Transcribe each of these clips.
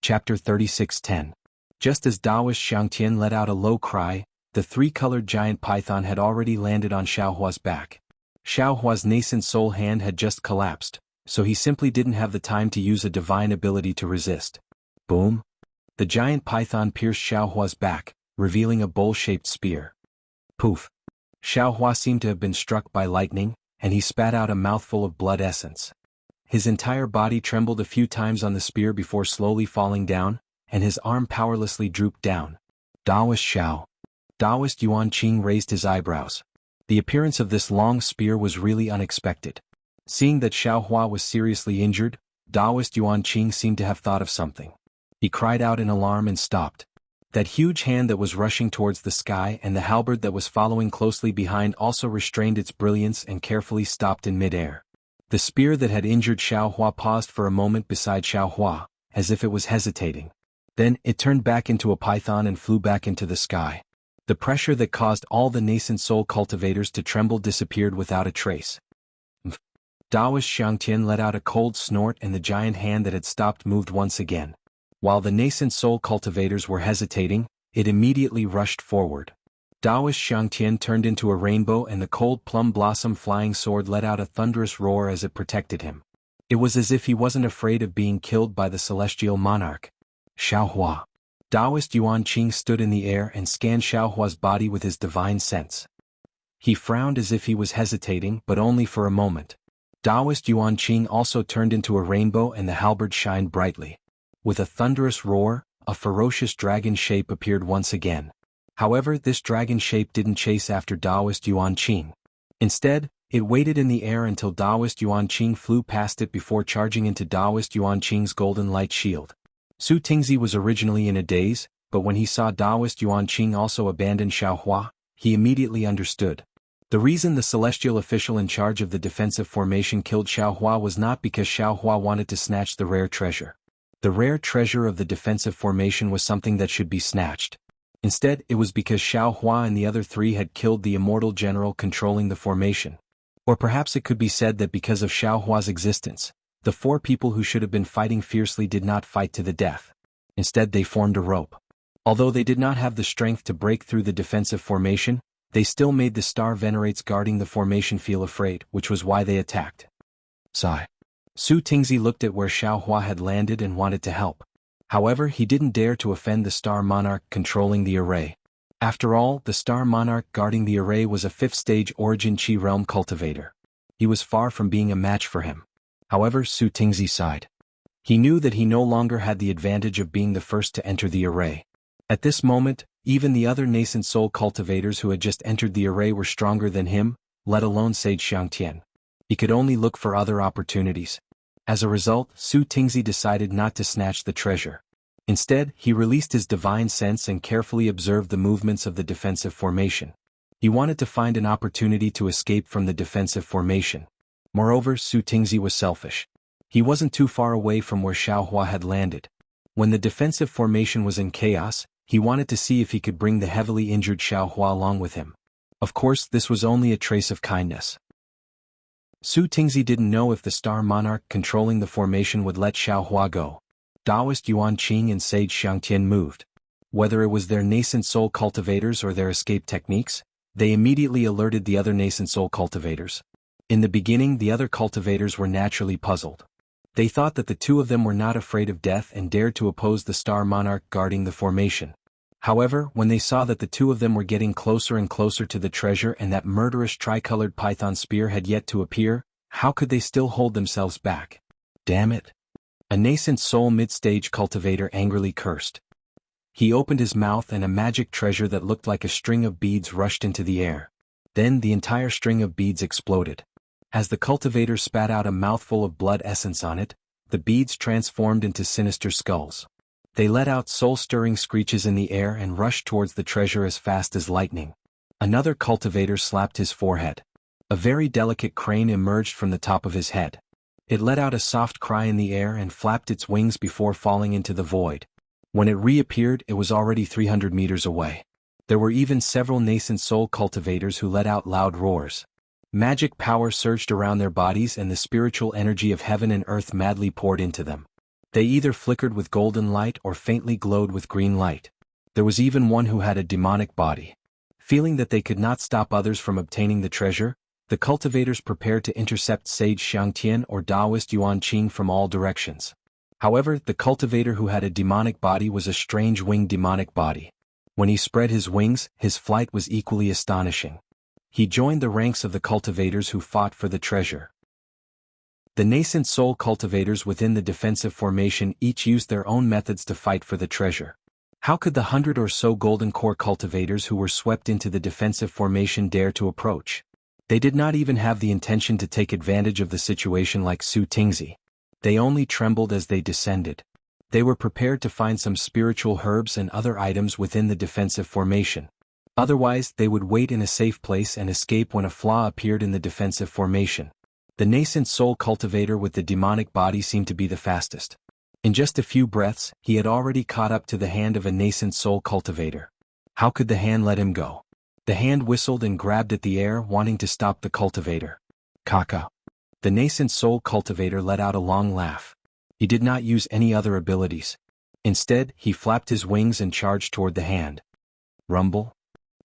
Chapter 36:10. Just as Taoist Xiangtian let out a low cry, the three-colored giant python had already landed on Xiaohua's back. Xiaohua's nascent soul hand had just collapsed, so he simply didn't have the time to use a divine ability to resist. Boom! The giant python pierced Xiaohua's back, revealing a bowl-shaped spear. Poof! Xiaohua seemed to have been struck by lightning, and he spat out a mouthful of blood essence. His entire body trembled a few times on the spear before slowly falling down, and his arm powerlessly drooped down. Taoist Xiao. Taoist Yuan Qing raised his eyebrows. The appearance of this long spear was really unexpected. Seeing that Xiaohua was seriously injured, Taoist Yuan Qing seemed to have thought of something. He cried out in alarm and stopped. That huge hand that was rushing towards the sky and the halberd that was following closely behind also restrained its brilliance and carefully stopped in mid-air. The spear that had injured Xiaohua paused for a moment beside Xiaohua, as if it was hesitating. Then, it turned back into a python and flew back into the sky. The pressure that caused all the nascent soul cultivators to tremble disappeared without a trace. Taoist Xiangtian let out a cold snort and the giant hand that had stopped moved once again. While the nascent soul cultivators were hesitating, it immediately rushed forward. Taoist Xiangtian turned into a rainbow and the cold plum blossom flying sword let out a thunderous roar as it protected him. It was as if he wasn't afraid of being killed by the celestial monarch. Xiaohua. Taoist Yuan Qing stood in the air and scanned Xiaohua's body with his divine sense. He frowned as if he was hesitating, but only for a moment. Taoist Yuan Qing also turned into a rainbow and the halberd shined brightly. With a thunderous roar, a ferocious dragon shape appeared once again. However, this dragon shape didn't chase after Taoist Yuan Qing. Instead, it waited in the air until Taoist Yuan Qing flew past it before charging into Taoist Yuan Qing's golden light shield. Su Tingzi was originally in a daze, but when he saw Taoist Yuan Qing also abandon Xiaohua, he immediately understood. The reason the celestial official in charge of the defensive formation killed Xiaohua was not because Xiaohua wanted to snatch the rare treasure. The rare treasure of the defensive formation was something that should be snatched. Instead, it was because Xiaohua and the other three had killed the immortal general controlling the formation. Or perhaps it could be said that because of Xiaohua's existence, the four people who should have been fighting fiercely did not fight to the death. Instead, they formed a rope. Although they did not have the strength to break through the defensive formation, they still made the star venerates guarding the formation feel afraid, which was why they attacked. Sigh. Su Tingzi looked at where Xiaohua had landed and wanted to help. However, he didn't dare to offend the star monarch controlling the array. After all, the star monarch guarding the array was a fifth-stage origin Qi realm cultivator. He was far from being a match for him. However, Su Tingzi sighed. He knew that he no longer had the advantage of being the first to enter the array. At this moment, even the other nascent soul cultivators who had just entered the array were stronger than him, let alone Sage Xiangtian. He could only look for other opportunities. As a result, Su Tingzi decided not to snatch the treasure. Instead, he released his divine sense and carefully observed the movements of the defensive formation. He wanted to find an opportunity to escape from the defensive formation. Moreover, Su Tingzi was selfish. He wasn't too far away from where Xiaohua had landed. When the defensive formation was in chaos, he wanted to see if he could bring the heavily injured Xiaohua along with him. Of course, this was only a trace of kindness. Su Tingzi didn't know if the star monarch controlling the formation would let Xiaohua go. Taoist Yuan Qing and Sage Xiangtian moved. Whether it was their nascent soul cultivators or their escape techniques, they immediately alerted the other nascent soul cultivators. In the beginning, the other cultivators were naturally puzzled. They thought that the two of them were not afraid of death and dared to oppose the star monarch guarding the formation. However, when they saw that the two of them were getting closer and closer to the treasure and that murderous tricolored python spear had yet to appear, how could they still hold themselves back? Damn it! A nascent soul mid-stage cultivator angrily cursed. He opened his mouth and a magic treasure that looked like a string of beads rushed into the air. Then the entire string of beads exploded. As the cultivator spat out a mouthful of blood essence on it, the beads transformed into sinister skulls. They let out soul-stirring screeches in the air and rushed towards the treasure as fast as lightning. Another cultivator slapped his forehead. A very delicate crane emerged from the top of his head. It let out a soft cry in the air and flapped its wings before falling into the void. When it reappeared, it was already 300 meters away. There were even several nascent soul cultivators who let out loud roars. Magic power surged around their bodies and the spiritual energy of heaven and earth madly poured into them. They either flickered with golden light or faintly glowed with green light. There was even one who had a demonic body. Feeling that they could not stop others from obtaining the treasure, the cultivators prepared to intercept Sage Xiangtian or Taoist Yuan Qing from all directions. However, the cultivator who had a demonic body was a strange winged demonic body. When he spread his wings, his flight was equally astonishing. He joined the ranks of the cultivators who fought for the treasure. The nascent soul cultivators within the defensive formation each used their own methods to fight for the treasure. How could the 100 or so golden core cultivators who were swept into the defensive formation dare to approach? They did not even have the intention to take advantage of the situation like Su Tingzi. They only trembled as they descended. They were prepared to find some spiritual herbs and other items within the defensive formation. Otherwise, they would wait in a safe place and escape when a flaw appeared in the defensive formation. The nascent soul cultivator with the demonic body seemed to be the fastest. In just a few breaths, he had already caught up to the hand of a nascent soul cultivator. How could the hand let him go? The hand whistled and grabbed at the air, wanting to stop the cultivator. Kaka. The nascent soul cultivator let out a long laugh. He did not use any other abilities. Instead, he flapped his wings and charged toward the hand. Rumble.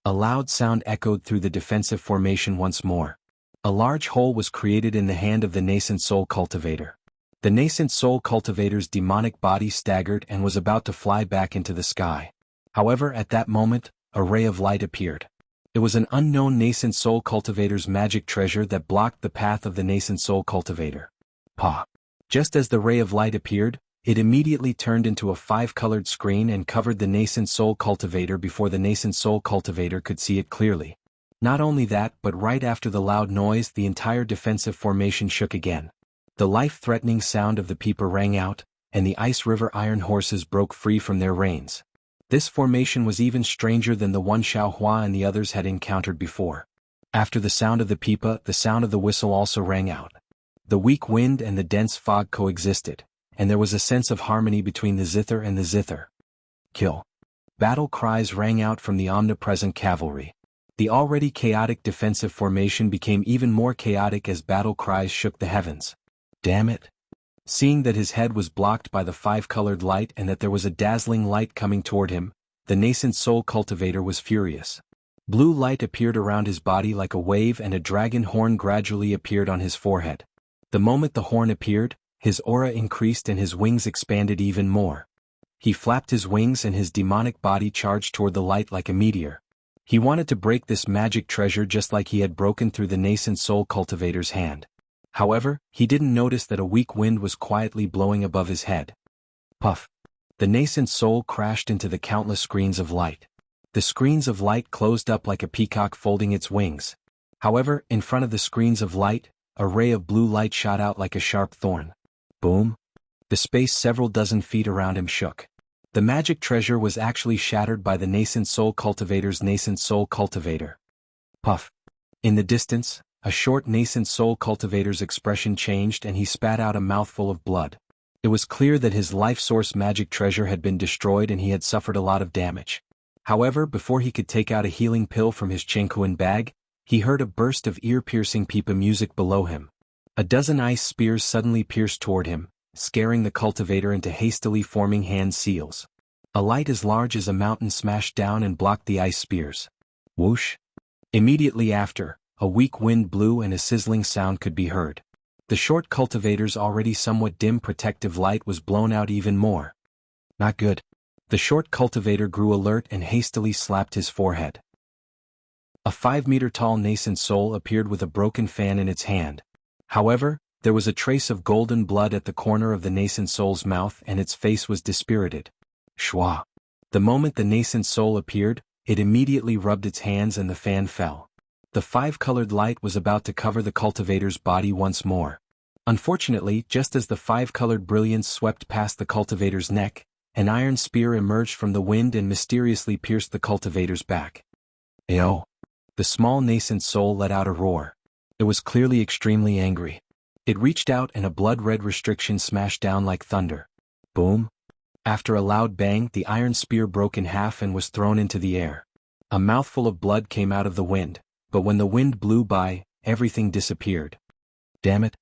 A loud sound echoed through the defensive formation once more. A large hole was created in the hand of the nascent soul cultivator. The nascent soul cultivator's demonic body staggered and was about to fly back into the sky. However, at that moment, a ray of light appeared. It was an unknown nascent soul cultivator's magic treasure that blocked the path of the nascent soul cultivator. Pa! Just as the ray of light appeared, it immediately turned into a 5-colored screen and covered the nascent soul cultivator before the nascent soul cultivator could see it clearly. Not only that, but right after the loud noise, the entire defensive formation shook again. The life-threatening sound of the peeper rang out, and the Ice River iron horses broke free from their reins. This formation was even stranger than the one Xiaohua and the others had encountered before. After the sound of the pipa, the sound of the whistle also rang out. The weak wind and the dense fog coexisted, and there was a sense of harmony between the zither and the zither. Kill. Battle cries rang out from the omnipresent cavalry. The already chaotic defensive formation became even more chaotic as battle cries shook the heavens. Damn it! Seeing that his head was blocked by the 5-colored light and that there was a dazzling light coming toward him, the nascent soul cultivator was furious. Blue light appeared around his body like a wave and a dragon horn gradually appeared on his forehead. The moment the horn appeared, his aura increased and his wings expanded even more. He flapped his wings and his demonic body charged toward the light like a meteor. He wanted to break this magic treasure just like he had broken through the nascent soul cultivator's hand. However, he didn't notice that a weak wind was quietly blowing above his head. Puff! The nascent soul crashed into the countless screens of light. The screens of light closed up like a peacock folding its wings. However, in front of the screens of light, a ray of blue light shot out like a sharp thorn. Boom! The space several dozen feet around him shook. The magic treasure was actually shattered by the nascent soul cultivator's nascent soul cultivator. Puff! In the distance, a short nascent soul cultivator's expression changed and he spat out a mouthful of blood. It was clear that his life source magic treasure had been destroyed and he had suffered a lot of damage. However, before he could take out a healing pill from his Chengkuan bag, he heard a burst of ear-piercing pipa music below him. A dozen ice spears suddenly pierced toward him, scaring the cultivator into hastily forming hand seals. A light as large as a mountain smashed down and blocked the ice spears. Whoosh! Immediately after, a weak wind blew and a sizzling sound could be heard. The short cultivator's already somewhat dim protective light was blown out even more. Not good. The short cultivator grew alert and hastily slapped his forehead. A 5-meter-tall nascent soul appeared with a broken fan in its hand. However, there was a trace of golden blood at the corner of the nascent soul's mouth and its face was dispirited. Shwa! The moment the nascent soul appeared, it immediately rubbed its hands and the fan fell. The 5-colored light was about to cover the cultivator's body once more. Unfortunately, just as the 5-colored brilliance swept past the cultivator's neck, an iron spear emerged from the wind and mysteriously pierced the cultivator's back. Ayo! The small nascent soul let out a roar. It was clearly extremely angry. It reached out and a blood-red restriction smashed down like thunder. Boom! After a loud bang, the iron spear broke in half and was thrown into the air. A mouthful of blood came out of the wind, but when the wind blew by, everything disappeared. Damn it!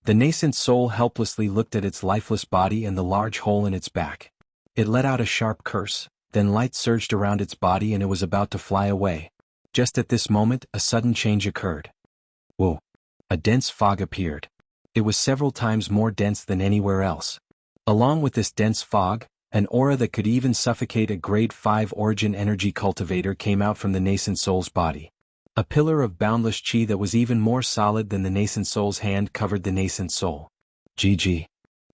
The nascent soul helplessly looked at its lifeless body and the large hole in its back. It let out a sharp curse, then light surged around its body and it was about to fly away. Just at this moment, a sudden change occurred. Whoa! A dense fog appeared. It was several times more dense than anywhere else. Along with this dense fog, an aura that could even suffocate a grade 5 origin energy cultivator came out from the nascent soul's body. A pillar of boundless chi that was even more solid than the nascent soul's hand covered the nascent soul. GG.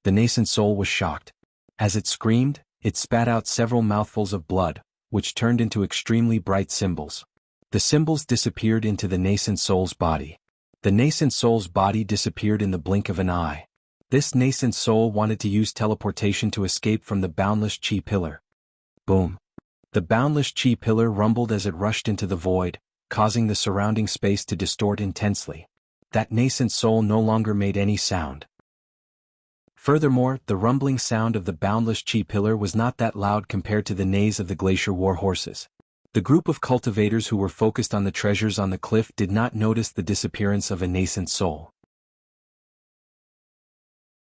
The nascent soul was shocked. As it screamed, it spat out several mouthfuls of blood, which turned into extremely bright symbols. The symbols disappeared into the nascent soul's body. The nascent soul's body disappeared in the blink of an eye. This nascent soul wanted to use teleportation to escape from the boundless chi pillar. Boom. The boundless chi pillar rumbled as it rushed into the void, causing the surrounding space to distort intensely. That nascent soul no longer made any sound. Furthermore, the rumbling sound of the boundless chi pillar was not that loud compared to the neighs of the glacier war horses. The group of cultivators who were focused on the treasures on the cliff did not notice the disappearance of a nascent soul.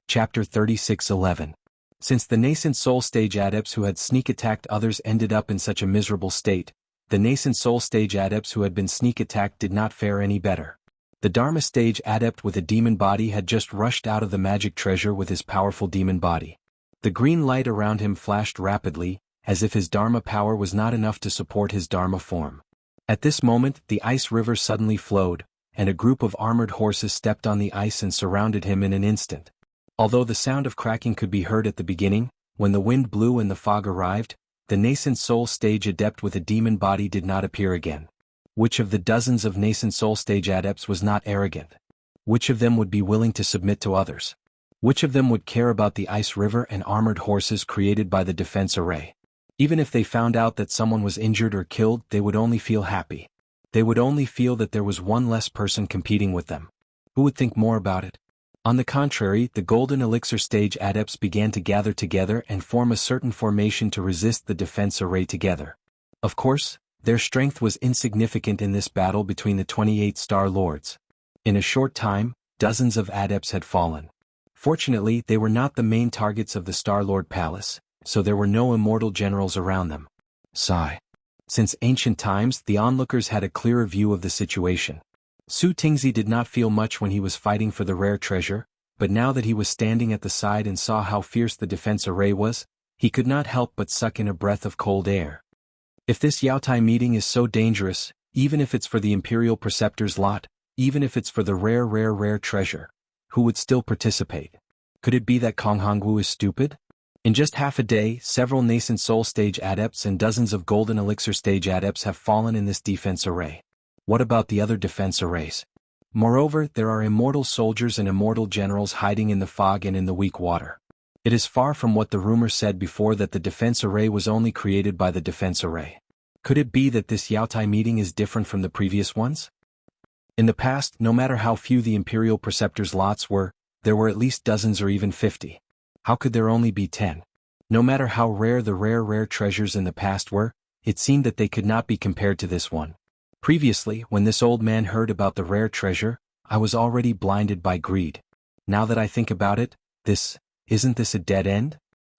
Chapter 36:11. Since the nascent soul stage adepts who had sneak attacked others ended up in such a miserable state, the nascent soul stage adepts who had been sneak attacked did not fare any better. The Dharma stage adept with a demon body had just rushed out of the magic treasure with his powerful demon body. The green light around him flashed rapidly, as if his Dharma power was not enough to support his Dharma form. At this moment, the ice river suddenly flowed, and a group of armored horses stepped on the ice and surrounded him in an instant. Although the sound of cracking could be heard at the beginning, when the wind blew and the fog arrived, the nascent soul stage adept with a demon body did not appear again. Which of the dozens of nascent soul stage adepts was not arrogant? Which of them would be willing to submit to others? Which of them would care about the ice river and armored horses created by the defense array? Even if they found out that someone was injured or killed, they would only feel happy. They would only feel that there was one less person competing with them. Who would think more about it? On the contrary, the golden elixir stage adepts began to gather together and form a certain formation to resist the defense array together. Of course, their strength was insignificant in this battle between the 28 Star Lords. In a short time, dozens of adepts had fallen. Fortunately, they were not the main targets of the Star Lord Palace, so there were no immortal generals around them. Sigh. Since ancient times, the onlookers had a clearer view of the situation. Su Tingzi did not feel much when he was fighting for the rare treasure, but now that he was standing at the side and saw how fierce the defense array was, he could not help but suck in a breath of cold air. If this Yaotai meeting is so dangerous, even if it's for the Imperial Preceptor's lot, even if it's for the rare treasure, who would still participate? Could it be that Kong Hongwu is stupid? In just half a day, several nascent soul stage adepts and dozens of golden elixir stage adepts have fallen in this defense array. What about the other defense arrays? Moreover, there are immortal soldiers and immortal generals hiding in the fog and in the weak water. It is far from what the rumor said before that the defense array was only created by the defense array. Could it be that this Yaotai meeting is different from the previous ones? In the past, no matter how few the Imperial Preceptor's lots were, there were at least dozens or even 50. How could there only be 10? No matter how rare the rare treasures in the past were, it seemed that they could not be compared to this one. Previously, when this old man heard about the rare treasure, I was already blinded by greed. Now that I think about it, isn't this a dead end?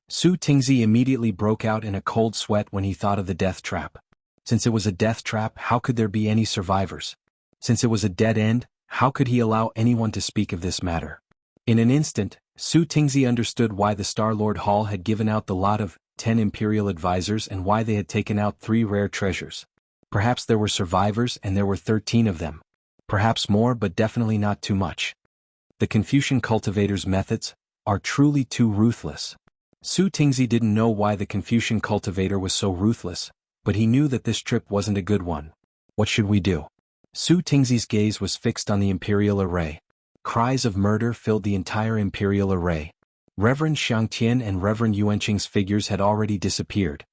Su Tingzi immediately broke out in a cold sweat when he thought of the death trap. Since it was a death trap, how could there be any survivors? Since it was a dead end, how could he allow anyone to speak of this matter? In an instant, Su Tingzi understood why the Star-Lord Hall had given out the lot of 10 Imperial advisors and why they had taken out 3 rare treasures. Perhaps there were survivors and there were 13 of them. Perhaps more, but definitely not too much. The Confucian cultivator's methods are truly too ruthless. Su Tingzi didn't know why the Confucian cultivator was so ruthless, but he knew that this trip wasn't a good one. What should we do? Su Tingzi's gaze was fixed on the Imperial array. Cries of murder filled the entire Imperial array. Reverend Xiangtian and Reverend Yuanqing's figures had already disappeared.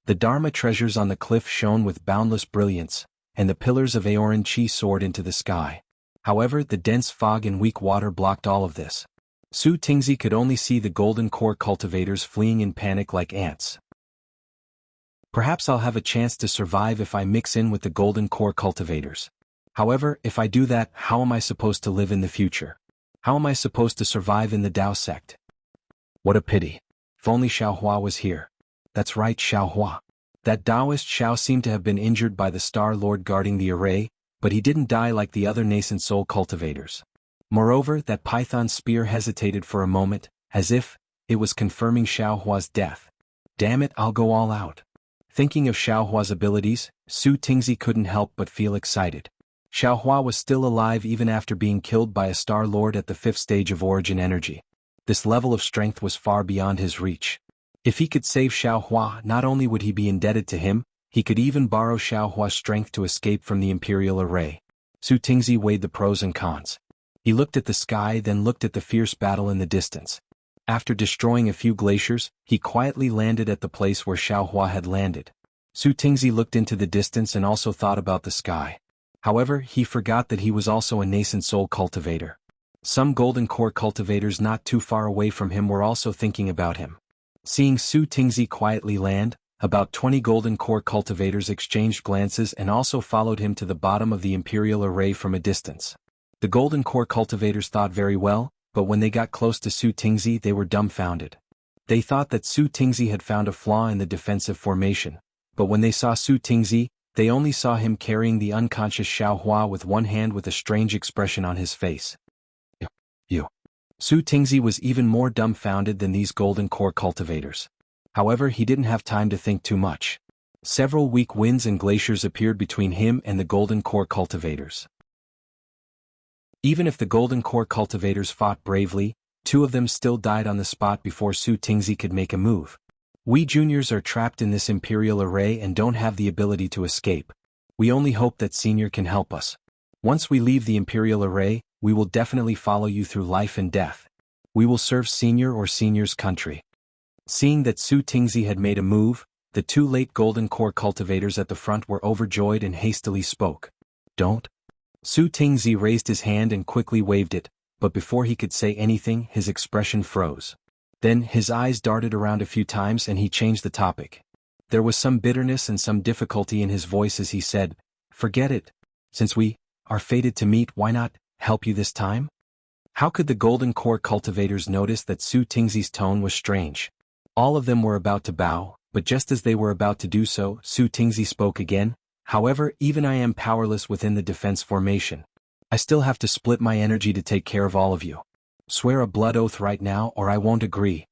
The Dharma treasures on the cliff shone with boundless brilliance, and the pillars of Aoran Chi soared into the sky. However, the dense fog and weak water blocked all of this. Su Tingzi could only see the golden core cultivators fleeing in panic like ants. Perhaps I'll have a chance to survive if I mix in with the golden core cultivators. However, if I do that, how am I supposed to live in the future? How am I supposed to survive in the Dao sect? What a pity. If only Xiaohua was here. That's right, Xiaohua. That Taoist Xiao seemed to have been injured by the Star Lord guarding the array, but he didn't die like the other nascent soul cultivators. Moreover, that python spear hesitated for a moment, as if it was confirming Xiaohua's death. Damn it, I'll go all out. Thinking of Xiaohua's abilities, Su Tingzi couldn't help but feel excited. Xiaohua was still alive even after being killed by a Star Lord at the 5th stage of origin energy. This level of strength was far beyond his reach. If he could save Xiaohua, not only would he be indebted to him, he could even borrow Xiaohua's strength to escape from the Imperial Array. Su Tingzi weighed the pros and cons. He looked at the sky, then looked at the fierce battle in the distance. After destroying a few glaciers, he quietly landed at the place where Xiaohua had landed. Su Tingzi looked into the distance and also thought about the sky. However, he forgot that he was also a nascent soul cultivator. Some golden core cultivators not too far away from him were also thinking about him. Seeing Su Tingzi quietly land, about 20 golden core cultivators exchanged glances and also followed him to the bottom of the Imperial Array from a distance. The golden core cultivators thought very well, but when they got close to Su Tingzi they were dumbfounded. They thought that Su Tingzi had found a flaw in the defensive formation, but when they saw Su Tingzi, they only saw him carrying the unconscious Xiaohua with one hand with a strange expression on his face. You. Su Tingzi was even more dumbfounded than these golden core cultivators. However, he didn't have time to think too much. Several weak winds and glaciers appeared between him and the golden core cultivators. Even if the golden core cultivators fought bravely, 2 of them still died on the spot before Su Tingzi could make a move. We juniors are trapped in this Imperial Array and don't have the ability to escape. We only hope that Senior can help us. Once we leave the Imperial Array, we will definitely follow you through life and death. We will serve Senior or Senior's country. Seeing that Su Tingzi had made a move, the 2 late golden core cultivators at the front were overjoyed and hastily spoke. Don't. Su Tingzi raised his hand and quickly waved it, but before he could say anything his expression froze. Then his eyes darted around a few times and he changed the topic. There was some bitterness and some difficulty in his voice as he said, "Forget it. Since we are fated to meet, why not help you this time?" How could the golden core cultivators notice that Su Tingzi's tone was strange? All of them were about to bow, but just as they were about to do so, Su Tingzi spoke again. However, even I am powerless within the defense formation. I still have to split my energy to take care of all of you. Swear a blood oath right now or I won't agree.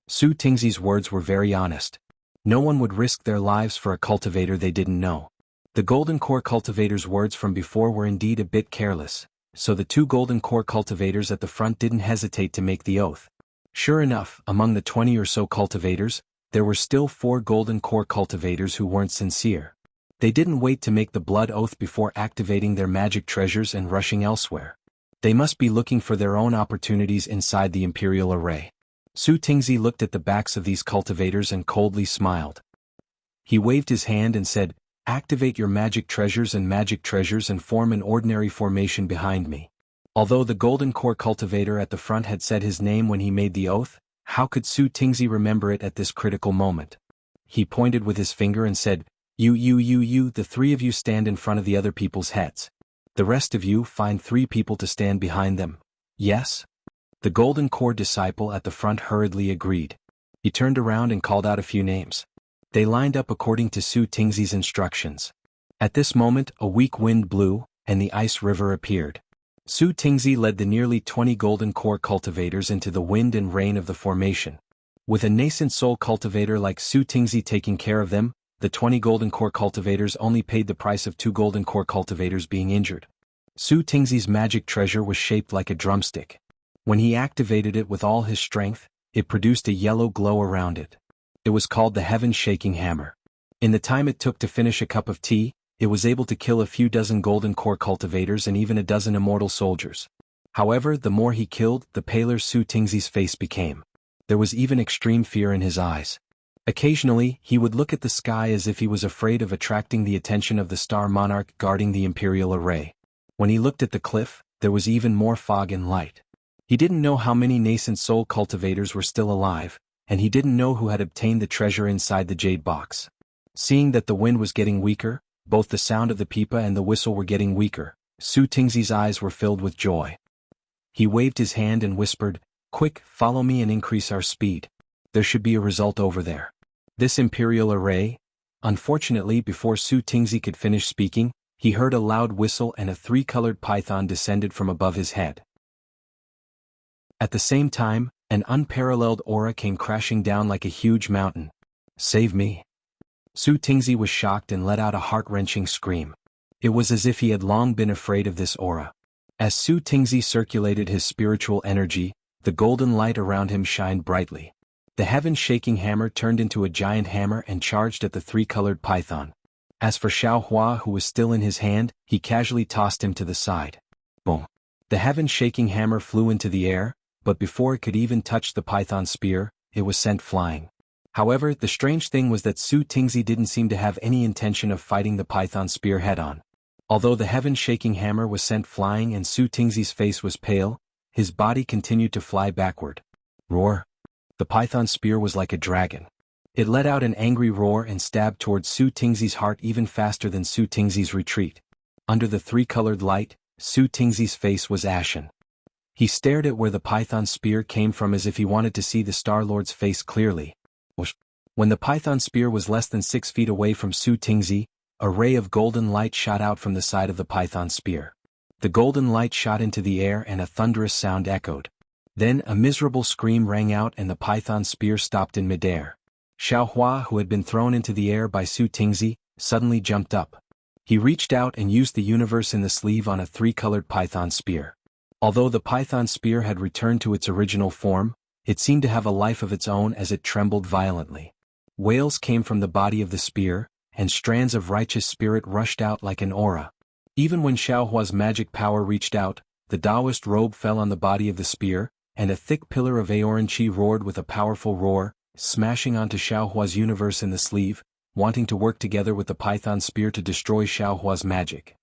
Su Tingzi's words were very honest. No one would risk their lives for a cultivator they didn't know. The golden core cultivator's words from before were indeed a bit careless, so the 2 golden core cultivators at the front didn't hesitate to make the oath. Sure enough, among the 20 or so cultivators, there were still 4 golden core cultivators who weren't sincere. They didn't wait to make the blood oath before activating their magic treasures and rushing elsewhere. They must be looking for their own opportunities inside the Imperial Array. Su Tingzi looked at the backs of these cultivators and coldly smiled. He waved his hand and said, "Activate your magic treasures and form an ordinary formation behind me." Although the golden core cultivator at the front had said his name when he made the oath, how could Su Tingzi remember it at this critical moment? He pointed with his finger and said, You, the 3 of you stand in front of the other people's heads. The rest of you find 3 people to stand behind them. Yes? The golden core disciple at the front hurriedly agreed. He turned around and called out a few names. They lined up according to Su Tingzi's instructions. At this moment, a weak wind blew, and the ice river appeared. Su Tingzi led the nearly 20 golden core cultivators into the wind and rain of the formation. With a nascent soul cultivator like Su Tingzi taking care of them, the 20 golden core cultivators only paid the price of 2 golden core cultivators being injured. Su Tingzi's magic treasure was shaped like a drumstick. When he activated it with all his strength, it produced a yellow glow around it. It was called the Heaven-Shaking Hammer. In the time it took to finish a cup of tea, it was able to kill a few dozen golden core cultivators and even a dozen immortal soldiers. However, the more he killed, the paler Su Tingzi's face became. There was even extreme fear in his eyes. Occasionally, he would look at the sky as if he was afraid of attracting the attention of the star monarch guarding the Imperial Array. When he looked at the cliff, there was even more fog and light. He didn't know how many nascent soul cultivators were still alive, and he didn't know who had obtained the treasure inside the jade box. Seeing that the wind was getting weaker, both the sound of the pipa and the whistle were getting weaker, Su Tingzi's eyes were filled with joy. He waved his hand and whispered, "Quick, follow me and increase our speed. There should be a result over there." This imperial array? Unfortunately, before Su Tingzi could finish speaking, he heard a loud whistle and a three-colored python descended from above his head. At the same time, an unparalleled aura came crashing down like a huge mountain. "Save me." Su Tingzi was shocked and let out a heart-wrenching scream. It was as if he had long been afraid of this aura. As Su Tingzi circulated his spiritual energy, the golden light around him shined brightly. The heaven-shaking hammer turned into a giant hammer and charged at the three-colored python. As for Xiaohua, who was still in his hand, he casually tossed him to the side. Boom! The heaven-shaking hammer flew into the air, but before it could even touch the python spear, it was sent flying. However, the strange thing was that Su Tingzi didn't seem to have any intention of fighting the python spear head-on. Although the heaven-shaking hammer was sent flying and Su Tingzi's face was pale, his body continued to fly backward. Roar! The python spear was like a dragon. It let out an angry roar and stabbed towards Su Tingzi's heart even faster than Su Tingzi's retreat. Under the three-colored light, Su Tingzi's face was ashen. He stared at where the python spear came from as if he wanted to see the Star Lord's face clearly. When the python spear was less than 6 feet away from Su Tingzi, a ray of golden light shot out from the side of the python spear. The golden light shot into the air and a thunderous sound echoed. Then a miserable scream rang out and the python spear stopped in midair. Xiaohua, who had been thrown into the air by Su Tingzi, suddenly jumped up. He reached out and used the universe in the sleeve on a three-colored python spear. Although the python spear had returned to its original form, it seemed to have a life of its own as it trembled violently. Wails came from the body of the spear, and strands of righteous spirit rushed out like an aura. Even when Xiaohua's magic power reached out, the Taoist robe fell on the body of the spear, and a thick pillar of Aoran Qi roared with a powerful roar, smashing onto Xiaohua's universe in the sleeve, wanting to work together with the python spear to destroy Xiaohua's magic.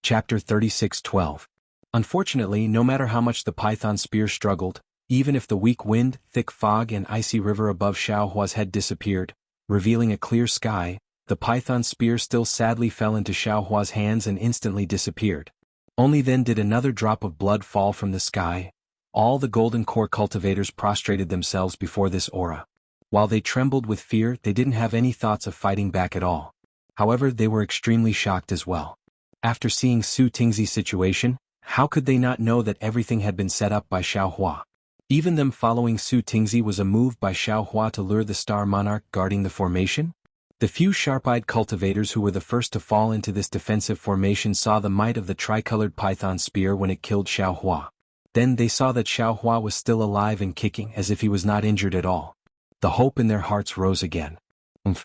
Chapter 36:12. Unfortunately, no matter how much the python spear struggled, even if the weak wind, thick fog and icy river above Xiaohua's head disappeared, revealing a clear sky, the python spear still sadly fell into Xiaohua's hands and instantly disappeared. Only then did another drop of blood fall from the sky. All the golden core cultivators prostrated themselves before this aura. While they trembled with fear, they didn't have any thoughts of fighting back at all. However, they were extremely shocked as well. After seeing Su Tingzi's situation, how could they not know that everything had been set up by Xiaohua? Even them following Su Tingzi was a move by Xiaohua to lure the Star Monarch guarding the formation? The few sharp-eyed cultivators who were the first to fall into this defensive formation saw the might of the tricolored python spear when it killed Xiaohua. Then they saw that Xiaohua was still alive and kicking as if he was not injured at all. The hope in their hearts rose again. Oomph!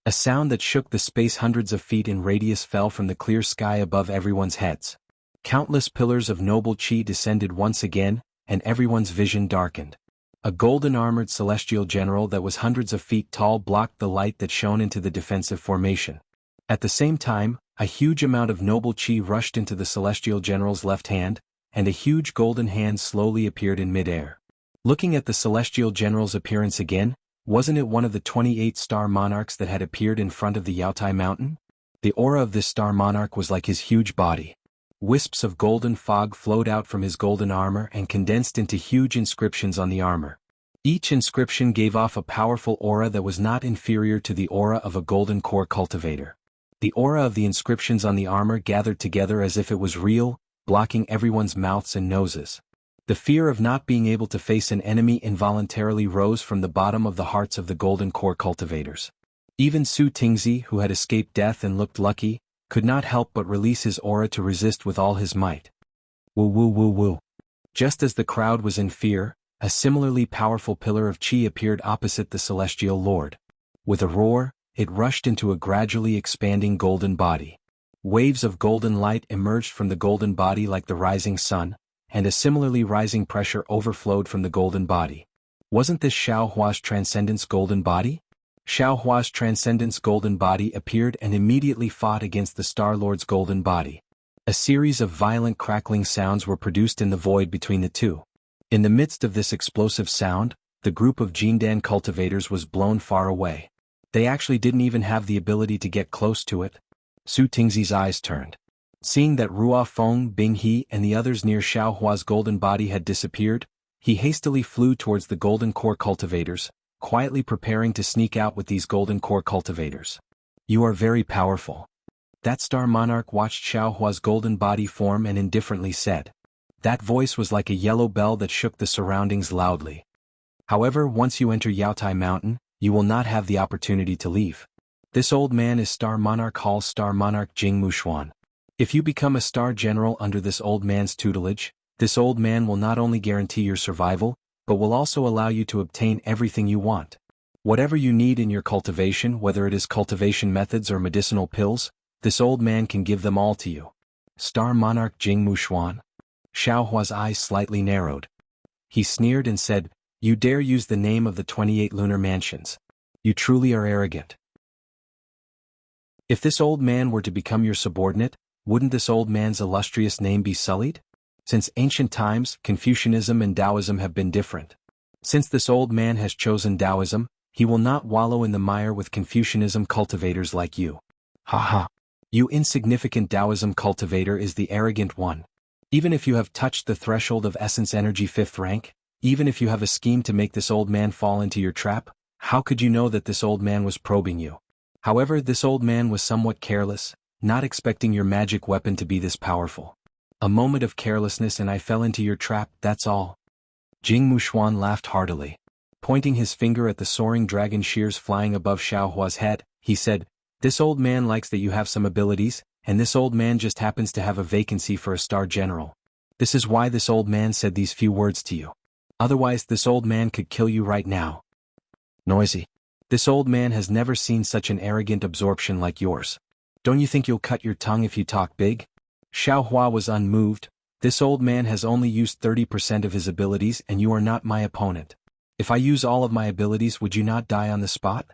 A sound that shook the space hundreds of feet in radius fell from the clear sky above everyone's heads. Countless pillars of noble Qi descended once again, and everyone's vision darkened. A golden-armored celestial general that was hundreds of feet tall blocked the light that shone into the defensive formation. At the same time, a huge amount of noble Qi rushed into the celestial general's left hand, and a huge golden hand slowly appeared in midair. Looking at the celestial general's appearance again, wasn't it one of the 28 star monarchs that had appeared in front of the Yaotai mountain? The aura of this star monarch was like his huge body. Wisps of golden fog flowed out from his golden armor and condensed into huge inscriptions on the armor. Each inscription gave off a powerful aura that was not inferior to the aura of a golden core cultivator. The aura of the inscriptions on the armor gathered together as if it was real, blocking everyone's mouths and noses. The fear of not being able to face an enemy involuntarily rose from the bottom of the hearts of the golden core cultivators. Even Su Tingzi, who had escaped death and looked lucky, could not help but release his aura to resist with all his might. Woo woo woo woo. Just as the crowd was in fear, a similarly powerful pillar of Qi appeared opposite the celestial lord. With a roar, it rushed into a gradually expanding golden body. Waves of golden light emerged from the golden body like the rising sun, and a similarly rising pressure overflowed from the golden body. Wasn't this Xiaohua's Transcendence golden body? Xiaohua's Transcendence golden body appeared and immediately fought against the Star Lord's golden body. A series of violent crackling sounds were produced in the void between the two. In the midst of this explosive sound, the group of Jindan cultivators was blown far away. They actually didn't even have the ability to get close to it. Su Tingzi's eyes turned. Seeing that Ruo Feng, Bing He and the others near Xiao Hua's golden body had disappeared, he hastily flew towards the golden core cultivators, quietly preparing to sneak out with these golden core cultivators. You are very powerful. That star monarch watched Xiao Hua's golden body form and indifferently said. That voice was like a yellow bell that shook the surroundings loudly. However, once you enter Yaotai Mountain, you will not have the opportunity to leave. This old man is Star Monarch Hall's Star Monarch Jianghu Xuan. If you become a star general under this old man's tutelage, this old man will not only guarantee your survival, but will also allow you to obtain everything you want. Whatever you need in your cultivation, whether it is cultivation methods or medicinal pills, this old man can give them all to you. Star Monarch Jianghu Xuan. Xiao Hua's eyes slightly narrowed. He sneered and said, "You dare use the name of the 28 lunar mansions. You truly are arrogant. If this old man were to become your subordinate, wouldn't this old man's illustrious name be sullied? Since ancient times, Confucianism and Taoism have been different. Since this old man has chosen Taoism, he will not wallow in the mire with Confucianism cultivators like you. Ha ha. You insignificant Taoism cultivator is the arrogant one. Even if you have touched the threshold of essence energy 5th rank, even if you have a scheme to make this old man fall into your trap, how could you know that this old man was probing you? However, this old man was somewhat careless, not expecting your magic weapon to be this powerful. A moment of carelessness and I fell into your trap, that's all." Jianghu Xuan laughed heartily. Pointing his finger at the soaring dragon shears flying above Xiao Hua's head, he said, "This old man likes that you have some abilities, and this old man just happens to have a vacancy for a star general. This is why this old man said these few words to you. Otherwise this old man could kill you right now." Noisy. This old man has never seen such an arrogant absorption like yours. Don't you think you'll cut your tongue if you talk big? Xiao Hua was unmoved. This old man has only used 30% of his abilities and you are not my opponent. If I use all of my abilities, would you not die on the spot?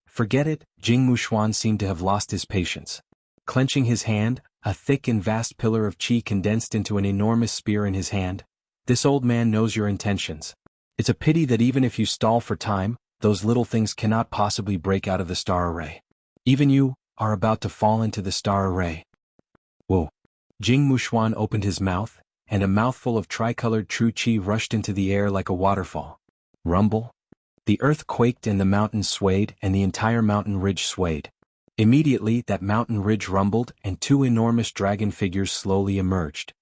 Forget it. Jianghu Xuan seemed to have lost his patience. Clenching his hand, a thick and vast pillar of qi condensed into an enormous spear in his hand. This old man knows your intentions. It's a pity that even if you stall for time, those little things cannot possibly break out of the star array. Even you are about to fall into the star array. Whoa. Jianghu Xuan opened his mouth, and a mouthful of tricolored true qi rushed into the air like a waterfall. Rumble. The earth quaked and the mountains swayed and the entire mountain ridge swayed. Immediately that mountain ridge rumbled and two enormous dragon figures slowly emerged.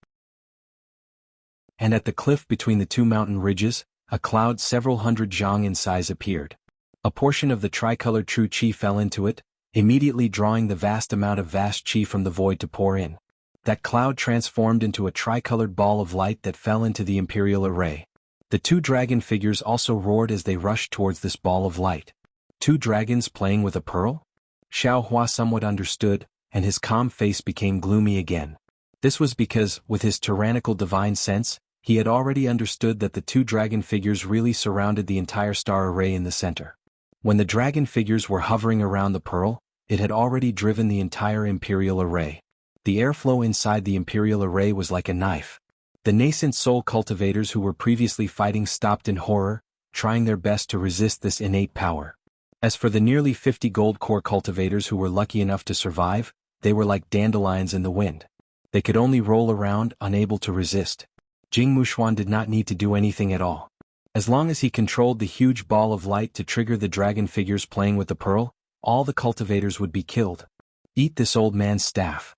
And at the cliff between the two mountain ridges, a cloud several hundred zhang in size appeared. A portion of the tricolored true qi fell into it, immediately drawing the vast amount of vast qi from the void to pour in. That cloud transformed into a tricolored ball of light that fell into the imperial array. The two dragon figures also roared as they rushed towards this ball of light. Two dragons playing with a pearl? Xiao Hua somewhat understood, and his calm face became gloomy again. This was because, with his tyrannical divine sense, he had already understood that the two dragon figures really surrounded the entire star array in the center. When the dragon figures were hovering around the pearl, it had already driven the entire imperial array. The airflow inside the imperial array was like a knife. The nascent soul cultivators who were previously fighting stopped in horror, trying their best to resist this innate power. As for the nearly 50 gold core cultivators who were lucky enough to survive, they were like dandelions in the wind. They could only roll around, unable to resist. Jianghu Xuan did not need to do anything at all. As long as he controlled the huge ball of light to trigger the dragon figures playing with the pearl, all the cultivators would be killed. Eat this old man's staff.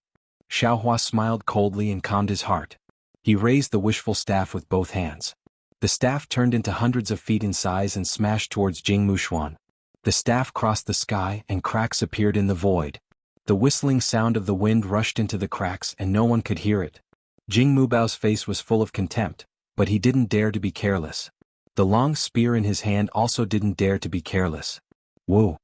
Xiao Hua smiled coldly and calmed his heart. He raised the wishful staff with both hands. The staff turned into hundreds of feet in size and smashed towards Jianghu Xuan. The staff crossed the sky and cracks appeared in the void. The whistling sound of the wind rushed into the cracks and no one could hear it. Jianghu Bao's face was full of contempt, but he didn't dare to be careless. The long spear in his hand also didn't dare to be careless. Whoa!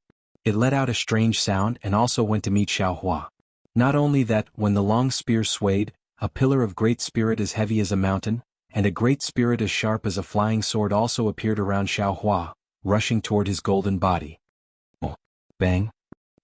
It let out a strange sound and also went to meet Xiao Hua. Not only that, when the long spear swayed, a pillar of great spirit as heavy as a mountain, and a great spirit as sharp as a flying sword also appeared around Xiao Hua, rushing toward his golden body. Oh! Bang!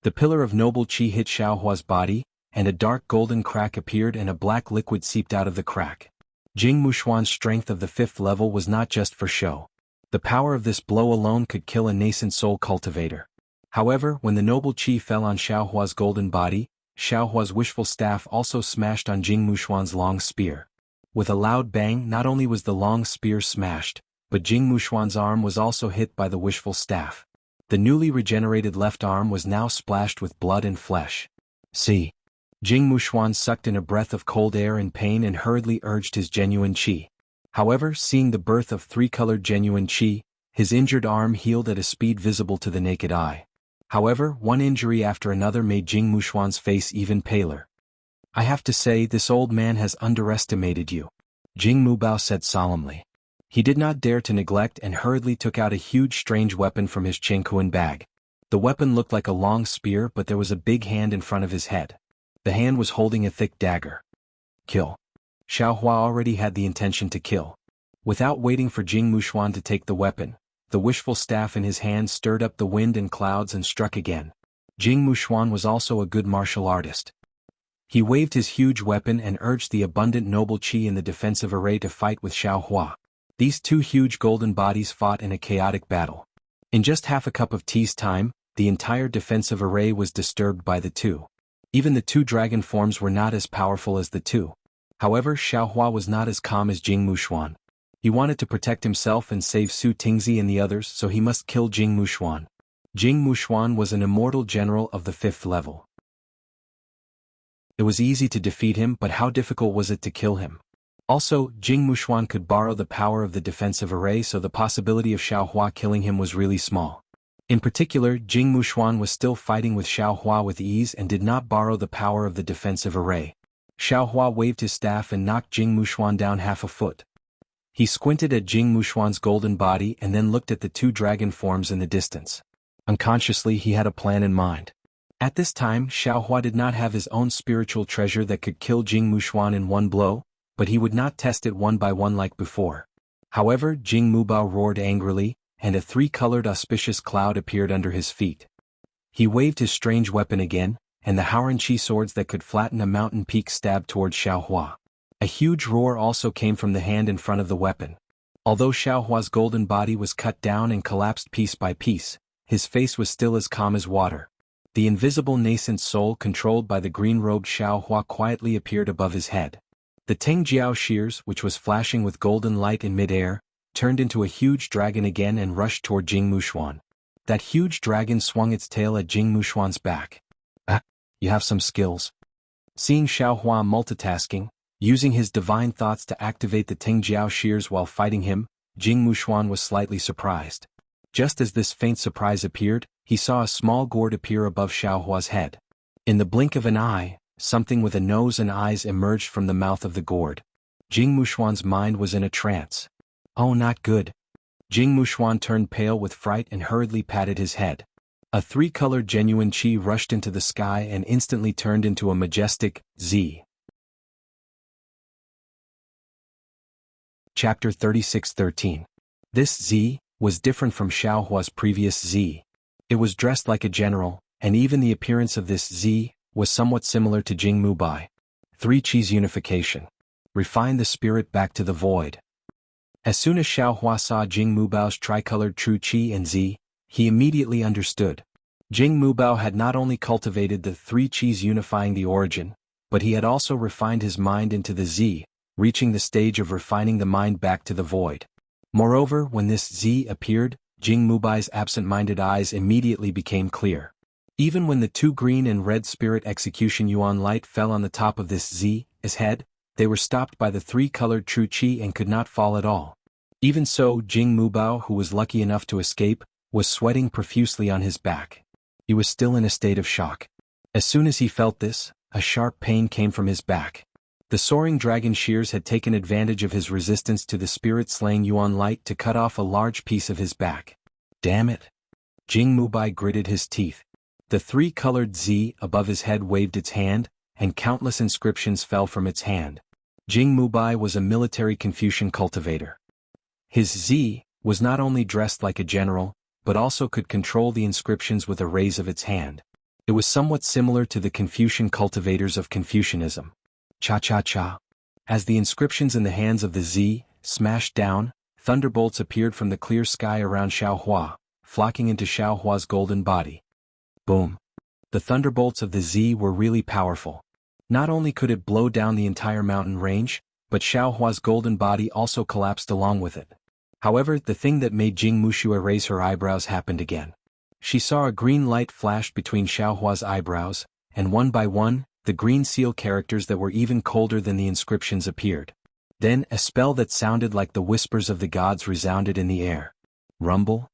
The pillar of noble qi hit Xiao Hua's body, and a dark golden crack appeared and a black liquid seeped out of the crack. Jianghu Xuan's strength of the 5th level was not just for show. The power of this blow alone could kill a nascent soul cultivator. However, when the noble qi fell on Xiao Hua's golden body, Xiaohua's wishful staff also smashed on Jing Mushuan's long spear. With a loud bang, not only was the long spear smashed, but Jing Mushuan's arm was also hit by the wishful staff. The newly regenerated left arm was now splashed with blood and flesh. See. Jing Mushuan sucked in a breath of cold air in pain and hurriedly urged his genuine qi. However, seeing the birth of three-colored genuine qi, his injured arm healed at a speed visible to the naked eye. However, one injury after another made Jing Mushuan's face even paler. I have to say, this old man has underestimated you, Jing Mubao said solemnly. He did not dare to neglect and hurriedly took out a huge strange weapon from his Chengkuan bag. The weapon looked like a long spear, but there was a big hand in front of his head. The hand was holding a thick dagger. Kill. Xiaohua already had the intention to kill. Without waiting for Jing Mushuan to take the weapon, the wishful staff in his hand stirred up the wind and clouds and struck again. Jing Mushuan was also a good martial artist. He waved his huge weapon and urged the abundant noble qi in the defensive array to fight with Xiaohua. These two huge golden bodies fought in a chaotic battle. In just half a cup of tea's time, the entire defensive array was disturbed by the two. Even the two dragon forms were not as powerful as the two. However, Xiaohua was not as calm as Jing Mushuan. He wanted to protect himself and save Su Tingzi and the others, so he must kill Jing Mushuan. Jing Mushuan was an immortal general of the 5th level. It was easy to defeat him, but how difficult was it to kill him? Also, Jing Mushuan could borrow the power of the defensive array, so the possibility of Xiaohua killing him was really small. In particular, Jing Mushuan was still fighting with Xiaohua with ease and did not borrow the power of the defensive array. Xiaohua waved his staff and knocked Jing Mushuan down half a foot. He squinted at Jing Mushuan's golden body and then looked at the two dragon forms in the distance. Unconsciously, he had a plan in mind. At this time, Xiaohua did not have his own spiritual treasure that could kill Jing Mushuan in one blow, but he would not test it one by one like before. However, Jing Mubao roared angrily, and a three-colored auspicious cloud appeared under his feet. He waved his strange weapon again, and the Hauran-Chi swords that could flatten a mountain peak stabbed towards Xiaohua. A huge roar also came from the hand in front of the weapon. Although Xiaohua's golden body was cut down and collapsed piece by piece, his face was still as calm as water. The invisible nascent soul controlled by the green-robed Xiaohua quietly appeared above his head. The Tengjiao shears, which was flashing with golden light in mid-air, turned into a huge dragon again and rushed toward Jing Mushuan. That huge dragon swung its tail at Jing Mushuan's back. You have some skills. Seeing Xiaohua multitasking, using his divine thoughts to activate the Tengjiao shears while fighting him, Jing Mushuan was slightly surprised. Just as this faint surprise appeared, he saw a small gourd appear above Xiaohua's head. In the blink of an eye, something with a nose and eyes emerged from the mouth of the gourd. Jing Mushuan's mind was in a trance. Oh, not good. Jing Mushuan turned pale with fright and hurriedly patted his head. A three-colored genuine qi rushed into the sky and instantly turned into a majestic Z. Chapter 36:13. This Z was different from Xiaohua's previous Z. It was dressed like a general, and even the appearance of this Z was somewhat similar to Jing Mubai. 3 Qi's unification. Refine the spirit back to the void. As soon as Xiaohua saw Jing Mubao's tricolored true qi and Z, he immediately understood. Jing Mubao had not only cultivated the 3 qis unifying the origin, but he had also refined his mind into the Z, reaching the stage of refining the mind back to the void. Moreover, when this Z appeared, Jing Mubai's absent-minded eyes immediately became clear. Even when the 2 green and red spirit execution yuan light fell on the top of this Z's head, they were stopped by the 3-colored true qi and could not fall at all. Even so, Jing Mubao, who was lucky enough to escape, was sweating profusely on his back. He was still in a state of shock. As soon as he felt this, a sharp pain came from his back. The soaring dragon shears had taken advantage of his resistance to the spirit-slaying yuan light to cut off a large piece of his back. Damn it! Jing Mubai gritted his teeth. The 3-colored Z above his head waved its hand, and countless inscriptions fell from its hand. Jing Mubai was a military Confucian cultivator. His Z was not only dressed like a general, but also could control the inscriptions with a raise of its hand. It was somewhat similar to the Confucian cultivators of Confucianism. Cha-cha-cha. As the inscriptions in the hands of the Z smashed down, thunderbolts appeared from the clear sky around Xiaohua, flocking into Xiaohua's golden body. Boom. the thunderbolts of the Z were really powerful. Not only could it blow down the entire mountain range, but Xiaohua's golden body also collapsed along with it. However, the thing that made Jingmuxia raise her eyebrows happened again. She saw a green light flash between Xiaohua's eyebrows, and one by one, the green seal characters that were even colder than the inscriptions appeared. Then, a spell that sounded like the whispers of the gods resounded in the air. Rumble?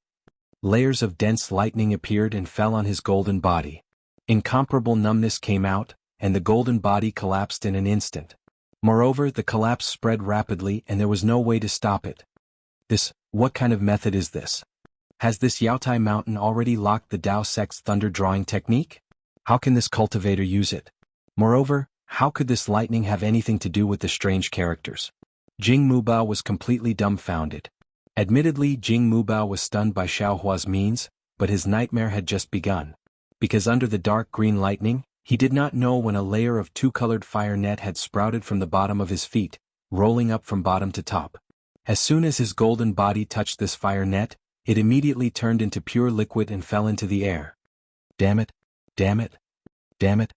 Layers of dense lightning appeared and fell on his golden body. Incomparable numbness came out, and the golden body collapsed in an instant. Moreover, the collapse spread rapidly and there was no way to stop it. What kind of method is this? Has this Yaotai mountain already locked the Dao sect's thunder drawing technique? How can this cultivator use it? Moreover, how could this lightning have anything to do with the strange characters? Jing Mubao was completely dumbfounded. Admittedly, Jing Mubao was stunned by Xiaohua's means, but his nightmare had just begun. Because under the dark green lightning, he did not know when a layer of two-colored fire net had sprouted from the bottom of his feet, rolling up from bottom to top. As soon as his golden body touched this fire net, it immediately turned into pure liquid and fell into the air. Damn it! Damn it! Damn it!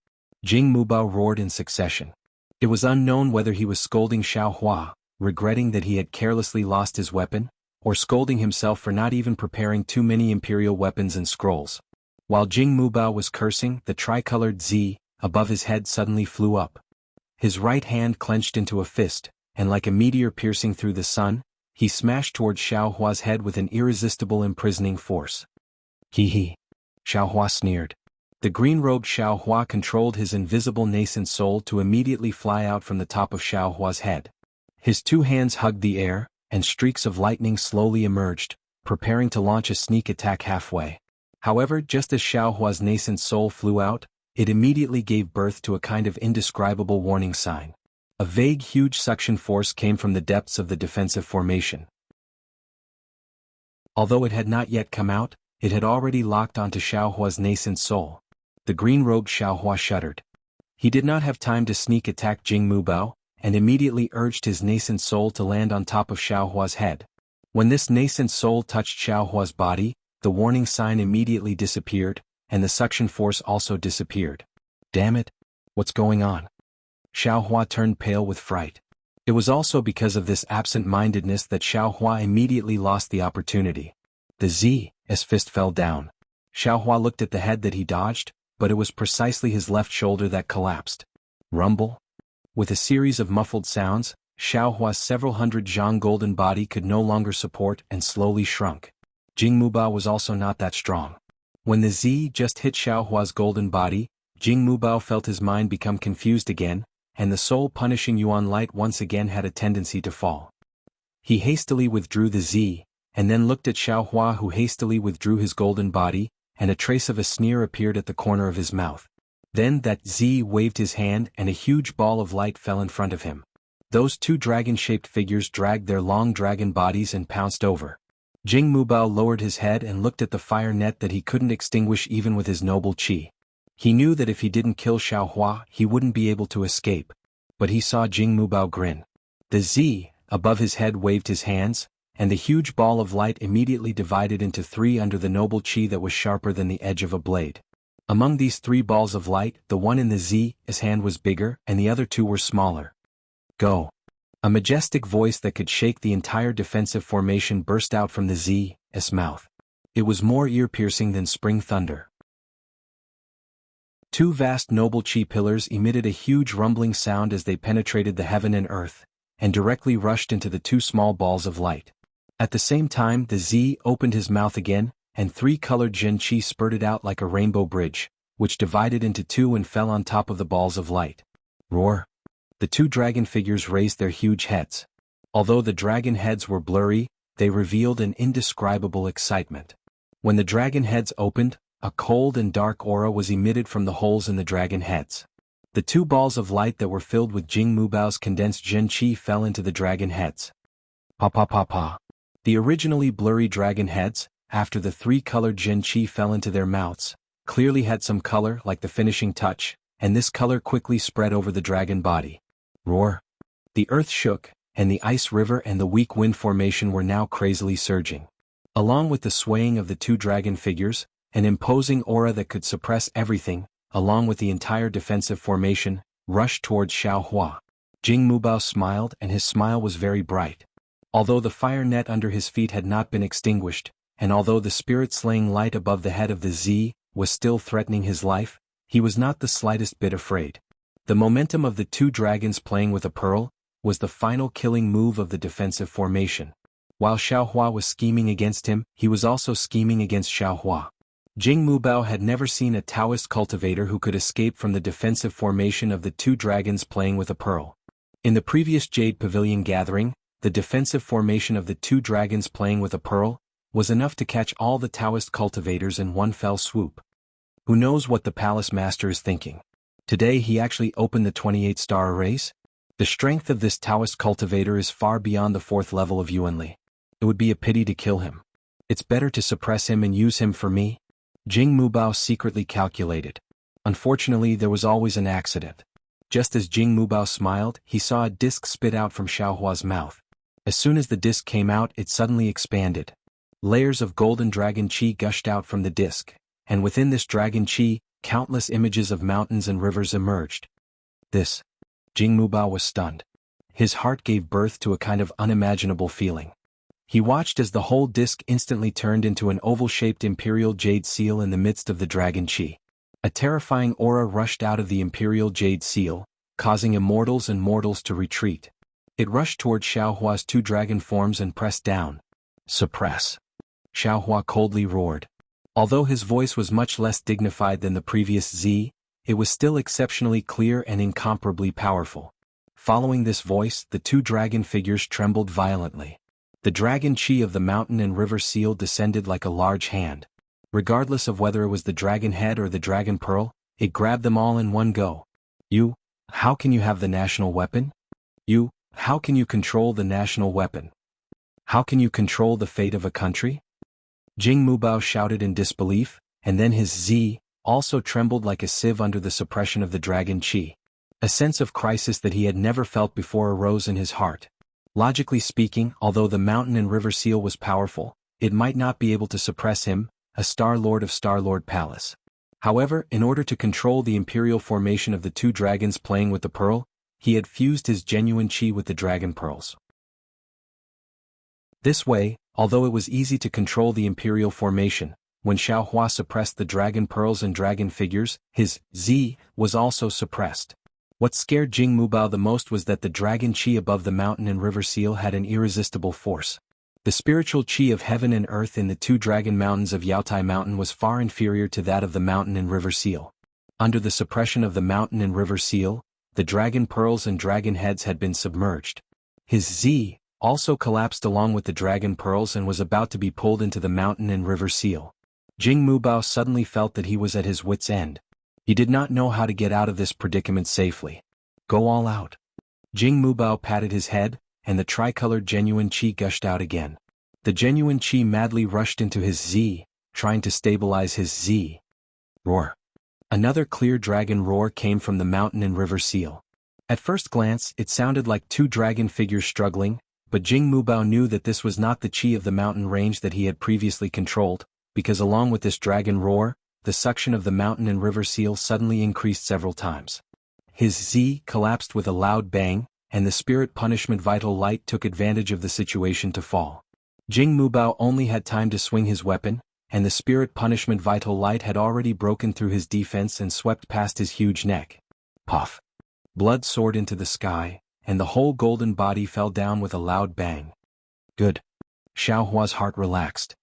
Jing Mubao roared in succession. It was unknown whether he was scolding Xiaohua, regretting that he had carelessly lost his weapon, or scolding himself for not even preparing too many imperial weapons and scrolls. While Jing Mubao was cursing, the tricolored Z, above his head suddenly flew up. His right hand clenched into a fist, and like a meteor piercing through the sun, he smashed towards Xiaohua's head with an irresistible imprisoning force. Hee. Xiaohua sneered. The green-robed Xiaohua controlled his invisible nascent soul to immediately fly out from the top of Xiaohua's head. His two hands hugged the air, and streaks of lightning slowly emerged, preparing to launch a sneak attack halfway. However, just as Xiaohua's nascent soul flew out, it immediately gave birth to a kind of indescribable warning sign. A vague huge suction force came from the depths of the defensive formation. Although it had not yet come out, it had already locked onto Xiaohua's nascent soul. The green-robed Xiaohua shuddered. He did not have time to sneak attack Jing Mubao, and immediately urged his nascent soul to land on top of Xiaohua's head. When this nascent soul touched Xiaohua's body, the warning sign immediately disappeared, and the suction force also disappeared. Damn it! What's going on? Xiaohua turned pale with fright. It was also because of this absent-mindedness that Xiaohua immediately lost the opportunity. The Z's fist fell down. Xiaohua looked at the head that he dodged, but it was precisely his left shoulder that collapsed. Rumble? With a series of muffled sounds, Xiaohua's several hundred zhang golden body could no longer support and slowly shrunk. Jing Mubao was also not that strong. When the Z just hit Xiaohua's golden body, Jing Mubao felt his mind become confused again, and the soul-punishing Yuan light once again had a tendency to fall. He hastily withdrew the Z, and then looked at Xiaohua, who hastily withdrew his golden body, and a trace of a sneer appeared at the corner of his mouth. Then that Z waved his hand and a huge ball of light fell in front of him. Those two dragon-shaped figures dragged their long dragon bodies and pounced over. Jing Mubao lowered his head and looked at the fire net that he couldn't extinguish even with his noble qi. He knew that if he didn't kill Xiaohua, he wouldn't be able to escape. But he saw Jing Mubao grin. The Z, above his head, waved his hands, and the huge ball of light immediately divided into three under the noble qi that was sharper than the edge of a blade. Among these three balls of light, the one in the Z's hand was bigger and the other two were smaller. Go! A majestic voice that could shake the entire defensive formation burst out from the Z's mouth. It was more ear-piercing than spring thunder. Two vast noble qi pillars emitted a huge rumbling sound as they penetrated the heaven and earth, and directly rushed into the two small balls of light. At the same time, the Z opened his mouth again, and three-colored Zhen Qi spurted out like a rainbow bridge, which divided into two and fell on top of the balls of light. Roar! The two dragon figures raised their huge heads. Although the dragon heads were blurry, they revealed an indescribable excitement. When the dragon heads opened, a cold and dark aura was emitted from the holes in the dragon heads. The two balls of light that were filled with Jing Mubao's condensed Zhen Qi fell into the dragon heads. Pa pa pa pa. The originally blurry dragon heads, after the three-colored Zhen Qi fell into their mouths, clearly had some color like the finishing touch, and this color quickly spread over the dragon body. Roar! The earth shook, and the ice river and the weak wind formation were now crazily surging. Along with the swaying of the two dragon figures, an imposing aura that could suppress everything, along with the entire defensive formation, rushed towards Xiao Hua. Jing Mubao smiled, and his smile was very bright. Although the fire net under his feet had not been extinguished, and although the spirit-slaying light above the head of the Z was still threatening his life, he was not the slightest bit afraid. The momentum of the two dragons playing with a pearl was the final killing move of the defensive formation. While Xiao Hua was scheming against him, he was also scheming against Xiao Hua. Jing Mubao had never seen a Taoist cultivator who could escape from the defensive formation of the two dragons playing with a pearl. In the previous Jade Pavilion gathering, the defensive formation of the two dragons playing with a pearl was enough to catch all the Taoist cultivators in one fell swoop. Who knows what the palace master is thinking? Today he actually opened the 28-star race? The strength of this Taoist cultivator is far beyond the 4th level of Yuanli. It would be a pity to kill him. It's better to suppress him and use him for me. Jing Mubao secretly calculated. Unfortunately, there was always an accident. Just as Jing Mubao smiled, he saw a disc spit out from Xiao Hua's mouth. As soon as the disc came out, it suddenly expanded. Layers of golden dragon qi gushed out from the disc, and within this dragon qi, countless images of mountains and rivers emerged. Jing Mubao was stunned. His heart gave birth to a kind of unimaginable feeling. He watched as the whole disc instantly turned into an oval-shaped imperial jade seal in the midst of the dragon qi. A terrifying aura rushed out of the imperial jade seal, causing immortals and mortals to retreat. It rushed toward Xiao Hua's two dragon forms and pressed down. Suppress. Xiao Hua coldly roared. Although his voice was much less dignified than the previous Z, it was still exceptionally clear and incomparably powerful. Following this voice, the two dragon figures trembled violently. The dragon qi of the mountain and river seal descended like a large hand. Regardless of whether it was the dragon head or the dragon pearl, it grabbed them all in one go. You, how can you have the national weapon? You, how can you control the national weapon? How can you control the fate of a country? Jing Mubao shouted in disbelief, and then his Z also trembled like a sieve under the suppression of the dragon qi. A sense of crisis that he had never felt before arose in his heart. Logically speaking, although the mountain and river seal was powerful, it might not be able to suppress him, a Star Lord of Star-Lord Palace. However, in order to control the imperial formation of the two dragons playing with the pearl, he had fused his genuine qi with the dragon pearls. This way, although it was easy to control the imperial formation, when Xiao Hua suppressed the dragon pearls and dragon figures, his Z was also suppressed. What scared Jing Mubao the most was that the dragon qi above the mountain and river seal had an irresistible force. The spiritual qi of heaven and earth in the two dragon mountains of Yaotai Mountain was far inferior to that of the mountain and river seal. Under the suppression of the mountain and river seal, the dragon pearls and dragon heads had been submerged. His Z also collapsed along with the dragon pearls and was about to be pulled into the mountain and river seal. Jing Mubao suddenly felt that he was at his wit's end. He did not know how to get out of this predicament safely. Go all out. Jing Mubao patted his head, and the tricolored genuine qi gushed out again. The genuine qi madly rushed into his Z, trying to stabilize his Z. Roar. Another clear dragon roar came from the mountain and river seal. At first glance, it sounded like two dragon figures struggling, but Jing Mubao knew that this was not the qi of the mountain range that he had previously controlled, because along with this dragon roar, the suction of the mountain and river seal suddenly increased several times. His Z collapsed with a loud bang, and the spirit punishment vital light took advantage of the situation to fall. Jing Mubao only had time to swing his weapon, and the spirit punishment vital light had already broken through his defense and swept past his huge neck. Puff. Blood soared into the sky, and the whole golden body fell down with a loud bang. Good. Xiao Hua's heart relaxed.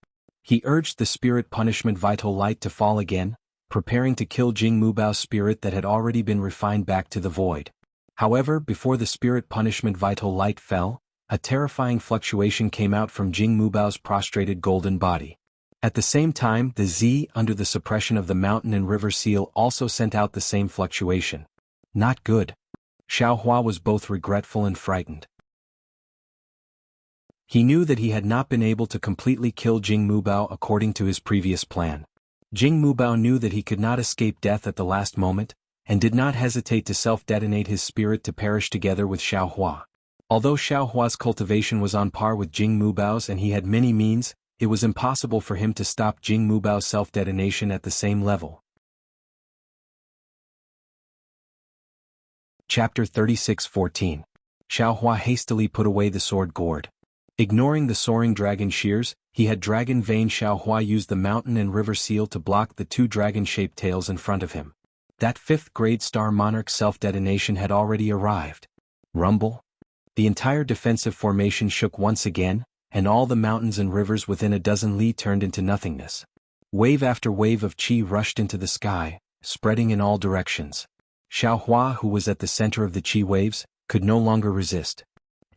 He urged the spirit punishment vital light to fall again, preparing to kill Jing Mubao's spirit that had already been refined back to the void. However, before the spirit punishment vital light fell, a terrifying fluctuation came out from Jing Mubao's prostrated golden body. At the same time, the Z under the suppression of the mountain and river seal also sent out the same fluctuation. Not good. Xiao Hua was both regretful and frightened. He knew that he had not been able to completely kill Jing Mubao according to his previous plan. Jing Mubao knew that he could not escape death at the last moment, and did not hesitate to self-detonate his spirit to perish together with Xiao Hua. Although Xiao Hua's cultivation was on par with Jing Mubao's and he had many means, it was impossible for him to stop Jing Mubao's self-detonation at the same level. Chapter 36:14. Xiaohua hastily put away the sword gourd. Ignoring the soaring dragon shears, he had dragon vein. Xiaohua used the mountain and river seal to block the two dragon-shaped tails in front of him. That fifth-grade star monarch self-detonation had already arrived. Rumble? The entire defensive formation shook once again, and all the mountains and rivers within a dozen li turned into nothingness. Wave after wave of qi rushed into the sky, spreading in all directions. Xiaohua, who was at the center of the qi waves, could no longer resist.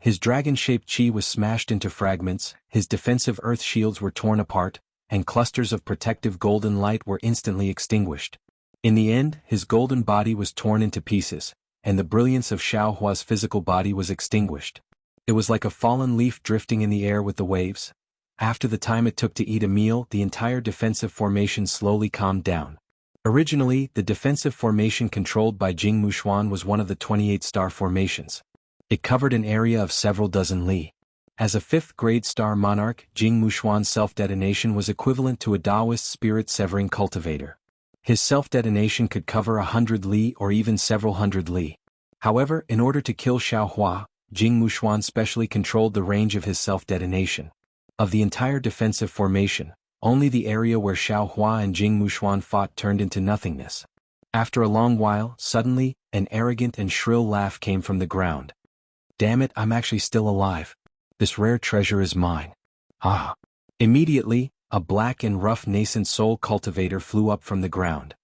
His dragon-shaped qi was smashed into fragments, his defensive earth shields were torn apart, and clusters of protective golden light were instantly extinguished. In the end, his golden body was torn into pieces, and the brilliance of Xiaohua's physical body was extinguished. It was like a fallen leaf drifting in the air with the waves. After the time it took to eat a meal, the entire defensive formation slowly calmed down. Originally, the defensive formation controlled by Jianghu was one of the 28 star formations. It covered an area of several dozen li. As a fifth-grade star monarch, Jianghu self-detonation was equivalent to a Taoist spirit-severing cultivator. His self-detonation could cover 100 li or even several hundred li. However, in order to kill Xiaohua, Jianghu specially controlled the range of his self-detonation. Of the entire defensive formation, only the area where Xiaohua and Jianghu fought turned into nothingness. After a long while, suddenly, an arrogant and shrill laugh came from the ground. "Damn it, I'm actually still alive. This rare treasure is mine. Ah!" Immediately, a black and rough nascent soul cultivator flew up from the ground.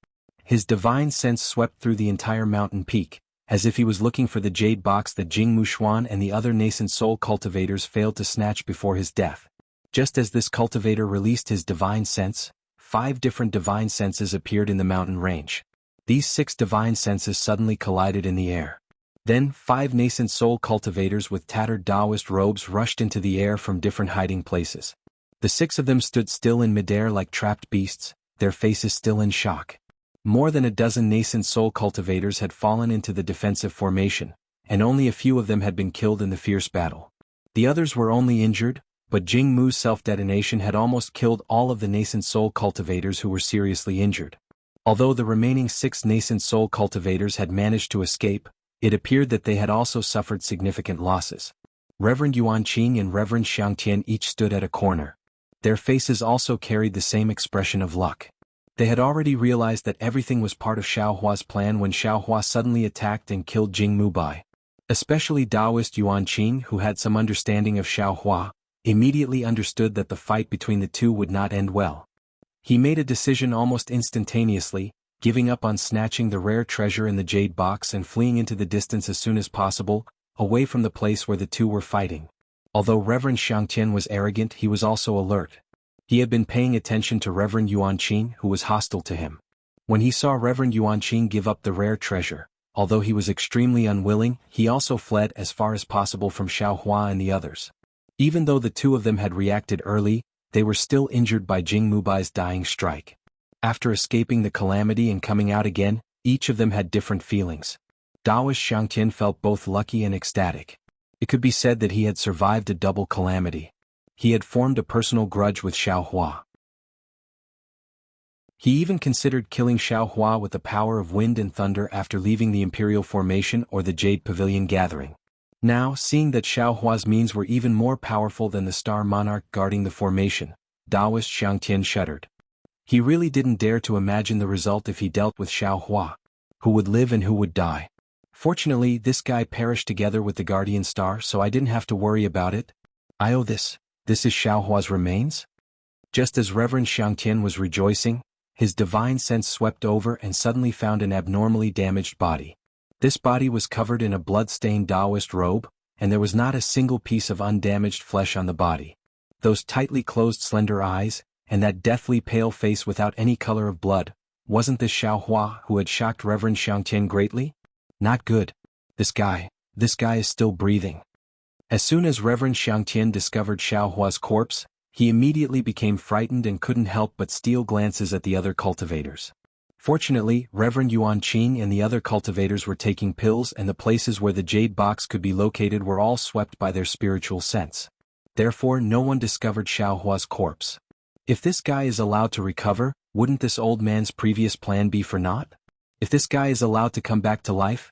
His divine sense swept through the entire mountain peak, as if he was looking for the jade box that Jianghu and the other nascent soul cultivators failed to snatch before his death. Just as this cultivator released his divine sense, 5 different divine senses appeared in the mountain range. These 6 divine senses suddenly collided in the air. Then, 5 nascent soul cultivators with tattered Taoist robes rushed into the air from different hiding places. The 6 of them stood still in midair like trapped beasts, their faces still in shock. More than a dozen nascent soul cultivators had fallen into the defensive formation, and only a few of them had been killed in the fierce battle. The others were only injured, but Jingmu's self-detonation had almost killed all of the nascent soul cultivators who were seriously injured. Although the remaining 6 nascent soul cultivators had managed to escape, it appeared that they had also suffered significant losses. Reverend Yuanqing and Reverend Xiangtian each stood at a corner. Their faces also carried the same expression of luck. They had already realized that everything was part of Xiaohua's plan when Xiaohua suddenly attacked and killed Jingmu Bai. Especially Taoist Yuanqing, who had some understanding of Xiaohua, immediately understood that the fight between the two would not end well. He made a decision almost instantaneously, giving up on snatching the rare treasure in the jade box and fleeing into the distance as soon as possible, away from the place where the two were fighting. Although Reverend Xiangtian was arrogant, he was also alert. He had been paying attention to Reverend Yuanqing, who was hostile to him. When he saw Reverend Yuanqing give up the rare treasure, although he was extremely unwilling, he also fled as far as possible from Xiaohua and the others. Even though the two of them had reacted early, they were still injured by Jingmu Bai's dying strike. After escaping the calamity and coming out again, each of them had different feelings. Taoist Xiangtian felt both lucky and ecstatic. It could be said that he had survived a double calamity. He had formed a personal grudge with Xiaohua. He even considered killing Xiaohua with the power of wind and thunder after leaving the Imperial Formation or the Jade Pavilion gathering. Now, seeing that Xiaohua's means were even more powerful than the Star Monarch guarding the formation, Taoist Xiangtian shuddered. He really didn't dare to imagine the result if he dealt with Xiaohua. Who would live and who would die? Fortunately, this guy perished together with the Guardian Star, so I didn't have to worry about it. I owe this. This is Xiaohua's remains? Just as Reverend Xiangtian was rejoicing, his divine sense swept over and suddenly found an abnormally damaged body. This body was covered in a blood-stained Taoist robe, and there was not a single piece of undamaged flesh on the body. Those tightly closed slender eyes, and that deathly pale face without any color of blood, wasn't this Xiaohua who had shocked Reverend Xiangtian greatly? Not good. This guy is still breathing. As soon as Reverend Xiangtian discovered Xiaohua's corpse, he immediately became frightened and couldn't help but steal glances at the other cultivators. Fortunately, Reverend Yuanqing and the other cultivators were taking pills, and the places where the jade box could be located were all swept by their spiritual sense. Therefore, no one discovered Xiaohua's corpse. If this guy is allowed to recover, wouldn't this old man's previous plan be for naught? If this guy is allowed to come back to life,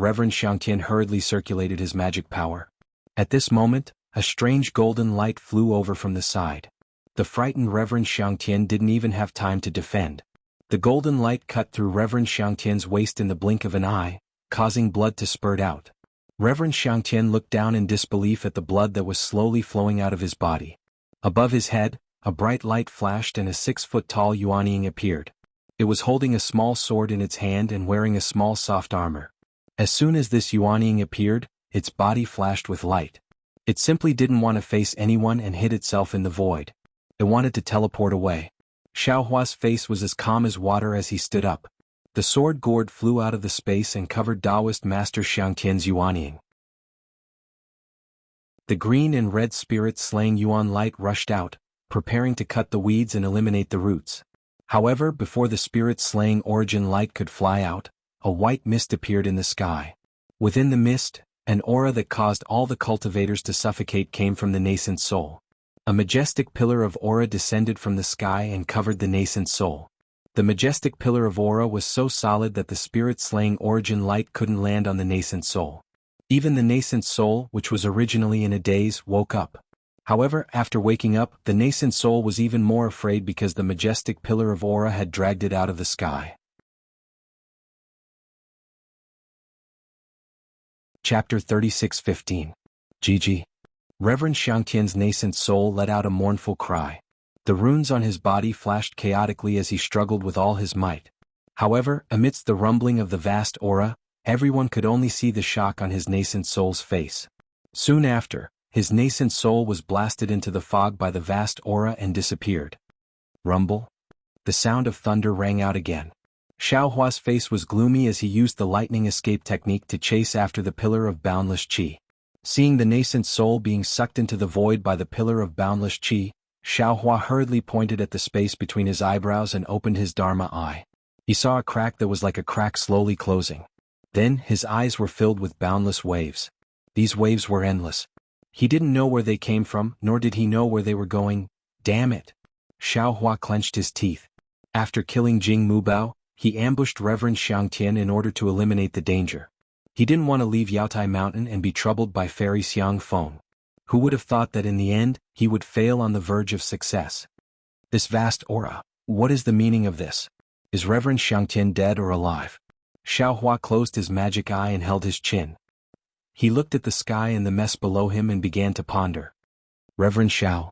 Reverend Xiangtian hurriedly circulated his magic power. At this moment, a strange golden light flew over from the side. The frightened Reverend Xiangtian didn't even have time to defend. The golden light cut through Reverend Xiangtian's waist in the blink of an eye, causing blood to spurt out. Reverend Xiangtian looked down in disbelief at the blood that was slowly flowing out of his body. Above his head, a bright light flashed and a 6-foot-tall Yuanying appeared. It was holding a small sword in its hand and wearing a small soft armor. As soon as this Yuanying appeared, its body flashed with light. It simply didn't want to face anyone and hid itself in the void. It wanted to teleport away. Xiaohua's face was as calm as water as he stood up. The sword gourd flew out of the space and covered Taoist Master Xiangtian's Yuanying. The green and red spirit-slaying Yuan light rushed out, preparing to cut the weeds and eliminate the roots. However, before the spirit-slaying origin light could fly out, a white mist appeared in the sky. Within the mist, an aura that caused all the cultivators to suffocate came from the nascent soul. A majestic pillar of aura descended from the sky and covered the nascent soul. The majestic pillar of aura was so solid that the spirit-slaying origin light couldn't land on the nascent soul. Even the nascent soul, which was originally in a daze, woke up. However, after waking up, the nascent soul was even more afraid because the majestic pillar of aura had dragged it out of the sky. Chapter 36:15. GG. Reverend Xiangtian's nascent soul let out a mournful cry. The runes on his body flashed chaotically as he struggled with all his might. However, amidst the rumbling of the vast aura, everyone could only see the shock on his nascent soul's face. Soon after, his nascent soul was blasted into the fog by the vast aura and disappeared. Rumble? The sound of thunder rang out again. Xiaohua's face was gloomy as he used the lightning escape technique to chase after the pillar of boundless qi. Seeing the nascent soul being sucked into the void by the pillar of boundless qi, Xiaohua hurriedly pointed at the space between his eyebrows and opened his Dharma eye. He saw a crack that was like a crack slowly closing. Then, his eyes were filled with boundless waves. These waves were endless. He didn't know where they came from, nor did he know where they were going. Damn it! Xiaohua clenched his teeth. After killing Jing Mubao, he ambushed Reverend Xiangtian in order to eliminate the danger. He didn't want to leave Yaotai Mountain and be troubled by Fairy Xiang Feng. Who would have thought that in the end, he would fail on the verge of success? This vast aura, what is the meaning of this? Is Reverend Xiangtian dead or alive? Xiaohua closed his magic eye and held his chin. He looked at the sky and the mess below him and began to ponder. Reverend Xiao.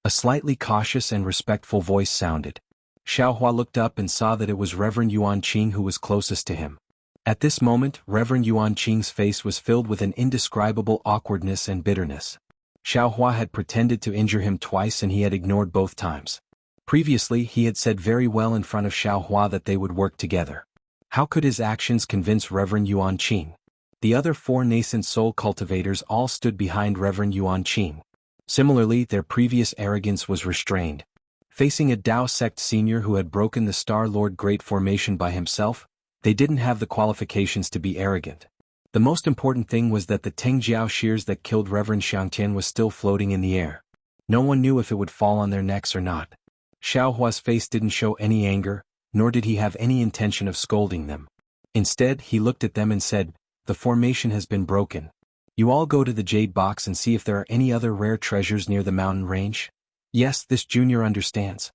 A slightly cautious and respectful voice sounded. Xiaohua looked up and saw that it was Reverend Yuan Qing who was closest to him. At this moment, Reverend Yuan Qing's face was filled with an indescribable awkwardness and bitterness. Xiaohua had pretended to injure him twice and he had ignored both times. Previously, he had said very well in front of Xiaohua that they would work together. How could his actions convince Reverend Yuan Qing? The other 4 nascent soul cultivators all stood behind Reverend Yuan Qing. Similarly, their previous arrogance was restrained. Facing a Tao sect senior who had broken the Star Lord Great Formation by himself, they didn't have the qualifications to be arrogant. The most important thing was that the Tengjiao shears that killed Reverend Xiangtian was still floating in the air. No one knew if it would fall on their necks or not. Xiaohua's face didn't show any anger, nor did he have any intention of scolding them. Instead, he looked at them and said, "The formation has been broken. You all go to the Jade Box and see if there are any other rare treasures near the mountain range." Yes, this junior understands.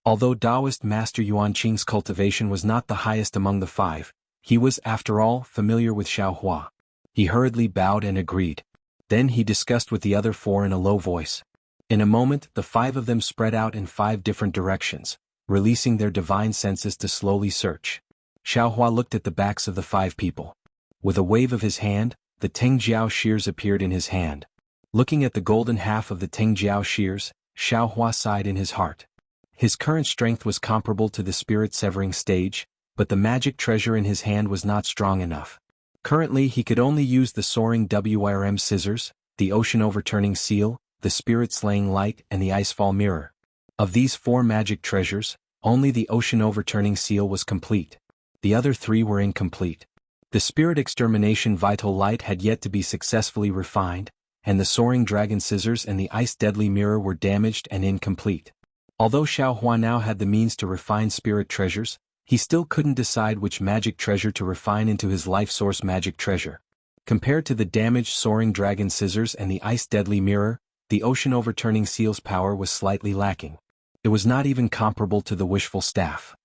Although Taoist Master Yuan Qing's cultivation was not the highest among the 5, he was, after all, familiar with Xiaohua. He hurriedly bowed and agreed. Then he discussed with the other 4 in a low voice. In a moment, the 5 of them spread out in 5 different directions, releasing their divine senses to slowly search. Xiaohua looked at the backs of the 5 people. With a wave of his hand, the Tengjiao shears appeared in his hand. Looking at the golden half of the Tengjiao shears, Xiaohua sighed in his heart. His current strength was comparable to the spirit-severing stage, but the magic treasure in his hand was not strong enough. Currently he could only use the soaring WRM scissors, the ocean-overturning seal, the spirit-slaying light and the icefall mirror. Of these 4 magic treasures, only the ocean-overturning seal was complete. The other 3 were incomplete. The spirit extermination vital light had yet to be successfully refined, and the soaring dragon scissors and the ice deadly mirror were damaged and incomplete. Although Xiaohua now had the means to refine spirit treasures, He still couldn't decide which magic treasure to refine into his life source magic treasure. Compared to the damaged soaring dragon scissors and the ice deadly mirror, the ocean overturning seal's power was slightly lacking. It was not even comparable to the wishful staff.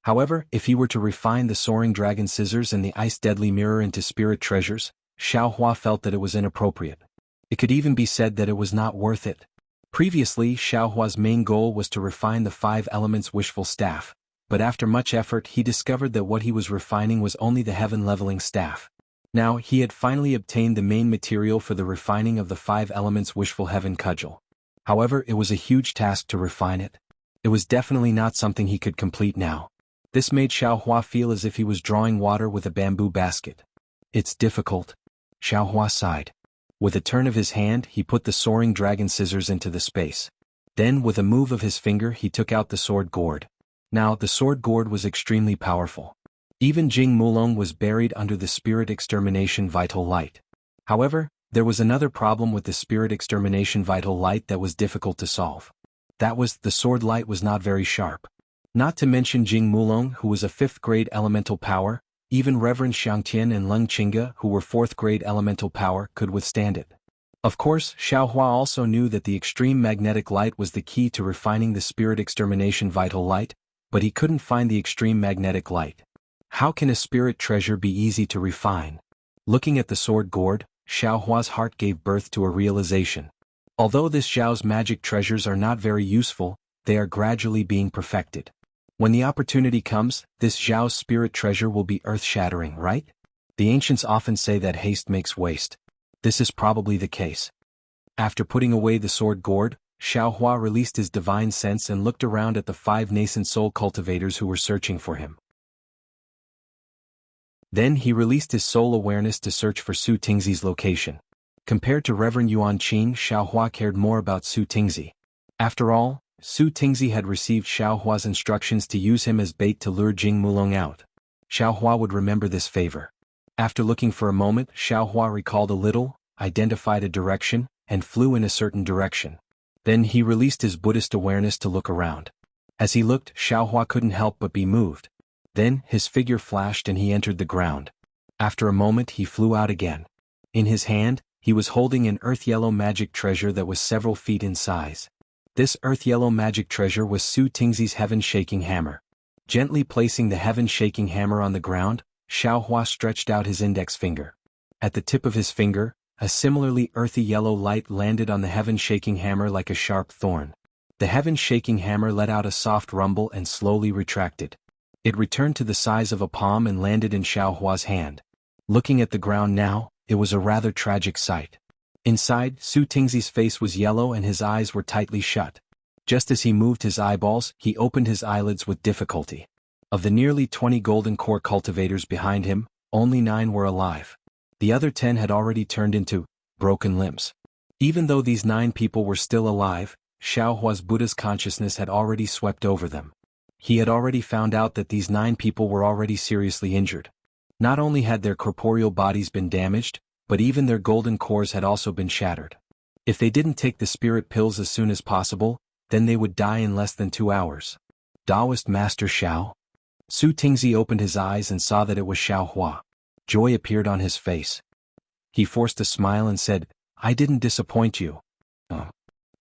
However, if he were to refine the soaring dragon scissors and the ice deadly mirror into spirit treasures, Xiaohua felt that it was inappropriate. It could even be said that it was not worth it. Previously, Xiaohua's main goal was to refine the 5 elements wishful staff, but after much effort he discovered that what he was refining was only the heaven-leveling staff. Now, he had finally obtained the main material for the refining of the 5 elements wishful heaven cudgel. However, it was a huge task to refine it. It was definitely not something he could complete now. This made Xiaohua feel as if he was drawing water with a bamboo basket. It's difficult. Xiaohua sighed. With a turn of his hand, he put the soaring dragon scissors into the space. Then, with a move of his finger, he took out the sword gourd. Now, the sword gourd was extremely powerful. Even Jing Mulong was buried under the spirit extermination vital light. However, there was another problem with the spirit extermination vital light that was difficult to solve. That was, the sword light was not very sharp. Not to mention Jing Mulong, who was a 5th grade elemental power, even Reverend Xiangtian and Leng Qingge, who were 4th grade elemental power, could withstand it. Of course, Xiaohua also knew that the extreme magnetic light was the key to refining the spirit extermination vital light, but he couldn't find the extreme magnetic light. How can a spirit treasure be easy to refine? Looking at the sword gourd, Xiaohua's heart gave birth to a realization. Although this Zhao's magic treasures are not very useful, they are gradually being perfected. When the opportunity comes, this Zhao's spirit treasure will be earth-shattering, right? The ancients often say that haste makes waste. This is probably the case. After putting away the sword gourd, Xiaohua released his divine sense and looked around at the 5 nascent soul cultivators who were searching for him. Then he released his soul awareness to search for Su Tingzi's location. Compared to Reverend Yuan Qing, Xiaohua cared more about Su Tingzi. After all, Su Tingzi had received Xiaohua's instructions to use him as bait to lure Jing Mulong out. Xiaohua would remember this favor. After looking for a moment, Xiaohua recalled a little, identified a direction, and flew in a certain direction. Then he released his Buddhist awareness to look around. As he looked, Xiaohua couldn't help but be moved. Then, his figure flashed and he entered the ground. After a moment he flew out again. In his hand, he was holding an earth-yellow magic treasure that was several feet in size. This earth-yellow magic treasure was Su Tingzi's heaven-shaking hammer. Gently placing the heaven-shaking hammer on the ground, Xiaohua stretched out his index finger. At the tip of his finger, a similarly earthy yellow light landed on the heaven-shaking hammer like a sharp thorn. The heaven-shaking hammer let out a soft rumble and slowly retracted. It returned to the size of a palm and landed in Xiaohua's hand. Looking at the ground now, it was a rather tragic sight. Inside, Su Tingzi's face was yellow and his eyes were tightly shut. Just as he moved his eyeballs, he opened his eyelids with difficulty. Of the nearly 20 golden core cultivators behind him, only 9 were alive. The other 10 had already turned into broken limbs. Even though these 9 people were still alive, Xiaohua's Buddha's consciousness had already swept over them. He had already found out that these 9 people were already seriously injured. Not only had their corporeal bodies been damaged, but even their golden cores had also been shattered. If they didn't take the spirit pills as soon as possible, then they would die in less than 2 hours. Taoist Master Xiao? Su Tingzi opened his eyes and saw that it was Xiaohua. Joy appeared on his face. He forced a smile and said, "I didn't disappoint you."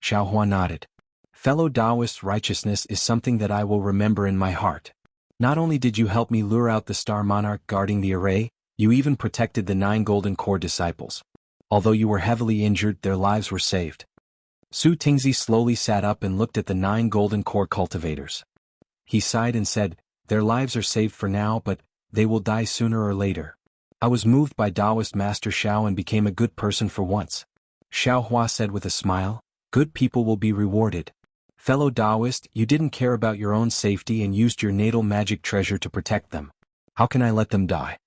Xiaohua nodded. "Fellow Taoist, righteousness is something that I will remember in my heart. Not only did you help me lure out the Star Monarch guarding the array, you even protected the 9 golden core disciples. Although you were heavily injured, their lives were saved." Su Tingzi slowly sat up and looked at the 9 golden core cultivators. He sighed and said, "Their lives are saved for now, but they will die sooner or later. I was moved by Taoist Master Xiao and became a good person for once." Xiaohua said with a smile, "Good people will be rewarded. Fellow Taoist, you didn't care about your own safety and used your natal magic treasure to protect them. How can I let them die?"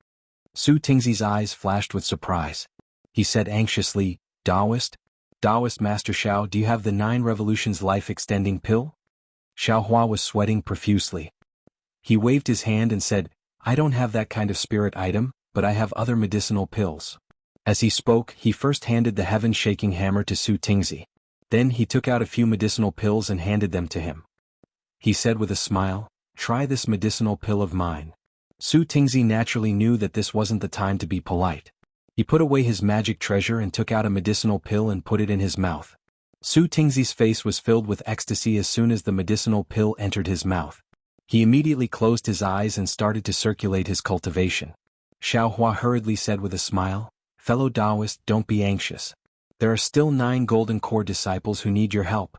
Su Tingzi's eyes flashed with surprise. He said anxiously, "Taoist? Taoist Master Xiao, do you have the 9 Revolutions life-extending pill?" Xiaohua was sweating profusely. He waved his hand and said, "I don't have that kind of spirit item, but I have other medicinal pills." As he spoke, he first handed the heaven-shaking hammer to Su Tingzi. Then he took out a few medicinal pills and handed them to him. he said with a smile, "Try this medicinal pill of mine." Su Tingzi naturally knew that this wasn't the time to be polite. He put away his magic treasure and took out a medicinal pill and put it in his mouth. Su Tingzi's face was filled with ecstasy as soon as the medicinal pill entered his mouth. He immediately closed his eyes and started to circulate his cultivation. Xiaohua hurriedly said with a smile, "Fellow Taoist, don't be anxious. There are still 9 golden core disciples who need your help.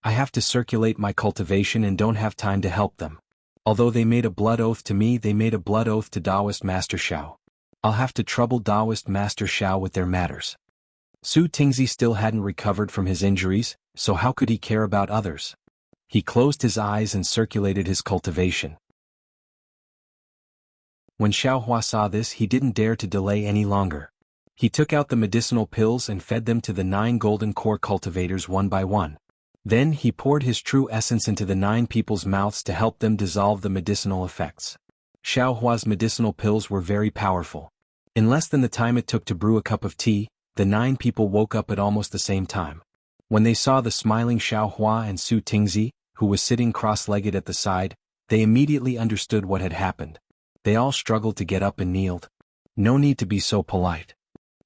I have to circulate my cultivation and don't have time to help them. Although they made a blood oath to me, they made a blood oath to Taoist Master Xiao. I'll have to trouble Taoist Master Xiao with their matters." Su Tingzi still hadn't recovered from his injuries, so how could he care about others? He closed his eyes and circulated his cultivation. When Xiaohua saw this, he didn't dare to delay any longer. He took out the medicinal pills and fed them to the 9 golden core cultivators one by one. Then he poured his true essence into the 9 people's mouths to help them dissolve the medicinal effects. Xiaohua's medicinal pills were very powerful. In less than the time it took to brew a cup of tea, the 9 people woke up at almost the same time. When they saw the smiling Xiaohua and Su Tingzi, who was sitting cross-legged at the side, they immediately understood what had happened. They all struggled to get up and kneeled. "No need to be so polite."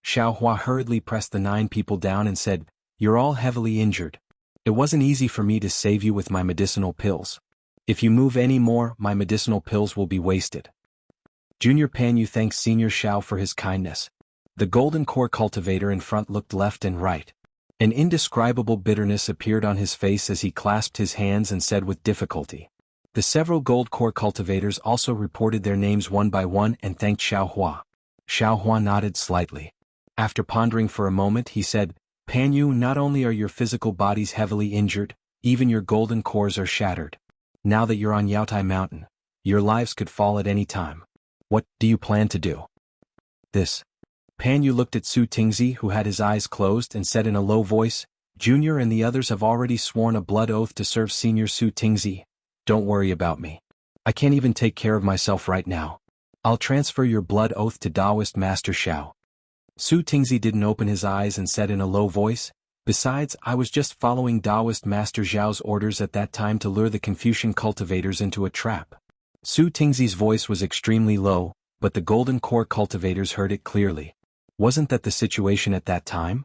Xiaohua hurriedly pressed the 9 people down and said, "You're all heavily injured. It wasn't easy for me to save you with my medicinal pills. If you move any more, my medicinal pills will be wasted." Junior Panyu thanked Senior Xiao for his kindness. The golden core cultivator in front looked left and right. An indescribable bitterness appeared on his face as he clasped his hands and said with difficulty. The several gold core cultivators also reported their names one by one and thanked Xiaohua. Xiaohua nodded slightly. After pondering for a moment, he said, "Panyu, not only are your physical bodies heavily injured, even your golden cores are shattered. Now that you're on Yaotai Mountain, your lives could fall at any time. What do you plan to do?" "This." Panyu looked at Su Tingzi, who had his eyes closed, and said in a low voice, "Junior and the others have already sworn a blood oath to serve Senior Su Tingzi. Don't worry about me. I can't even take care of myself right now. I'll transfer your blood oath to Taoist Master Xiao." Su Tingzi didn't open his eyes and said in a low voice, "Besides, I was just following Taoist Master Xiao's orders at that time to lure the Confucian cultivators into a trap." Su Tingzi's voice was extremely low, but the golden core cultivators heard it clearly. Wasn't that the situation at that time?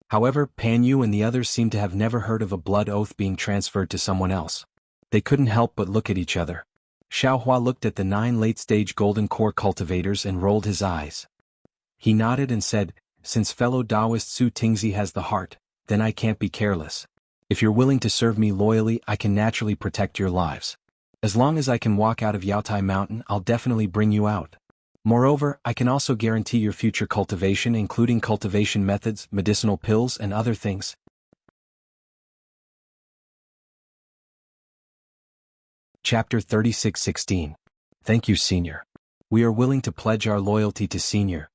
However, Panyu and the others seemed to have never heard of a blood oath being transferred to someone else. They couldn't help but look at each other. Xiaohua looked at the 9 late-stage golden core cultivators and rolled his eyes. He nodded and said, "Since fellow Taoist Su Tingzi has the heart, then I can't be careless. If you're willing to serve me loyally, I can naturally protect your lives. As long as I can walk out of Yaotai Mountain, I'll definitely bring you out. Moreover, I can also guarantee your future cultivation, including cultivation methods, medicinal pills, and other things." Chapter 36:16. Thank you, Senior. We are willing to pledge our loyalty to Senior.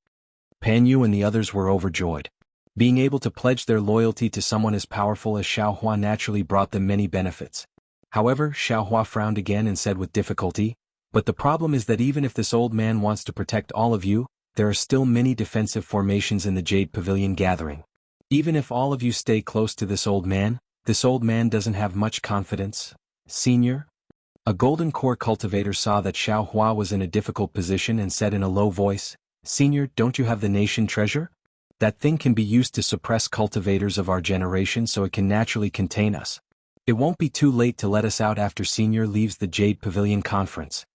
Panyu and the others were overjoyed. Being able to pledge their loyalty to someone as powerful as Xiaohua naturally brought them many benefits. However, Xiaohua frowned again and said with difficulty, "But the problem is that even if this old man wants to protect all of you, there are still many defensive formations in the Jade Pavilion gathering. Even if all of you stay close to this old man doesn't have much confidence, Senior." A golden core cultivator saw that Xiaohua was in a difficult position and said in a low voice, "Senior, don't you have the nation treasure? That thing can be used to suppress cultivators of our generation, so it can naturally contain us. It won't be too late to let us out after Senior leaves the Jade Pavilion conference."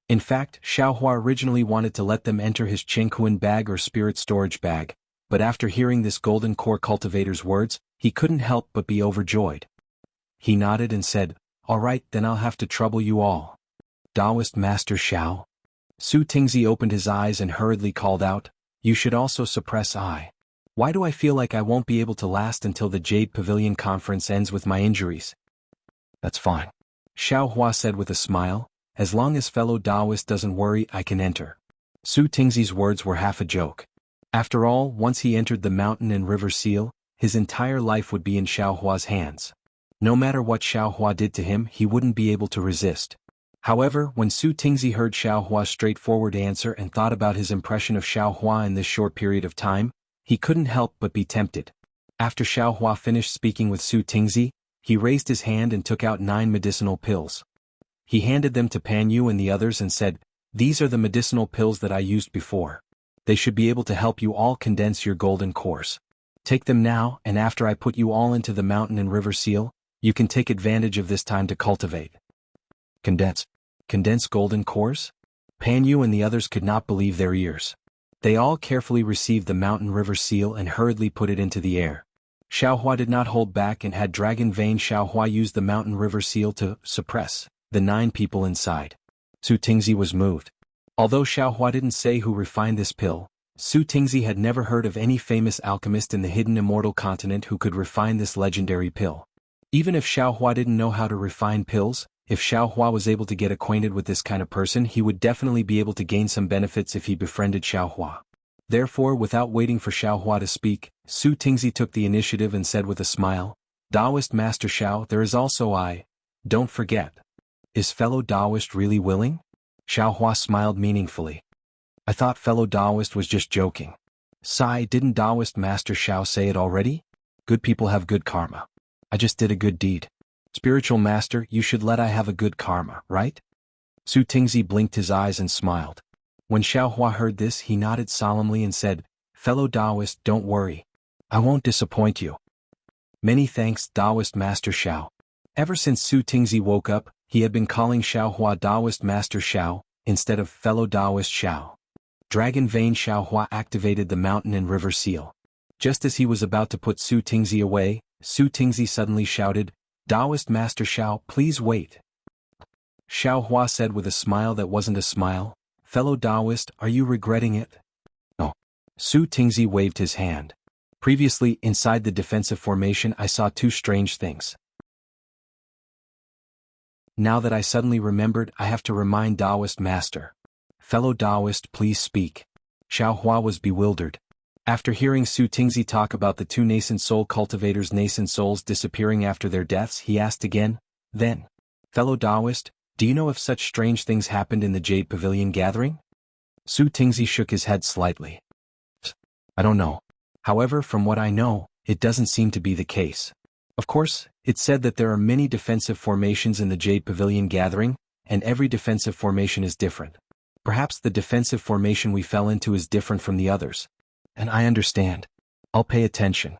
In fact, Xiaohua originally wanted to let them enter his Qinghuan bag or spirit storage bag, but after hearing this golden core cultivator's words, he couldn't help but be overjoyed. He nodded and said, "All right, then I'll have to trouble you all. Taoist Master Xiao." Su Tingzi opened his eyes and hurriedly called out, "You should also suppress I. Why do I feel like I won't be able to last until the Jade Pavilion conference ends with my injuries?" "That's fine," Xiaohua said with a smile. "As long as fellow Taoist doesn't worry, I can enter." Su Tingzi's words were half a joke. After all, once he entered the mountain and river seal, his entire life would be in Xiaohua's hands. No matter what Xiaohua did to him, he wouldn't be able to resist. However, when Su Tingzi heard Xiaohua's straightforward answer and thought about his impression of Xiaohua in this short period of time, he couldn't help but be tempted. After Xiaohua finished speaking with Su Tingzi, He raised his hand and took out 9 medicinal pills. He handed them to Pan Yu and the others and said, "These are the medicinal pills that I used before. They should be able to help you all condense your golden cores. Take them now, and after I put you all into the mountain and river seal, you can take advantage of this time to cultivate." Condense golden cores? Pan Yu and the others could not believe their ears. They all carefully received the mountain river seal and hurriedly put it into the air. Xiaohua did not hold back and had dragon vein. Xiaohua used the mountain river seal to suppress the 9 people inside. Su Tingzi was moved. Although Xiaohua didn't say who refined this pill, Su Tingzi had never heard of any famous alchemist in the hidden immortal continent who could refine this legendary pill. Even if Xiaohua didn't know how to refine pills, if Xiaohua was able to get acquainted with this kind of person, he would definitely be able to gain some benefits if he befriended Xiaohua. Therefore, without waiting for Xiaohua to speak, Su Tingzi took the initiative and said with a smile, "Taoist Master Xiao, there is also I. Don't forget. Is fellow Taoist really willing?" Xiaohua smiled meaningfully. "I thought fellow Taoist was just joking." "Sigh, didn't Taoist Master Xiao say it already? Good people have good karma. I just did a good deed. Spiritual Master, you should let I have a good karma, right?" Su Tingzi blinked his eyes and smiled. When Xiaohua heard this, he nodded solemnly and said, "Fellow Taoist, don't worry. I won't disappoint you." "Many thanks, Taoist Master Xiao." Ever since Su Tingzi woke up, he had been calling Xiaohua Taoist Master Xiao, instead of fellow Taoist Xiao. Dragon Vein Xiaohua activated the mountain and river seal. Just as he was about to put Su Tingzi away, Su Tingzi suddenly shouted, "Taoist Master Xiao, please wait." Xiaohua said with a smile that wasn't a smile, "Fellow Taoist, are you regretting it?" "No." Su Tingzi waved his hand. "Previously, inside the defensive formation, I saw 2 strange things. Now that I suddenly remembered, I have to remind Taoist Master. Fellow Taoist, please speak." Xiaohua was bewildered. After hearing Su Tingzi talk about the 2 nascent soul cultivators' nascent souls disappearing after their deaths, he asked again, "Then, fellow Taoist, do you know if such strange things happened in the Jade Pavilion gathering?" Su Tingzi shook his head slightly. "I don't know. However, from what I know, it doesn't seem to be the case. Of course, it's said that there are many defensive formations in the Jade Pavilion gathering, and every defensive formation is different. Perhaps the defensive formation we fell into is different from the others. And I understand. I'll pay attention."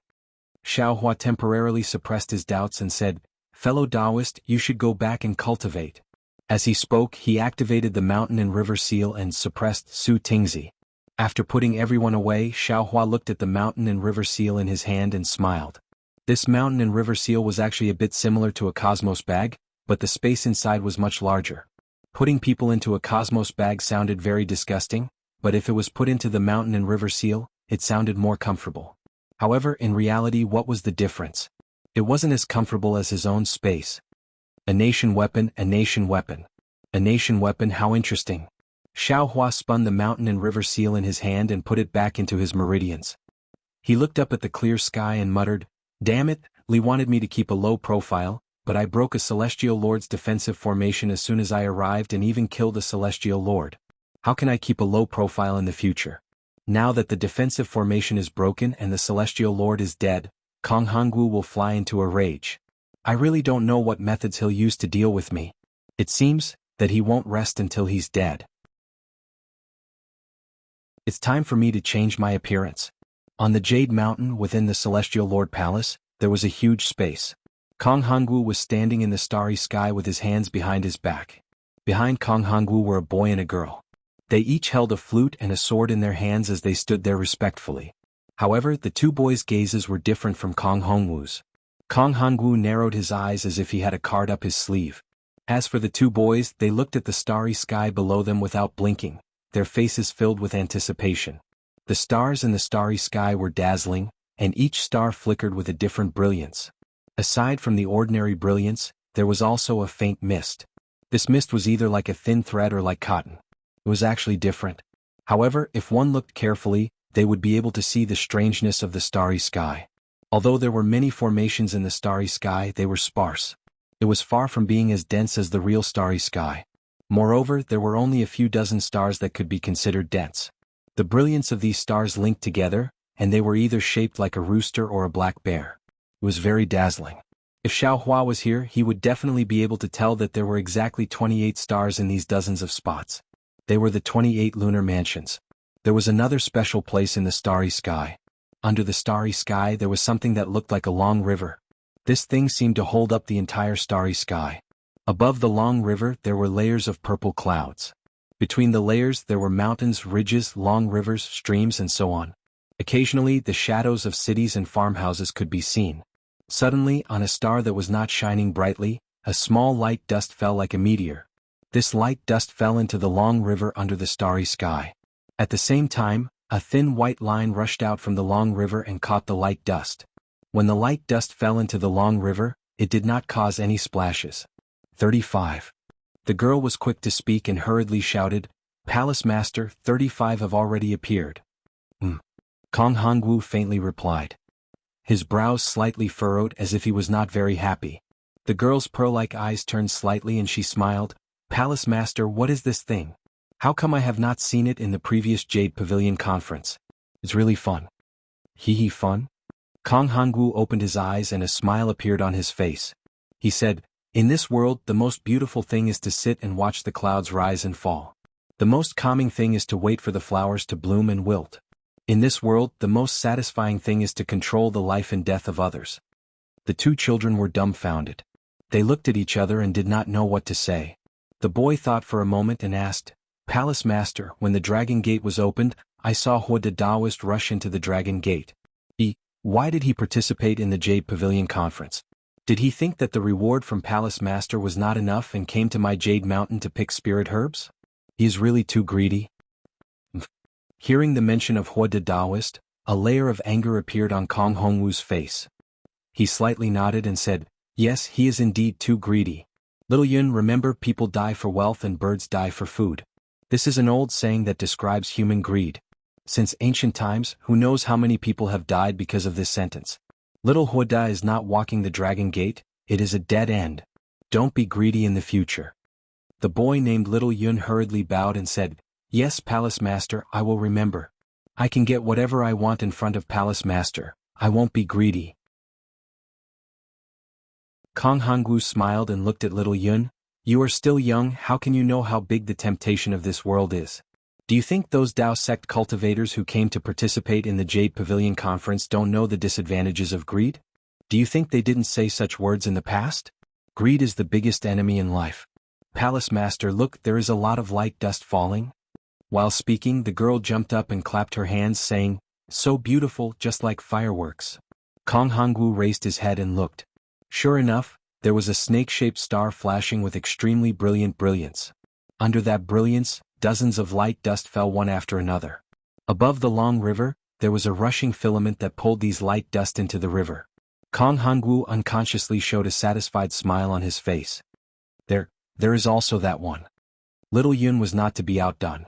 Xiaohua temporarily suppressed his doubts and said, "Fellow Taoist, you should go back and cultivate." As he spoke, he activated the mountain and river seal and suppressed Su Tingzi. After putting everyone away, Xiaohua looked at the mountain and river seal in his hand and smiled. This mountain and river seal was actually a bit similar to a cosmos bag, but the space inside was much larger. Putting people into a cosmos bag sounded very disgusting, but if it was put into the mountain and river seal, it sounded more comfortable. However, in reality, what was the difference? It wasn't as comfortable as his own space. A nation weapon, a nation weapon. A nation weapon, how interesting. Xiaohua spun the mountain and river seal in his hand and put it back into his meridians. He looked up at the clear sky and muttered, "Damn it, Li wanted me to keep a low profile, but I broke a Celestial Lord's defensive formation as soon as I arrived and even killed a Celestial Lord. How can I keep a low profile in the future? Now that the defensive formation is broken and the Celestial Lord is dead, Kong Hongwu will fly into a rage. I really don't know what methods he'll use to deal with me. It seems that he won't rest until he's dead. It's time for me to change my appearance." On the Jade Mountain within the Celestial Lord Palace, there was a huge space. Kong Hongwu was standing in the starry sky with his hands behind his back. Behind Kong Hongwu were a boy and a girl. They each held a flute and a sword in their hands as they stood there respectfully. However, the 2 boys' gazes were different from Kong Hongwu's. Kong Hongwu narrowed his eyes as if he had a card up his sleeve. As for the 2 boys, they looked at the starry sky below them without blinking, their faces filled with anticipation. The stars in the starry sky were dazzling, and each star flickered with a different brilliance. Aside from the ordinary brilliance, there was also a faint mist. This mist was either like a thin thread or like cotton. It was actually different. However, if one looked carefully, they would be able to see the strangeness of the starry sky. Although there were many formations in the starry sky, they were sparse. It was far from being as dense as the real starry sky. Moreover, there were only a few dozen stars that could be considered dense. The brilliance of these stars linked together, and they were either shaped like a rooster or a black bear. It was very dazzling. If Xiao Hua was here, he would definitely be able to tell that there were exactly 28 stars in these dozens of spots. They were the 28 lunar mansions. There was another special place in the starry sky. Under the starry sky there was something that looked like a long river. This thing seemed to hold up the entire starry sky. Above the long river there were layers of purple clouds. Between the layers there were mountains, ridges, long rivers, streams and so on. Occasionally the shadows of cities and farmhouses could be seen. Suddenly, on a star that was not shining brightly, a small light dust fell like a meteor. This light dust fell into the long river under the starry sky. At the same time, a thin white line rushed out from the long river and caught the light dust. When the light dust fell into the long river, it did not cause any splashes. 35. The girl was quick to speak and hurriedly shouted, "Palace Master, 35 have already appeared." Kong Hongwu faintly replied. His brows slightly furrowed as if he was not very happy. The girl's pearl-like eyes turned slightly and she smiled, "Palace Master, what is this thing? How come I have not seen it in the previous Jade Pavilion conference? It's really fun." Hee fun? Kong Hongwu opened his eyes and a smile appeared on his face. He said, "In this world the most beautiful thing is to sit and watch the clouds rise and fall. The most calming thing is to wait for the flowers to bloom and wilt. In this world the most satisfying thing is to control the life and death of others." The two children were dumbfounded. They looked at each other and did not know what to say. The boy thought for a moment and asked, "Palace Master, when the Dragon Gate was opened, I saw Hua the Taoist rush into the Dragon Gate. Why did he participate in the Jade Pavilion conference? Did he think that the reward from Palace Master was not enough and came to my Jade Mountain to pick spirit herbs? He is really too greedy." Hearing the mention of Hua the Taoist, a layer of anger appeared on Kong Hongwu's face. He slightly nodded and said, "Yes, he is indeed too greedy. Little Yun, remember, people die for wealth and birds die for food. This is an old saying that describes human greed. Since ancient times, who knows how many people have died because of this sentence. Little Huada is not walking the Dragon Gate, it is a dead end. Don't be greedy in the future." The boy named Little Yun hurriedly bowed and said, "Yes, Palace Master, I will remember. I can get whatever I want in front of Palace Master, I won't be greedy." Kong Hongwu smiled and looked at Little Yun. "You are still young, how can you know how big the temptation of this world is? Do you think those Dao sect cultivators who came to participate in the Jade Pavilion conference don't know the disadvantages of greed? Do you think they didn't say such words in the past? Greed is the biggest enemy in life. Palace Master, look, there is a lot of light dust falling." While speaking, the girl jumped up and clapped her hands saying, "So beautiful, just like fireworks." Kong Hongwu raised his head and looked. Sure enough, there was a snake-shaped star flashing with extremely brilliant brilliance. Under that brilliance, dozens of light dust fell one after another. Above the long river, there was a rushing filament that pulled these light dust into the river. Kong Hongwu unconsciously showed a satisfied smile on his face. There is also that one." Little Yun was not to be outdone.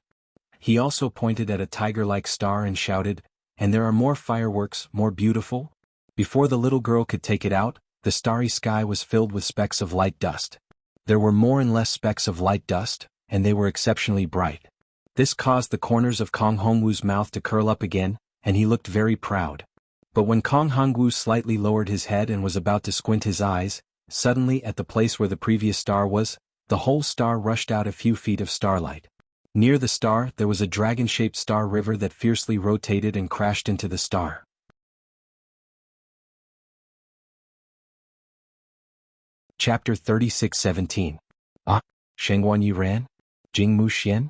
He also pointed at a tiger-like star and shouted, "And there are more fireworks, more beautiful?" Before the little girl could take it out, the starry sky was filled with specks of light dust. There were more and less specks of light dust, and they were exceptionally bright. This caused the corners of Kong Hongwu's mouth to curl up again, and he looked very proud. But when Kong Hongwu slightly lowered his head and was about to squint his eyes, suddenly at the place where the previous star was, the whole star rushed out a few feet of starlight. Near the star there was a dragon-shaped star river that fiercely rotated and crashed into the star. Chapter 36:17. Shengguan Yi ran? Jingmu Xian?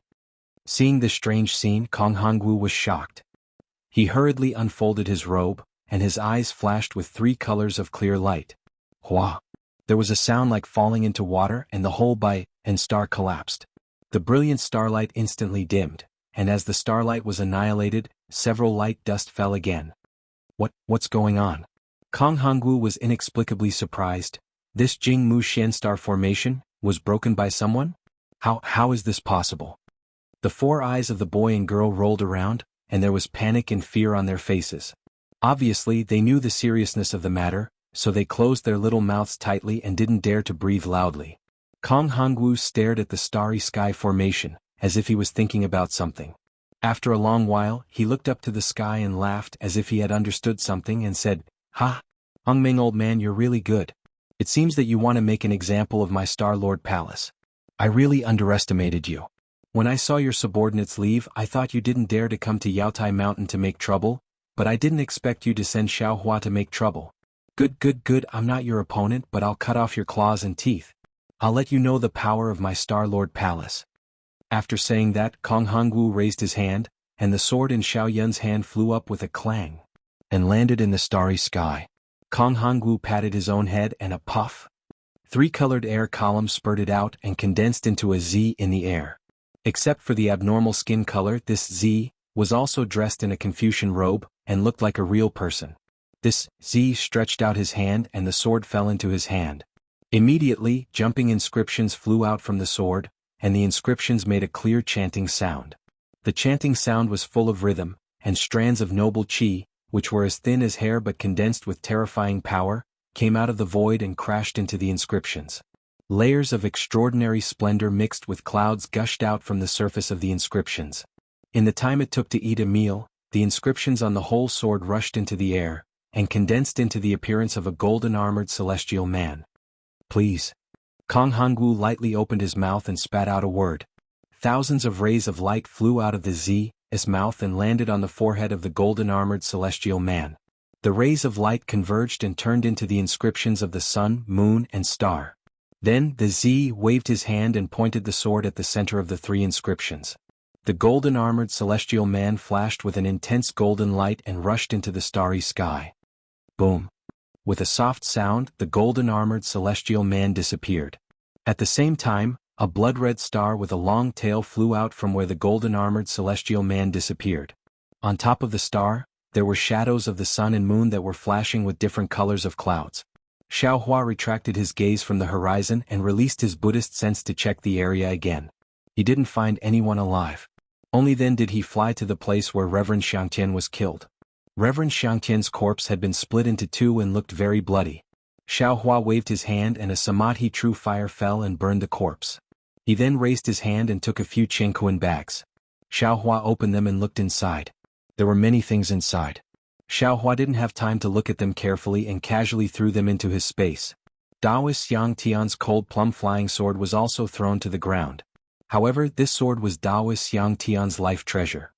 Seeing this strange scene, Kong Hongwu was shocked. He hurriedly unfolded his robe, and his eyes flashed with 3 colors of clear light. Hua! There was a sound like falling into water and the whole and star collapsed. The brilliant starlight instantly dimmed, and as the starlight was annihilated, several light dust fell again. What's going on? Kong Hongwu was inexplicably surprised. This Jingmu Xian star formation was broken by someone? How is this possible? The 4 eyes of the boy and girl rolled around, and there was panic and fear on their faces. Obviously they knew the seriousness of the matter, so they closed their little mouths tightly and didn't dare to breathe loudly. Kong Hongwu stared at the starry sky formation, as if he was thinking about something. After a long while, he looked up to the sky and laughed as if he had understood something and said, "Ha! Hongming, old man, you're really good. It seems that you want to make an example of my Star Lord Palace. I really underestimated you. When I saw your subordinates leave, I thought you didn't dare to come to Yaotai Mountain to make trouble, but I didn't expect you to send Xiaohua to make trouble. Good, I'm not your opponent, but I'll cut off your claws and teeth. I'll let you know the power of my Star Lord Palace. After saying that, Kong Hongwu raised his hand, and the sword in Xiao Yun's hand flew up with a clang and landed in the starry sky. Kong Hongwu patted his own head, and a puff. 3-colored air columns spurted out and condensed into a Z in the air. Except for the abnormal skin color, this Z was also dressed in a Confucian robe and looked like a real person. This Z stretched out his hand and the sword fell into his hand. Immediately, jumping inscriptions flew out from the sword, and the inscriptions made a clear chanting sound. The chanting sound was full of rhythm, and strands of noble qi, which were as thin as hair but condensed with terrifying power, came out of the void and crashed into the inscriptions. Layers of extraordinary splendor mixed with clouds gushed out from the surface of the inscriptions. In the time it took to eat a meal, the inscriptions on the whole sword rushed into the air, and condensed into the appearance of a golden-armored celestial man. Please. Kong Hongwu lightly opened his mouth and spat out a word. Thousands of rays of light flew out of the Z's mouth and landed on the forehead of the golden-armored celestial man. The rays of light converged and turned into the inscriptions of the sun, moon, and star. Then the Z waved his hand and pointed the sword at the center of the 3 inscriptions. The golden-armored celestial man flashed with an intense golden light and rushed into the starry sky. Boom. With a soft sound, the golden-armored celestial man disappeared. At the same time, a blood-red star with a long tail flew out from where the golden-armored celestial man disappeared. On top of the star, there were shadows of the sun and moon that were flashing with different colors of clouds. Xiaohua retracted his gaze from the horizon and released his Buddhist sense to check the area again. He didn't find anyone alive. Only then did he fly to the place where Reverend Xiangtian was killed. Reverend Xiangtian's corpse had been split into 2 and looked very bloody. Xiaohua waved his hand and a samadhi true fire fell and burned the corpse. He then raised his hand and took a few Qingquan bags. Xiaohua opened them and looked inside. There were many things inside. Xiaohua didn't have time to look at them carefully and casually threw them into his space. Daoist Yang Tian's cold plum flying sword was also thrown to the ground. However, this sword was Daoist Yang Tian's life treasure.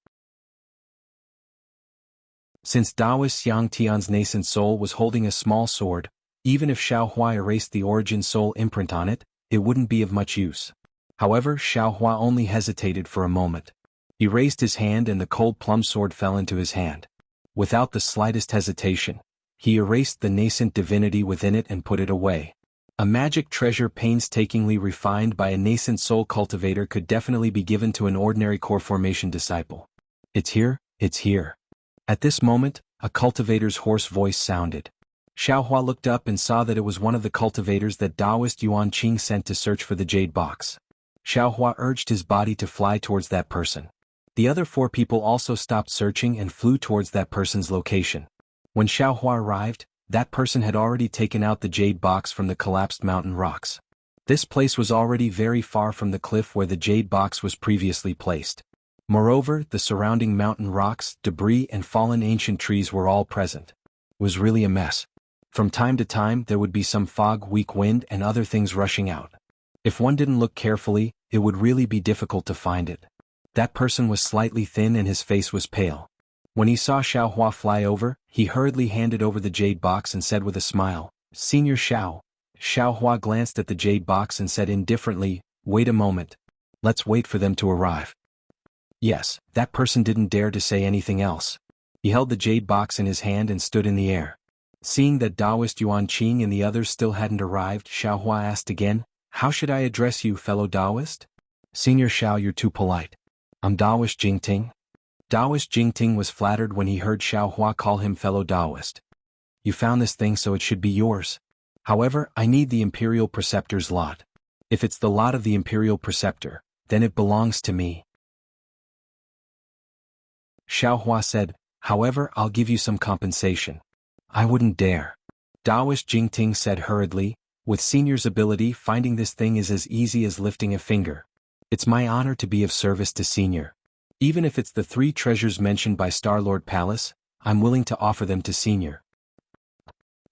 Since Daoist Yang Tian's nascent soul was holding a small sword, even if Xiaohua erased the origin soul imprint on it, it wouldn't be of much use. However, Xiaohua only hesitated for a moment. He raised his hand and the cold plum sword fell into his hand. Without the slightest hesitation, he erased the nascent divinity within it and put it away. A magic treasure painstakingly refined by a nascent soul cultivator could definitely be given to an ordinary core formation disciple. It's here, it's here. At this moment, a cultivator's hoarse voice sounded. Xiaohua looked up and saw that it was one of the cultivators that Daoist Yuan Qing sent to search for the jade box. Xiaohua urged his body to fly towards that person. The other 4 people also stopped searching and flew towards that person's location. When Xiaohua arrived, that person had already taken out the jade box from the collapsed mountain rocks. This place was already very far from the cliff where the jade box was previously placed. Moreover, the surrounding mountain rocks, debris and fallen ancient trees were all present. It was really a mess. From time to time there would be some fog, weak wind and other things rushing out. If one didn't look carefully, it would really be difficult to find it. That person was slightly thin and his face was pale. When he saw Xiaohua fly over, he hurriedly handed over the jade box and said with a smile, "Senior Xiao." Xiaohua glanced at the jade box and said indifferently, "Wait a moment. Let's wait for them to arrive." Yes, that person didn't dare to say anything else. He held the jade box in his hand and stood in the air. Seeing that Daoist Yuan Qing and the others still hadn't arrived, Xiaohua asked again, "How should I address you, fellow Daoist?" "Senior Xiao, you're too polite. I'm Daoist Jingting." Daoist Jingting was flattered when he heard Xiaohua call him fellow Daoist. "You found this thing so it should be yours. However, I need the Imperial Preceptor's lot. If it's the lot of the Imperial Preceptor, then it belongs to me." Xiaohua said, "However, I'll give you some compensation." "I wouldn't dare." Daoist Jingting said hurriedly, "With Senior's ability, finding this thing is as easy as lifting a finger. It's my honor to be of service to Senior. Even if it's the 3 treasures mentioned by Star-Lord Palace, I'm willing to offer them to Senior."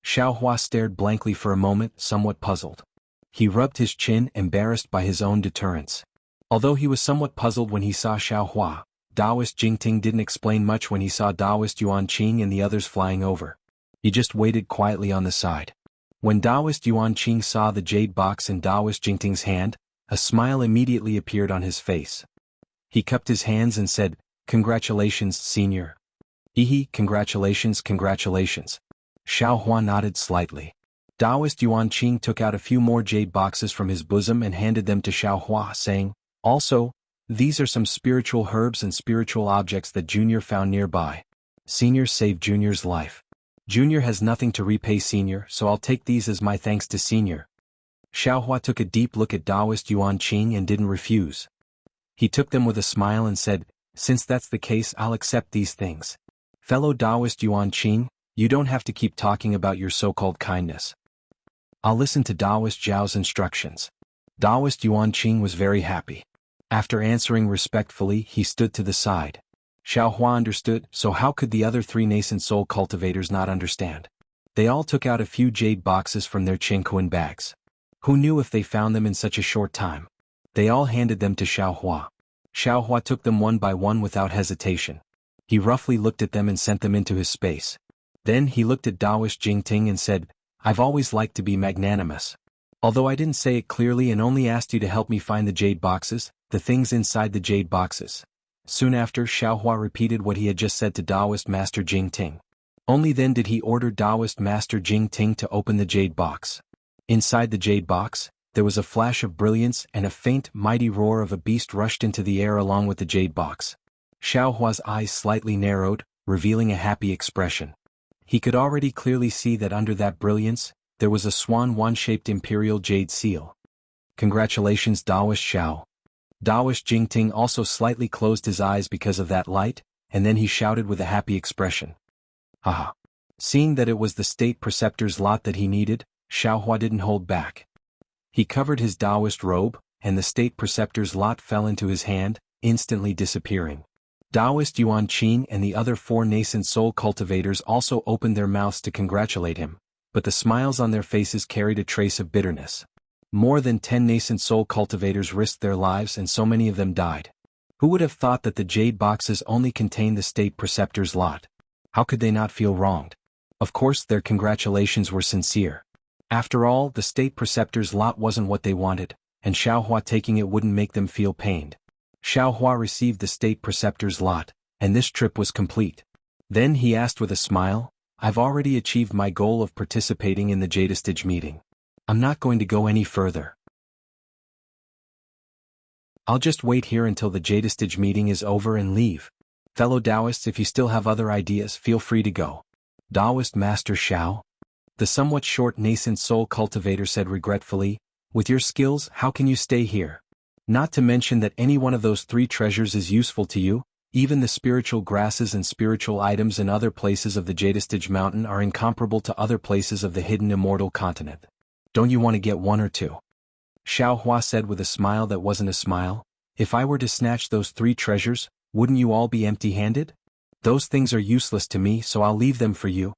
Xiaohua stared blankly for a moment, somewhat puzzled. He rubbed his chin, embarrassed by his own deterrence. Although he was somewhat puzzled when he saw Xiaohua, Taoist Jingting didn't explain much when he saw Taoist Yuanqing and the others flying over. He just waited quietly on the side. When Taoist Yuanqing saw the jade box in Taoist Jingting's hand, a smile immediately appeared on his face. He cupped his hands and said, "Congratulations, senior." Congratulations, congratulations." Xiaohua nodded slightly. Taoist Yuanqing took out a few more jade boxes from his bosom and handed them to Xiaohua, saying, "Also, these are some spiritual herbs and spiritual objects that Junior found nearby. Senior saved Junior's life. Junior has nothing to repay Senior, so I'll take these as my thanks to Senior." Xiaohua took a deep look at Taoist Yuanqing and didn't refuse. He took them with a smile and said, "Since that's the case, I'll accept these things. Fellow Taoist Yuanqing, you don't have to keep talking about your so-called kindness. I'll listen to Taoist Zhao's instructions." Taoist Yuanqing was very happy. After answering respectfully, he stood to the side. Xiaohua understood, so how could the other 3 nascent soul cultivators not understand? They all took out a few jade boxes from their Qingquan bags. Who knew if they found them in such a short time? They all handed them to Xiaohua. Xiaohua took them one by one without hesitation. He roughly looked at them and sent them into his space. Then he looked at Taoist Jingting and said, "I've always liked to be magnanimous. Although I didn't say it clearly and only asked you to help me find the jade boxes, the things inside the jade boxes." Soon after, Xiaohua repeated what he had just said to Taoist Master Jingting. Only then did he order Taoist Master Jingting to open the jade box. Inside the jade box, there was a flash of brilliance and a faint, mighty roar of a beast rushed into the air along with the jade box. Xiaohua's eyes slightly narrowed, revealing a happy expression. He could already clearly see that under that brilliance, there was a swan-shaped imperial jade seal. "Congratulations, Taoist Xiao." Taoist Jingting also slightly closed his eyes because of that light, and then he shouted with a happy expression, "Haha." Seeing that it was the state preceptor's lot that he needed, Xiaohua didn't hold back. He covered his Taoist robe, and the state preceptor's lot fell into his hand, instantly disappearing. Taoist Yuanqing and the other 4 nascent soul cultivators also opened their mouths to congratulate him, but the smiles on their faces carried a trace of bitterness. More than 10 nascent soul cultivators risked their lives and so many of them died. Who would have thought that the jade boxes only contained the state preceptor's lot? How could they not feel wronged? Of course their congratulations were sincere. After all, the state preceptor's lot wasn't what they wanted, and Xiaohua taking it wouldn't make them feel pained. Xiaohua received the state preceptor's lot, and this trip was complete. Then he asked with a smile, "I've already achieved my goal of participating in the Jadestage meeting. I'm not going to go any further. I'll just wait here until the Jadestage meeting is over and leave. Fellow Taoists, if you still have other ideas, feel free to go." Taoist Master Xiao? The somewhat short nascent soul cultivator said regretfully, "With your skills, how can you stay here? Not to mention that any one of those 3 treasures is useful to you, even the spiritual grasses and spiritual items in other places of the Jadestage mountain are incomparable to other places of the hidden immortal continent. Don't you want to get 1 or 2? Xiaohua said with a smile that wasn't a smile, "If I were to snatch those 3 treasures, wouldn't you all be empty-handed? Those things are useless to me, so I'll leave them for you."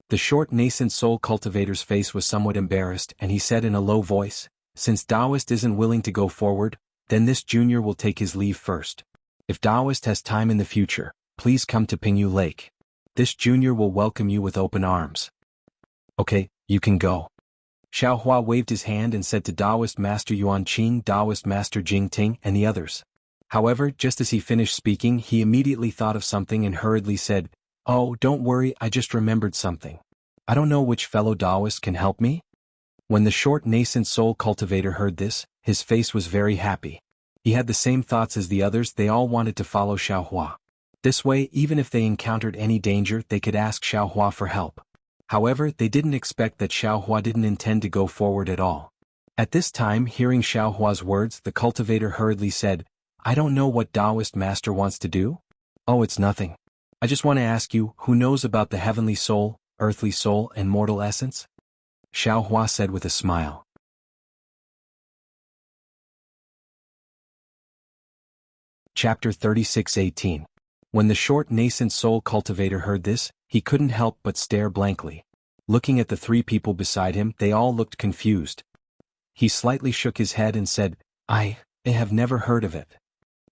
The short nascent soul cultivator's face was somewhat embarrassed and he said in a low voice, "Since Taoist isn't willing to go forward, then this junior will take his leave first. If Taoist has time in the future, please come to Pingyu Lake. This junior will welcome you with open arms." "Okay, you can go." Xiaohua waved his hand and said to Taoist Master Yuanqing, Taoist Master Jingting, and the others. However, just as he finished speaking, he immediately thought of something and hurriedly said, "Oh, don't worry, I just remembered something. I don't know which fellow Taoist can help me?" When the short nascent soul cultivator heard this, his face was very happy. He had the same thoughts as the others. They all wanted to follow Xiaohua. This way, even if they encountered any danger, they could ask Xiaohua for help. However, they didn't expect that Xiaohua didn't intend to go forward at all. At this time, hearing Xiaohua's words, the cultivator hurriedly said, "I don't know what Taoist master wants to do." "Oh, it's nothing. I just want to ask you, who knows about the heavenly soul, earthly soul, and mortal essence?" Xiaohua said with a smile. Chapter 36:18. When the short nascent soul cultivator heard this, he couldn't help but stare blankly. Looking at the three people beside him, they all looked confused. He slightly shook his head and said, I have never heard of it.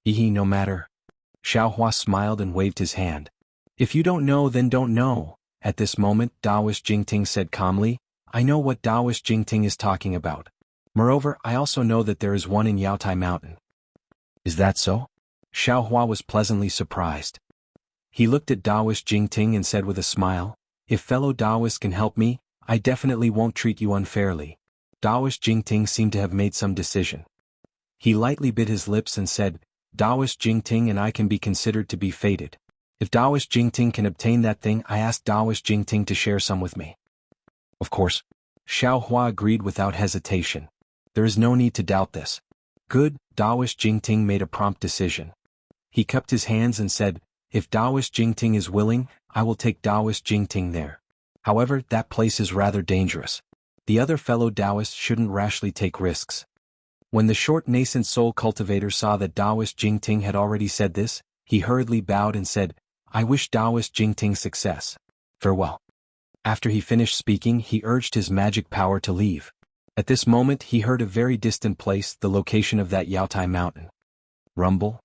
No matter. Xiaohua smiled and waved his hand. If you don't know, then don't know. At this moment, Daoist Jingting said calmly, I know what Daoist Jingting is talking about. Moreover, I also know that there is one in Yaotai Mountain. Is that so? Xiaohua was pleasantly surprised. He looked at Daoist Jingting and said with a smile, if fellow Daoists can help me, I definitely won't treat you unfairly. Daoist Jingting seemed to have made some decision. He lightly bit his lips and said, Daoist Jingting and I can be considered to be fated. If Daoist Jingting can obtain that thing, I ask Daoist Jingting to share some with me. Of course. Xiaohua agreed without hesitation. There is no need to doubt this. Good, Daoist Jingting made a prompt decision. He cupped his hands and said, if Daoist Jingting is willing, I will take Daoist Jingting there. However, that place is rather dangerous. The other fellow Daoists shouldn't rashly take risks. When the short nascent soul cultivator saw that Daoist Jingting had already said this, he hurriedly bowed and said, I wish Daoist Jingting success. Farewell. After he finished speaking, he urged his magic power to leave. At this moment he heard a very distant place, the location of that Yaotai mountain. Rumble.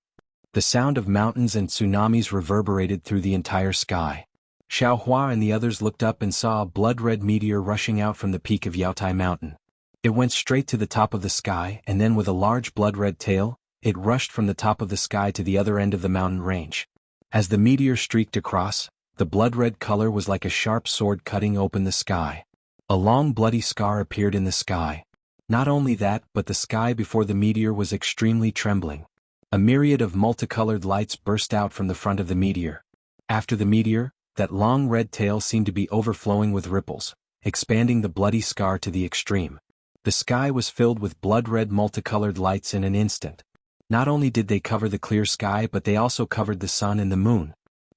The sound of mountains and tsunamis reverberated through the entire sky. Xiaohua and the others looked up and saw a blood-red meteor rushing out from the peak of Yaotai Mountain. It went straight to the top of the sky, and then with a large blood-red tail, it rushed from the top of the sky to the other end of the mountain range. As the meteor streaked across, the blood-red color was like a sharp sword cutting open the sky. A long bloody scar appeared in the sky. Not only that, but the sky before the meteor was extremely trembling. A myriad of multicolored lights burst out from the front of the meteor. After the meteor, that long red tail seemed to be overflowing with ripples, expanding the bloody scar to the extreme. The sky was filled with blood-red multicolored lights in an instant. Not only did they cover the clear sky, but they also covered the sun and the moon.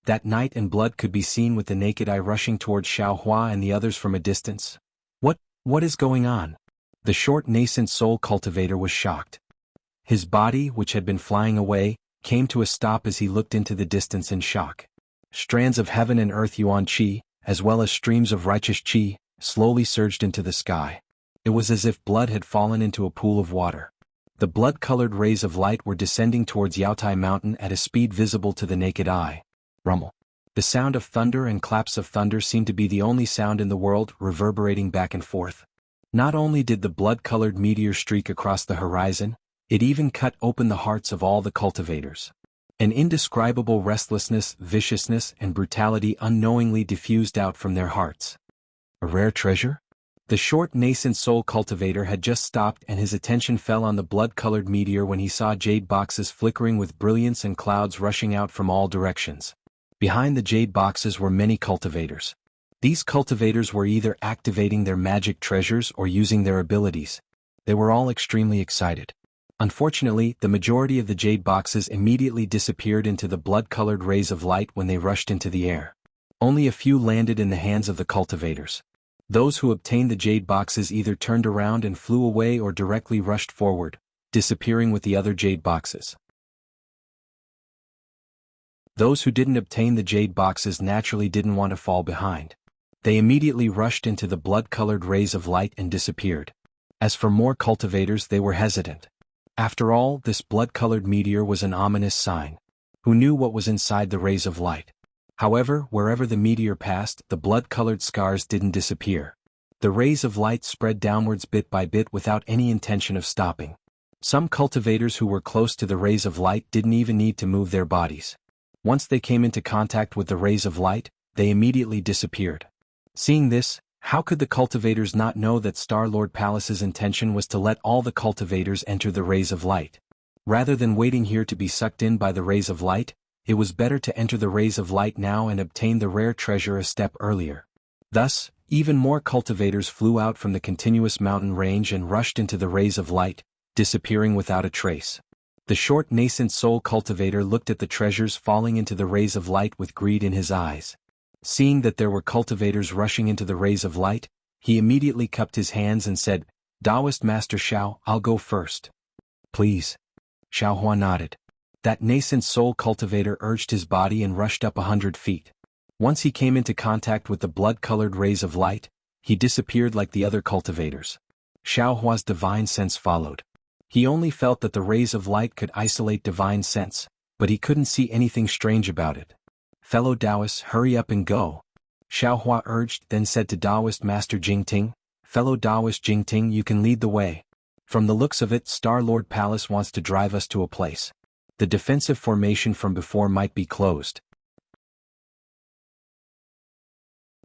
That night and blood could be seen with the naked eye rushing towards Xiaohua and the others from a distance. What is going on? The short nascent soul cultivator was shocked. His body, which had been flying away, came to a stop as he looked into the distance in shock. Strands of heaven and earth yuan qi, as well as streams of righteous qi, slowly surged into the sky. It was as if blood had fallen into a pool of water. The blood-colored rays of light were descending towards Yaotai Mountain at a speed visible to the naked eye. Rumble. The sound of thunder and claps of thunder seemed to be the only sound in the world, reverberating back and forth. Not only did the blood-colored meteor streak across the horizon, it even cut open the hearts of all the cultivators. An indescribable restlessness, viciousness, and brutality unknowingly diffused out from their hearts. A rare treasure? The short nascent soul cultivator had just stopped and his attention fell on the blood-colored meteor when he saw jade boxes flickering with brilliance and clouds rushing out from all directions. Behind the jade boxes were many cultivators. These cultivators were either activating their magic treasures or using their abilities. They were all extremely excited. Unfortunately, the majority of the jade boxes immediately disappeared into the blood-colored rays of light when they rushed into the air. Only a few landed in the hands of the cultivators. Those who obtained the jade boxes either turned around and flew away or directly rushed forward, disappearing with the other jade boxes. Those who didn't obtain the jade boxes naturally didn't want to fall behind. They immediately rushed into the blood-colored rays of light and disappeared. As for more cultivators, they were hesitant. After all, this blood-colored meteor was an ominous sign. Who knew what was inside the rays of light? However, wherever the meteor passed, the blood-colored scars didn't disappear. The rays of light spread downwards bit by bit without any intention of stopping. Some cultivators who were close to the rays of light didn't even need to move their bodies. Once they came into contact with the rays of light, they immediately disappeared. Seeing this, how could the cultivators not know that Star-Lord Palace's intention was to let all the cultivators enter the rays of light? Rather than waiting here to be sucked in by the rays of light, it was better to enter the rays of light now and obtain the rare treasure a step earlier. Thus, even more cultivators flew out from the continuous mountain range and rushed into the rays of light, disappearing without a trace. The short nascent soul cultivator looked at the treasures falling into the rays of light with greed in his eyes. Seeing that there were cultivators rushing into the rays of light, he immediately cupped his hands and said, Taoist Master Xiao, I'll go first. Please. Xiaohua nodded. That nascent soul cultivator urged his body and rushed up 100 feet. Once he came into contact with the blood-colored rays of light, He disappeared like the other cultivators. Xiaohua's divine sense followed. He only felt that the rays of light could isolate divine sense, but he couldn't see anything strange about it. Fellow Taoists, hurry up and go. Xiaohua urged, then said to Taoist Master Jingting, Fellow Taoist Jingting, you can lead the way. From the looks of it, Star Lord Palace wants to drive us to a place. The defensive formation from before might be closed.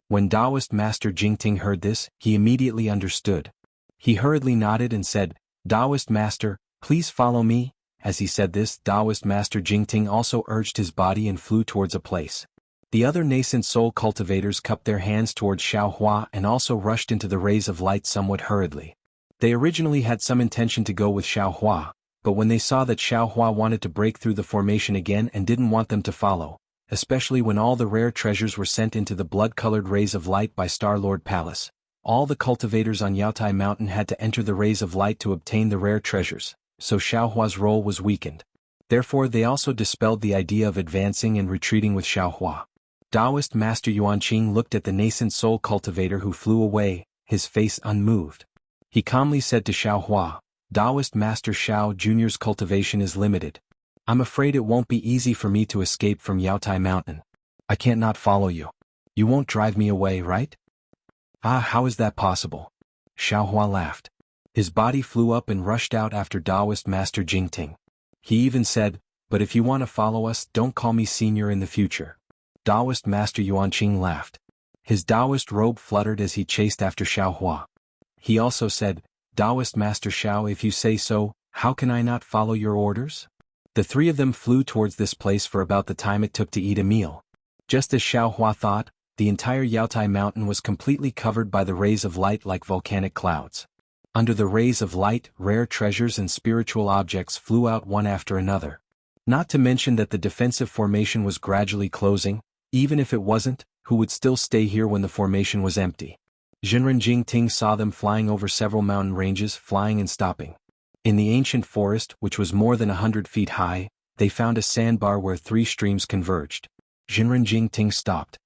When Taoist Master Jingting heard this, he immediately understood. He hurriedly nodded and said, Taoist Master, please follow me. As he said this, Taoist Master Jingting also urged his body and flew towards a place. The other nascent soul cultivators cupped their hands towards Xiaohua and also rushed into the rays of light somewhat hurriedly. They originally had some intention to go with Xiaohua, but when they saw that Xiaohua wanted to break through the formation again and didn't want them to follow, especially when all the rare treasures were sent into the blood-colored rays of light by Star Lord Palace, all the cultivators on Yaotai Mountain had to enter the rays of light to obtain the rare treasures, so Xiaohua's role was weakened. Therefore they also dispelled the idea of advancing and retreating with Xiaohua. Taoist Master Yuanqing looked at the nascent soul cultivator who flew away, his face unmoved. He calmly said to Xiaohua, Taoist Master Xiao Jr.'s cultivation is limited. I'm afraid it won't be easy for me to escape from Yaotai Mountain. I can't not follow you. You won't drive me away, right? Ah, how is that possible? Xiaohua laughed. His body flew up and rushed out after Taoist Master Jingting. He even said, but if you want to follow us, don't call me senior in the future. Taoist Master Yuanqing laughed. His Taoist robe fluttered as he chased after Xiaohua. He also said, Taoist Master Xiao, if you say so, how can I not follow your orders? The three of them flew towards this place for about the time it took to eat a meal. Just as Xiaohua thought, the entire Yaotai Mountain was completely covered by the rays of light like volcanic clouds. Under the rays of light, rare treasures and spiritual objects flew out one after another. Not to mention that the defensive formation was gradually closing. Even if it wasn't, who would still stay here when the formation was empty? Jinren Jingting saw them flying over several mountain ranges, flying and stopping. In the ancient forest, which was more than 100 feet high, they found a sandbar where 3 streams converged. Jinren Jingting stopped.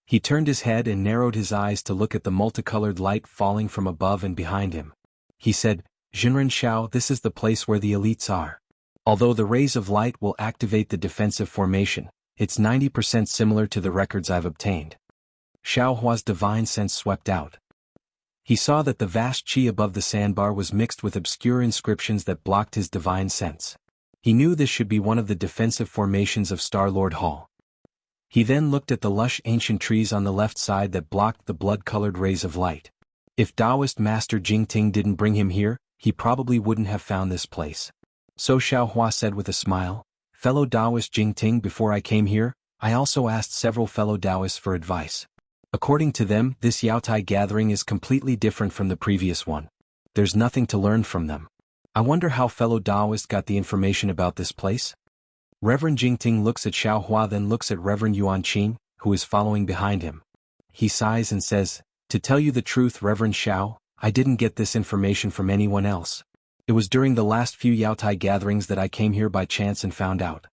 He turned his head and narrowed his eyes to look at the multicolored light falling from above and behind him. He said, Jinren Xiao, this is the place where the elites are. Although the rays of light will activate the defensive formation, it's 90% similar to the records I've obtained. Xiaohua's divine sense swept out. He saw that the vast qi above the sandbar was mixed with obscure inscriptions that blocked his divine sense. He knew this should be one of the defensive formations of Star-Lord Hall. He then looked at the lush ancient trees on the left side that blocked the blood-colored rays of light. If Taoist Master Jingting didn't bring him here, he probably wouldn't have found this place. So Xiaohua said with a smile, Fellow Taoist Jingting, before I came here, I also asked several fellow Taoists for advice. According to them, this Yaotai gathering is completely different from the previous one. There's nothing to learn from them. I wonder how fellow Taoists got the information about this place? Reverend Jingting looks at Xiaohua, then looks at Reverend Yuanqing, who is following behind him. He sighs and says, To tell you the truth, Reverend Xiao, I didn't get this information from anyone else. It was during the last few Yaotai gatherings that I came here by chance and found out.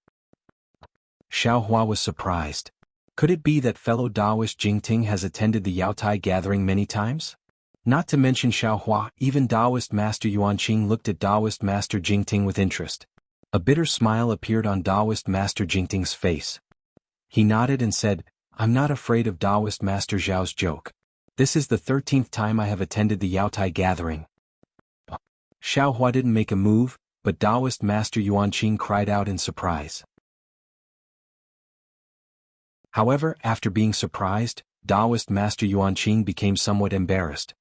Xiaohua was surprised. Could it be that fellow Taoist Jingting has attended the Yaotai gathering many times? Not to mention Xiaohua, even Taoist Master Yuanqing looked at Taoist Master Jingting with interest. A bitter smile appeared on Taoist Master Jingting's face. He nodded and said, I'm not afraid of Taoist Master Zhao's joke. This is the 13th time I have attended the Yaotai gathering. Xiaohua didn't make a move, but Taoist Master Yuanqing cried out in surprise. However, after being surprised, Taoist Master Yuanqing became somewhat embarrassed.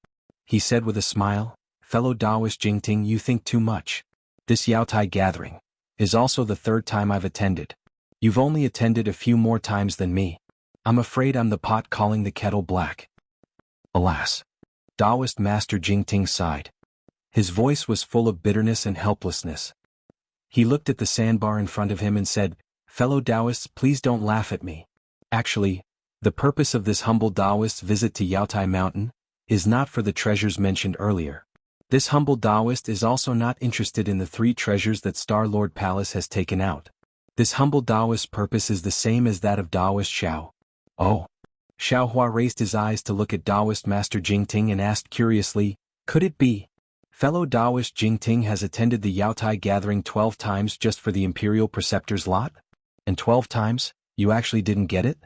He said with a smile, Fellow Taoist Jingting, you think too much. This Yaotai gathering is also the 3rd time I've attended. You've only attended a few more times than me. I'm afraid I'm the pot calling the kettle black. Alas. Taoist Master Jingting sighed. His voice was full of bitterness and helplessness. He looked at the sandbar in front of him and said, Fellow Taoists, please don't laugh at me. Actually, the purpose of this humble Taoist visit to Yaotai Mountain is not for the treasures mentioned earlier. This humble Taoist is also not interested in the 3 treasures that Star-Lord Palace has taken out. This humble Taoist's purpose is the same as that of Taoist Xiao. Oh. Xiaohua raised his eyes to look at Taoist Master Jingting and asked curiously, could it be? Fellow Taoist Jingting has attended the Yaotai gathering 12 times just for the Imperial Preceptor's lot? And 12 times, you actually didn't get it?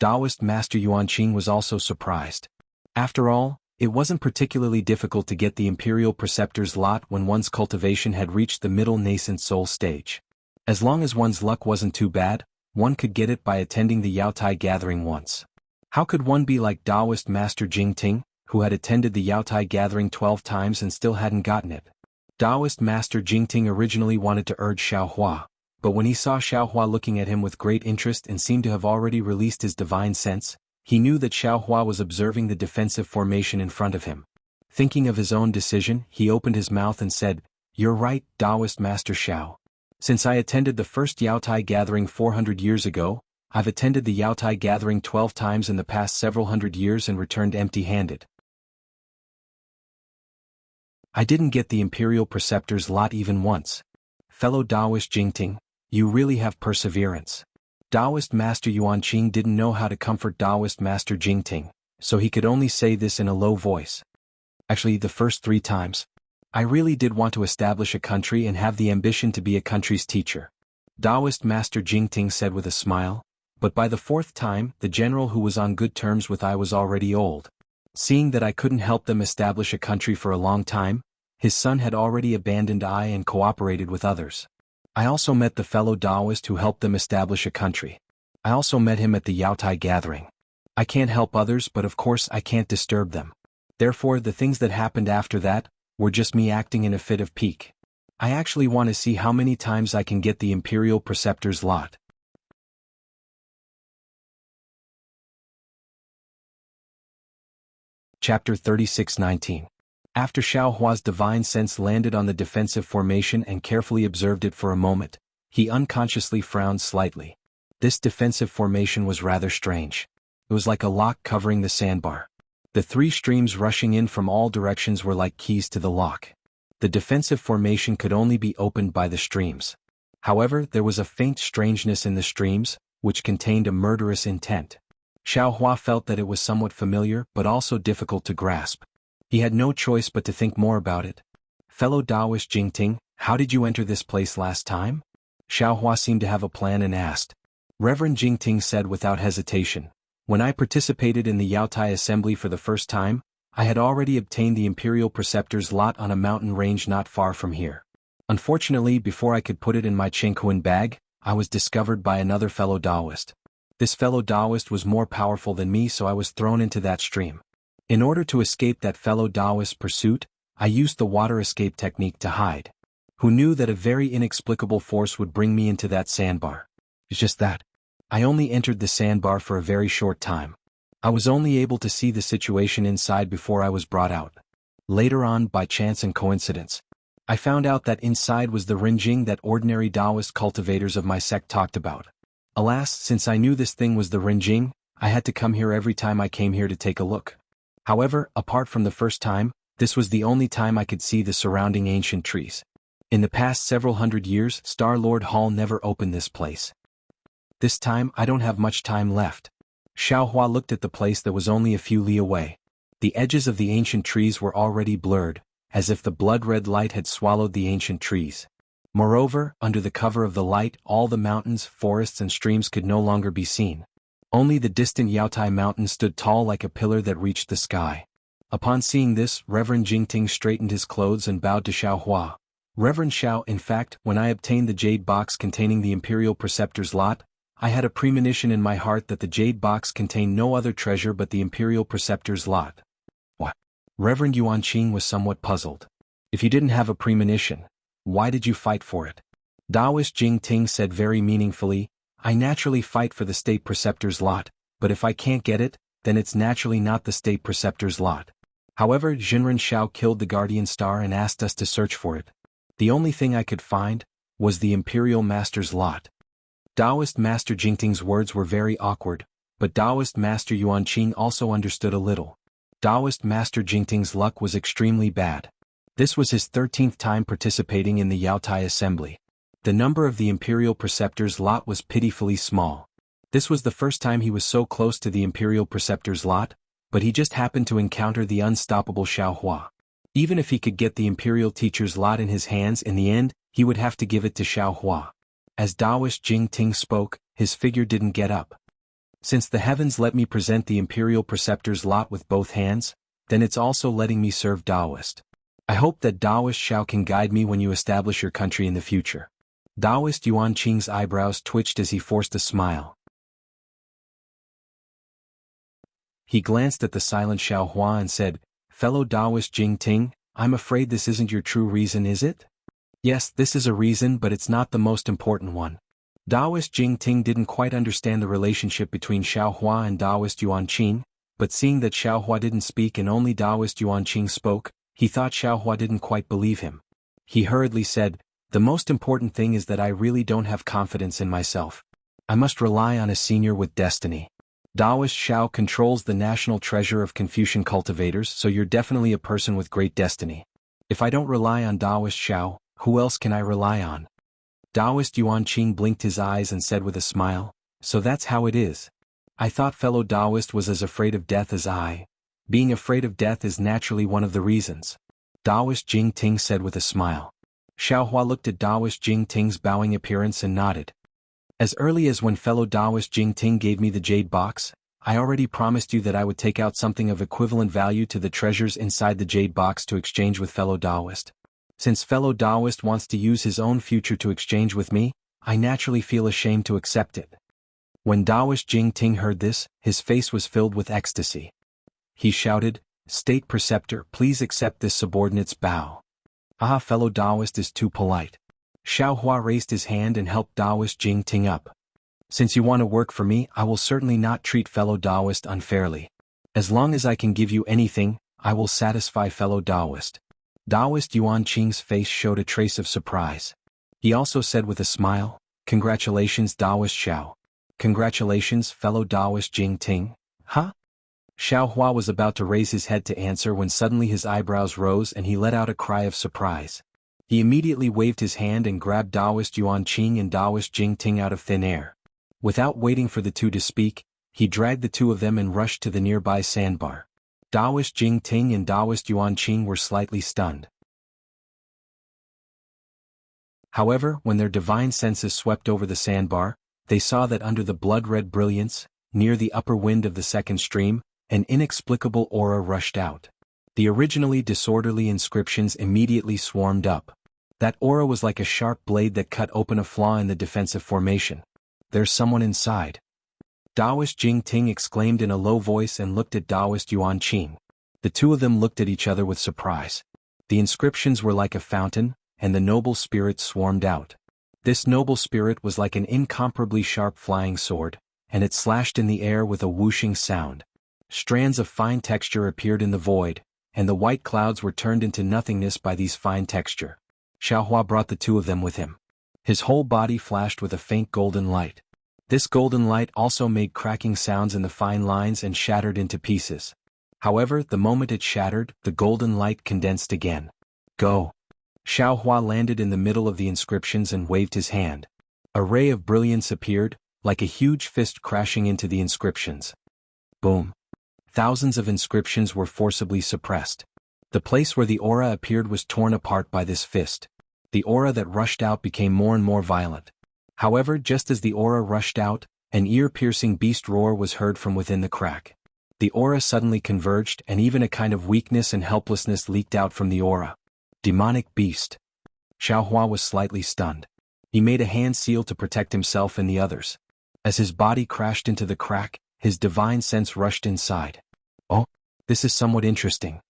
Taoist Master Yuanqing was also surprised. After all, it wasn't particularly difficult to get the Imperial Preceptor's lot when one's cultivation had reached the middle nascent soul stage. As long as one's luck wasn't too bad, one could get it by attending the Yaotai gathering once. How could one be like Taoist Master Jingting, who had attended the Yaotai gathering 12 times and still hadn't gotten it? Taoist Master Jingting originally wanted to urge Xiaohua, but when he saw Xiaohua looking at him with great interest and seemed to have already released his divine sense, he knew that Xiaohua was observing the defensive formation in front of him. Thinking of his own decision, he opened his mouth and said, "You're right, Taoist Master Xiao. Since I attended the first Yaotai gathering 400 years ago, I've attended the Yaotai gathering 12 times in the past several hundred years and returned empty-handed. I didn't get the Imperial Preceptor's lot even once. Fellow Taoist Jingting, you really have perseverance." Taoist Master Yuanqing didn't know how to comfort Taoist Master Jingting, so he could only say this in a low voice. Actually, the first 3 times. I really did want to establish a country and have the ambition to be a country's teacher. Taoist Master Jingting said with a smile, but by the 4th time, the general who was on good terms with I was already old. Seeing that I couldn't help them establish a country for a long time, his son had already abandoned I and cooperated with others. I also met the fellow Taoist who helped them establish a country. I also met him at the Yaotai gathering. I can't help others, but of course I can't disturb them. Therefore the things that happened after that were just me acting in a fit of pique. I actually want to see how many times I can get the Imperial Preceptor's lot. Chapter 36:19. After Xiaohua's divine sense landed on the defensive formation and carefully observed it for a moment, he unconsciously frowned slightly. This defensive formation was rather strange. It was like a lock covering the sandbar. The 3 streams rushing in from all directions were like keys to the lock. The defensive formation could only be opened by the streams. However, there was a faint strangeness in the streams, which contained a murderous intent. Xiaohua felt that it was somewhat familiar but also difficult to grasp. He had no choice but to think more about it. Fellow Taoist Jingting, how did you enter this place last time? Xiaohua seemed to have a plan and asked. Reverend Jingting said without hesitation, when I participated in the Yaotai assembly for the first time, I had already obtained the Imperial Preceptor's lot on a mountain range not far from here. Unfortunately, before I could put it in my Chenkuan bag, I was discovered by another fellow Taoist. This fellow Taoist was more powerful than me, so I was thrown into that stream. In order to escape that fellow Taoist's pursuit, I used the water escape technique to hide. Who knew that a very inexplicable force would bring me into that sandbar? It's just that. I only entered the sandbar for a very short time. I was only able to see the situation inside before I was brought out. Later on, by chance and coincidence, I found out that inside was the Renjing that ordinary Taoist cultivators of my sect talked about. Alas, since I knew this thing was the Renjing, I had to come here every time I came here to take a look. However, apart from the first time, this was the only time I could see the surrounding ancient trees. In the past several hundred years, Star Lord Hall never opened this place. This time, I don't have much time left. Xiaohua looked at the place that was only a few li away. The edges of the ancient trees were already blurred, as if the blood-red light had swallowed the ancient trees. Moreover, under the cover of the light, all the mountains, forests and streams could no longer be seen. Only the distant Yaotai mountain stood tall like a pillar that reached the sky. Upon seeing this, Reverend Jingting straightened his clothes and bowed to Xiaohua. Reverend Xiao, in fact, when I obtained the jade box containing the Imperial Preceptor's lot, I had a premonition in my heart that the jade box contained no other treasure but the Imperial Preceptor's lot. What? Reverend Yuanqing was somewhat puzzled. If you didn't have a premonition, why did you fight for it? Taoist Jingting said very meaningfully, I naturally fight for the State Preceptor's lot, but if I can't get it, then it's naturally not the State Preceptor's lot. However, Jinren Xiao killed the Guardian Star and asked us to search for it. The only thing I could find was the Imperial Master's lot. Taoist Master Jingting's words were very awkward, but Taoist Master Yuanqing also understood a little. Taoist Master Jingting's luck was extremely bad. This was his 13th time participating in the Yaotai assembly. The number of the Imperial Preceptor's lot was pitifully small. This was the first time he was so close to the Imperial Preceptor's lot, but he just happened to encounter the unstoppable Xiaohua. Even if he could get the Imperial Teacher's lot in his hands in the end, he would have to give it to Xiaohua. As Taoist Jing Ting spoke, his figure didn't get up. Since the heavens let me present the Imperial Preceptor's lot with both hands, then it's also letting me serve Taoist. I hope that Taoist Xiao can guide me when you establish your country in the future. Taoist Yuan Qing's eyebrows twitched as he forced a smile. He glanced at the silent Xiaohua and said, "Fellow Taoist Jing Ting, I'm afraid this isn't your true reason, is it?" "Yes, this is a reason, but it's not the most important one." Taoist Jing Ting didn't quite understand the relationship between Xiaohua and Taoist Yuan Qing, but seeing that Xiaohua didn't speak and only Taoist Yuan Qing spoke, he thought Xiaohua didn't quite believe him. He hurriedly said, "The most important thing is that I really don't have confidence in myself. I must rely on a senior with destiny. Taoist Xiao controls the national treasure of Confucian cultivators, so you're definitely a person with great destiny. If I don't rely on Taoist Xiao, who else can I rely on?" Taoist Yuan Qing blinked his eyes and said with a smile, "So that's how it is. I thought fellow Taoist was as afraid of death as I. Being afraid of death is naturally one of the reasons." Taoist Jing Ting said with a smile. Xiaohua looked at Taoist Jing Ting's bowing appearance and nodded. "As early as when fellow Taoist Jing Ting gave me the jade box, I already promised you that I would take out something of equivalent value to the treasures inside the jade box to exchange with fellow Taoist. Since fellow Taoist wants to use his own future to exchange with me, I naturally feel ashamed to accept it." When Taoist Jing Ting heard this, his face was filled with ecstasy. He shouted, "State Preceptor, please accept this subordinate's bow." "Ah, fellow Taoist is too polite." Xiaohua raised his hand and helped Taoist Jing Ting up. "Since you want to work for me, I will certainly not treat fellow Taoist unfairly. As long as I can give you anything, I will satisfy fellow Taoist." Taoist Yuan Qing's face showed a trace of surprise. He also said with a smile, "Congratulations, Taoist Xiao." "Congratulations, fellow Taoist Jing Ting." "Huh?" Xiaohua was about to raise his head to answer when suddenly his eyebrows rose and he let out a cry of surprise. He immediately waved his hand and grabbed Taoist Yuan Qing and Taoist Jing Ting out of thin air. Without waiting for the two to speak, he dragged the two of them and rushed to the nearby sandbar. Taoist Jing Ting and Taoist Yuan Qing were slightly stunned. However, when their divine senses swept over the sandbar, they saw that under the blood-red brilliance, near the upper wind of the second stream, an inexplicable aura rushed out. The originally disorderly inscriptions immediately swarmed up. That aura was like a sharp blade that cut open a flaw in the defensive formation. "There's someone inside." Taoist Jing Ting exclaimed in a low voice and looked at Taoist Yuan Qing. The two of them looked at each other with surprise. The inscriptions were like a fountain, and the noble spirit swarmed out. This noble spirit was like an incomparably sharp flying sword, and it slashed in the air with a whooshing sound. Strands of fine texture appeared in the void, and the white clouds were turned into nothingness by these fine texture. Xiaohua brought the two of them with him. His whole body flashed with a faint golden light. This golden light also made cracking sounds in the fine lines and shattered into pieces. However, the moment it shattered, the golden light condensed again. "Go!" Xiaohua landed in the middle of the inscriptions and waved his hand. A ray of brilliance appeared, like a huge fist crashing into the inscriptions. Boom! Thousands of inscriptions were forcibly suppressed. The place where the aura appeared was torn apart by this fist. The aura that rushed out became more and more violent. However, just as the aura rushed out, an ear-piercing beast roar was heard from within the crack. The aura suddenly converged and even a kind of weakness and helplessness leaked out from the aura. Demonic beast. Xiaohua was slightly stunned. He made a hand seal to protect himself and the others. As his body crashed into the crack, his divine sense rushed inside. "Oh, this is somewhat interesting."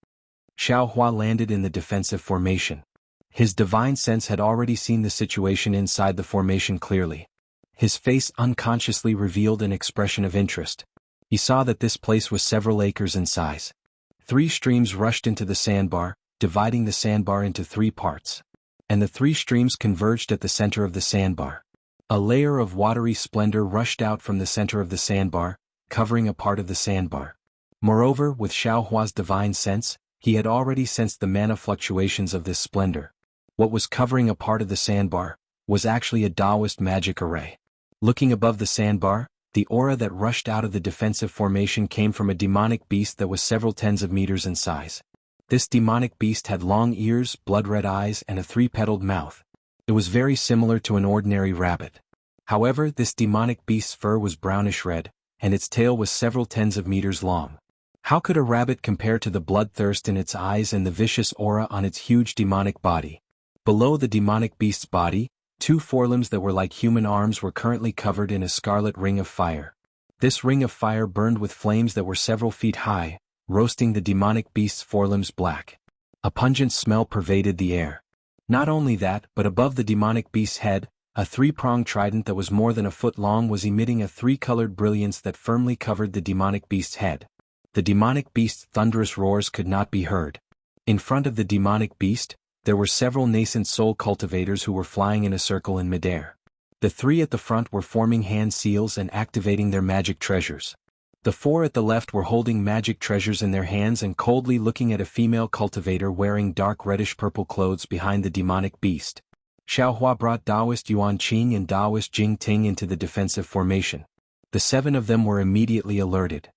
Xiaohua landed in the defensive formation. His divine sense had already seen the situation inside the formation clearly. His face unconsciously revealed an expression of interest. He saw that this place was several acres in size. 3 streams rushed into the sandbar, dividing the sandbar into 3 parts. And the 3 streams converged at the center of the sandbar. A layer of watery splendor rushed out from the center of the sandbar, covering a part of the sandbar. Moreover, with Xiaohua's divine sense, he had already sensed the mana fluctuations of this splendor. What was covering a part of the sandbar was actually a Taoist magic array. Looking above the sandbar, The aura that rushed out of the defensive formation came from a demonic beast that was several tens of meters in size. This demonic beast had long ears, blood-red eyes, and a three-petaled mouth. It was very similar to an ordinary rabbit. However, this demonic beast's fur was brownish-red, and its tail was several tens of meters long. How could a rabbit compare to the bloodthirst in its eyes and the vicious aura on its huge demonic body? Below the demonic beast's body, two forelimbs that were like human arms were currently covered in a scarlet ring of fire. This ring of fire burned with flames that were several feet high, roasting the demonic beast's forelimbs black. A pungent smell pervaded the air. Not only that, but above the demonic beast's head, a three-pronged trident that was more than a foot long was emitting a three-colored brilliance that firmly covered the demonic beast's head. The demonic beast's thunderous roars could not be heard. In front of the demonic beast, there were several nascent soul cultivators who were flying in a circle in midair. The three at the front were forming hand seals and activating their magic treasures. The four at the left were holding magic treasures in their hands and coldly looking at a female cultivator wearing dark reddish-purple clothes behind the demonic beast. Xiaohua brought Taoist Yuan Qing and Taoist Jing Ting into the defensive formation. The seven of them were immediately alerted.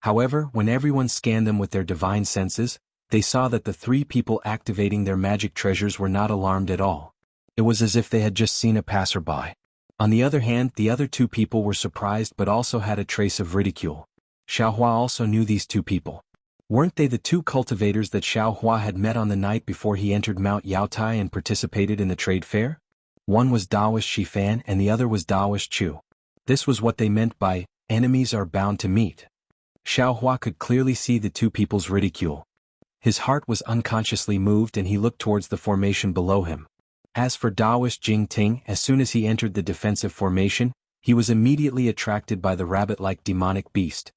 However, when everyone scanned them with their divine senses, they saw that the three people activating their magic treasures were not alarmed at all. It was as if they had just seen a passerby. On the other hand, the other two people were surprised but also had a trace of ridicule. Xiaohua also knew these two people. Weren't they the two cultivators that Xiaohua had met on the night before he entered Mount Yaotai and participated in the trade fair? One was Taoist Shifan and the other was Taoist Chu. This was what they meant by, enemies are bound to meet. Xiaohua could clearly see the two people's ridicule. His heart was unconsciously moved and he looked towards the formation below him. As for Taoist Jing Ting, as soon as he entered the defensive formation, he was immediately attracted by the rabbit-like demonic beast.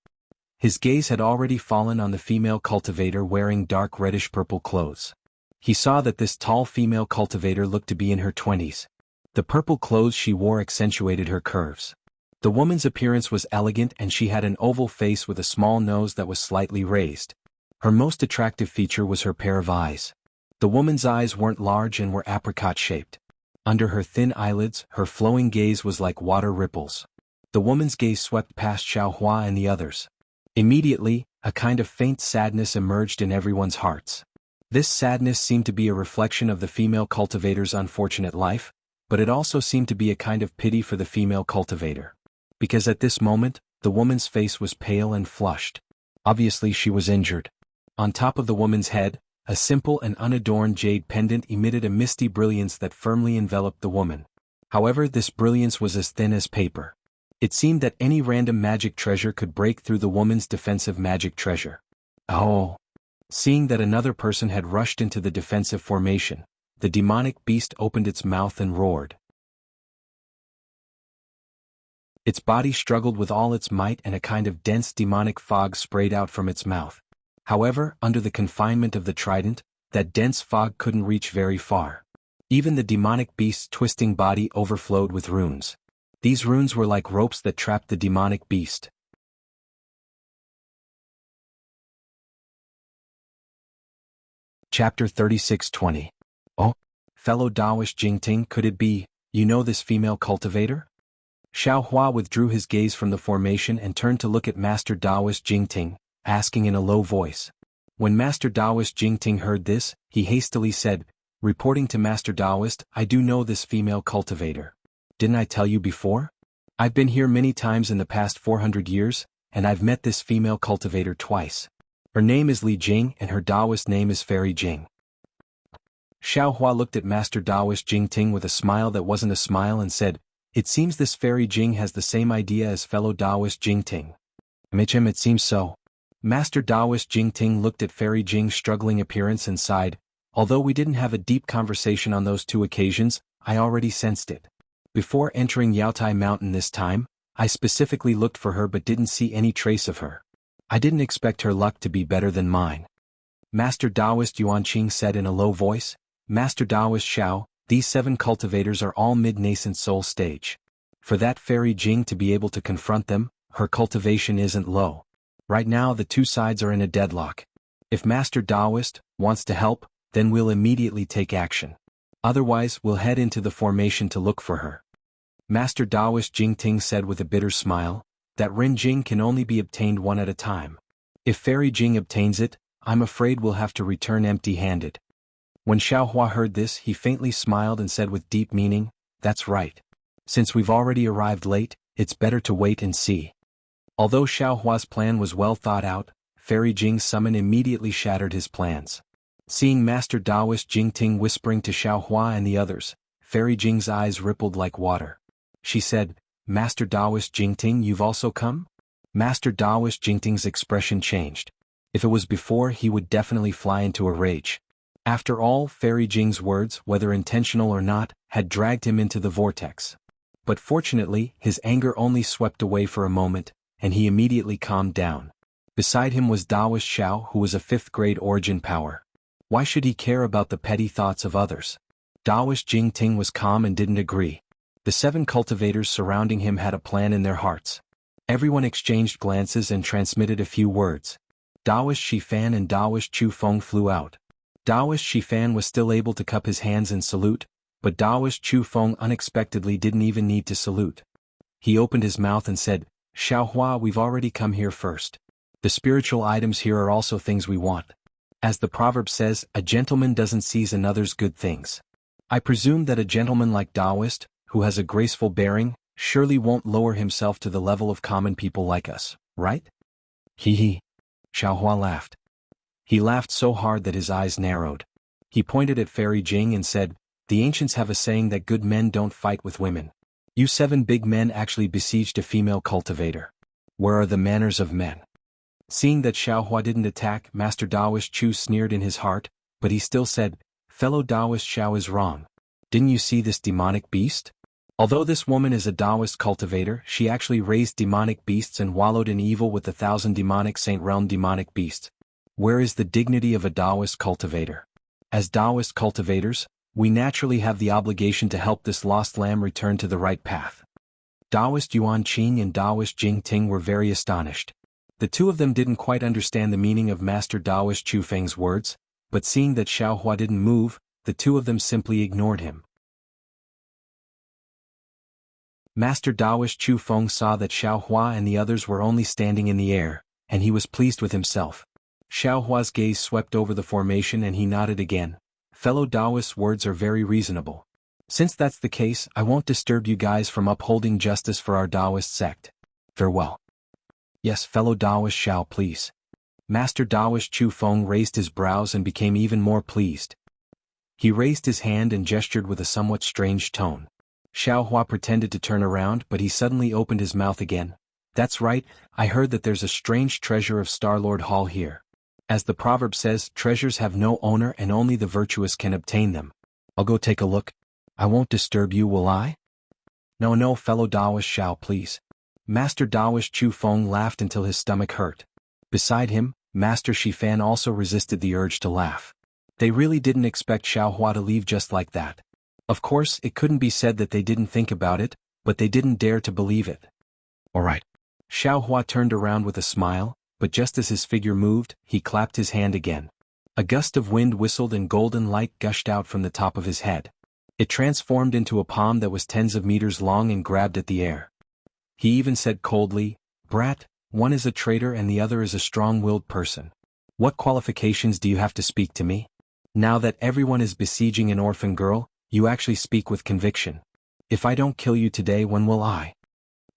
His gaze had already fallen on the female cultivator wearing dark reddish-purple clothes. He saw that this tall female cultivator looked to be in her 20s. The purple clothes she wore accentuated her curves. The woman's appearance was elegant and she had an oval face with a small nose that was slightly raised. Her most attractive feature was her pair of eyes. The woman's eyes weren't large and were apricot-shaped. Under her thin eyelids, her flowing gaze was like water ripples. The woman's gaze swept past Xiaohua and the others. Immediately, a kind of faint sadness emerged in everyone's hearts. This sadness seemed to be a reflection of the female cultivator's unfortunate life, but it also seemed to be a kind of pity for the female cultivator. Because at this moment, the woman's face was pale and flushed. Obviously she was injured. On top of the woman's head, a simple and unadorned jade pendant emitted a misty brilliance that firmly enveloped the woman. However, this brilliance was as thin as paper. It seemed that any random magic treasure could break through the woman's defensive magic treasure. Oh! Seeing that another person had rushed into the defensive formation, the demonic beast opened its mouth and roared. Its body struggled with all its might and a kind of dense demonic fog sprayed out from its mouth. However, under the confinement of the trident, that dense fog couldn't reach very far. Even the demonic beast's twisting body overflowed with runes. These runes were like ropes that trapped the demonic beast. Chapter 36:20. Oh, fellow Taoist Jingting, could it be, you know this female cultivator? Xiaohua withdrew his gaze from the formation and turned to look at Master Taoist Jingting, asking in a low voice. When Master Taoist Jingting heard this, he hastily said, reporting to Master Taoist, I do know this female cultivator. Didn't I tell you before? I've been here many times in the past 400 years, and I've met this female cultivator twice. Her name is Li Jing and her Taoist name is Fairy Jing. Xiaohua looked at Master Taoist Jingting with a smile that wasn't a smile and said, it seems this Fairy Jing has the same idea as fellow Taoist Jingting. Michem, it seems so. Master Taoist Jingting looked at Fairy Jing's struggling appearance and sighed, although we didn't have a deep conversation on those two occasions, I already sensed it. Before entering Yaotai Mountain this time, I specifically looked for her but didn't see any trace of her. I didn't expect her luck to be better than mine. Master Taoist Yuanqing said in a low voice, Master Taoist Xiao, these 7 cultivators are all mid-nascent soul stage. For that Fairy Jing to be able to confront them, her cultivation isn't low. Right now the two sides are in a deadlock. If Master Taoist wants to help, then we'll immediately take action. Otherwise, we'll head into the formation to look for her. Master Taoist Jingting said with a bitter smile, that Ren Jing can only be obtained one at a time. If Fairy Jing obtains it, I'm afraid we'll have to return empty-handed. When Xiaohua heard this, he faintly smiled and said with deep meaning, that's right. Since we've already arrived late, it's better to wait and see. Although Xiaohua's plan was well thought out, Fairy Jing's summon immediately shattered his plans. Seeing Master Taoist Jingting whispering to Xiaohua and the others, Fairy Jing's eyes rippled like water. She said, Master Taoist Jingting, you've also come? Master Taoist Jingting's expression changed. If it was before, he would definitely fly into a rage. After all, Fairy Jing's words, whether intentional or not, had dragged him into the vortex. But fortunately, his anger only swept away for a moment, and he immediately calmed down. Beside him was Taoist Xiao, who was a 5th-grade origin power. Why should he care about the petty thoughts of others? Taoist Jingting was calm and didn't agree. The 7 cultivators surrounding him had a plan in their hearts. Everyone exchanged glances and transmitted a few words. Taoist Shifan and Taoist Chu Feng flew out. Taoist Shifan was still able to cup his hands and salute, but Taoist Chu Feng unexpectedly didn't even need to salute. He opened his mouth and said, Xiaohua, we've already come here first. The spiritual items here are also things we want. As the proverb says, a gentleman doesn't seize another's good things. I presume that a gentleman like Taoist, who has a graceful bearing, surely won't lower himself to the level of common people like us, right? Hee hee. Xiaohua laughed. He laughed so hard that his eyes narrowed. He pointed at Fairy Jing and said, the ancients have a saying that good men don't fight with women. You 7 big men actually besieged a female cultivator. Where are the manners of men? Seeing that Xiaohua didn't attack, Master Taoist Chu sneered in his heart, but he still said, fellow Taoist Xiao is wrong. Didn't you see this demonic beast? Although this woman is a Taoist cultivator, she actually raised demonic beasts and wallowed in evil with 1,000 demonic Saint Realm demonic beasts. Where is the dignity of a Taoist cultivator? As Taoist cultivators, we naturally have the obligation to help this lost lamb return to the right path. Taoist Yuan Qing and Taoist Jing Ting were very astonished. The two of them didn't quite understand the meaning of Master Taoist Chu Feng's words, but seeing that Xiaohua didn't move, the two of them simply ignored him. Master Taoist Chu Feng saw that Xiaohua and the others were only standing in the air, and he was pleased with himself. Xiaohua's gaze swept over the formation and he nodded again. Fellow Taoists' words are very reasonable. Since that's the case, I won't disturb you guys from upholding justice for our Taoist sect. Farewell. Yes, fellow Taoist Xiao, please. Master Taoist Chu Feng raised his brows and became even more pleased. He raised his hand and gestured with a somewhat strange tone. Xiaohua pretended to turn around, but he suddenly opened his mouth again. That's right, I heard that there's a strange treasure of Star-Lord Hall here. As the proverb says, treasures have no owner and only the virtuous can obtain them. I'll go take a look. I won't disturb you, will I? No, fellow Taoist Xiao, please. Master Taoist Chu Feng laughed until his stomach hurt. Beside him, Master Shifan also resisted the urge to laugh. They really didn't expect Xiaohua to leave just like that. Of course, it couldn't be said that they didn't think about it, but they didn't dare to believe it. All right. Xiaohua turned around with a smile, but just as his figure moved, he clapped his hand again. A gust of wind whistled and golden light gushed out from the top of his head. It transformed into a palm that was tens of meters long and grabbed at the air. He even said coldly, Brat, one is a traitor and the other is a strong-willed person. What qualifications do you have to speak to me? Now that everyone is besieging an orphan girl, you actually speak with conviction. If I don't kill you today, when will I?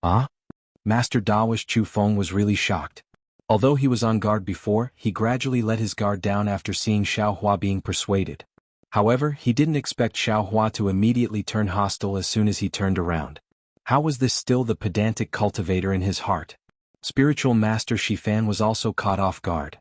Ah? Master Taoist Chu Feng was really shocked. Although he was on guard before, he gradually let his guard down after seeing Xiaohua being persuaded. However, he didn't expect Xiaohua to immediately turn hostile as soon as he turned around. How was this still the pedantic cultivator in his heart? Spiritual Master Shifan was also caught off guard.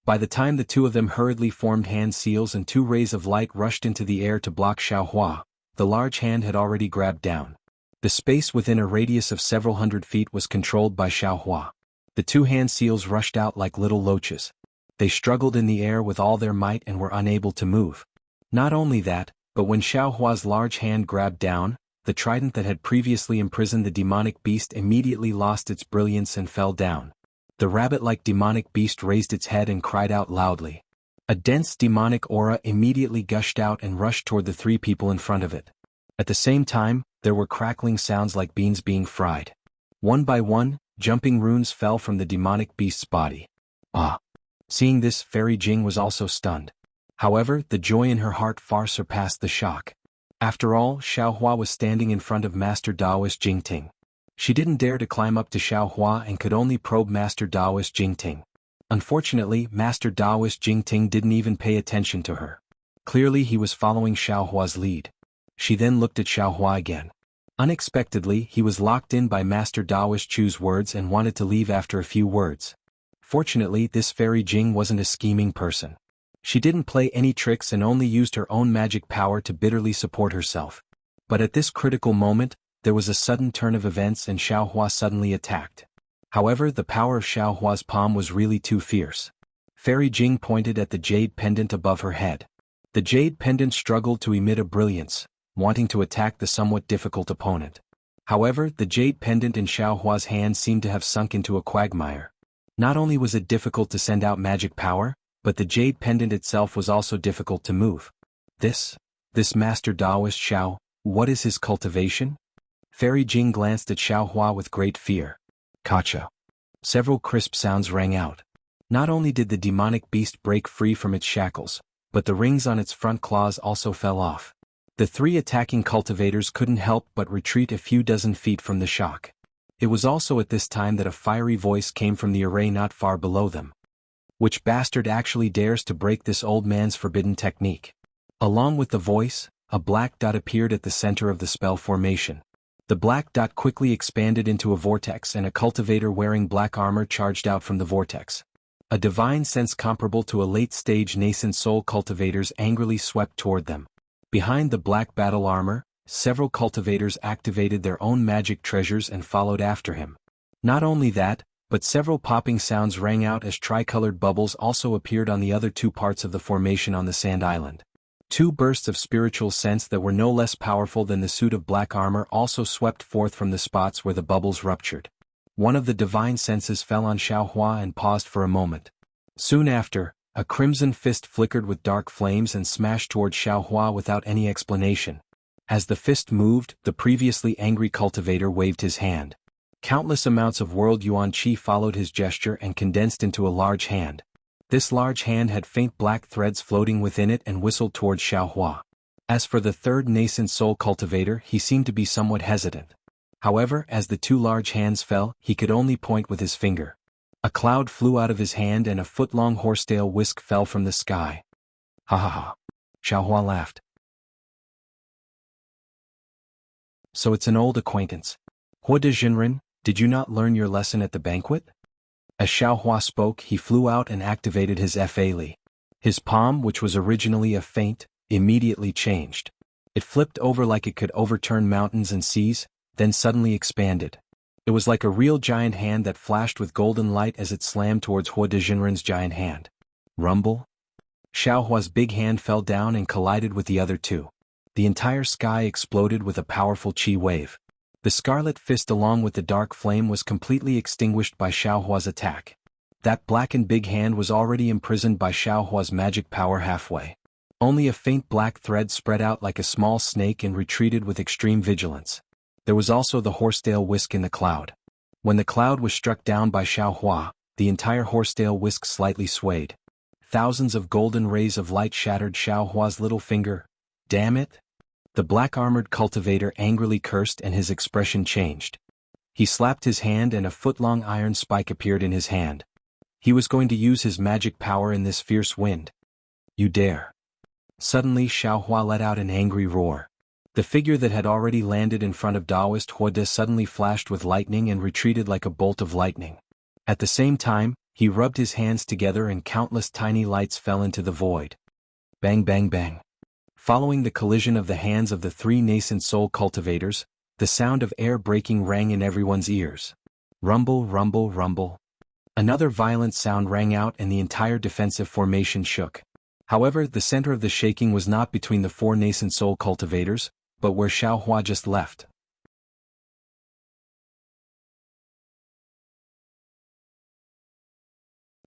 By the time the two of them hurriedly formed hand seals and 2 rays of light rushed into the air to block Xiaohua, the large hand had already grabbed down. The space within a radius of several hundred feet was controlled by Xiaohua. The 2 hand seals rushed out like little loaches. They struggled in the air with all their might and were unable to move. Not only that, but when Xiaohua's large hand grabbed down, the trident that had previously imprisoned the demonic beast immediately lost its brilliance and fell down. The rabbit-like demonic beast raised its head and cried out loudly. A dense demonic aura immediately gushed out and rushed toward the three people in front of it. At the same time, there were crackling sounds like beans being fried. One by one, jumping runes fell from the demonic beast's body. Ah! Seeing this, Fairy Jing was also stunned. However, the joy in her heart far surpassed the shock. After all, Xiaohua was standing in front of Master Daoist Jingting. She didn't dare to climb up to Xiaohua and could only probe Master Daoist Jingting. Unfortunately, Master Daoist Jingting didn't even pay attention to her. Clearly he was following Xiaohua's lead. She then looked at Xiaohua again. Unexpectedly, he was locked in by Master Daoist Chu's words and wanted to leave after a few words. Fortunately, this Fairy Jing wasn't a scheming person. She didn't play any tricks and only used her own magic power to bitterly support herself. But at this critical moment, there was a sudden turn of events and Xiaohua suddenly attacked. However, the power of Xiaohua's palm was really too fierce. Fairy Jing pointed at the jade pendant above her head. The jade pendant struggled to emit a brilliance, wanting to attack the somewhat difficult opponent. However, the jade pendant in Xiaohua's hand seemed to have sunk into a quagmire. Not only was it difficult to send out magic power, but the jade pendant itself was also difficult to move. This Master Daoist Xiao, what is his cultivation? Fairy Jing glanced at Xiaohua with great fear. Kacha. Several crisp sounds rang out. Not only did the demonic beast break free from its shackles, but the rings on its front claws also fell off. The three attacking cultivators couldn't help but retreat a few dozen feet from the shock. It was also at this time that a fiery voice came from the array not far below them. Which bastard actually dares to break this old man's forbidden technique? Along with the voice, a black dot appeared at the center of the spell formation. The black dot quickly expanded into a vortex and a cultivator wearing black armor charged out from the vortex. A divine sense comparable to a late-stage nascent soul cultivators angrily swept toward them. Behind the black battle armor, several cultivators activated their own magic treasures and followed after him. Not only that, but several popping sounds rang out as tricolored bubbles also appeared on the other two parts of the formation on the sand island. Two bursts of spiritual sense that were no less powerful than the suit of black armor also swept forth from the spots where the bubbles ruptured. One of the divine senses fell on Xiaohua and paused for a moment. Soon after, a crimson fist flickered with dark flames and smashed toward Xiaohua without any explanation. As the fist moved, the previously angry cultivator waved his hand. Countless amounts of world yuan qi followed his gesture and condensed into a large hand. This large hand had faint black threads floating within it and whistled towards Xiaohua. As for the third nascent soul cultivator, he seemed to be somewhat hesitant. However, as the two large hands fell, he could only point with his finger. A cloud flew out of his hand and a foot-long horsetail whisk fell from the sky. Ha ha ha. Xiaohua laughed. So it's an old acquaintance. Hua de Jinren, did you not learn your lesson at the banquet? As Xiaohua spoke, he flew out and activated his Fa Li. His palm, which was originally a feint, immediately changed. It flipped over like it could overturn mountains and seas, then suddenly expanded. It was like a real giant hand that flashed with golden light as it slammed towards Hua de Jinren's giant hand. Rumble? Xiaohua's big hand fell down and collided with the other two. The entire sky exploded with a powerful qi wave. The scarlet fist along with the dark flame was completely extinguished by Xiaohua's attack. That blackened big hand was already imprisoned by Xiaohua's magic power halfway. Only a faint black thread spread out like a small snake and retreated with extreme vigilance. There was also the horsetail whisk in the cloud. When the cloud was struck down by Xiaohua, the entire horsetail whisk slightly swayed. Thousands of golden rays of light shattered Xiaohua's little finger. Damn it! The black-armored cultivator angrily cursed and his expression changed. He slapped his hand and a foot-long iron spike appeared in his hand. He was going to use his magic power in this fierce wind. You dare! Suddenly Xiaohua let out an angry roar. The figure that had already landed in front of Daoist Hua de suddenly flashed with lightning and retreated like a bolt of lightning. At the same time, he rubbed his hands together and countless tiny lights fell into the void. Bang bang bang. Following the collision of the hands of the three nascent soul cultivators, the sound of air breaking rang in everyone's ears. Rumble, rumble, rumble. Another violent sound rang out and the entire defensive formation shook. However, the center of the shaking was not between the four nascent soul cultivators, but where Xiaohua just left.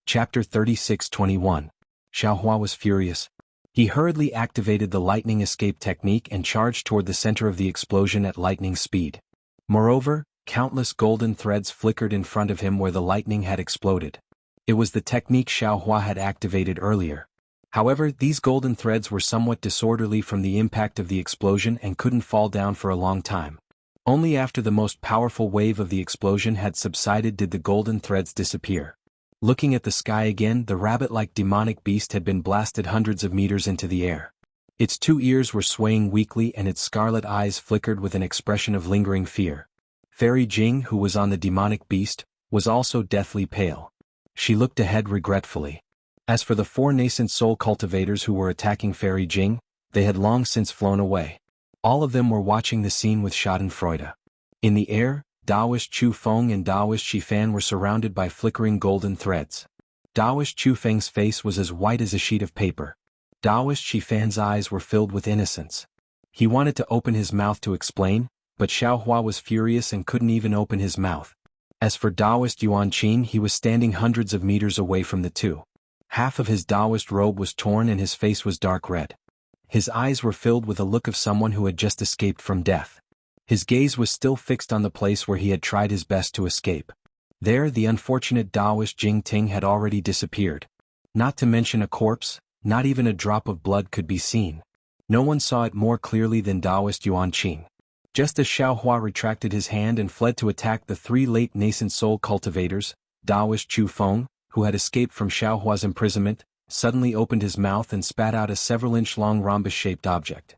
Chapter 36-21. Xiaohua was furious. He hurriedly activated the lightning escape technique and charged toward the center of the explosion at lightning speed. Moreover, countless golden threads flickered in front of him where the lightning had exploded. It was the technique Xiaohua had activated earlier. However, these golden threads were somewhat disorderly from the impact of the explosion and couldn't fall down for a long time. Only after the most powerful wave of the explosion had subsided did the golden threads disappear. Looking at the sky again, the rabbit-like demonic beast had been blasted hundreds of meters into the air. Its two ears were swaying weakly and its scarlet eyes flickered with an expression of lingering fear. Fairy Jing, who was on the demonic beast, was also deathly pale. She looked ahead regretfully. As for the four nascent soul cultivators who were attacking Fairy Jing, they had long since flown away. All of them were watching the scene with schadenfreude. In the air, Daoist Chu Feng and Daoist Shifan were surrounded by flickering golden threads. Daoist Chu Feng's face was as white as a sheet of paper. Daoist Shifan's eyes were filled with innocence. He wanted to open his mouth to explain, but Xiaohua was furious and couldn't even open his mouth. As for Daoist Yuanqing, he was standing hundreds of meters away from the two. Half of his Daoist robe was torn and his face was dark red. His eyes were filled with a look of someone who had just escaped from death. His gaze was still fixed on the place where he had tried his best to escape. There, the unfortunate Daoist Jing Ting had already disappeared. Not to mention a corpse, not even a drop of blood could be seen. No one saw it more clearly than Daoist Yuanqing. Just as Xiaohua retracted his hand and fled to attack the three late nascent soul cultivators, Daoist Chu Feng, who had escaped from Xiaohua's imprisonment, suddenly opened his mouth and spat out a several-inch-long rhombus-shaped object.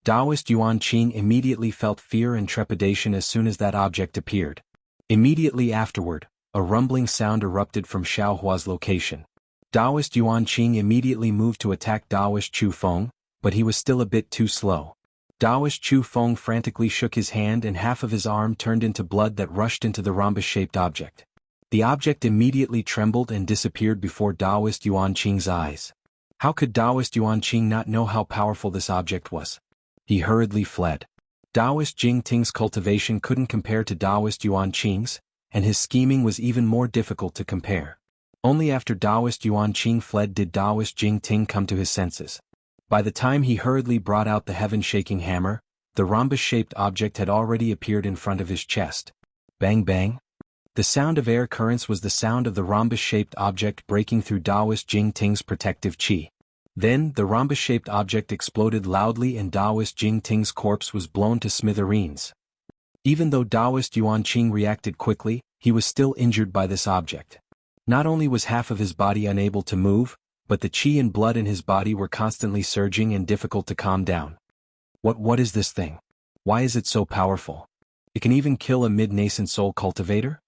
Daoist Yuanqing immediately felt fear and trepidation as soon as that object appeared. Immediately afterward, a rumbling sound erupted from Xiaohua's location. Daoist Yuanqing immediately moved to attack Daoist Chu Feng, but he was still a bit too slow. Daoist Chu Feng frantically shook his hand and half of his arm turned into blood that rushed into the rhombus-shaped object. The object immediately trembled and disappeared before Daoist Yuanqing's eyes. How could Daoist Yuanqing not know how powerful this object was? He hurriedly fled. Daoist Jing Ting's cultivation couldn't compare to Daoist Yuanqing's, and his scheming was even more difficult to compare. Only after Daoist Yuanqing fled did Daoist Jing Ting come to his senses. By the time he hurriedly brought out the heaven-shaking hammer, the rhombus-shaped object had already appeared in front of his chest. Bang bang. The sound of air currents was the sound of the rhombus-shaped object breaking through Daoist Jing Ting's protective chi. Then, the rhombus-shaped object exploded loudly and Daoist Jing Ting's corpse was blown to smithereens. Even though Daoist Yuanqing reacted quickly, he was still injured by this object. Not only was half of his body unable to move, but the chi and blood in his body were constantly surging and difficult to calm down. What is this thing? Why is it so powerful? It can even kill a mid-nascent soul cultivator?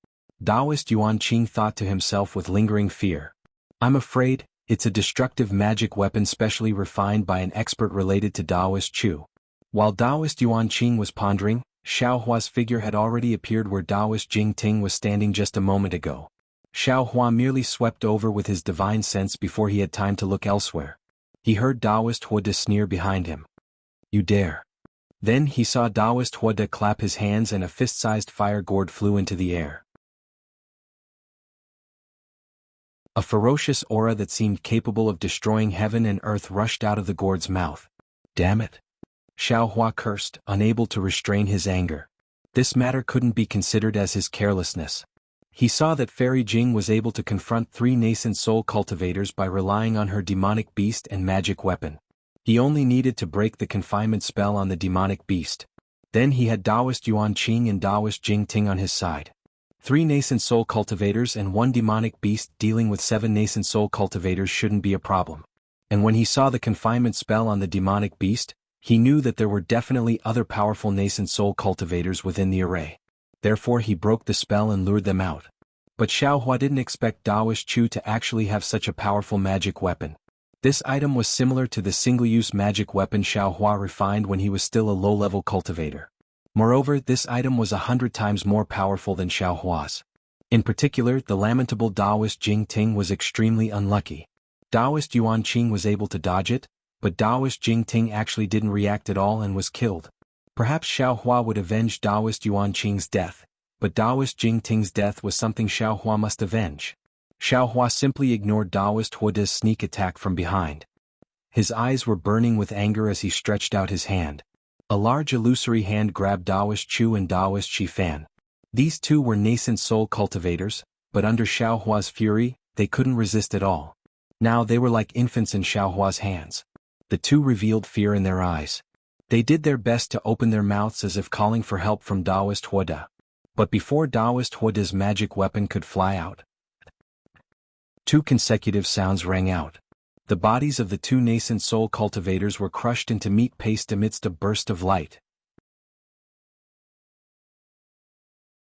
Daoist Yuanqing thought to himself with lingering fear. I'm afraid, it's a destructive magic weapon specially refined by an expert related to Daoist Chu. While Daoist Yuanqing was pondering, Xiaohua's figure had already appeared where Daoist Jing Ting was standing just a moment ago. Xiaohua merely swept over with his divine sense before he had time to look elsewhere. He heard Daoist Huode sneer behind him. You dare. Then he saw Daoist Huode clap his hands and a fist-sized fire gourd flew into the air. A ferocious aura that seemed capable of destroying heaven and earth rushed out of the gourd's mouth. Damn it. Xiaohua cursed, unable to restrain his anger. This matter couldn't be considered as his carelessness. He saw that Fairy Jing was able to confront three nascent soul cultivators by relying on her demonic beast and magic weapon. He only needed to break the confinement spell on the demonic beast. Then he had Daoist Yuanqing and Daoist Jing Ting on his side. 3 nascent soul cultivators and 1 demonic beast dealing with 7 nascent soul cultivators shouldn't be a problem. And when he saw the confinement spell on the demonic beast, he knew that there were definitely other powerful nascent soul cultivators within the array. Therefore he broke the spell and lured them out. But Xiaohua didn't expect Daoist Chu to actually have such a powerful magic weapon. This item was similar to the single-use magic weapon Xiaohua refined when he was still a low-level cultivator. Moreover, this item was 100 times more powerful than Xiaohua's. In particular, the lamentable Daoist Jing Ting was extremely unlucky. Daoist Yuanqing was able to dodge it, but Daoist Jing Ting actually didn't react at all and was killed. Perhaps Xiaohua would avenge Daoist Yuanqing's death, but Daoist Jing Ting's death was something Xiaohua must avenge. Xiaohua simply ignored Daoist Huoda's sneak attack from behind. His eyes were burning with anger as he stretched out his hand. A large illusory hand grabbed Daoist Chu and Daoist Shifan. These two were nascent soul cultivators, but under Xiaohua's fury, they couldn't resist at all. Now they were like infants in Xiaohua's hands. The two revealed fear in their eyes. They did their best to open their mouths as if calling for help from Daoist Huoda. But before Daoist Huoda's magic weapon could fly out, two consecutive sounds rang out. The bodies of the two nascent soul cultivators were crushed into meat paste amidst a burst of light.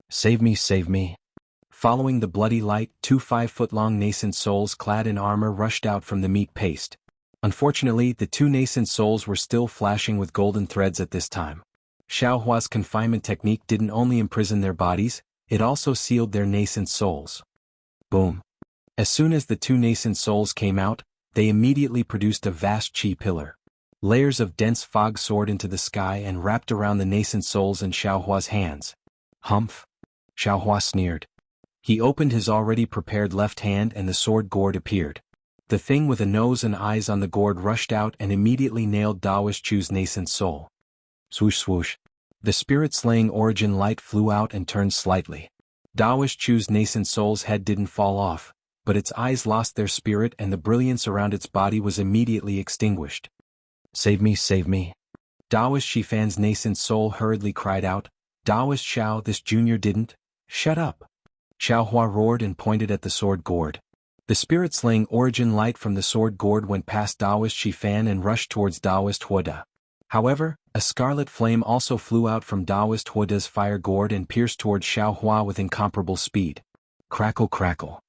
Save me, save me. Following the bloody light, two 5-foot-long nascent souls clad in armor rushed out from the meat paste. Unfortunately, the two nascent souls were still flashing with golden threads at this time. Xiaohua's confinement technique didn't only imprison their bodies, it also sealed their nascent souls. Boom. As soon as the two nascent souls came out, they immediately produced a vast chi pillar. Layers of dense fog soared into the sky and wrapped around the nascent souls in Xiaohua's hands. Humph! Xiaohua sneered. He opened his already prepared left hand and the sword gourd appeared. The thing with a nose and eyes on the gourd rushed out and immediately nailed Daoist Chu's nascent soul. Swoosh swoosh. The spirit-slaying origin light flew out and turned slightly. Daoist Chu's nascent soul's head didn't fall off, but its eyes lost their spirit and the brilliance around its body was immediately extinguished. Save me, save me. Daoist Shifan's nascent soul hurriedly cried out. Daoist Xiao, this junior didn't. Shut up. Xiaohua roared and pointed at the sword gourd. The spirit-slaying origin light from the sword gourd went past Daoist Shifan and rushed towards Daoist Huoda. However, a scarlet flame also flew out from Daoist Huoda's fire gourd and pierced towards Xiaohua with incomparable speed. Crackle crackle.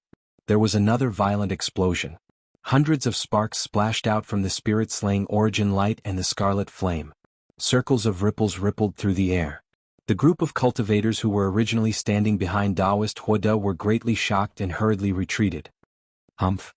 There was another violent explosion. Hundreds of sparks splashed out from the spirit-slaying origin light and the scarlet flame. Circles of ripples rippled through the air. The group of cultivators who were originally standing behind Daoist Huoda were greatly shocked and hurriedly retreated. Humph!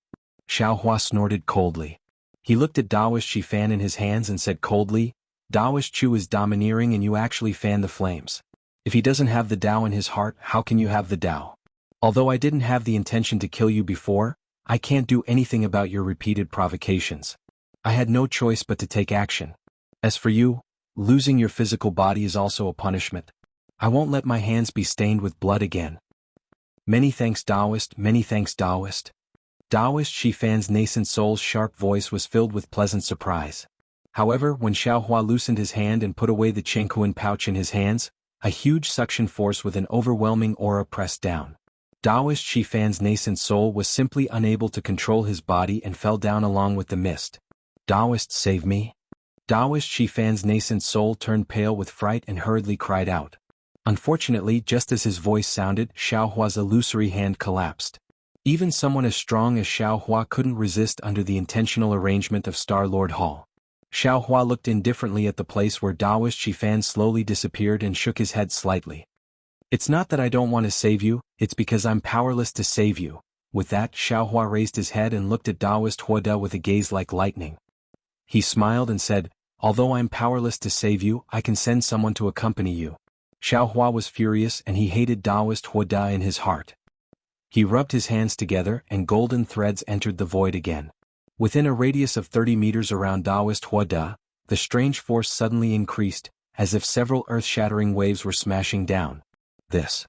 Xiaohua snorted coldly. He looked at Daoist Shifan in his hands and said coldly, Daoist Chu is domineering and you actually fan the flames. If he doesn't have the Dao in his heart, how can you have the Dao? Although I didn't have the intention to kill you before, I can't do anything about your repeated provocations. I had no choice but to take action. As for you, losing your physical body is also a punishment. I won't let my hands be stained with blood again. Many thanks Daoist, many thanks Daoist. Daoist Shifan's nascent soul's sharp voice was filled with pleasant surprise. However, when Xiaohua loosened his hand and put away the Chenghuan pouch in his hands, a huge suction force with an overwhelming aura pressed down. Daoist Shifan's nascent soul was simply unable to control his body and fell down along with the mist. Daoist, save me. Daoist Shifan's nascent soul turned pale with fright and hurriedly cried out. Unfortunately, just as his voice sounded, Xiaohua's illusory hand collapsed. Even someone as strong as Xiaohua couldn't resist under the intentional arrangement of Star-Lord Hall. Xiaohua looked indifferently at the place where Daoist Shifan slowly disappeared and shook his head slightly. It's not that I don't want to save you, it's because I'm powerless to save you. With that, Xiaohua raised his head and looked at Daoist Huoda with a gaze like lightning. He smiled and said, although I'm powerless to save you, I can send someone to accompany you. Xiaohua was furious and he hated Daoist Huoda in his heart. He rubbed his hands together and golden threads entered the void again. Within a radius of 30 meters around Daoist Huoda, the strange force suddenly increased, as if several earth-shattering waves were smashing down. This.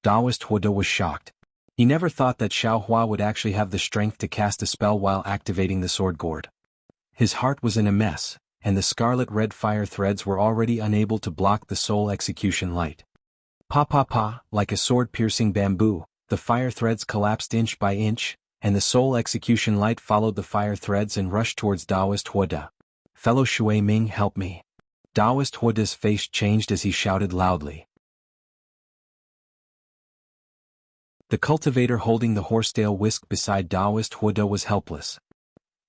Daoist Huoda was shocked. He never thought that Xiaohua would actually have the strength to cast a spell while activating the sword gourd. His heart was in a mess, and the scarlet-red fire threads were already unable to block the soul execution light. Pa pa pa, like a sword-piercing bamboo, the fire threads collapsed inch by inch, and the soul execution light followed the fire threads and rushed towards Daoist Huoda. Fellow Shui Ming, help me. Daoist Huoda's face changed as he shouted loudly. The cultivator holding the horsetail whisk beside Daoist Huoda was helpless.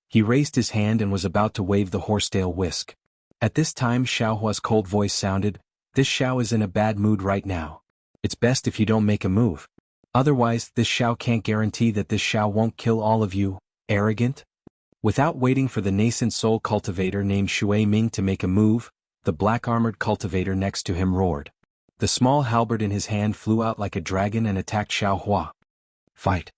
He raised his hand and was about to wave the horsetail whisk. At this time Xiaohua's cold voice sounded, this Xiao is in a bad mood right now. It's best if you don't make a move. Otherwise, this Xiao can't guarantee that this Xiao won't kill all of you, arrogant. Without waiting for the nascent soul cultivator named Shui Ming to make a move, the black-armored cultivator next to him roared. The small halberd in his hand flew out like a dragon and attacked Xiaohua. Fight.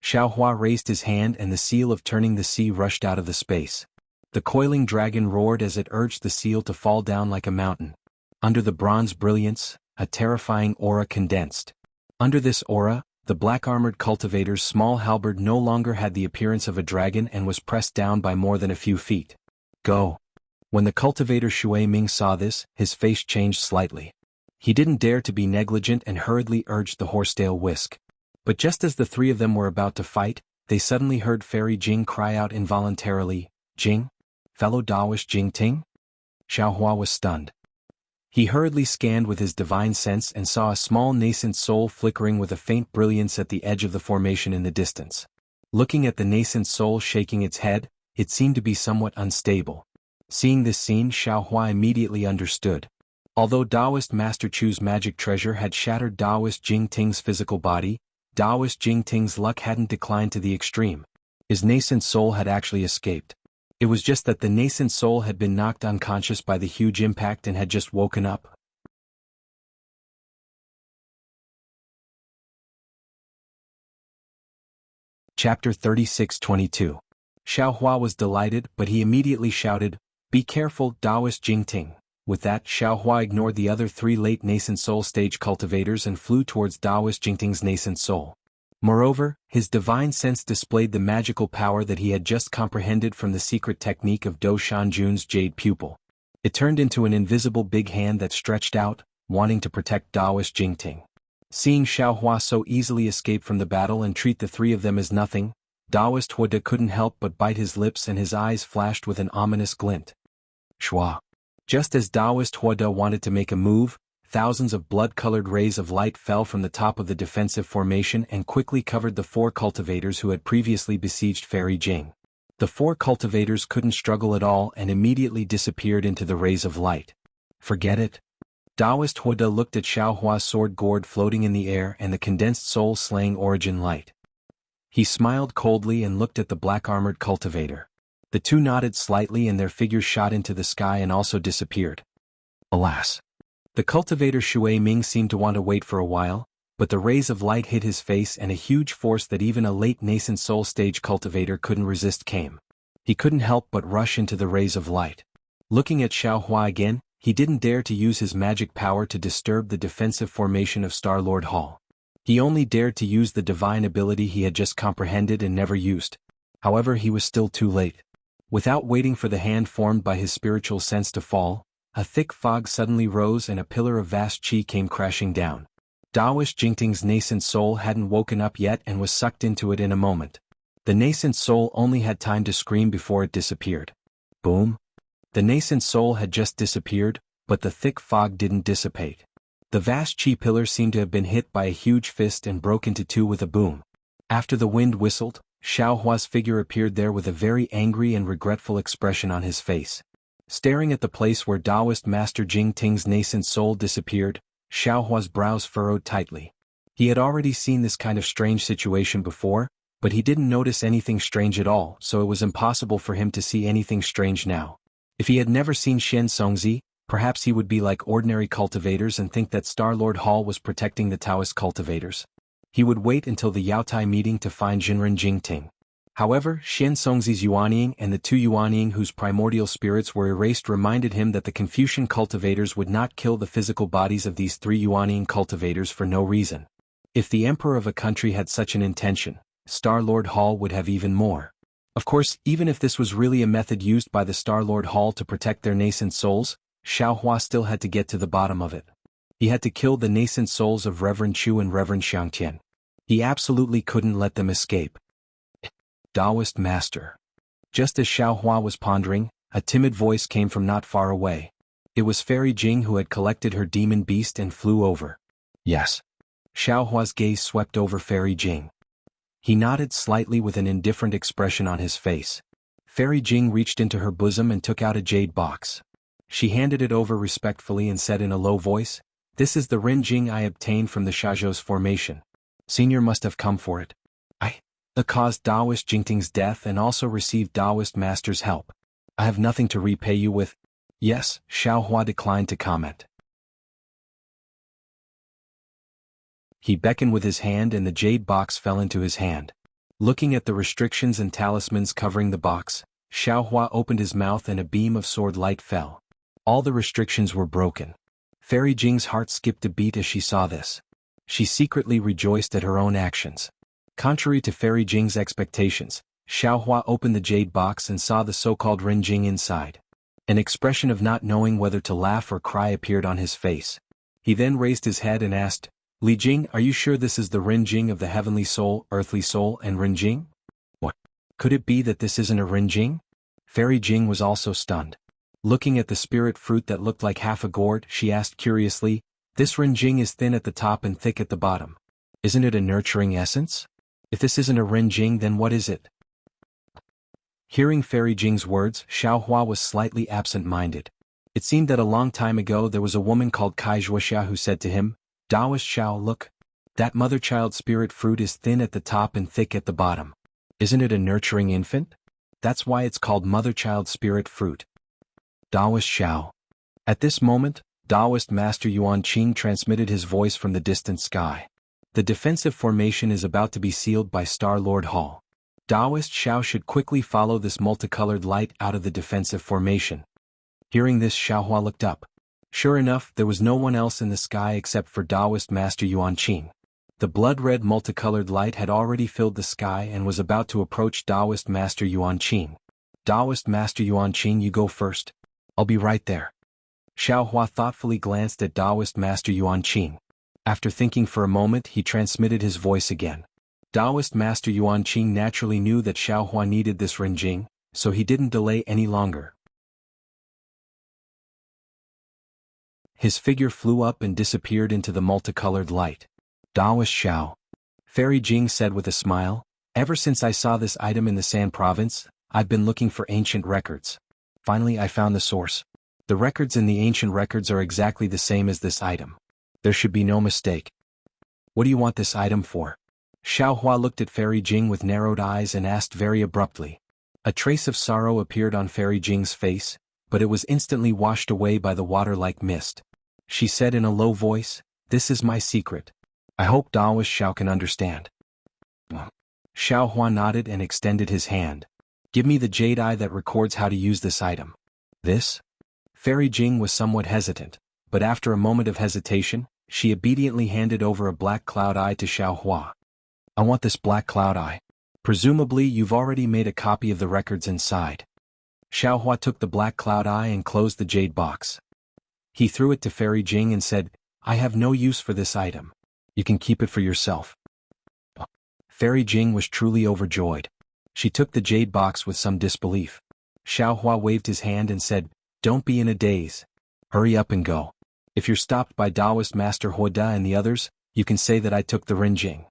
Xiaohua raised his hand and the seal of turning the sea rushed out of the space. The coiling dragon roared as it urged the seal to fall down like a mountain. Under the bronze brilliance, a terrifying aura condensed. Under this aura, the black-armored cultivator's small halberd no longer had the appearance of a dragon and was pressed down by more than a few feet. Go. When the cultivator Shui Ming saw this, his face changed slightly. He didn't dare to be negligent and hurriedly urged the horsetail whisk. But just as the three of them were about to fight, they suddenly heard Fairy Jing cry out involuntarily, "Jing? Fellow Daoist Jing Ting?" Xiaohua was stunned. He hurriedly scanned with his divine sense and saw a small nascent soul flickering with a faint brilliance at the edge of the formation in the distance. Looking at the nascent soul shaking its head, it seemed to be somewhat unstable. Seeing this scene, Xiaohua immediately understood. Although Daoist Master Chu's magic treasure had shattered Daoist Jing Ting's physical body, Daoist Jing Ting's luck hadn't declined to the extreme. His nascent soul had actually escaped. It was just that the nascent soul had been knocked unconscious by the huge impact and had just woken up. Chapter 36-22. Xiaohua was delighted, but he immediately shouted, "Be careful, Daoist Jingting." With that, Xiaohua ignored the other three late nascent soul stage cultivators and flew towards Daoist Jingting's nascent soul. Moreover, his divine sense displayed the magical power that he had just comprehended from the secret technique of Do Shanjun's jade pupil. It turned into an invisible big hand that stretched out, wanting to protect Daoist Jingting. Seeing Xiaohua so easily escape from the battle and treat the three of them as nothing, Daoist Huada couldn't help but bite his lips and his eyes flashed with an ominous glint. Shua. Just as Daoist Huada wanted to make a move, thousands of blood-colored rays of light fell from the top of the defensive formation and quickly covered the four cultivators who had previously besieged Fairy Jing. The four cultivators couldn't struggle at all and immediately disappeared into the rays of light. Forget it. Daoist Huada looked at Xiaohua's sword gourd floating in the air and the condensed soul-slaying origin light. He smiled coldly and looked at the black-armored cultivator. The two nodded slightly and their figures shot into the sky and also disappeared. Alas! The cultivator Shui Ming seemed to want to wait for a while, but the rays of light hit his face and a huge force that even a late nascent soul stage cultivator couldn't resist came. He couldn't help but rush into the rays of light. Looking at Xiaohua again, he didn't dare to use his magic power to disturb the defensive formation of Star-Lord Hall. He only dared to use the divine ability he had just comprehended and never used. However, he was still too late. Without waiting for the hand formed by his spiritual sense to fall, a thick fog suddenly rose and a pillar of vast qi came crashing down. Daoist Jingting's nascent soul hadn't woken up yet and was sucked into it in a moment. The nascent soul only had time to scream before it disappeared. Boom! The nascent soul had just disappeared, but the thick fog didn't dissipate. The vast qi pillar seemed to have been hit by a huge fist and broke into two with a boom. After the wind whistled, Xiaohua's figure appeared there with a very angry and regretful expression on his face. Staring at the place where Daoist Master Jing Ting's nascent soul disappeared, Xiaohua's brows furrowed tightly. He had already seen this kind of strange situation before, but he didn't notice anything strange at all, so it was impossible for him to see anything strange now. If he had never seen Shen Songzi, perhaps he would be like ordinary cultivators and think that Star-Lord Hall was protecting the Taoist cultivators. He would wait until the Yaotai meeting to find Jinren Jingting. However, Shen Songzi's Yuanying and the two Yuanying whose primordial spirits were erased reminded him that the Confucian cultivators would not kill the physical bodies of these three Yuanying cultivators for no reason. If the emperor of a country had such an intention, Star-Lord Hall would have even more. Of course, even if this was really a method used by the Star-Lord Hall to protect their nascent souls, Xiaohua still had to get to the bottom of it. He had to kill the nascent souls of Reverend Chu and Reverend Xiangtian. He absolutely couldn't let them escape. Daoist Master. Just as Xiaohua was pondering, a timid voice came from not far away. It was Fairy Jing who had collected her demon beast and flew over. Yes. Xiaohua's gaze swept over Fairy Jing. He nodded slightly with an indifferent expression on his face. Fairy Jing reached into her bosom and took out a jade box. She handed it over respectfully and said in a low voice, "This is the Ren Jing I obtained from the Shazhou's formation. Senior must have come for it. I caused Daoist Jingting's death and also received Daoist Master's help. I have nothing to repay you with." Yes, Xiaohua declined to comment. He beckoned with his hand and the jade box fell into his hand. Looking at the restrictions and talismans covering the box, Xiaohua opened his mouth and a beam of sword light fell. All the restrictions were broken. Fairy Jing's heart skipped a beat as she saw this. She secretly rejoiced at her own actions. Contrary to Fairy Jing's expectations, Xiaohua opened the jade box and saw the so-called Ren Jing inside. An expression of not knowing whether to laugh or cry appeared on his face. He then raised his head and asked, Li Jing, are you sure this is the Ren Jing of the heavenly soul, earthly soul, and Ren Jing? What? Could it be that this isn't a Ren Jing? Fairy Jing was also stunned. Looking at the spirit fruit that looked like half a gourd, she asked curiously, this Ren Jing is thin at the top and thick at the bottom. Isn't it a nurturing essence? If this isn't a Ren Jing, then what is it? Hearing Fairy Jing's words, Xiaohua was slightly absent-minded. It seemed that a long time ago there was a woman called Wuxia who said to him, Taoist Xiao, look. That mother-child spirit fruit is thin at the top and thick at the bottom. Isn't it a nurturing infant? That's why it's called mother-child spirit fruit. Taoist Xiao. At this moment, Taoist Master Yuan Qing transmitted his voice from the distant sky. The defensive formation is about to be sealed by Star Lord Hall. Taoist Xiao should quickly follow this multicolored light out of the defensive formation. Hearing this, Xiaohua looked up. Sure enough, there was no one else in the sky except for Taoist Master Yuan Qing. The blood-red multicolored light had already filled the sky and was about to approach Taoist Master Yuan Qing. Taoist Master Yuan Qing, you go first. I'll be right there. Xiaohua thoughtfully glanced at Taoist Master Yuan Qing. After thinking for a moment, he transmitted his voice again. Taoist Master Yuan Qing naturally knew that Xiaohua needed this Ren Jing, so he didn't delay any longer. His figure flew up and disappeared into the multicolored light. Taoist Xiao. Fairy Jing said with a smile, ever since I saw this item in the San Province, I've been looking for ancient records. Finally I found the source. The records in the ancient records are exactly the same as this item. There should be no mistake. What do you want this item for? Xiaohua looked at Fairy Jing with narrowed eyes and asked very abruptly. A trace of sorrow appeared on Fairy Jing's face, but it was instantly washed away by the water like mist. She said in a low voice, this is my secret. I hope Taoist Xiao can understand. Xiaohua nodded and extended his hand. Give me the jade eye that records how to use this item. This? Fairy Jing was somewhat hesitant, but after a moment of hesitation, she obediently handed over a black cloud eye to Xiaohua. I want this black cloud eye. Presumably you've already made a copy of the records inside. Xiaohua took the black cloud eye and closed the jade box. He threw it to Fairy Jing and said, I have no use for this item. You can keep it for yourself. Fairy Jing was truly overjoyed. She took the jade box with some disbelief. Xiaohua waved his hand and said, don't be in a daze. Hurry up and go. If you're stopped by Taoist Master Huoda and the others, you can say that I took the Ren Jing.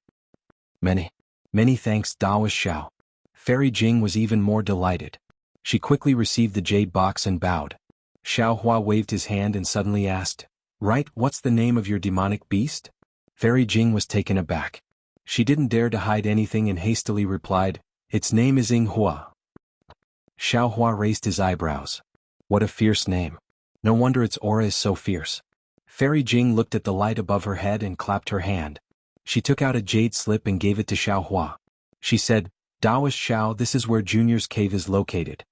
Many thanks, Taoist Xiao. Fairy Jing was even more delighted. She quickly received the jade box and bowed. Xiaohua waved his hand and suddenly asked, right, what's the name of your demonic beast? Fairy Jing was taken aback. She didn't dare to hide anything and hastily replied, its name is Yinghua. Xiaohua raised his eyebrows. What a fierce name. No wonder its aura is so fierce. Fairy Jing looked at the light above her head and clapped her hand. She took out a jade slip and gave it to Xiaohua. She said, Taoist Xiao, this is where Junior's cave is located.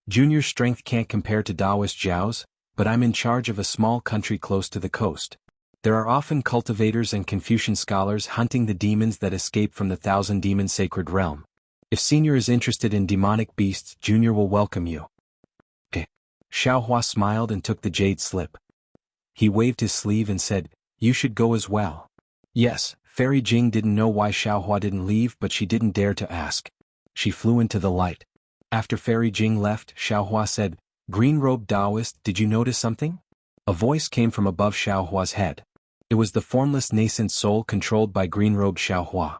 Junior's strength can't compare to Taoist Zhao's, but I'm in charge of a small country close to the coast. There are often cultivators and Confucian scholars hunting the demons that escape from the Thousand Demon Sacred Realm. If Senior is interested in demonic beasts, Junior will welcome you. Xiaohua smiled and took the jade slip. He waved his sleeve and said, you should go as well. Yes, Fairy Jing didn't know why Xiaohua didn't leave, but she didn't dare to ask. She flew into the light. After Fairy Jing left, Xiaohua said, Green-robed Taoist, did you notice something? A voice came from above Xiaohua's head. It was the formless nascent soul controlled by green-robed Xiaohua.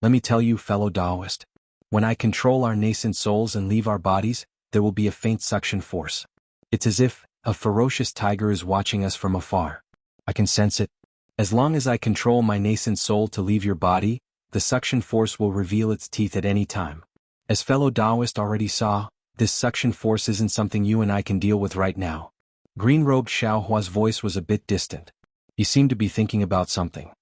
Let me tell you, fellow Taoist. When I control our nascent souls and leave our bodies, there will be a faint suction force. It's as if a ferocious tiger is watching us from afar. I can sense it. As long as I control my nascent soul to leave your body, the suction force will reveal its teeth at any time. As fellow Taoist already saw, this suction force isn't something you and I can deal with right now. Green-robed Xiaohua's voice was a bit distant. He seemed to be thinking about something.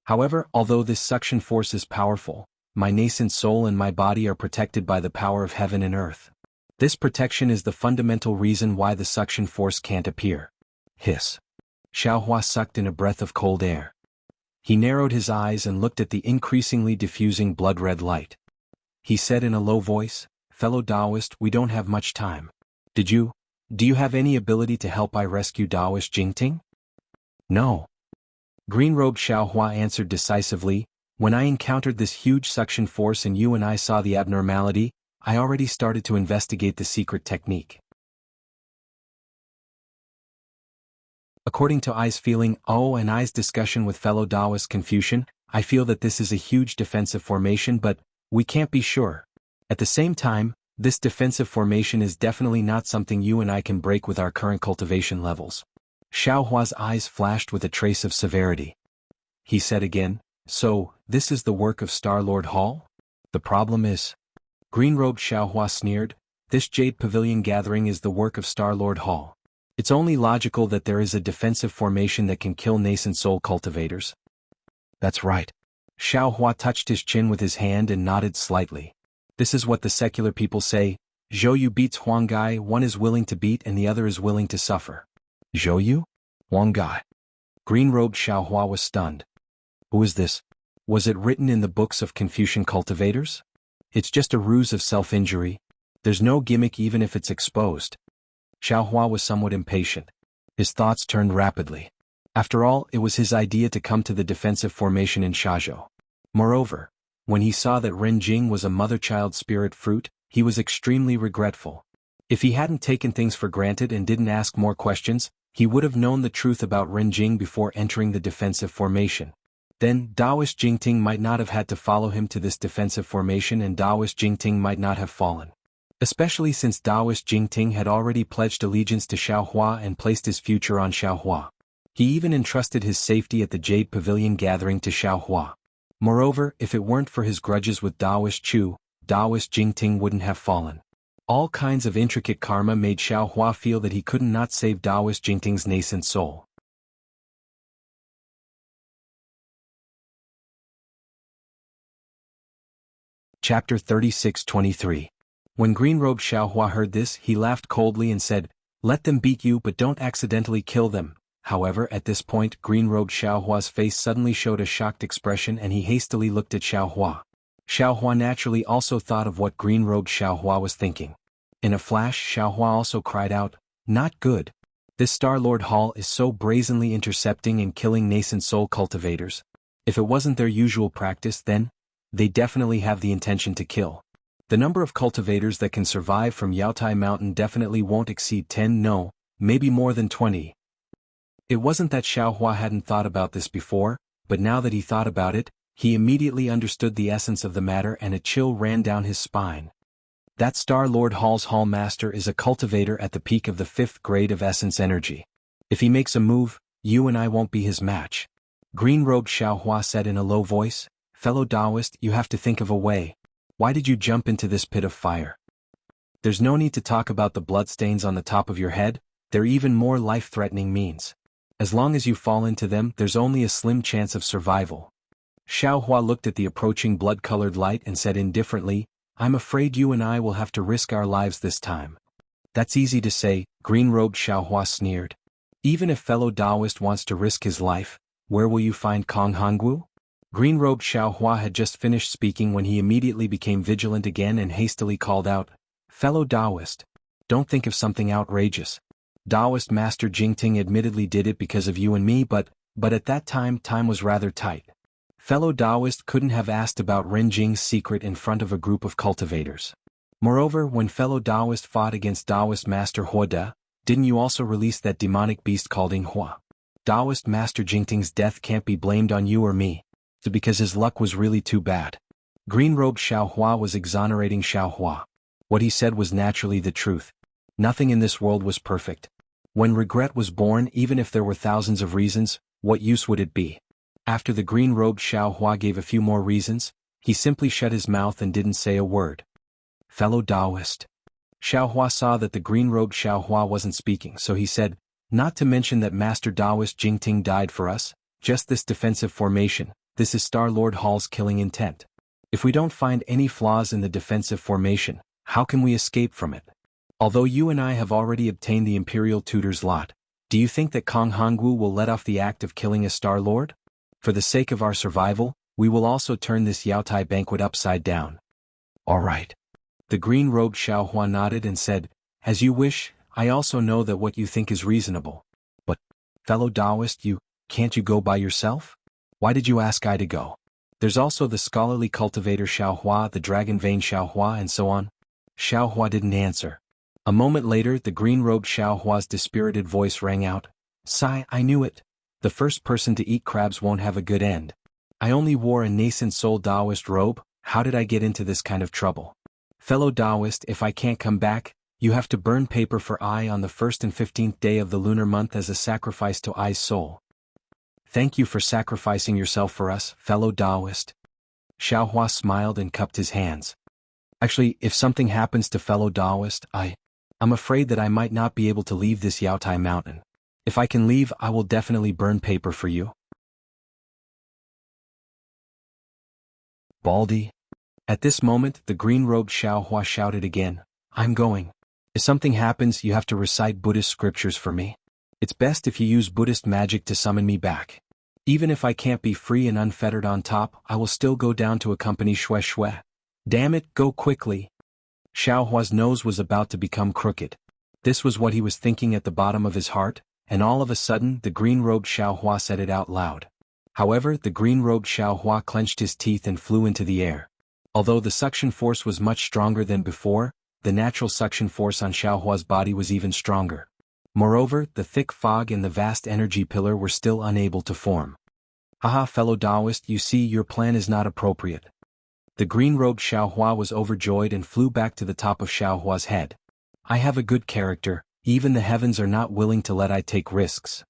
However, although this suction force is powerful, my nascent soul and my body are protected by the power of heaven and earth. This protection is the fundamental reason why the suction force can't appear. Hiss. Xiaohua sucked in a breath of cold air. He narrowed his eyes and looked at the increasingly diffusing blood-red light. He said in a low voice, "Fellow Taoist, we don't have much time. Do you have any ability to help I rescue Taoist Jingting?" "No." Green-robed Xiaohua answered decisively, "When I encountered this huge suction force and you and I saw the abnormality, I already started to investigate the secret technique." According to I's feeling, and I's discussion with fellow Taoist Confucian, I feel that this is a huge defensive formation, but we can't be sure. At the same time, this defensive formation is definitely not something you and I can break with our current cultivation levels. Xiaohua's eyes flashed with a trace of severity. He said again, "So, this is the work of Star-Lord Hall? The problem is..." Green-robed Xiaohua sneered, "This Jade Pavilion gathering is the work of Star-Lord Hall. It's only logical that there is a defensive formation that can kill nascent soul cultivators." "That's right." Xiaohua touched his chin with his hand and nodded slightly. "This is what the secular people say, Zhouyu beats Huanggai, one is willing to beat and the other is willing to suffer." "Zhouyu? Huanggai?" Green-robed Xiaohua was stunned. "Who is this? Was it written in the books of Confucian cultivators? It's just a ruse of self-injury. There's no gimmick even if it's exposed." Xiaohua was somewhat impatient. His thoughts turned rapidly. After all, it was his idea to come to the defensive formation in Shazhou. Moreover, when he saw that Renjing was a mother-child spirit fruit, he was extremely regretful. If he hadn't taken things for granted and didn't ask more questions, he would have known the truth about Renjing before entering the defensive formation. Then, Taoist Jingting might not have had to follow him to this defensive formation and Taoist Jingting might not have fallen. Especially since Taoist Jingting had already pledged allegiance to Xiaohua and placed his future on Xiaohua. He even entrusted his safety at the Jade Pavilion gathering to Xiaohua. Moreover, if it weren't for his grudges with Taoist Chu, Taoist Jingting wouldn't have fallen. All kinds of intricate karma made Xiaohua feel that he couldn't not save Taoist Jingting's nascent soul. Chapter 36-23. When green-robed Xiaohua heard this, he laughed coldly and said, "Let them beat you but don't accidentally kill them." However, at this point, green-robed Xiaohua's face suddenly showed a shocked expression and he hastily looked at Xiaohua. Xiaohua naturally also thought of what green-robed Xiaohua was thinking. In a flash, Xiaohua also cried out, "Not good. This Star-Lord Hall is so brazenly intercepting and killing nascent soul cultivators. If it wasn't their usual practice, then they definitely have the intention to kill. The number of cultivators that can survive from Yaotai Mountain definitely won't exceed 10, no, maybe more than 20. It wasn't that Xiaohua hadn't thought about this before, but now that he thought about it, he immediately understood the essence of the matter and a chill ran down his spine. That Star-Lord Hall's Hall Master is a cultivator at the peak of the 5th grade of essence energy. If he makes a move, you and I won't be his match. Green-robed Xiaohua said in a low voice, "Fellow Taoist, you have to think of a way. Why did you jump into this pit of fire? There's no need to talk about the bloodstains on the top of your head, they're even more life-threatening means. As long as you fall into them, there's only a slim chance of survival." Xiaohua looked at the approaching blood-colored light and said indifferently, "I'm afraid you and I will have to risk our lives this time." "That's easy to say," green-robed Xiaohua sneered. "Even if fellow Taoist wants to risk his life, where will you find Kong Hongwu?" Green-robed Xiaohua had just finished speaking when he immediately became vigilant again and hastily called out, "Fellow Taoist, don't think of something outrageous. Taoist Master Jingting admittedly did it because of you and me, but at that time was rather tight. Fellow Taoist couldn't have asked about Renjing's secret in front of a group of cultivators. Moreover, when fellow Taoist fought against Taoist Master Huoda, didn't you also release that demonic beast called Inghua? Taoist Master Jingting's death can't be blamed on you or me. So because his luck was really too bad." Green-robed Xiaohua was exonerating Xiaohua. What he said was naturally the truth. Nothing in this world was perfect. When regret was born, even if there were thousands of reasons, what use would it be? After the green-robed Xiaohua gave a few more reasons, he simply shut his mouth and didn't say a word. "Fellow Taoist." Xiaohua saw that the green-robed Xiaohua wasn't speaking, so he said, "Not to mention that Master Taoist Jingting died for us, just this defensive formation. This is Star-Lord Hall's killing intent. If we don't find any flaws in the defensive formation, how can we escape from it? Although you and I have already obtained the Imperial Tutor's lot, do you think that Kong Hongwu will let off the act of killing a Star Lord? For the sake of our survival, we will also turn this Yaotai banquet upside down. All right. The green-robed Xiaohua nodded and said, as you wish. I also know that what you think is reasonable. But, fellow Taoist, can't you go by yourself? Why did you ask I to go? There's also the scholarly cultivator Xiaohua, the dragon vein Xiaohua, and so on. Xiaohua didn't answer. A moment later, the green-robed Xiaohua's dispirited voice rang out. Sigh, I knew it. The first person to eat crabs won't have a good end. I only wore a nascent soul Taoist robe. How did I get into this kind of trouble? Fellow Taoist, if I can't come back, you have to burn paper for I on the 1st and 15th day of the lunar month as a sacrifice to I's soul. Thank you for sacrificing yourself for us, fellow Taoist. Xiaohua smiled and cupped his hands. Actually, if something happens to fellow Taoist, I'm afraid that I might not be able to leave this Yaotai mountain. If I can leave, I will definitely burn paper for you. Baldy. At this moment, the green-robed Xiaohua shouted again, I'm going. If something happens, you have to recite Buddhist scriptures for me. It's best if you use Buddhist magic to summon me back. Even if I can't be free and unfettered on top, I will still go down to accompany Xue Xue. Damn it, go quickly. Xiaohua's nose was about to become crooked. This was what he was thinking at the bottom of his heart, and all of a sudden the green-robed Xiaohua said it out loud. However, the green-robed Xiaohua clenched his teeth and flew into the air. Although the suction force was much stronger than before, the natural suction force on Xiaohua's body was even stronger. Moreover, the thick fog and the vast energy pillar were still unable to form. Haha, fellow Taoist, you see, your plan is not appropriate. The green-robed Xiaohua was overjoyed and flew back to the top of Xiaohua's head. I have a good character, even the heavens are not willing to let I take risks.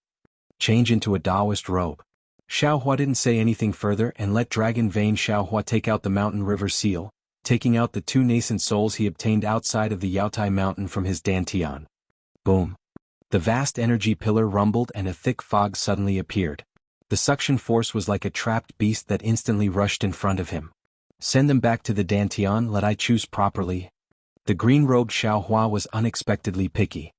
Change into a Taoist robe. Xiaohua didn't say anything further and let Dragon Vein Xiaohua take out the mountain river seal, taking out the 2 nascent souls he obtained outside of the Yaotai mountain from his dantian. Boom. The vast energy pillar rumbled and a thick fog suddenly appeared. The suction force was like a trapped beast that instantly rushed in front of him. Send them back to the dantian, let I choose properly. The green-robed Xiaohua was unexpectedly picky.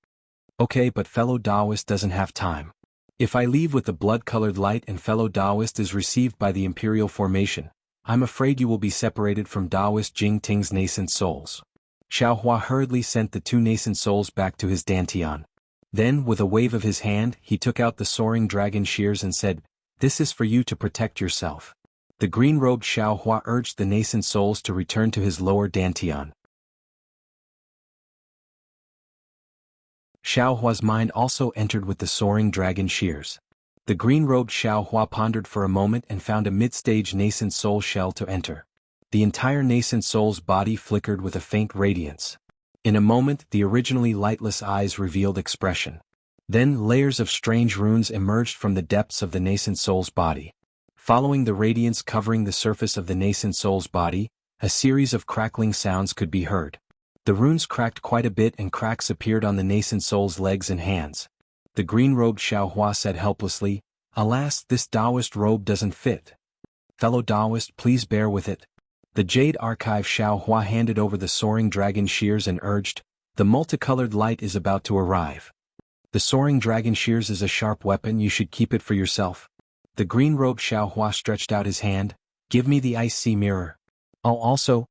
Okay, but fellow Taoist doesn't have time. If I leave with the blood-colored light and fellow Taoist is received by the Imperial formation, I'm afraid you will be separated from Taoist Jing Ting's nascent souls. Xiaohua hurriedly sent the 2 nascent souls back to his dantian. Then, with a wave of his hand, he took out the soaring dragon shears and said, This is for you to protect yourself. The green-robed Xiaohua urged the nascent souls to return to his lower dantian. Xiaohua's mind also entered with the soaring dragon shears. The green-robed Xiaohua pondered for a moment and found a mid-stage nascent soul shell to enter. The entire nascent soul's body flickered with a faint radiance. In a moment, the originally lightless eyes revealed expression. Then layers of strange runes emerged from the depths of the nascent soul's body. Following the radiance covering the surface of the nascent soul's body, a series of crackling sounds could be heard. The runes cracked quite a bit and cracks appeared on the nascent soul's legs and hands. The green-robed Xiaohua said helplessly, Alas, this Taoist robe doesn't fit. Fellow Taoist, please bear with it. The Jade Archive Xiaohua handed over the soaring dragon shears and urged, The multicolored light is about to arrive. The soaring dragon shears is a sharp weapon, you should keep it for yourself. The green-robed Xiaohua stretched out his hand, Give me the ice sea mirror. I'll also,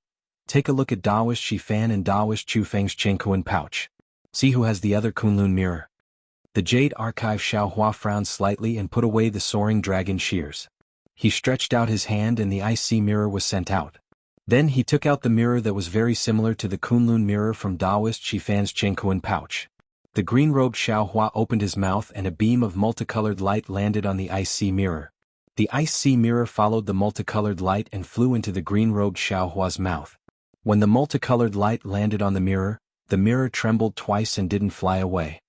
take a look at Taoist Shifan and Taoist Chufeng's Chengkuan pouch. See who has the other Kunlun mirror. The Jade Archive Xiaohua frowned slightly and put away the soaring dragon shears. He stretched out his hand and the ice sea mirror was sent out. Then he took out the mirror that was very similar to the Kunlun mirror from Taoist Shifan's Chengkuan pouch. The green-robed Xiaohua opened his mouth and a beam of multicolored light landed on the ice sea mirror. The ice sea mirror followed the multicolored light and flew into the green-robed Xiaohua's mouth. When the multicolored light landed on the mirror trembled twice and didn't fly away.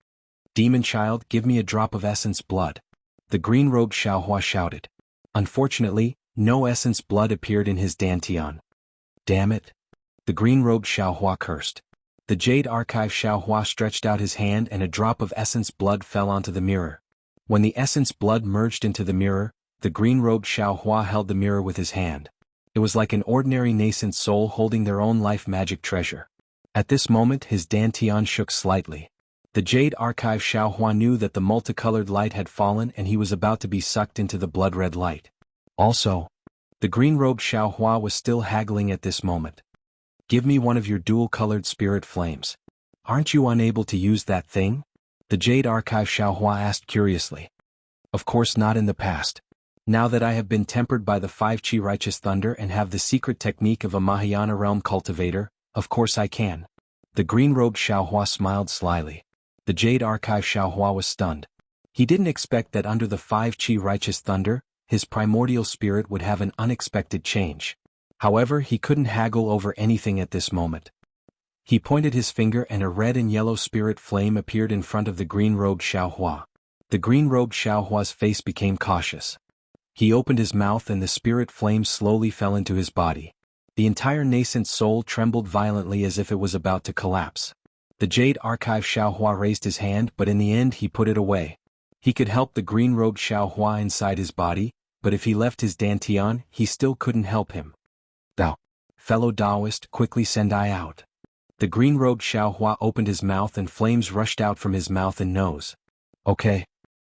Demon child, give me a drop of essence blood. The green-robed Xiaohua shouted. Unfortunately, no essence blood appeared in his dantian. Damn it. The green-robed Xiaohua cursed. The Jade Archive Xiaohua stretched out his hand and a drop of essence blood fell onto the mirror. When the essence blood merged into the mirror, the green-robed Xiaohua held the mirror with his hand. It was like an ordinary nascent soul holding their own life magic treasure. At this moment his dantian shook slightly. The Jade Archive Xiaohua knew that the multicolored light had fallen and he was about to be sucked into the blood-red light. Also, the green-robed Xiaohua was still haggling at this moment. Give me one of your dual-colored spirit flames. Aren't you unable to use that thing? The Jade Archive Xiaohua asked curiously. Of course not in the past. Now that I have been tempered by the 5 Qi righteous thunder and have the secret technique of a Mahayana realm cultivator, of course I can. The green-robed Xiaohua smiled slyly. The Jade Archive Xiaohua was stunned. He didn't expect that under the 5 Qi righteous thunder, his primordial spirit would have an unexpected change. However, he couldn't haggle over anything at this moment. He pointed his finger and a red and yellow spirit flame appeared in front of the green-robed Xiaohua. The green-robed Xiaohua's face became cautious. He opened his mouth and the spirit flame slowly fell into his body. The entire nascent soul trembled violently as if it was about to collapse. The Jade Archive Xiaohua raised his hand, but in the end he put it away. He could help the green-robed Xiaohua inside his body, but if he left his dantian, he still couldn't help him. Thou, fellow Taoist, quickly send I out. The green-robed Xiaohua opened his mouth and flames rushed out from his mouth and nose. Okay.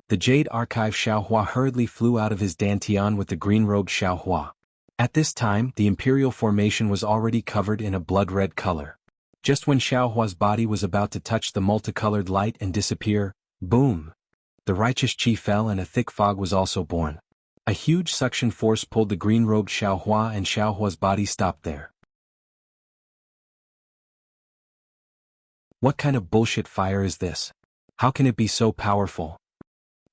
The Jade Archive Xiaohua hurriedly flew out of his dantian with the green-robed Xiaohua. At this time, the Imperial Formation was already covered in a blood-red color. Just when Xiaohua's body was about to touch the multicolored light and disappear, boom! The righteous Qi fell and a thick fog was also born. A huge suction force pulled the green-robed Xiaohua and Xiaohua's body stopped there. What kind of bullshit fire is this? How can it be so powerful?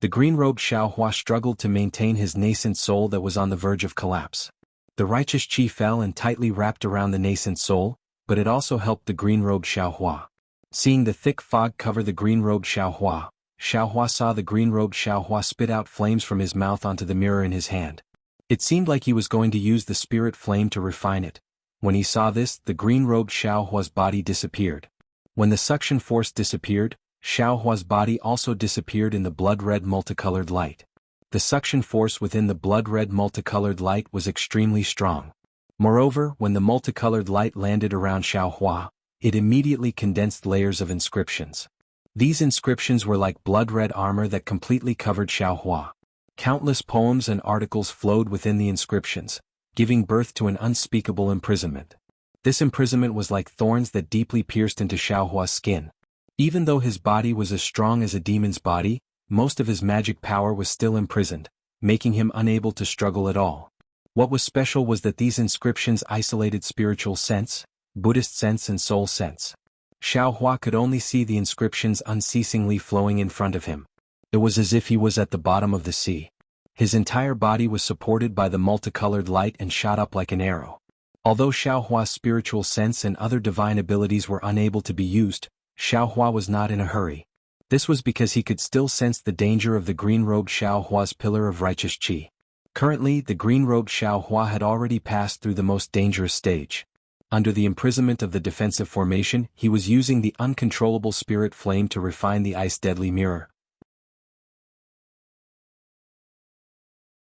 The green-robed Xiaohua struggled to maintain his nascent soul that was on the verge of collapse. The righteous Qi fell and tightly wrapped around the nascent soul, but it also helped the green-robed Xiaohua. Seeing the thick fog cover the green-robed Xiaohua, Xiaohua saw the green-robed Xiaohua spit out flames from his mouth onto the mirror in his hand. It seemed like he was going to use the spirit flame to refine it. When he saw this, the green-robed Xiaohua's body disappeared. When the suction force disappeared, Xiaohua's body also disappeared in the blood-red multicolored light. The suction force within the blood-red multicolored light was extremely strong. Moreover, when the multicolored light landed around Xiaohua, it immediately condensed layers of inscriptions. These inscriptions were like blood-red armor that completely covered Xiaohua. Countless poems and articles flowed within the inscriptions, giving birth to an unspeakable imprisonment. This imprisonment was like thorns that deeply pierced into Xiaohua's skin. Even though his body was as strong as a demon's body, most of his magic power was still imprisoned, making him unable to struggle at all. What was special was that these inscriptions isolated spiritual sense, Buddhist sense and soul sense. Xiaohua could only see the inscriptions unceasingly flowing in front of him. It was as if he was at the bottom of the sea. His entire body was supported by the multicolored light and shot up like an arrow. Although Xiaohua's spiritual sense and other divine abilities were unable to be used, Xiaohua was not in a hurry. This was because he could still sense the danger of the green-robed Xiaohua's pillar of righteous Qi. Currently, the green-robed Xiaohua had already passed through the most dangerous stage. Under the imprisonment of the defensive formation, he was using the uncontrollable spirit flame to refine the ice-deadly mirror.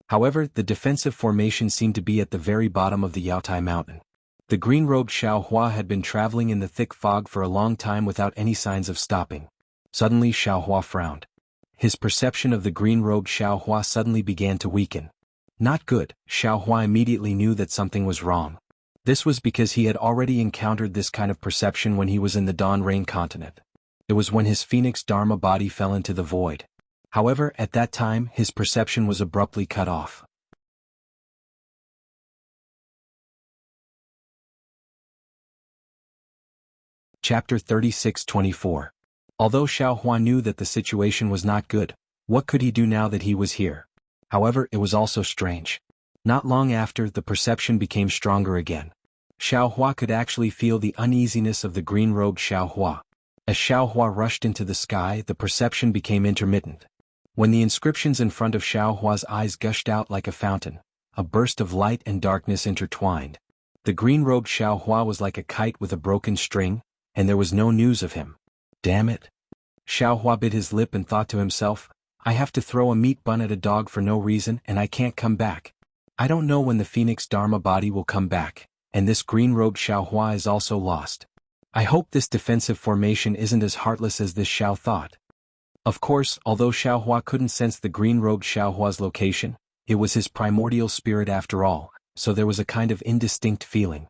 However, the defensive formation seemed to be at the very bottom of the Yaotai mountain. The green-robed Xiaohua had been traveling in the thick fog for a long time without any signs of stopping. Suddenly Xiaohua frowned. His perception of the green-robed Xiaohua suddenly began to weaken. Not good. Xiaohua immediately knew that something was wrong. This was because he had already encountered this kind of perception when he was in the Dawn Rain continent. It was when his Phoenix Dharma body fell into the void. However, at that time, his perception was abruptly cut off. Chapter 36-24. Although Xiaohua knew that the situation was not good, what could he do now that he was here? However, it was also strange. Not long after, the perception became stronger again. Xiaohua could actually feel the uneasiness of the green-robed Xiaohua. As Xiaohua rushed into the sky, the perception became intermittent. When the inscriptions in front of Xiaohua's eyes gushed out like a fountain, a burst of light and darkness intertwined. The green-robed Xiaohua was like a kite with a broken string, and there was no news of him. Damn it. Xiaohua bit his lip and thought to himself, I have to throw a meat bun at a dog for no reason and I can't come back. I don't know when the Phoenix Dharma body will come back, and this green-robed Xiaohua is also lost. I hope this defensive formation isn't as heartless as this Xiao thought. Of course, although Xiaohua couldn't sense the green-robed Xiaohua's location, it was his primordial spirit after all, so there was a kind of indistinct feeling.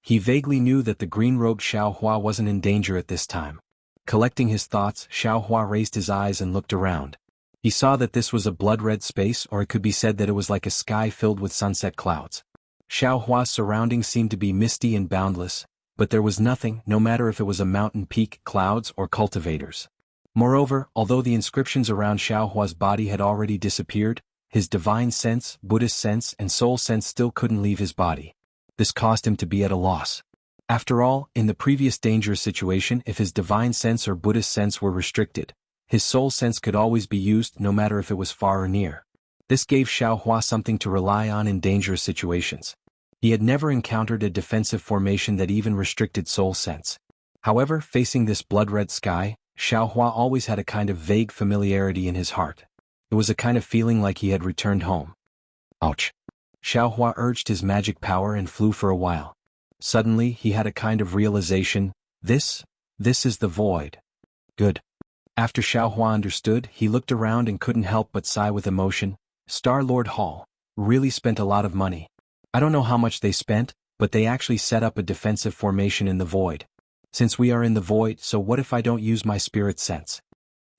He vaguely knew that the green-robed Xiaohua wasn't in danger at this time. Collecting his thoughts, Xiaohua raised his eyes and looked around. He saw that this was a blood-red space, or it could be said that it was like a sky filled with sunset clouds. Xiaohua's surroundings seemed to be misty and boundless, but there was nothing, no matter if it was a mountain peak, clouds, or cultivators. Moreover, although the inscriptions around Xiaohua's body had already disappeared, his divine sense, Buddhist sense, and soul sense still couldn't leave his body. This caused him to be at a loss. After all, in the previous dangerous situation, if his divine sense or Buddhist sense were restricted, his soul sense could always be used no matter if it was far or near. This gave Xiaohua something to rely on in dangerous situations. He had never encountered a defensive formation that even restricted soul sense. However, facing this blood-red sky, Xiaohua always had a kind of vague familiarity in his heart. It was a kind of feeling like he had returned home. Ouch! Xiaohua urged his magic power and flew for a while. Suddenly, he had a kind of realization, this is the void. Good. After Xiaohua understood, he looked around and couldn't help but sigh with emotion. Star-Lord Hall really spent a lot of money. I don't know how much they spent, but they actually set up a defensive formation in the void. Since we are in the void, so what if I don't use my spirit sense?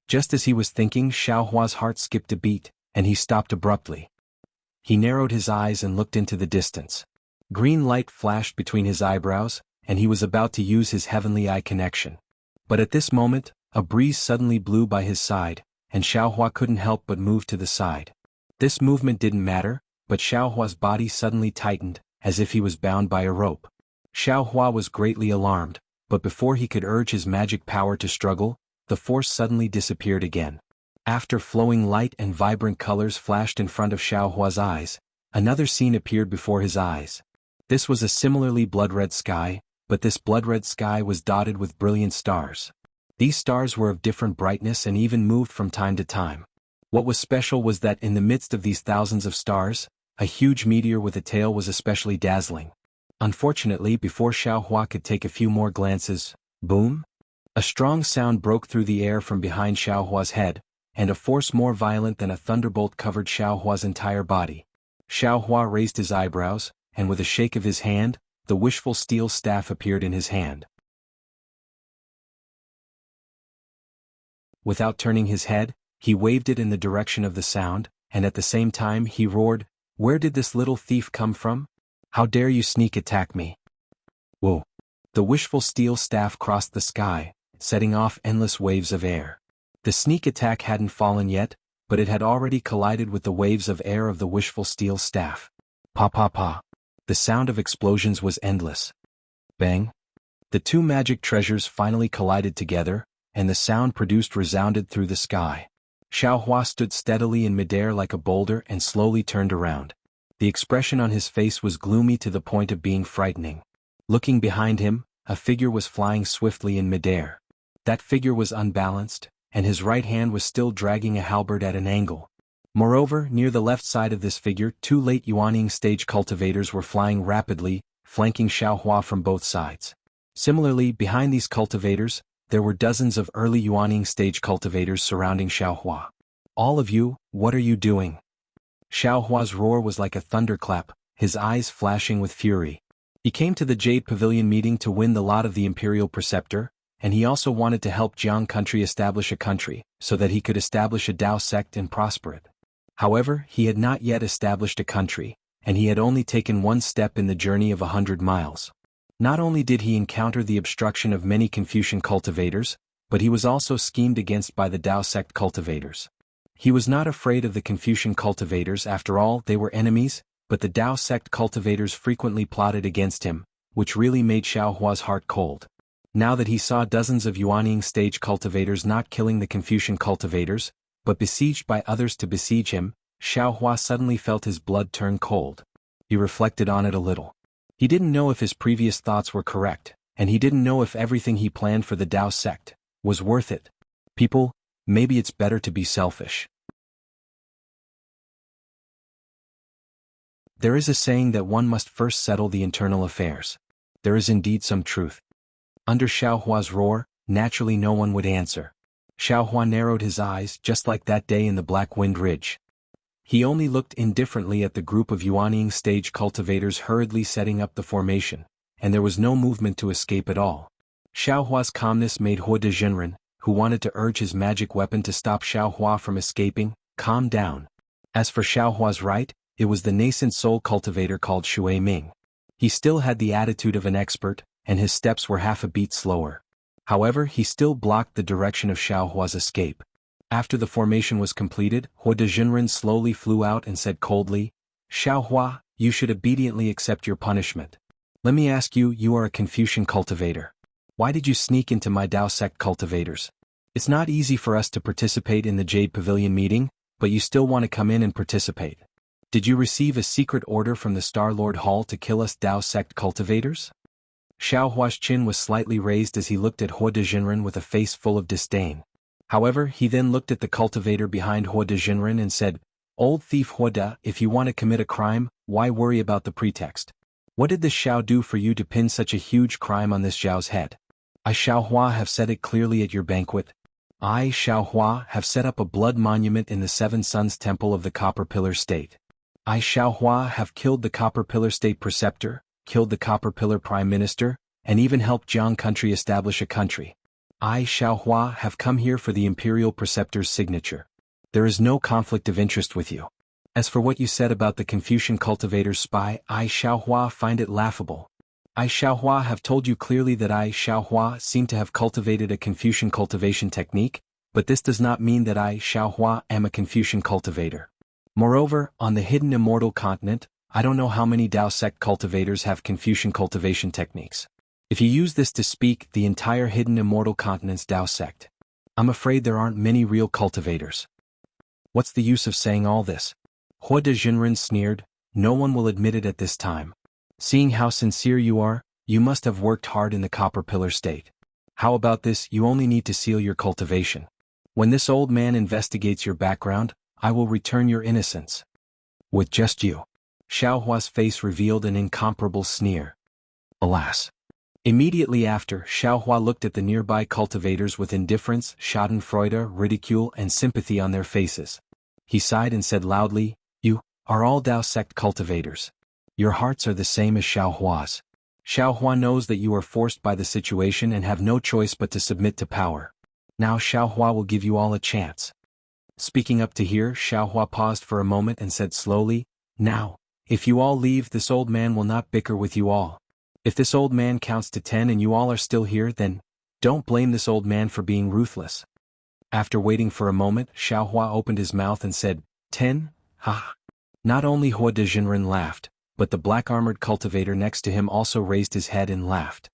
Just as he was thinking, Xiaohua's heart skipped a beat, and he stopped abruptly. He narrowed his eyes and looked into the distance. Green light flashed between his eyebrows, and he was about to use his heavenly eye connection. But at this moment, a breeze suddenly blew by his side, and Xiaohua couldn't help but move to the side. This movement didn't matter, but Xiaohua's body suddenly tightened, as if he was bound by a rope. Xiaohua was greatly alarmed, but before he could urge his magic power to struggle, the force suddenly disappeared again. After flowing light and vibrant colors flashed in front of Xiaohua's eyes, another scene appeared before his eyes. This was a similarly blood-red sky, but this blood-red sky was dotted with brilliant stars. These stars were of different brightness and even moved from time to time. What was special was that in the midst of these thousands of stars, a huge meteor with a tail was especially dazzling. Unfortunately, before Xiaohua could take a few more glances, boom! A strong sound broke through the air from behind Xiaohua's head, and a force more violent than a thunderbolt covered Xiaohua's entire body. Xiaohua raised his eyebrows, and with a shake of his hand, the wishful steel staff appeared in his hand. Without turning his head, he waved it in the direction of the sound, and at the same time he roared, "Where did this little thief come from? How dare you sneak attack me?" Whoa! The wishful steel staff crossed the sky, setting off endless waves of air. The sneak attack hadn't fallen yet, but it had already collided with the waves of air of the wishful steel staff. Pa pa pa. The sound of explosions was endless. Bang! The two magic treasures finally collided together, and the sound produced resounded through the sky. Xiaohua stood steadily in midair like a boulder and slowly turned around. The expression on his face was gloomy to the point of being frightening. Looking behind him, a figure was flying swiftly in midair. That figure was unbalanced, and his right hand was still dragging a halberd at an angle. Moreover, near the left side of this figure, two late Yuaning stage cultivators were flying rapidly, flanking Xiaohua from both sides. Similarly, behind these cultivators, there were dozens of early Yuaning stage cultivators surrounding Xiaohua. "All of you, what are you doing?" Xiaohua's roar was like a thunderclap, his eyes flashing with fury. He came to the Jade Pavilion meeting to win the lot of the Imperial Preceptor, and he also wanted to help Jiang country establish a country, so that he could establish a Dao sect and prosper it. However, he had not yet established a country, and he had only taken one step in the journey of 100 miles. Not only did he encounter the obstruction of many Confucian cultivators, but he was also schemed against by the Dao sect cultivators. He was not afraid of the Confucian cultivators, after all, they were enemies, but the Dao sect cultivators frequently plotted against him, which really made Xiaohua's heart cold. Now that he saw dozens of Yuaning stage cultivators not killing the Confucian cultivators, but besieged by others to besiege him, Xiaohua suddenly felt his blood turn cold. He reflected on it a little. He didn't know if his previous thoughts were correct, and he didn't know if everything he planned for the Dao sect was worth it. People, maybe it's better to be selfish. There is a saying that one must first settle the internal affairs. There is indeed some truth. Under Xiaohua's roar, naturally no one would answer. Xiaohua narrowed his eyes just like that day in the Black Wind Ridge. He only looked indifferently at the group of Yuanying stage cultivators hurriedly setting up the formation, and there was no movement to escape at all. Xiaohua's calmness made Hua Dezhenren, who wanted to urge his magic weapon to stop Xiaohua from escaping, calm down. As for Xiaohua's right, it was the nascent soul cultivator called Shui Ming. He still had the attitude of an expert, and his steps were half a beat slower. However, he still blocked the direction of Xiaohua's escape. After the formation was completed, Hua Dezhenren slowly flew out and said coldly, "Xiaohua, you should obediently accept your punishment. Let me ask you, you are a Confucian cultivator. Why did you sneak into my Dao sect cultivators? It's not easy for us to participate in the Jade Pavilion meeting, but you still want to come in and participate. Did you receive a secret order from the Star Lord Hall to kill us Dao sect cultivators?" Xiaohua's chin was slightly raised as he looked at Hua Dezhenren with a face full of disdain. However, he then looked at the cultivator behind Hua Dezhenren and said, "Old thief Hua De, if you want to commit a crime, why worry about the pretext? What did this Xiao do for you to pin such a huge crime on this Xiao's head? I Xiaohua have said it clearly at your banquet. I Xiaohua have set up a blood monument in the Seven Sons Temple of the Copper Pillar State. I Xiaohua have killed the Copper Pillar State Preceptor, killed the Copper Pillar Prime Minister, and even helped Jiang country establish a country. I Xiaohua have come here for the Imperial Preceptor's signature. There is no conflict of interest with you. As for what you said about the Confucian cultivator's spy, I Xiaohua find it laughable. I Xiaohua have told you clearly that I Xiaohua seem to have cultivated a Confucian cultivation technique, but this does not mean that I Xiaohua am a Confucian cultivator. Moreover, on the hidden immortal continent, I don't know how many Dao sect cultivators have Confucian cultivation techniques. If you use this to speak the entire hidden immortal continent's Dao sect, I'm afraid there aren't many real cultivators. What's the use of saying all this? Hua Dezhenren sneered, no one will admit it at this time. Seeing how sincere you are, you must have worked hard in the Copper Pillar State. How about this, you only need to seal your cultivation. When this old man investigates your background, I will return your innocence. With just you. Xiaohua's face revealed an incomparable sneer. Alas. Immediately after, Xiaohua looked at the nearby cultivators with indifference, schadenfreude, ridicule, and sympathy on their faces. He sighed and said loudly, "You are all Dao sect cultivators. Your hearts are the same as Xiaohua's. Xiaohua knows that you are forced by the situation and have no choice but to submit to power. Now Xiaohua will give you all a chance." Speaking up to here, Xiaohua paused for a moment and said slowly, "Now, if you all leave, this old man will not bicker with you all. If this old man counts to 10 and you all are still here, then don't blame this old man for being ruthless." After waiting for a moment, Xiaohua opened his mouth and said, 10, ha. Not only Hua Dezhenren laughed, but the black-armored cultivator next to him also raised his head and laughed.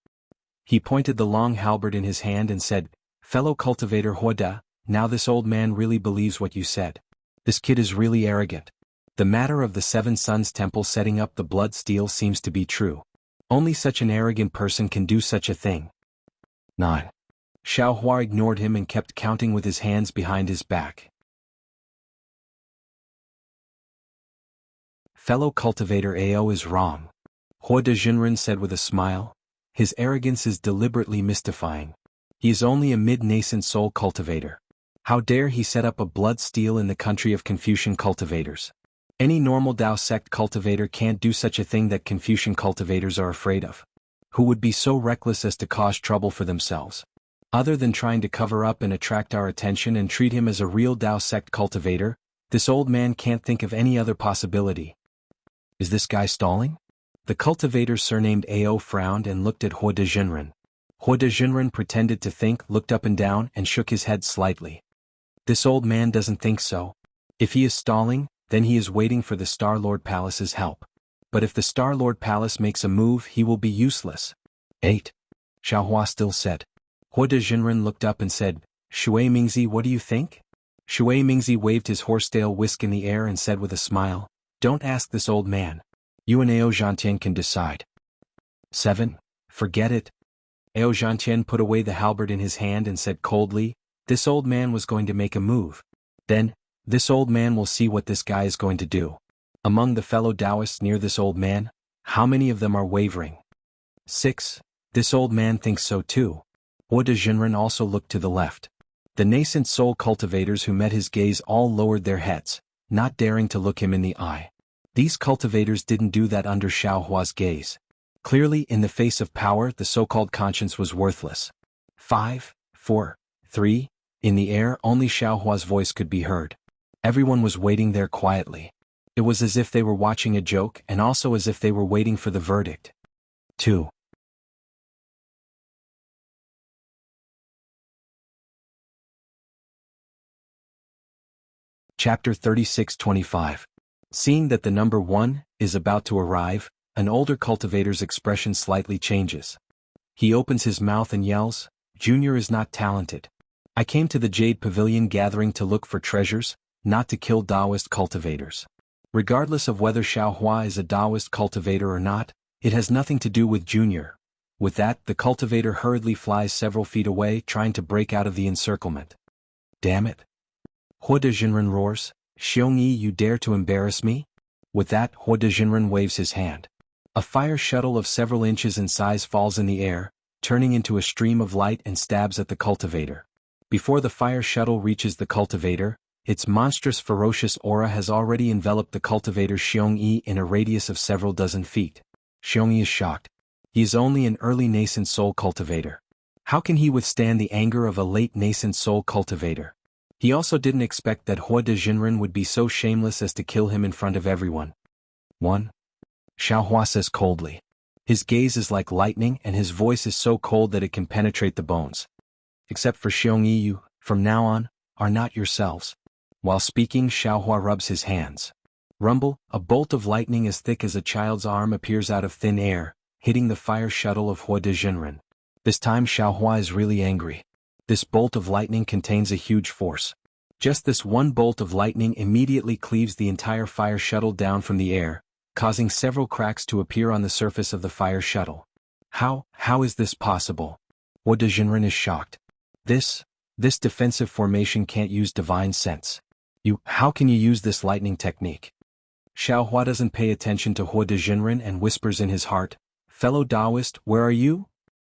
He pointed the long halberd in his hand and said, "Fellow cultivator Hua De, now this old man really believes what you said. This kid is really arrogant. The matter of the Seven Sons Temple setting up the blood steel seems to be true. Only such an arrogant person can do such a thing." 9. Xiaohua ignored him and kept counting with his hands behind his back. Fellow cultivator Ao is wrong. Hua Dezhenren said with a smile. His arrogance is deliberately mystifying. He is only a mid-nascent soul cultivator. How dare he set up a blood steel in the country of Confucian cultivators? Any normal Dao sect cultivator can't do such a thing that Confucian cultivators are afraid of. Who would be so reckless as to cause trouble for themselves? Other than trying to cover up and attract our attention and treat him as a real Dao sect cultivator, this old man can't think of any other possibility. Is this guy stalling? The cultivator surnamed Ao frowned and looked at Hua Dezhenren. Hua Dezhenren pretended to think, looked up and down, and shook his head slightly. This old man doesn't think so. If he is stalling, then he is waiting for the Star Lord Palace's help. But if the Star Lord Palace makes a move, he will be useless. 8. Xiaohua still said. Hua Dezhenren looked up and said, "Shui Mingzi, what do you think?" Shui Mingzi waved his horsetail whisk in the air and said with a smile, "Don't ask this old man. You and Ao Zhantian can decide." 7. Forget it. Ao Zhantian put away the halberd in his hand and said coldly, "This old man was going to make a move. Then, this old man will see what this guy is going to do." Among the fellow Taoists near this old man, how many of them are wavering? 6. This old man thinks so too. Hua de Jinren also looked to the left. The nascent soul cultivators who met his gaze all lowered their heads, not daring to look him in the eye. These cultivators didn't do that under Xiao Hua's gaze. Clearly, in the face of power, the so-called conscience was worthless. 5, 4, 3. In the air, only Xiao Hua's voice could be heard. Everyone was waiting there quietly. It was as if they were watching a joke and also as if they were waiting for the verdict. 2. Chapter 36-25. Seeing that the number 1 is about to arrive, an older cultivator's expression slightly changes. He opens his mouth and yells, "Junior is not talented. I came to the Jade Pavilion gathering to look for treasures, not to kill Taoist cultivators." Regardless of whether Xiao Hua is a Taoist cultivator or not, it has nothing to do with Junior. With that, the cultivator hurriedly flies several feet away, trying to break out of the encirclement. "Damn it!" Hua de Jinren roars, "Xiongyi, you dare to embarrass me?" With that, Hua de Jinren waves his hand. A fire shuttle of several inches in size falls in the air, turning into a stream of light and stabs at the cultivator. Before the fire shuttle reaches the cultivator, its monstrous ferocious aura has already enveloped the cultivator Xiongyi in a radius of several dozen feet. Xiongyi is shocked. He is only an early nascent soul cultivator. How can he withstand the anger of a late nascent soul cultivator? He also didn't expect that Hua de Jinren would be so shameless as to kill him in front of everyone. 1. Xiao Hua says coldly. His gaze is like lightning and his voice is so cold that it can penetrate the bones. "Except for Xiongyi, you, from now on, are not yourselves." While speaking, Xiao Hua rubs his hands. Rumble, a bolt of lightning as thick as a child's arm appears out of thin air, hitting the fire shuttle of Hua de Jinren. This time Xiao Hua is really angry. This bolt of lightning contains a huge force. Just this one bolt of lightning immediately cleaves the entire fire shuttle down from the air, causing several cracks to appear on the surface of the fire shuttle. How is this possible? Hua de Jinren is shocked. This defensive formation can't use divine sense. How can you use this lightning technique? Xiao Hua doesn't pay attention to Hua de Jinren and whispers in his heart, "Fellow Taoist, where are you?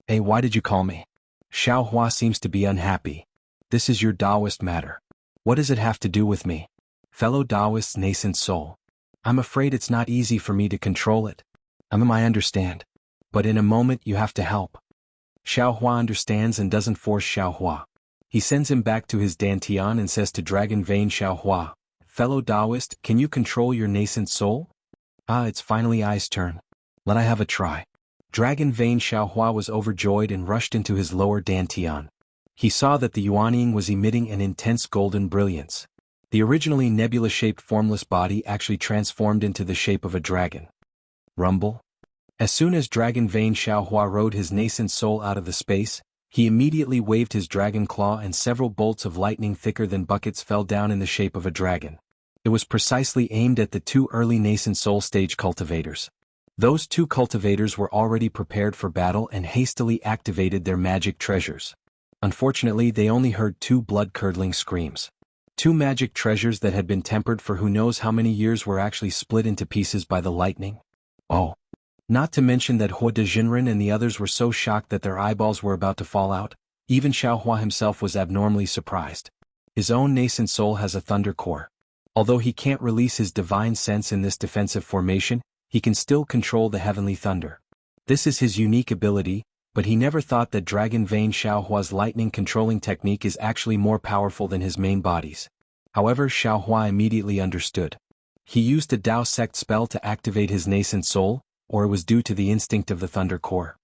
Hey, why did you call me?" Xiao Hua seems to be unhappy. "This is your Taoist matter. What does it have to do with me? Fellow Taoist's nascent soul. I'm afraid it's not easy for me to control it. I understand. But in a moment you have to help." Xiao Hua understands and doesn't force Xiao Hua. He sends him back to his dantian and says to Dragon Vein Xiao Hua, "Fellow Taoist, can you control your nascent soul?" It's finally Ai's turn. Let I have a try." Dragon Vein Xiao Hua was overjoyed and rushed into his lower dantian. He saw that the Yuanying was emitting an intense golden brilliance. The originally nebula-shaped formless body actually transformed into the shape of a dragon. Rumble. As soon as Dragon Vein Xiao Hua rode his nascent soul out of the space, he immediately waved his dragon claw and several bolts of lightning thicker than buckets fell down in the shape of a dragon. It was precisely aimed at the 2 early nascent soul stage cultivators. Those 2 cultivators were already prepared for battle and hastily activated their magic treasures. Unfortunately, they only heard 2 blood-curdling screams. 2 magic treasures that had been tempered for who knows how many years were actually split into pieces by the lightning. Oh. Not to mention that Hua de Jinren and the others were so shocked that their eyeballs were about to fall out, even Xiao Hua himself was abnormally surprised. His own nascent soul has a thunder core. Although he can't release his divine sense in this defensive formation, he can still control the heavenly thunder. This is his unique ability, but he never thought that Dragon Vein Xiao Hua's lightning controlling technique is actually more powerful than his main bodies. However, Xiao Hua immediately understood. He used a Dao sect spell to activate his nascent soul, or it was due to the instinct of the Thunder Core.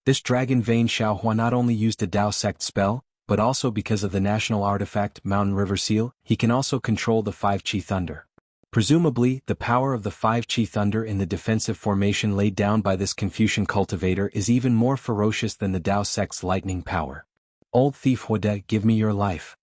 This Dragon Vein Xiao Hua not only used a Dao sect spell, but also because of the national artifact Mountain River Seal, he can also control the 5 Qi Thunder. Presumably, the power of the 5 Qi Thunder in the defensive formation laid down by this Confucian cultivator is even more ferocious than the Dao sect's lightning power. "Old thief Huode, give me your life."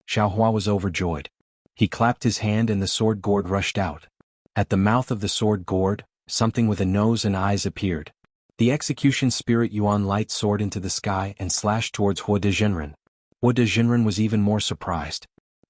Xiao Hua was overjoyed. He clapped his hand and the sword gourd rushed out. At the mouth of the sword gourd, something with a nose and eyes appeared. The execution spirit Yuan light soared into the sky and slashed towards Hua de Jinren. Hua de Jinren was even more surprised.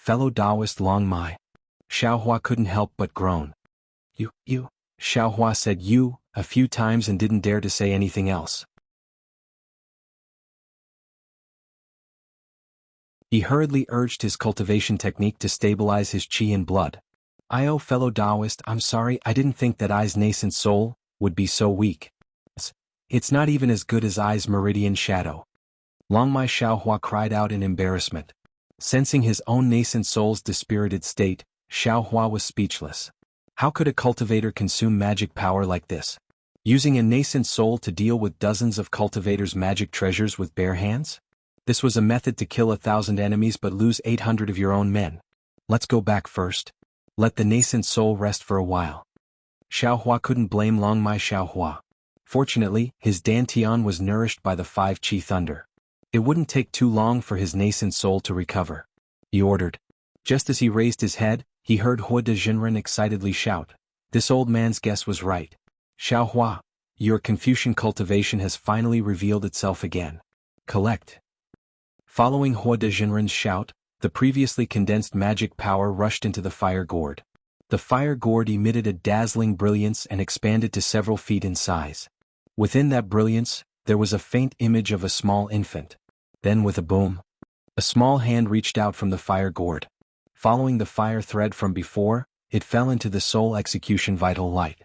fellow Taoist Long Mai. Xiaohua couldn't help but groan. You, Xiaohua said you a few times and didn't dare to say anything else. He hurriedly urged his cultivation technique to stabilize his qi and blood. Fellow Taoist, I'm sorry, I didn't think that I's nascent soul would be so weak. It's not even as good as I's meridian shadow. Long Mai Xiaohua cried out in embarrassment. Sensing his own nascent soul's dispirited state, Xiaohua was speechless. How could a cultivator consume magic power like this? Using a nascent soul to deal with dozens of cultivators' magic treasures with bare hands? This was a method to kill 1,000 enemies but lose 800 of your own men. Let's go back first. Let the nascent soul rest for a while. Xiaohua couldn't blame Long Mai Xiaohua. Fortunately, his dantian was nourished by the 5 qi thunder. It wouldn't take too long for his nascent soul to recover. He ordered. Just as he raised his head, he heard Hua de Jinren excitedly shout. This old man's guess was right. Xiaohua, your Confucian cultivation has finally revealed itself again. Collect. Following Hua de Jinren's shout, the previously condensed magic power rushed into the fire gourd. The fire gourd emitted a dazzling brilliance and expanded to several feet in size. Within that brilliance, there was a faint image of a small infant. Then with a boom, a small hand reached out from the fire gourd. Following the fire thread from before, it fell into the soul execution vital light.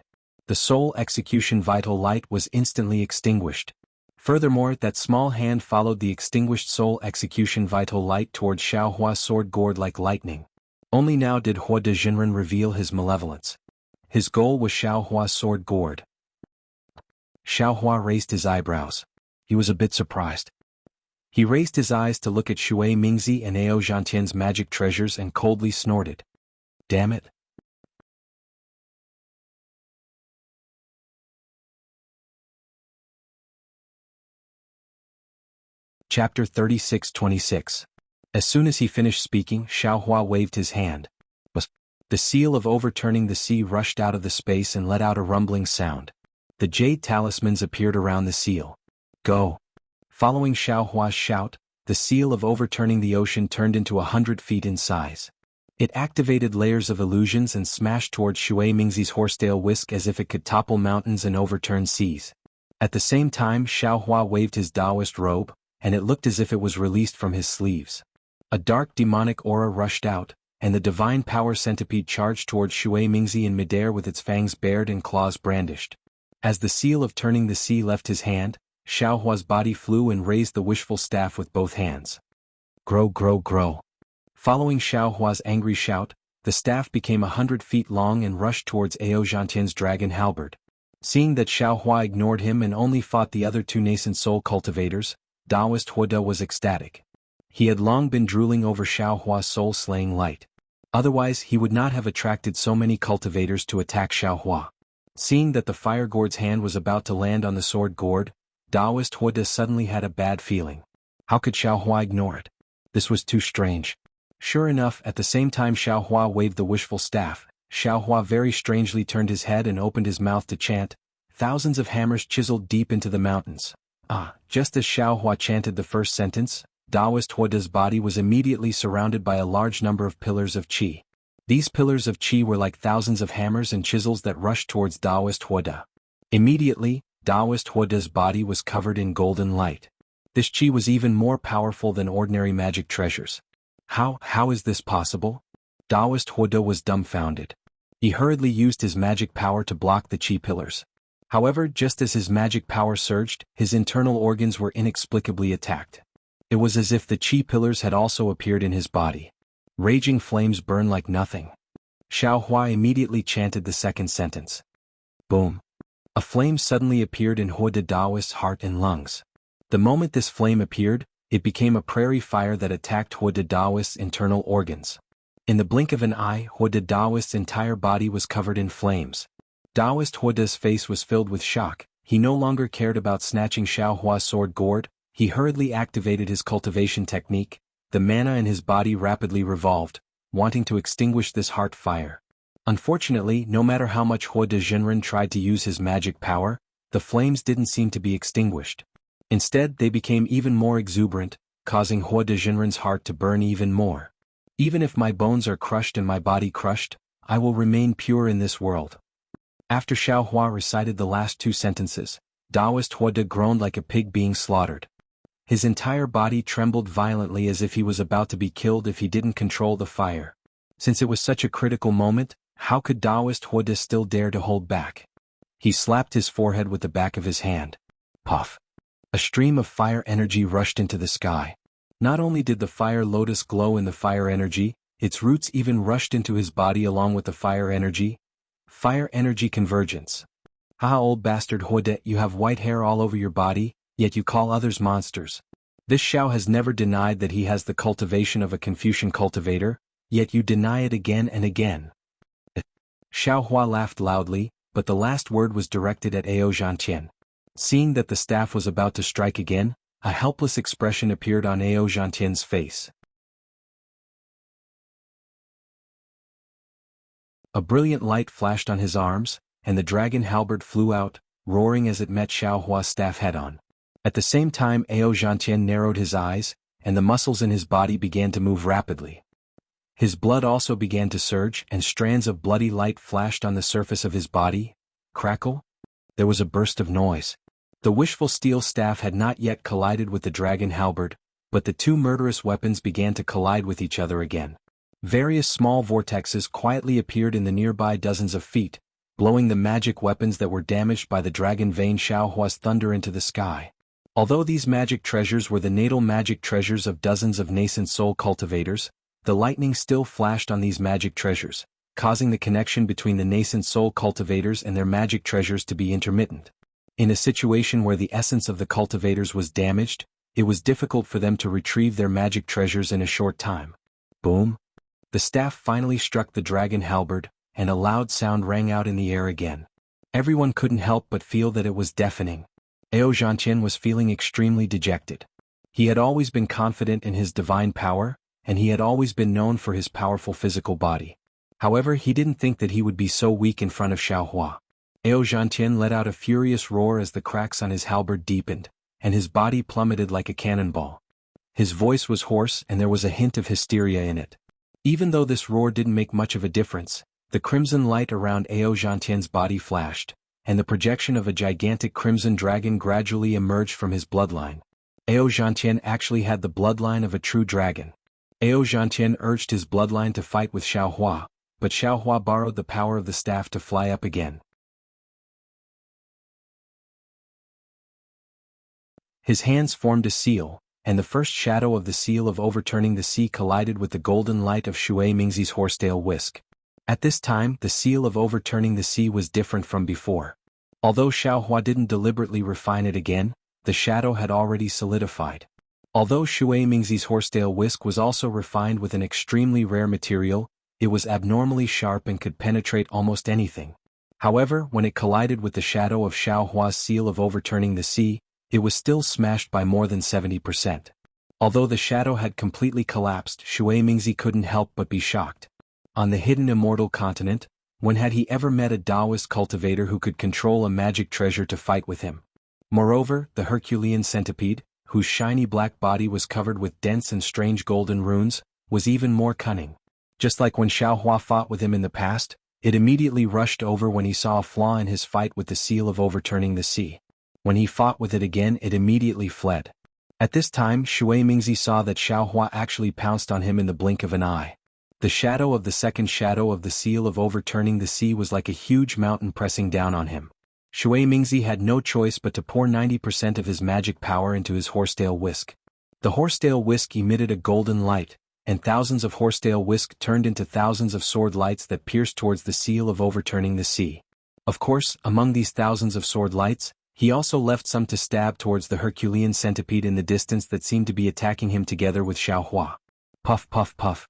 The soul execution vital light was instantly extinguished. Furthermore, that small hand followed the extinguished soul execution vital light towards Xiaohua's sword gourd like lightning. Only now did Hua de Jinren reveal his malevolence. His goal was Xiaohua's sword gourd. Xiaohua raised his eyebrows. He was a bit surprised. He raised his eyes to look at Shui Mingzi and Ao Zhantian's magic treasures and coldly snorted. Damn it. Chapter 36-26. As soon as he finished speaking, Xiaohua waved his hand. The seal of overturning the sea rushed out of the space and let out a rumbling sound. The jade talismans appeared around the seal. Go. Following Xiaohua's shout, the seal of overturning the ocean turned into 100 feet in size. It activated layers of illusions and smashed towards Shui Mingzi's horsetail whisk as if it could topple mountains and overturn seas. At the same time, Xiaohua waved his Taoist robe, and it looked as if it was released from his sleeves. A dark demonic aura rushed out, and the divine power centipede charged towards Shui Mingzi in midair with its fangs bared and claws brandished. As the seal of turning the sea left his hand, Xiaohua's body flew and raised the wishful staff with both hands. Grow, grow, grow. Following Xiaohua's angry shout, the staff became 100 feet long and rushed towards Ao Zhantian's dragon halberd. Seeing that Xiaohua ignored him and only fought the other 2 nascent soul cultivators, Taoist Huada was ecstatic. He had long been drooling over Xiaohua's soul-slaying light. Otherwise he would not have attracted so many cultivators to attack Xiaohua. Seeing that the fire gourd's hand was about to land on the sword gourd, Taoist Huada suddenly had a bad feeling. How could Xiaohua ignore it? This was too strange. Sure enough, at the same time Xiaohua waved the wishful staff, Xiaohua very strangely turned his head and opened his mouth to chant. Thousands of hammers chiseled deep into the mountains. Just as Xiaohua chanted the first sentence, Taoist Huada's body was immediately surrounded by a large number of pillars of qi. These pillars of qi were like thousands of hammers and chisels that rushed towards Taoist Huada. Immediately, Taoist Huada's body was covered in golden light. This qi was even more powerful than ordinary magic treasures. How is this possible? Taoist Huada was dumbfounded. He hurriedly used his magic power to block the qi pillars. However, just as his magic power surged, his internal organs were inexplicably attacked. It was as if the qi pillars had also appeared in his body. Raging flames burn like nothing. Xiaohua immediately chanted the second sentence. Boom. A flame suddenly appeared in Huada Taoist's heart and lungs. The moment this flame appeared, it became a prairie fire that attacked Huada Taoist's internal organs. In the blink of an eye, Huada Taoist's entire body was covered in flames. Taoist Huada's face was filled with shock. He no longer cared about snatching Xiaohua's sword gourd. He hurriedly activated his cultivation technique. The mana in his body rapidly revolved, wanting to extinguish this heart fire. Unfortunately, no matter how much Hua de Jinren tried to use his magic power, the flames didn't seem to be extinguished. Instead, they became even more exuberant, causing Hua de Jinren's heart to burn even more. Even if my bones are crushed and my body crushed, I will remain pure in this world. After Xiaohua recited the last two sentences, Taoist Huode groaned like a pig being slaughtered. His entire body trembled violently as if he was about to be killed if he didn't control the fire. Since it was such a critical moment, how could Taoist Huode still dare to hold back? He slapped his forehead with the back of his hand. Puff! A stream of fire energy rushed into the sky. Not only did the fire lotus glow in the fire energy, its roots even rushed into his body along with the fire energy. Fire energy convergence. Ah, old bastard Huode, you have white hair all over your body, yet you call others monsters. This Xiao has never denied that he has the cultivation of a Confucian cultivator, yet you deny it again and again. Xiaohua laughed loudly, but the last word was directed at Ao Zhantian. Seeing that the staff was about to strike again, a helpless expression appeared on Ao Zhantian's face. A brilliant light flashed on his arms, and the dragon halberd flew out, roaring as it met Xiaohua's staff head-on. At the same time Ao Zhantian narrowed his eyes, and the muscles in his body began to move rapidly. His blood also began to surge, and strands of bloody light flashed on the surface of his body. Crackle? There was a burst of noise. The wishful steel staff had not yet collided with the dragon halberd, but the two murderous weapons began to collide with each other again. Various small vortexes quietly appeared in the nearby dozens of feet, blowing the magic weapons that were damaged by the dragon vein Xiaohua's thunder into the sky. Although these magic treasures were the natal magic treasures of dozens of nascent soul cultivators, the lightning still flashed on these magic treasures, causing the connection between the nascent soul cultivators and their magic treasures to be intermittent. In a situation where the essence of the cultivators was damaged, it was difficult for them to retrieve their magic treasures in a short time. Boom! The staff finally struck the dragon halberd, and a loud sound rang out in the air again. Everyone couldn't help but feel that it was deafening. Ao Zhantian was feeling extremely dejected. He had always been confident in his divine power, and he had always been known for his powerful physical body. However, he didn't think that he would be so weak in front of Xiaohua. Ao Zhantian let out a furious roar as the cracks on his halberd deepened, and his body plummeted like a cannonball. His voice was hoarse and there was a hint of hysteria in it. Even though this roar didn't make much of a difference, the crimson light around Ao Zhantian's body flashed, and the projection of a gigantic crimson dragon gradually emerged from his bloodline. Ao Zhantian actually had the bloodline of a true dragon. Ao Zhantian urged his bloodline to fight with Xiaohua, but Xiaohua borrowed the power of the staff to fly up again. His hands formed a seal, and the first shadow of the seal of overturning the sea collided with the golden light of Shui Mingzi's horsetail whisk. At this time, the seal of overturning the sea was different from before. Although Xiaohua didn't deliberately refine it again, the shadow had already solidified. Although Shui Mingzi's horsetail whisk was also refined with an extremely rare material, it was abnormally sharp and could penetrate almost anything. However, when it collided with the shadow of Xiaohua's seal of overturning the sea, it was still smashed by more than 70%. Although the shadow had completely collapsed, Shui Mingzi couldn't help but be shocked. On the hidden immortal continent, when had he ever met a Taoist cultivator who could control a magic treasure to fight with him? Moreover, the Herculean centipede, whose shiny black body was covered with dense and strange golden runes, was even more cunning. Just like when Xiaohua fought with him in the past, it immediately rushed over when he saw a flaw in his fight with the seal of overturning the sea. When he fought with it again, it immediately fled. At this time, Shui Mingzi saw that Xiaohua actually pounced on him in the blink of an eye. The shadow of the second shadow of the seal of overturning the sea was like a huge mountain pressing down on him. Shui Mingzi had no choice but to pour 90% of his magic power into his horsetail whisk. The horsetail whisk emitted a golden light, and thousands of horsetail whisk turned into thousands of sword lights that pierced towards the seal of overturning the sea. Of course, among these thousands of sword lights, he also left some to stab towards the Herculean centipede in the distance that seemed to be attacking him together with Xiaohua. Puff puff puff.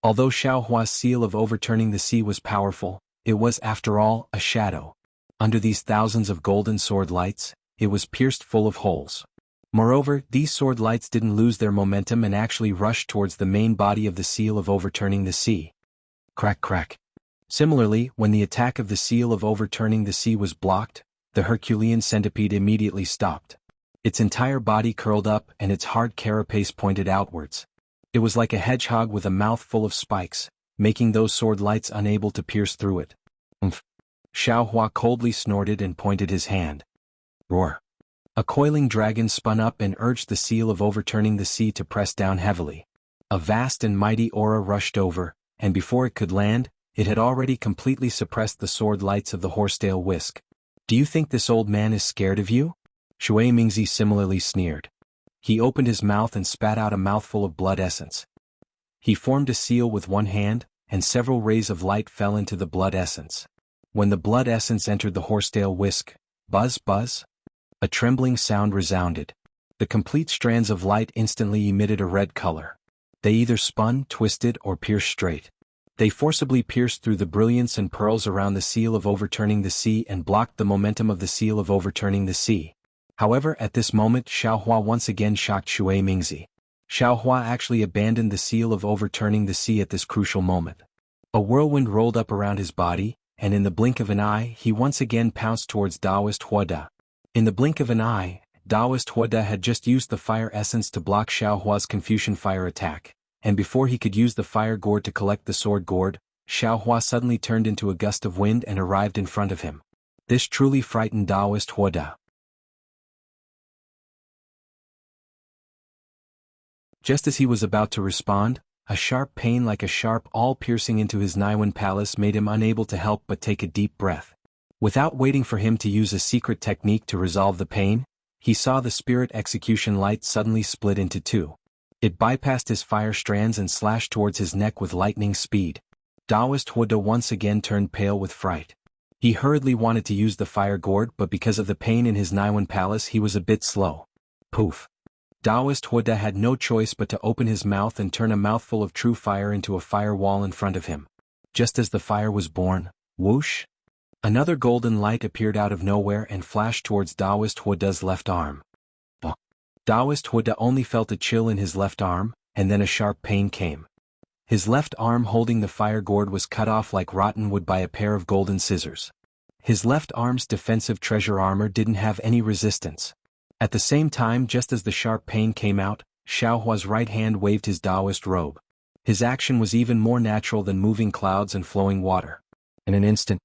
Although Xiaohua's seal of overturning the sea was powerful, it was, after all, a shadow. Under these thousands of golden sword lights, it was pierced full of holes. Moreover, these sword lights didn't lose their momentum and actually rushed towards the main body of the seal of overturning the sea. Crack crack. Similarly, when the attack of the seal of overturning the sea was blocked, the Herculean centipede immediately stopped. Its entire body curled up and its hard carapace pointed outwards. It was like a hedgehog with a mouth full of spikes, making those sword lights unable to pierce through it. Umph. Xiaohua coldly snorted and pointed his hand. Roar. A coiling dragon spun up and urged the seal of overturning the sea to press down heavily. A vast and mighty aura rushed over, and before it could land, it had already completely suppressed the sword lights of the horsetail whisk. Do you think this old man is scared of you? Shui Mingzi similarly sneered. He opened his mouth and spat out a mouthful of blood essence. He formed a seal with one hand, and several rays of light fell into the blood essence. When the blood essence entered the horsetail whisk, buzz buzz, a trembling sound resounded. The complete strands of light instantly emitted a red color. They either spun, twisted, or pierced straight. They forcibly pierced through the brilliance and pearls around the seal of overturning the sea and blocked the momentum of the seal of overturning the sea. However, at this moment Xiaohua once again shocked Shui Mingzi. Xiaohua actually abandoned the seal of overturning the sea at this crucial moment. A whirlwind rolled up around his body, and in the blink of an eye he once again pounced towards Taoist Huoda. In the blink of an eye, Taoist Huoda had just used the fire essence to block Xiaohua's Confucian fire attack, and before he could use the fire gourd to collect the sword gourd, Xiaohua suddenly turned into a gust of wind and arrived in front of him. This truly frightened Taoist Huoda. Just as he was about to respond, a sharp pain like a sharp awl piercing into his Naiwan palace made him unable to help but take a deep breath. Without waiting for him to use a secret technique to resolve the pain, he saw the spirit execution light suddenly split into two. It bypassed his fire strands and slashed towards his neck with lightning speed. Taoist Huoda once again turned pale with fright. He hurriedly wanted to use the fire gourd, but because of the pain in his Naiwan palace he was a bit slow. Poof. Taoist Huoda had no choice but to open his mouth and turn a mouthful of true fire into a fire wall in front of him. Just as the fire was born, whoosh! Another golden light appeared out of nowhere and flashed towards Taoist Huoda's left arm. Taoist Huoda only felt a chill in his left arm, and then a sharp pain came. His left arm holding the fire gourd was cut off like rotten wood by a pair of golden scissors. His left arm's defensive treasure armor didn't have any resistance. At the same time, just as the sharp pain came out, Xiaohua's right hand waved his Taoist robe. His action was even more natural than moving clouds and flowing water. In an instant,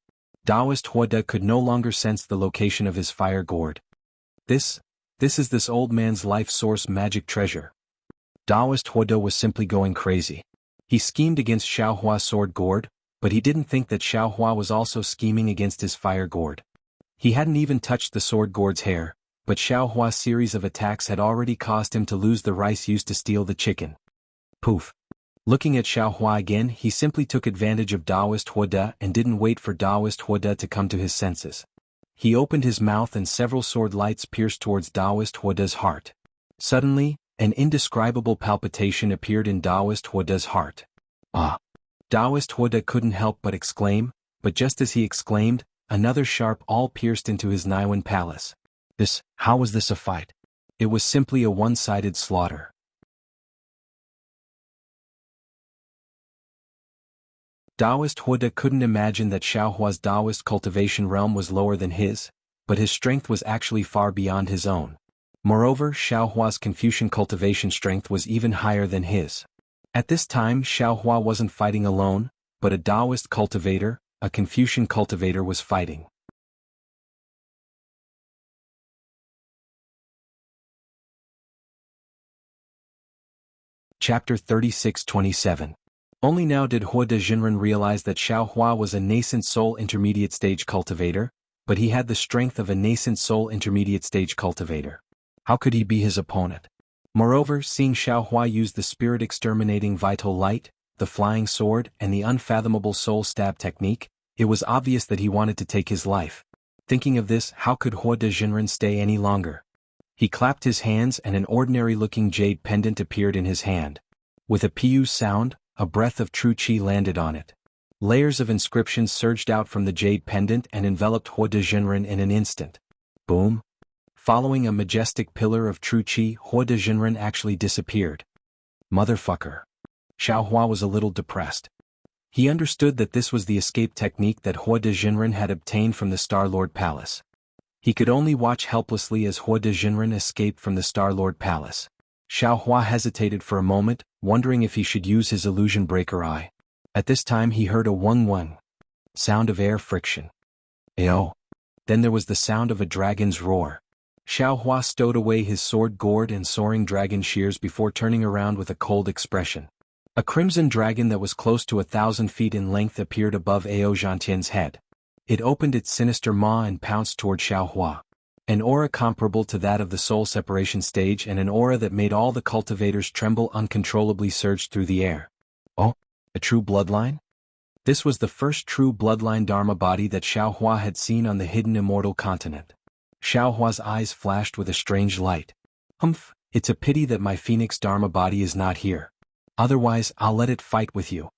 Taoist Huoda could no longer sense the location of his fire gourd. This is this old man's life source magic treasure. Taoist Huoda was simply going crazy. He schemed against Xiaohua's sword gourd, but he didn't think that Xiaohua was also scheming against his fire gourd. He hadn't even touched the sword gourd's hair, but Xiaohua's series of attacks had already caused him to lose the rice used to steal the chicken. Poof. Looking at Xiaohua again, he simply took advantage of Taoist Huoda and didn't wait for Taoist Huoda to come to his senses. He opened his mouth and several sword lights pierced towards Taoist Huoda's heart. Suddenly, an indescribable palpitation appeared in Taoist Huoda's heart. Ah! Taoist Huoda couldn't help but exclaim, but just as he exclaimed, another sharp awl pierced into his Naiwan palace. How was this a fight? It was simply a one-sided slaughter. Taoist Huoda couldn't imagine that Xiaohua's Taoist cultivation realm was lower than his, but his strength was actually far beyond his own. Moreover, Xiaohua's Confucian cultivation strength was even higher than his. At this time Xiaohua wasn't fighting alone, but a Taoist cultivator, a Confucian cultivator was fighting. Chapter 36-27. Only now did Huoda Jinren realize that Xiaohua was a nascent soul intermediate stage cultivator, but he had the strength of a nascent soul intermediate stage cultivator. How could he be his opponent? Moreover, seeing Xiaohua use the spirit exterminating vital light, the flying sword, and the unfathomable soul stab technique, it was obvious that he wanted to take his life. Thinking of this, how could Huoda Jinren stay any longer? He clapped his hands and an ordinary-looking jade pendant appeared in his hand. With a piu sound, a breath of true qi landed on it. Layers of inscriptions surged out from the jade pendant and enveloped Huoda Jinren in an instant. Boom! Following a majestic pillar of true qi, Huoda Jinren actually disappeared. Motherfucker. Xiaohua was a little depressed. He understood that this was the escape technique that Huoda Jinren had obtained from the Star-Lord Palace. He could only watch helplessly as Huoda Jinren escaped from the Star-Lord Palace. Xiaohua hesitated for a moment, wondering if he should use his illusion breaker eye. At this time he heard a wung-wung sound of air friction. Ayo! Then there was the sound of a dragon's roar. Xiaohua stowed away his sword gourd and soaring dragon shears before turning around with a cold expression. A crimson dragon that was close to 1,000 feet in length appeared above Ao Zhantian's head. It opened its sinister maw and pounced toward Xiaohua. An aura comparable to that of the soul separation stage and an aura that made all the cultivators tremble uncontrollably surged through the air. Oh, a true bloodline? This was the first true bloodline Dharma body that Xiaohua had seen on the hidden immortal continent. Xiaohua's eyes flashed with a strange light. Humph, it's a pity that my phoenix Dharma body is not here. Otherwise, I'll let it fight with you.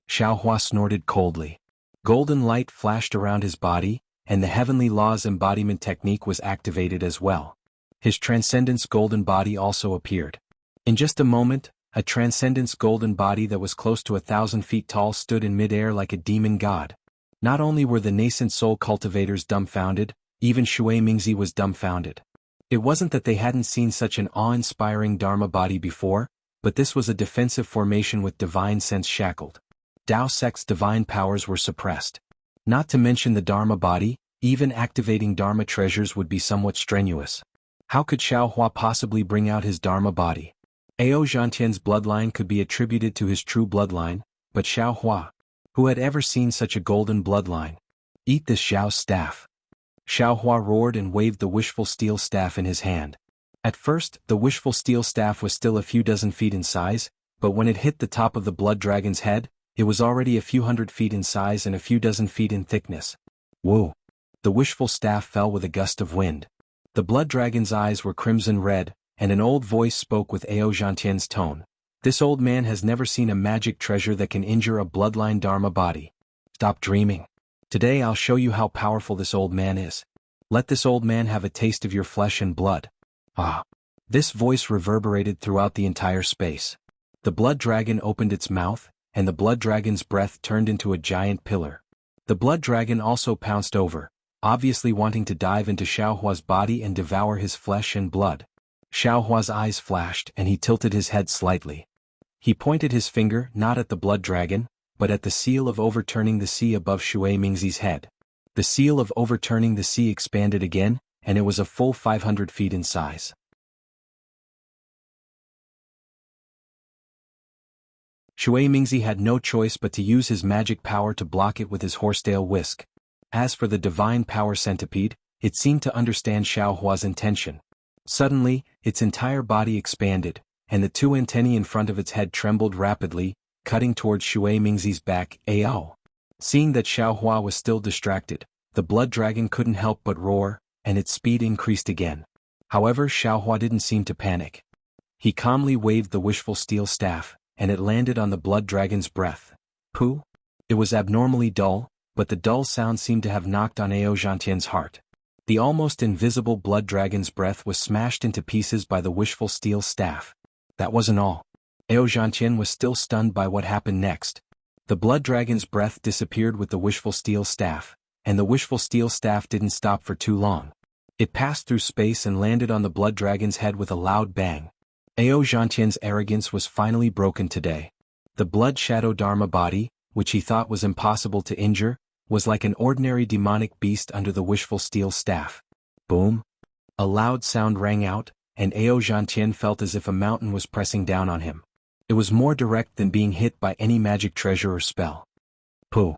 Xiaohua snorted coldly. Golden light flashed around his body, and the heavenly law's embodiment technique was activated as well. His transcendence golden body also appeared. In just a moment, a transcendence golden body that was close to 1,000 feet tall stood in midair like a demon god. Not only were the nascent soul cultivators dumbfounded, even Shui Mingzi was dumbfounded. It wasn't that they hadn't seen such an awe-inspiring Dharma body before, but this was a defensive formation with divine sense shackled. Dao sect's divine powers were suppressed. Not to mention the Dharma body, even activating Dharma treasures would be somewhat strenuous. How could Xiaohua possibly bring out his Dharma body? Ao Zhantian's bloodline could be attributed to his true bloodline, but Xiaohua, who had ever seen such a golden bloodline? Eat this Xiao's staff. Xiaohua roared and waved the wishful steel staff in his hand. At first, the wishful steel staff was still a few dozen feet in size, but when it hit the top of the blood dragon's head, it was already a few hundred feet in size and a few dozen feet in thickness. Whoa! The wishful staff fell with a gust of wind. The blood dragon's eyes were crimson red, and an old voice spoke with Ao Zhantian's tone. This old man has never seen a magic treasure that can injure a bloodline Dharma body. Stop dreaming. Today I'll show you how powerful this old man is. Let this old man have a taste of your flesh and blood. Ah! This voice reverberated throughout the entire space. The blood dragon opened its mouth, and the blood dragon's breath turned into a giant pillar. The blood dragon also pounced over, obviously wanting to dive into Xiaohua's body and devour his flesh and blood. Xiaohua's eyes flashed and he tilted his head slightly. He pointed his finger not at the blood dragon, but at the seal of overturning the sea above Shui Mingzi's head. The seal of overturning the sea expanded again, and it was a full 500 feet in size. Shui Mingzi had no choice but to use his magic power to block it with his horsetail whisk. As for the divine power centipede, it seemed to understand Xiaohua's intention. Suddenly, its entire body expanded, and the two antennae in front of its head trembled rapidly, cutting towards Shui Mingzi's back. Ao! Seeing that Xiaohua was still distracted, the blood dragon couldn't help but roar, and its speed increased again. However, Xiaohua didn't seem to panic. He calmly waved the wishful steel staff, and it landed on the blood dragon's breath. Pooh! It was abnormally dull, but the dull sound seemed to have knocked on Ao Zhantian's heart. The almost invisible blood dragon's breath was smashed into pieces by the wishful steel staff. That wasn't all. Ao Zhantian was still stunned by what happened next. The blood dragon's breath disappeared with the wishful steel staff, and the wishful steel staff didn't stop for too long. It passed through space and landed on the blood dragon's head with a loud bang. Ao Zhantian's arrogance was finally broken today. The blood shadow Dharma body, which he thought was impossible to injure, was like an ordinary demonic beast under the wishful steel staff. Boom! A loud sound rang out, and Ao Zhantian felt as if a mountain was pressing down on him. It was more direct than being hit by any magic treasure or spell. Pooh!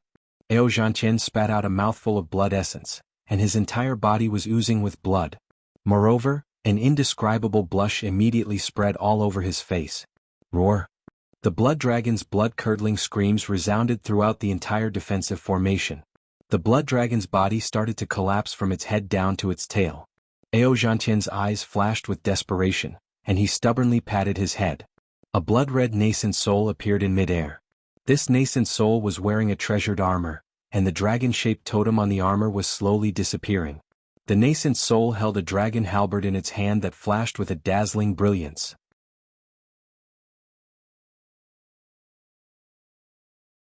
Ao Zhantian spat out a mouthful of blood essence, and his entire body was oozing with blood. Moreover, an indescribable blush immediately spread all over his face. Roar! The blood dragon's blood-curdling screams resounded throughout the entire defensive formation. The blood dragon's body started to collapse from its head down to its tail. Ao Zhantian's eyes flashed with desperation, and he stubbornly patted his head. A blood-red nascent soul appeared in midair. This nascent soul was wearing a treasured armor, and the dragon-shaped totem on the armor was slowly disappearing. The nascent soul held a dragon halberd in its hand that flashed with a dazzling brilliance.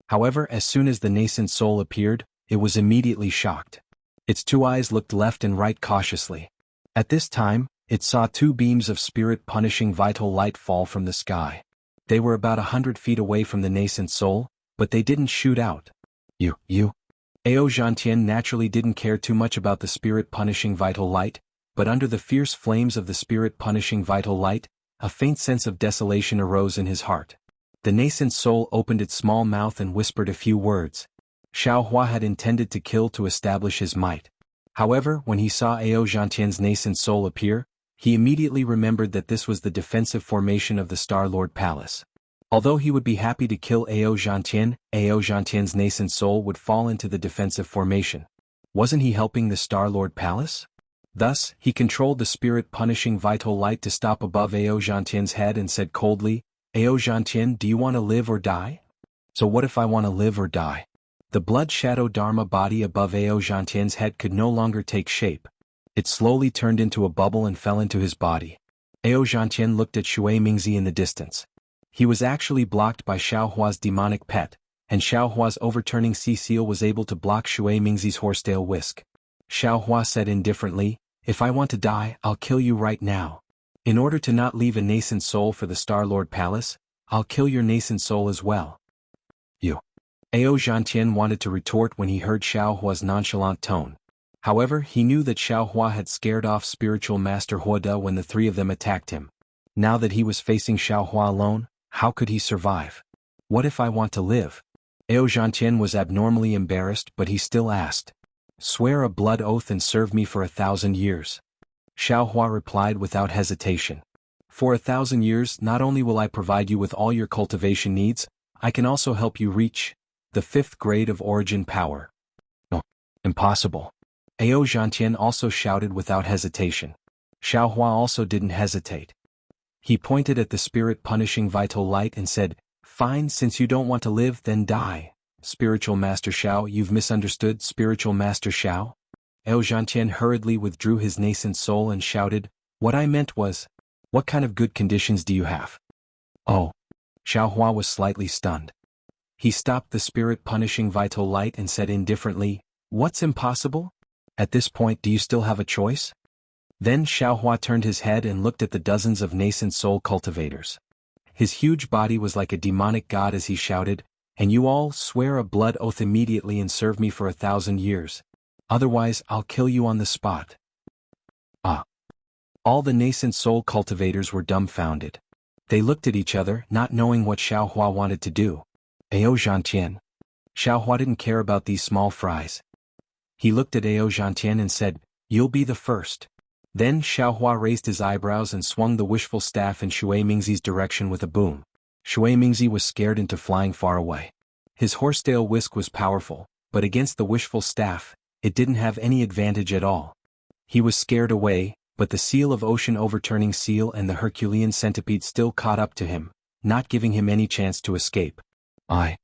However, as soon as the nascent soul appeared, it was immediately shocked. Its two eyes looked left and right cautiously. At this time, It saw two beams of spirit-punishing vital light fall from the sky. They were about 100 feet away from the nascent soul, but they didn't shoot out. You. Ao Zhantian naturally didn't care too much about the spirit-punishing vital light, but under the fierce flames of the spirit-punishing vital light, a faint sense of desolation arose in his heart. The nascent soul opened its small mouth and whispered a few words. Xiaohua had intended to kill to establish his might. However, when he saw Ao Zhantian's nascent soul appear, he immediately remembered that this was the defensive formation of the Star Lord Palace. Although he would be happy to kill Ao Zhantian's nascent soul would fall into the defensive formation. Wasn't he helping the Star Lord Palace? Thus, he controlled the spirit-punishing vital light to stop above Ao Zhantian's head and said coldly, Ao Zhantian, do you want to live or die? So what if I want to live or die? The blood shadow Dharma body above Ao Zhantian's head could no longer take shape. It slowly turned into a bubble and fell into his body. Ao Zhantian looked at Shui Mingzi in the distance. He was actually blocked by Xiaohua's demonic pet, and Xiaohua's overturning sea seal was able to block Shui Mingzi's horsetail whisk. Xiaohua said indifferently, if I want to die, I'll kill you right now. In order to not leave a nascent soul for the Star Lord Palace, I'll kill your nascent soul as well. You. Ao Zhantian wanted to retort when he heard Xiaohua's nonchalant tone. However, he knew that Xiaohua had scared off spiritual master Huoda when the three of them attacked him. Now that he was facing Xiaohua alone, how could he survive? What if I want to live? Ao Zhantian was abnormally embarrassed, but he still asked. Swear a blood oath and serve me for 1,000 years. Xiaohua replied without hesitation. For 1,000 years, not only will I provide you with all your cultivation needs, I can also help you reach the 5th grade of origin power. No, impossible. Ao Zhantian also shouted without hesitation. Xiaohua also didn't hesitate. He pointed at the spirit-punishing vital light and said, Fine, since you don't want to live, then die. Spiritual Master Xiao, you've misunderstood, Spiritual Master Xiao? Ao Zhantian hurriedly withdrew his nascent soul and shouted, What I meant was, what kind of good conditions do you have? Oh. Xiaohua was slightly stunned. He stopped the spirit-punishing vital light and said indifferently, What's impossible? At this point, do you still have a choice? Then Xiaohua turned his head and looked at the dozens of nascent soul cultivators. His huge body was like a demonic god as he shouted, And you all swear a blood oath immediately and serve me for 1,000 years. Otherwise, I'll kill you on the spot. Ah. All the nascent soul cultivators were dumbfounded. They looked at each other, not knowing what Xiaohua wanted to do. Ao Zhantian. Xiaohua didn't care about these small fries. He looked at Ao Zhantian and said, You'll be the first. Then Xiaohua raised his eyebrows and swung the wishful staff in Shui Mingzi's direction with a boom. Shui Mingzi was scared into flying far away. His horsetail whisk was powerful, but against the wishful staff, it didn't have any advantage at all. He was scared away, but the seal of ocean overturning seal and the Herculean centipede still caught up to him, not giving him any chance to escape. Ao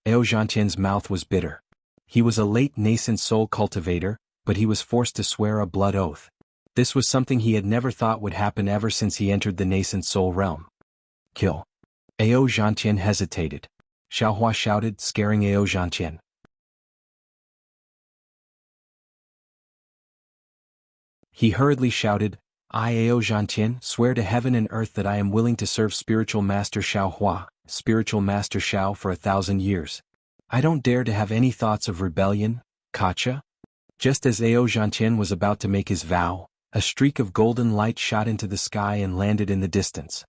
Zhantian's mouth was bitter. He was a late nascent soul cultivator, but he was forced to swear a blood oath. This was something he had never thought would happen ever since he entered the nascent soul realm. Kill. Ao Zhantian hesitated. Xiaohua shouted, scaring Ao Zhantian. He hurriedly shouted, I, Ao Zhantian, swear to heaven and earth that I am willing to serve Spiritual Master Xiaohua, Spiritual Master Xiao for 1,000 years. I don't dare to have any thoughts of rebellion, Kacha. Just as Ao Zhantian was about to make his vow, a streak of golden light shot into the sky and landed in the distance.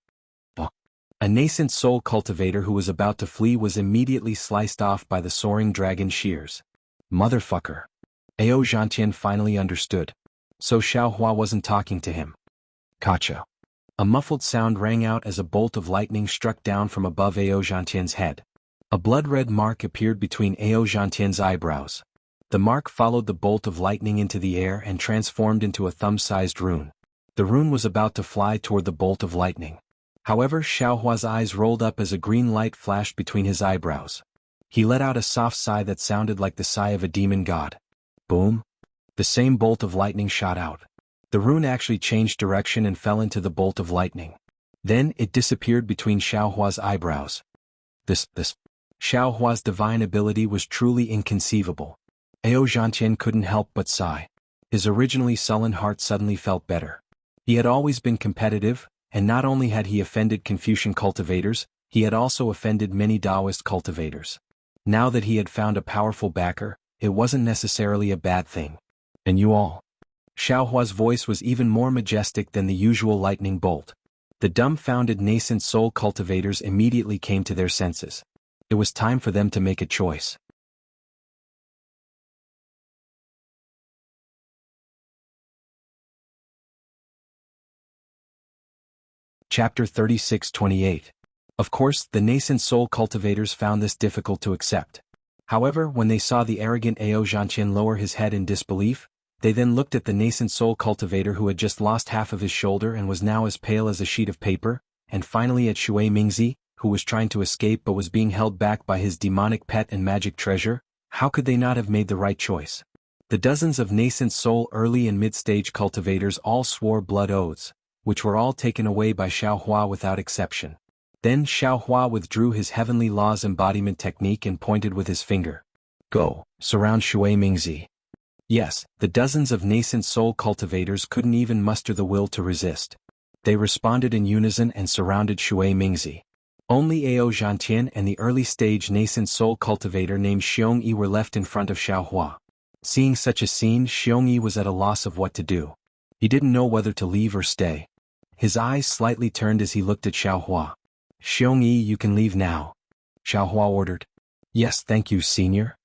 A nascent soul cultivator who was about to flee was immediately sliced off by the soaring dragon shears. Motherfucker. Ao Zhantian finally understood. So Xiaohua wasn't talking to him. Kacha. A muffled sound rang out as a bolt of lightning struck down from above Ao Zhantian's head. A blood-red mark appeared between Ao Zhantian's eyebrows. The mark followed the bolt of lightning into the air and transformed into a thumb-sized rune. The rune was about to fly toward the bolt of lightning. However, Xiaohua's eyes rolled up as a green light flashed between his eyebrows. He let out a soft sigh that sounded like the sigh of a demon god. Boom! The same bolt of lightning shot out. The rune actually changed direction and fell into the bolt of lightning. Then it disappeared between Xiaohua's eyebrows. This Xiaohua's divine ability was truly inconceivable. Ao Zhantian couldn't help but sigh. His originally sullen heart suddenly felt better. He had always been competitive, and not only had he offended Confucian cultivators, he had also offended many Taoist cultivators. Now that he had found a powerful backer, it wasn't necessarily a bad thing. And you all. Xiaohua's voice was even more majestic than the usual lightning bolt. The dumbfounded nascent soul cultivators immediately came to their senses. It was time for them to make a choice. Chapter 36-28. Of course, the nascent soul cultivators found this difficult to accept. However, when they saw the arrogant Ao Zhantian lower his head in disbelief, they then looked at the nascent soul cultivator who had just lost half of his shoulder and was now as pale as a sheet of paper, and finally at Shui Mingzi, who was trying to escape but was being held back by his demonic pet and magic treasure. How could they not have made the right choice? The dozens of nascent soul early and mid-stage cultivators all swore blood oaths, which were all taken away by Xiaohua without exception. Then Xiaohua withdrew his heavenly laws embodiment technique and pointed with his finger. Go, surround Shui Mingzi. Yes, the dozens of nascent soul cultivators couldn't even muster the will to resist. They responded in unison and surrounded Shui Mingzi. Only Ao Zhantian and the early-stage nascent soul cultivator named Xiong Yi were left in front of Xiaohua. Seeing such a scene, Xiong Yi was at a loss of what to do. He didn't know whether to leave or stay. His eyes slightly turned as he looked at Xiaohua. Xiong Yi, you can leave now. Xiaohua ordered. Yes, thank you, senior.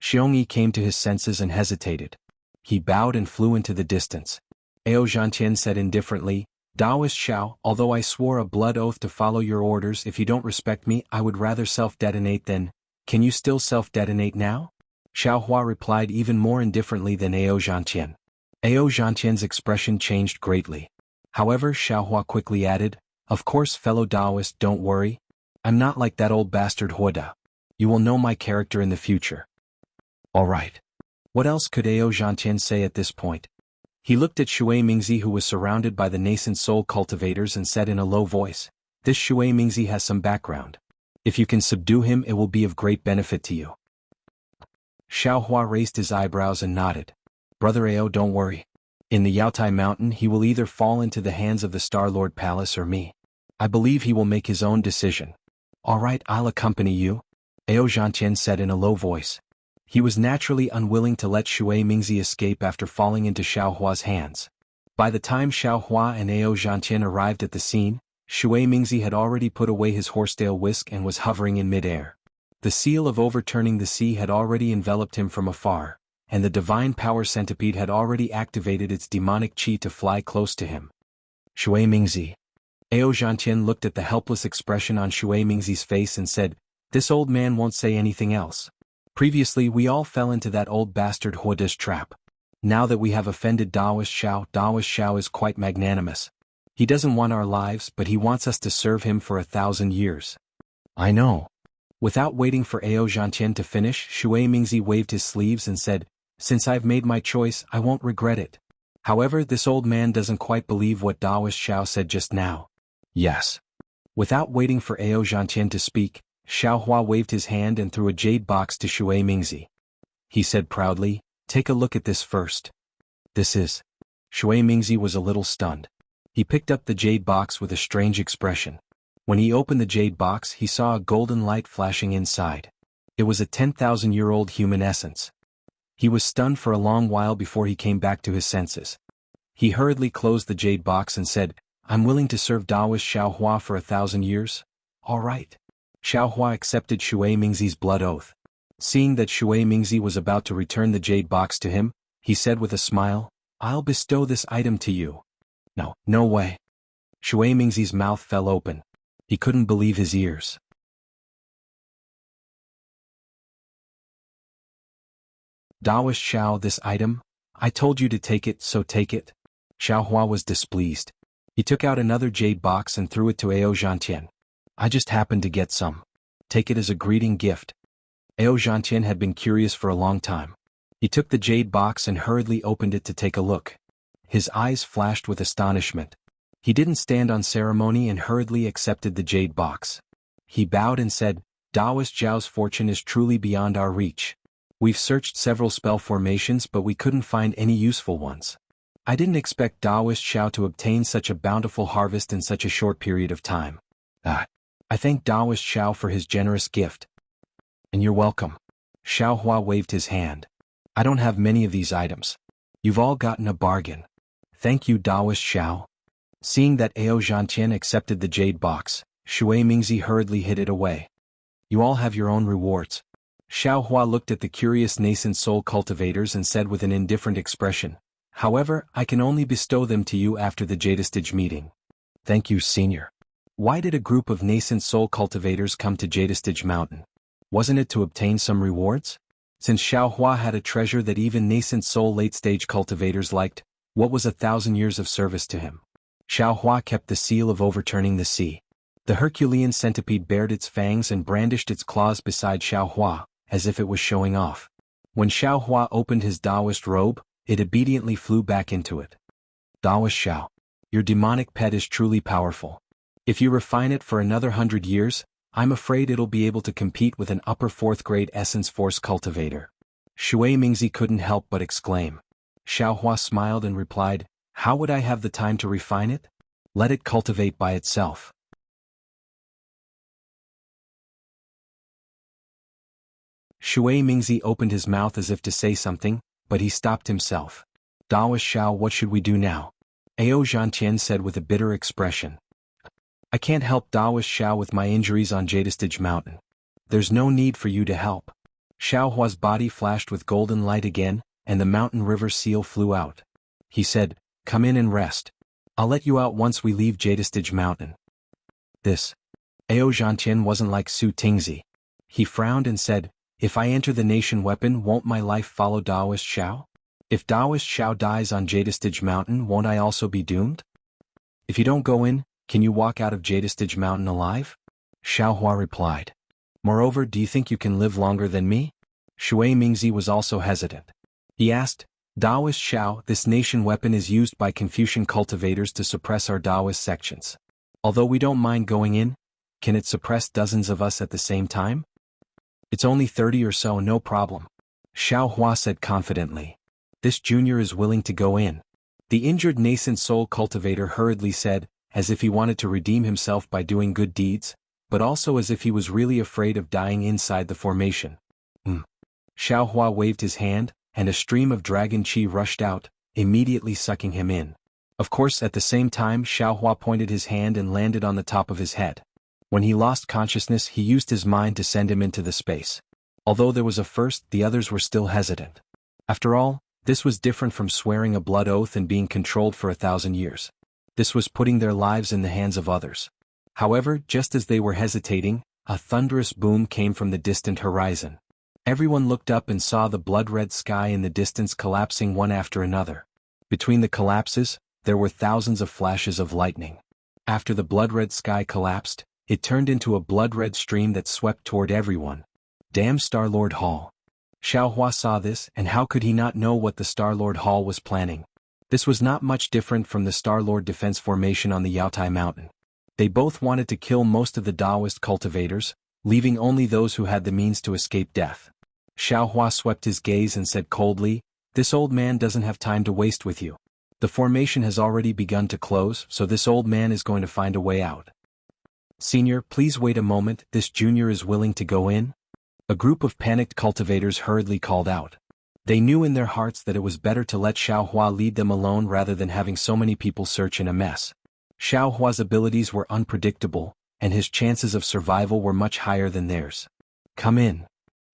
Xiong Yi came to his senses and hesitated. He bowed and flew into the distance. Ao Zhantian said indifferently, Taoist Xiao, although I swore a blood oath to follow your orders, if you don't respect me, I would rather self-detonate than. Can you still self-detonate now? Xiaohua replied even more indifferently than Ao Zhantian. Ao Zhantian's expression changed greatly. However, Xiaohua quickly added, Of course, fellow Taoist, don't worry. I'm not like that old bastard Huoda. You will know my character in the future. All right. What else could Ao Zhantian say at this point? He looked at Shui Mingzi, who was surrounded by the nascent soul cultivators, and said in a low voice, This Shui Mingzi has some background. If you can subdue him, it will be of great benefit to you. Xiaohua raised his eyebrows and nodded. Brother Ao, don't worry. In the Yaotai Mountain, he will either fall into the hands of the Star-Lord Palace or me. I believe he will make his own decision. All right, I'll accompany you, Ao Zhantian said in a low voice. He was naturally unwilling to let Shui Mingzi escape after falling into Xiaohua's hands. By the time Xiaohua and Ao Zhantian arrived at the scene, Shui Mingzi had already put away his horsetail whisk and was hovering in midair. The seal of overturning the sea had already enveloped him from afar, and the divine power centipede had already activated its demonic chi to fly close to him. Shui Mingzi. Ao Zhantian looked at the helpless expression on Shui Mingzi's face and said, This old man won't say anything else. Previously we all fell into that old bastard Huoda's trap. Now that we have offended Taoist Xiao is quite magnanimous. He doesn't want our lives, but he wants us to serve him for 1,000 years. I know. Without waiting for Ao Zhantian to finish, Shui Mingzi waved his sleeves and said, Since I've made my choice, I won't regret it. However, this old man doesn't quite believe what Taoist Xiao said just now. Yes. Without waiting for Ao Zhantian to speak, Xiaohua waved his hand and threw a jade box to Shui Mingzi. He said proudly, Take a look at this first. This is. Shui Mingzi was a little stunned. He picked up the jade box with a strange expression. When he opened the jade box, he saw a golden light flashing inside. It was a 10,000-year-old human essence. He was stunned for a long while before he came back to his senses. He hurriedly closed the jade box and said, I'm willing to serve Taoist Xiaohua for 1,000 years. All right. Xiaohua accepted Shui Mingzi's blood oath. Seeing that Shui Mingzi was about to return the jade box to him, he said with a smile, I'll bestow this item to you. No way. Shui Mingzi's mouth fell open. He couldn't believe his ears. Taoist Xiao, this item? I told you to take it, so take it. Xiaohua was displeased. He took out another jade box and threw it to Ao Zhantian. I just happened to get some. Take it as a greeting gift. Ao Zhantian had been curious for a long time. He took the jade box and hurriedly opened it to take a look. His eyes flashed with astonishment. He didn't stand on ceremony and hurriedly accepted the jade box. He bowed and said, Taoist Zhao's fortune is truly beyond our reach. We've searched several spell formations but we couldn't find any useful ones. I didn't expect Taoist Xiao to obtain such a bountiful harvest in such a short period of time. I thank Taoist Xiao for his generous gift. And you're welcome. Xiao Hua waved his hand. I don't have many of these items. You've all gotten a bargain. Thank you, Taoist Xiao. Seeing that Ao Zhantian accepted the jade box, Shui Mingzi hurriedly hid it away. You all have your own rewards. Xiao Hua looked at the curious nascent soul cultivators and said with an indifferent expression, however, I can only bestow them to you after the Jadestage meeting. Thank you, Senior. Why did a group of nascent soul cultivators come to Jadestage Mountain? Wasn't it to obtain some rewards? Since Xiao Hua had a treasure that even nascent soul late-stage cultivators liked, what was 1,000 years of service to him? Xiao Hua kept the seal of overturning the sea. The Herculean centipede bared its fangs and brandished its claws beside Xiao Hua, as if it was showing off. When Xiao Hua opened his Taoist robe, it obediently flew back into it. Taoist Xiao, your demonic pet is truly powerful. If you refine it for another 100 years, I'm afraid it'll be able to compete with an upper 4th grade Essence Force cultivator. Shui Mingzi couldn't help but exclaim. Xiao Hua smiled and replied, how would I have the time to refine it? Let it cultivate by itself. Shui Mingzi opened his mouth as if to say something, but he stopped himself. Taoist Xiao, what should we do now? Ao Zhantian said with a bitter expression. I can't help Taoist Xiao with my injuries on Jadestage Mountain. There's no need for you to help. Xiao Hua's body flashed with golden light again, and the mountain river seal flew out. He said, come in and rest. I'll let you out once we leave Jadestage Mountain. This. Ao Zhantian wasn't like Su Tingzi. He frowned and said, if I enter the nation weapon, won't my life follow Taoist Xiao? If Taoist Xiao dies on Jadestage Mountain, won't I also be doomed? If you don't go in, can you walk out of Jadestage Mountain alive? Xiao Hua replied. Moreover, do you think you can live longer than me? Shui Mingzi was also hesitant. He asked, Taoist Xiao, this nation weapon is used by Confucian cultivators to suppress our Taoist sections. Although we don't mind going in, can it suppress dozens of us at the same time? It's only 30 or so, no problem. Xiao Hua said confidently. This junior is willing to go in. The injured nascent soul cultivator hurriedly said, as if he wanted to redeem himself by doing good deeds, but also as if he was really afraid of dying inside the formation. Xiao Hua waved his hand, and a stream of dragon qi rushed out, immediately sucking him in. Of course, at the same time, Xiao Hua pointed his hand and landed on the top of his head. When he lost consciousness, he used his mind to send him into the space. Although there was a first, the others were still hesitant. After all, this was different from swearing a blood oath and being controlled for 1,000 years. This was putting their lives in the hands of others. However, just as they were hesitating, a thunderous boom came from the distant horizon. Everyone looked up and saw the blood-red sky in the distance collapsing one after another. Between the collapses, there were thousands of flashes of lightning. After the blood-red sky collapsed, it turned into a blood-red stream that swept toward everyone. Damn Star-Lord Hall. Xiao Hua saw this, and how could he not know what the Star-Lord Hall was planning? This was not much different from the Star-Lord Defense Formation on the Yaotai Mountain. They both wanted to kill most of the Taoist cultivators, leaving only those who had the means to escape death. Xiao Hua swept his gaze and said coldly, this old man doesn't have time to waste with you. The formation has already begun to close, so this old man is going to find a way out. Senior, please wait a moment, this junior is willing to go in? A group of panicked cultivators hurriedly called out. They knew in their hearts that it was better to let Xiao Hua lead them alone rather than having so many people search in a mess. Xiao Hua's abilities were unpredictable, and his chances of survival were much higher than theirs. Come in.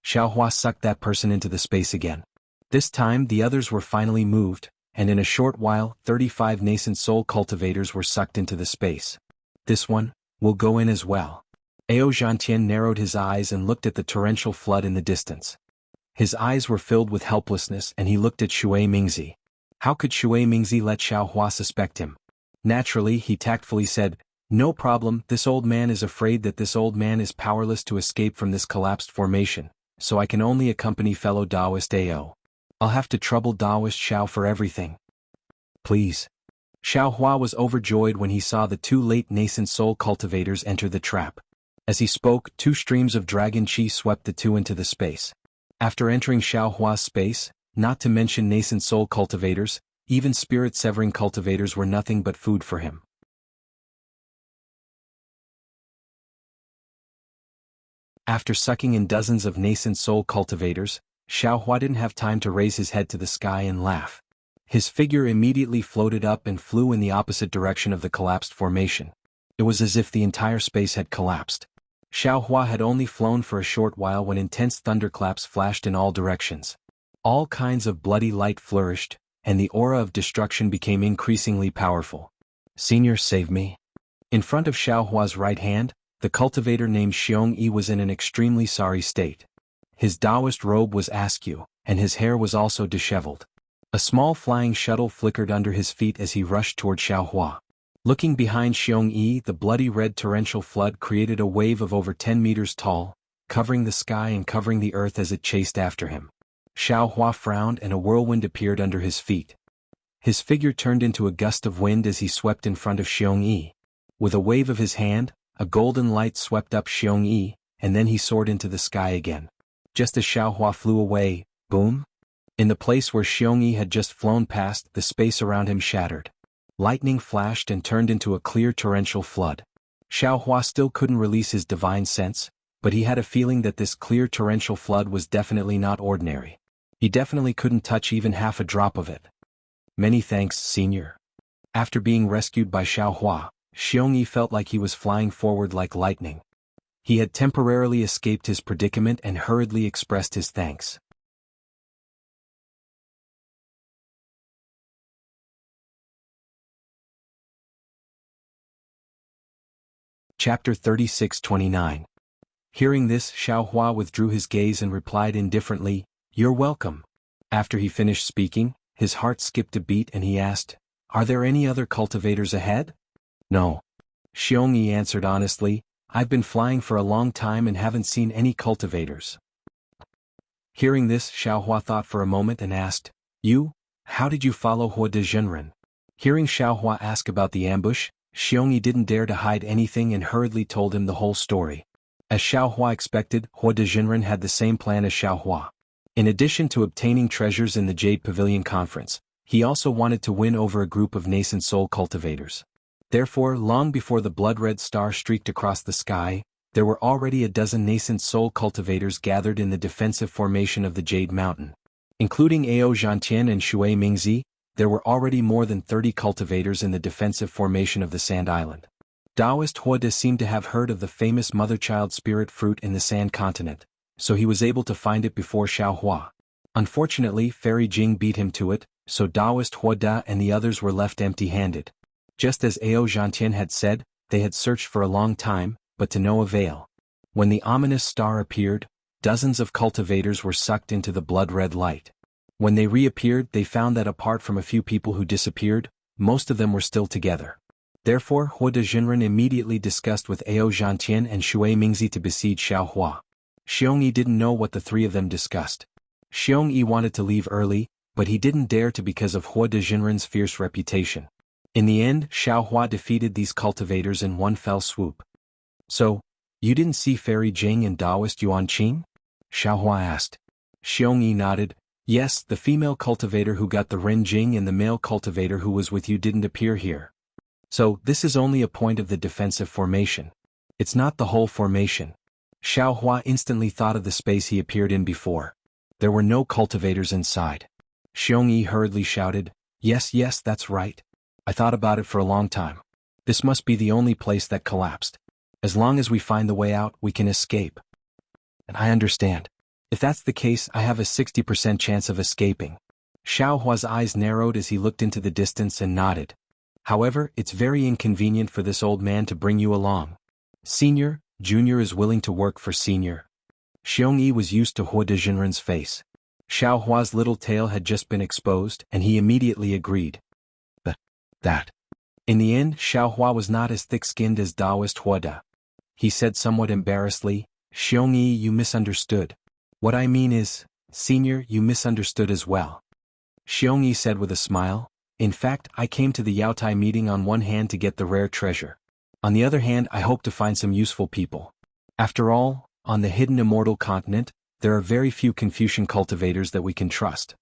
Xiao Hua sucked that person into the space again. This time the others were finally moved, and in a short while 35 nascent soul cultivators were sucked into the space. This one will go in as well. Ao Zhantian narrowed his eyes and looked at the torrential flood in the distance. His eyes were filled with helplessness and he looked at Shui Mingzi. How could Shui Mingzi let Xiao Hua suspect him? Naturally, he tactfully said, no problem, this old man is afraid that this old man is powerless to escape from this collapsed formation, so I can only accompany fellow Taoist Ao. I'll have to trouble Taoist Xiao for everything. Please. Xiao Hua was overjoyed when he saw the two late nascent soul cultivators enter the trap. As he spoke, 2 streams of dragon qi swept the two into the space. After entering Xiao Hua's space, not to mention nascent soul cultivators, Even spirit-severing cultivators were nothing but food for him. After sucking in dozens of nascent soul cultivators, Xiaohua didn't have time to raise his head to the sky and laugh. His figure immediately floated up and flew in the opposite direction of the collapsed formation. It was as if the entire space had collapsed. Xiaohua had only flown for a short while when intense thunderclaps flashed in all directions. All kinds of bloody light flourished, and the aura of destruction became increasingly powerful. "Senior, save me." In front of Xiaohua's right hand, the cultivator named Xiong Yi was in an extremely sorry state. His Taoist robe was askew, and his hair was also disheveled. A small flying shuttle flickered under his feet as he rushed toward Xiaohua. Looking behind Xiong Yi, the bloody red torrential flood created a wave of over 10 meters tall, covering the sky and covering the earth as it chased after him. Xiaohua frowned and a whirlwind appeared under his feet. His figure turned into a gust of wind as he swept in front of Xiong Yi. With a wave of his hand, a golden light swept up Xiong Yi, and then he soared into the sky again. Just as Xiaohua flew away, boom! In the place where Xiong Yi had just flown past, the space around him shattered. Lightning flashed and turned into a clear torrential flood. Xiaohua still couldn't release his divine sense, but he had a feeling that this clear torrential flood was definitely not ordinary. He definitely couldn't touch even half a drop of it. "Many thanks, Senior." After being rescued by Xiaohua, Xiong Yi felt like he was flying forward like lightning. He had temporarily escaped his predicament and hurriedly expressed his thanks. Chapter 36-29. Hearing this, Xiaohua withdrew his gaze and replied indifferently, "You're welcome." After he finished speaking, his heart skipped a beat and he asked, "Are there any other cultivators ahead?" "No." Xiong Yi answered honestly, "I've been flying for a long time and haven't seen any cultivators." Hearing this, Xiaohua thought for a moment and asked, How did you follow Hua de Zhenren?" Hearing Xiaohua ask about the ambush, Xiong Yi didn't dare to hide anything and hurriedly told him the whole story. As Xiaohua expected, Hua de Zhenren had the same plan as Xiaohua. In addition to obtaining treasures in the Jade Pavilion Conference, he also wanted to win over a group of nascent soul cultivators. Therefore, long before the blood-red star streaked across the sky, there were already a dozen nascent soul cultivators gathered in the defensive formation of the Jade Mountain. Including Ao Zhantian and Shui Mingzi, there were already more than 30 cultivators in the defensive formation of the Sand Island. Taoist Hua De seemed to have heard of the famous mother-child spirit fruit in the Sand Continent, so he was able to find it before Xiaohua. Unfortunately, Fairy Jing beat him to it, so Taoist Hua De and the others were left empty-handed. Just as Ao Zhantian had said, they had searched for a long time, but to no avail. When the ominous star appeared, dozens of cultivators were sucked into the blood-red light. When they reappeared, they found that apart from a few people who disappeared, most of them were still together. Therefore, Hua de Zhenren immediately discussed with Ao Zhantian and Shui Mingzi to besiege Xiaohua. Xiong Yi didn't know what the three of them discussed. Xiong Yi wanted to leave early, but he didn't dare to because of Hua de Zhenren's fierce reputation. In the end, Xiaohua defeated these cultivators in one fell swoop. "So, you didn't see Fairy Jing and Taoist Yuan Qing?" Xiaohua asked. Xiong Yi nodded. "Yes, the female cultivator who got the Ren Jing and the male cultivator who was with you didn't appear here. So, this is only a point of the defensive formation. It's not the whole formation." Xiaohua instantly thought of the space he appeared in before. There were no cultivators inside. Xiong Yi hurriedly shouted, Yes, that's right. I thought about it for a long time. This must be the only place that collapsed. As long as we find the way out, we can escape." "And I understand. If that's the case, I have a 60% chance of escaping." Xiaohua's eyes narrowed as he looked into the distance and nodded. "However, it's very inconvenient for this old man to bring you along. Senior, Junior is willing to work for Senior." Xiong Yi was used to Hua de Zhenren's face. Xiaohua's little tail had just been exposed, and he immediately agreed. But that. In the end, Xiaohua was not as thick-skinned as Taoist Hua De. He said somewhat embarrassedly, "Xiong Yi, you misunderstood. What I mean is, Senior, you misunderstood as well." Xiong Yi said with a smile, "In fact, I came to the Yaotai meeting on one hand to get the rare treasure. On the other hand, I hope to find some useful people. After all, on the hidden immortal continent, there are very few Confucian cultivators that we can trust.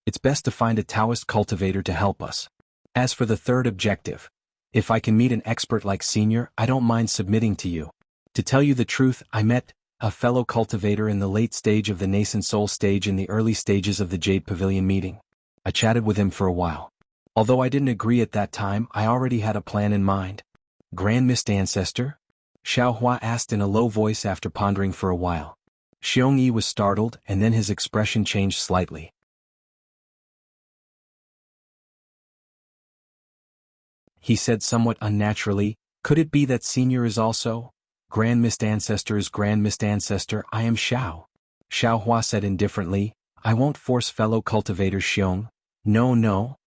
It's best to find a Taoist cultivator to help us. As for the third objective, if I can meet an expert like Senior, I don't mind submitting to you. To tell you the truth, I met a fellow cultivator in the late stage of the nascent soul stage in the early stages of the Jade Pavilion meeting. I chatted with him for a while. Although I didn't agree at that time, I already had a plan in mind. Grand Mist Ancestor? Xiaohua asked in a low voice after pondering for a while. Xiongyi was startled, and then his expression changed slightly. He said somewhat unnaturally, could it be that Senior is also? Grand Mist Ancestor is Grand Mist Ancestor, I am Xiao. Xiaohua said indifferently, I won't force fellow cultivator Xiong. No.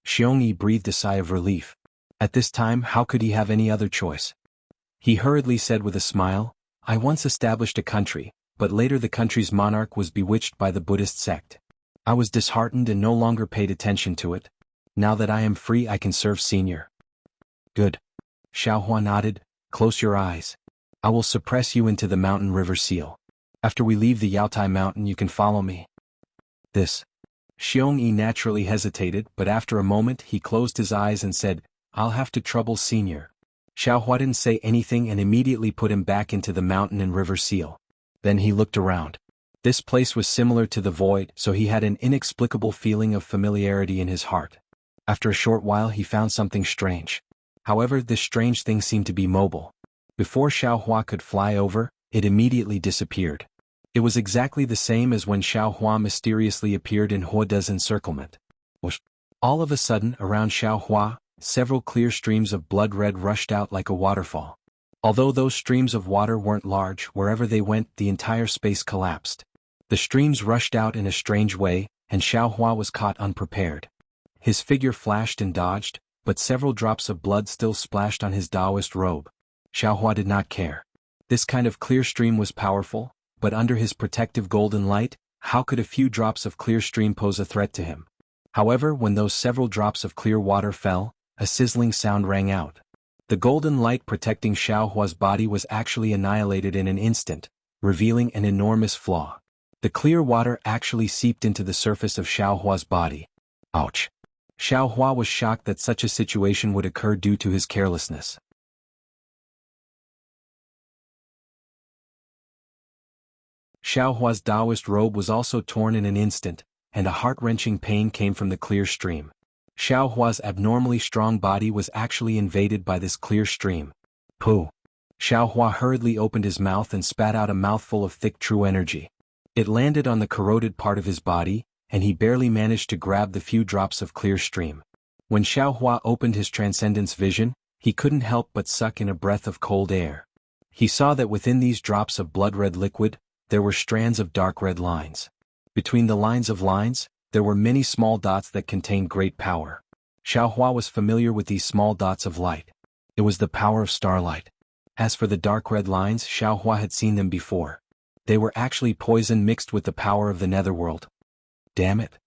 Xiongyi breathed a sigh of relief. At this time, how could he have any other choice? He hurriedly said with a smile, I once established a country, but later the country's monarch was bewitched by the Buddhist sect. I was disheartened and no longer paid attention to it. Now that I am free, I can serve Senior. Good. Xiaohua nodded, close your eyes. I will suppress you into the mountain river seal. After we leave the Yaotai mountain you can follow me. This. Xiongyi naturally hesitated, but after a moment he closed his eyes and said, I'll have to trouble Senior. Xiaohua didn't say anything and immediately put him back into the mountain and river seal. Then he looked around. This place was similar to the void, so he had an inexplicable feeling of familiarity in his heart. After a short while he found something strange. However, this strange thing seemed to be mobile. Before Xiaohua could fly over, it immediately disappeared. It was exactly the same as when Xiaohua mysteriously appeared in Huoda's encirclement. All of a sudden, around Xiaohua, several clear streams of blood red rushed out like a waterfall. Although those streams of water weren't large, wherever they went, the entire space collapsed. The streams rushed out in a strange way, and Xiaohua was caught unprepared. His figure flashed and dodged, but several drops of blood still splashed on his Taoist robe. Xiaohua did not care. This kind of clear stream was powerful, but under his protective golden light, how could a few drops of clear stream pose a threat to him? However, when those several drops of clear water fell, a sizzling sound rang out. The golden light protecting Xiaohua's body was actually annihilated in an instant, revealing an enormous flaw. The clear water actually seeped into the surface of Xiaohua's body. Ouch! Xiaohua was shocked that such a situation would occur due to his carelessness. Xiaohua's Taoist robe was also torn in an instant, and a heart-wrenching pain came from the clear stream. Xiaohua's abnormally strong body was actually invaded by this clear stream. Pooh! Xiaohua hurriedly opened his mouth and spat out a mouthful of thick true energy. It landed on the corroded part of his body, and he barely managed to grab the few drops of clear stream. When Xiaohua opened his transcendence vision, he couldn't help but suck in a breath of cold air. He saw that within these drops of blood-red liquid, there were strands of dark red lines. Between the lines of lines, there were many small dots that contained great power. Xiaohua was familiar with these small dots of light. It was the power of starlight. As for the dark red lines, Xiaohua had seen them before. They were actually poison mixed with the power of the netherworld. Damn it!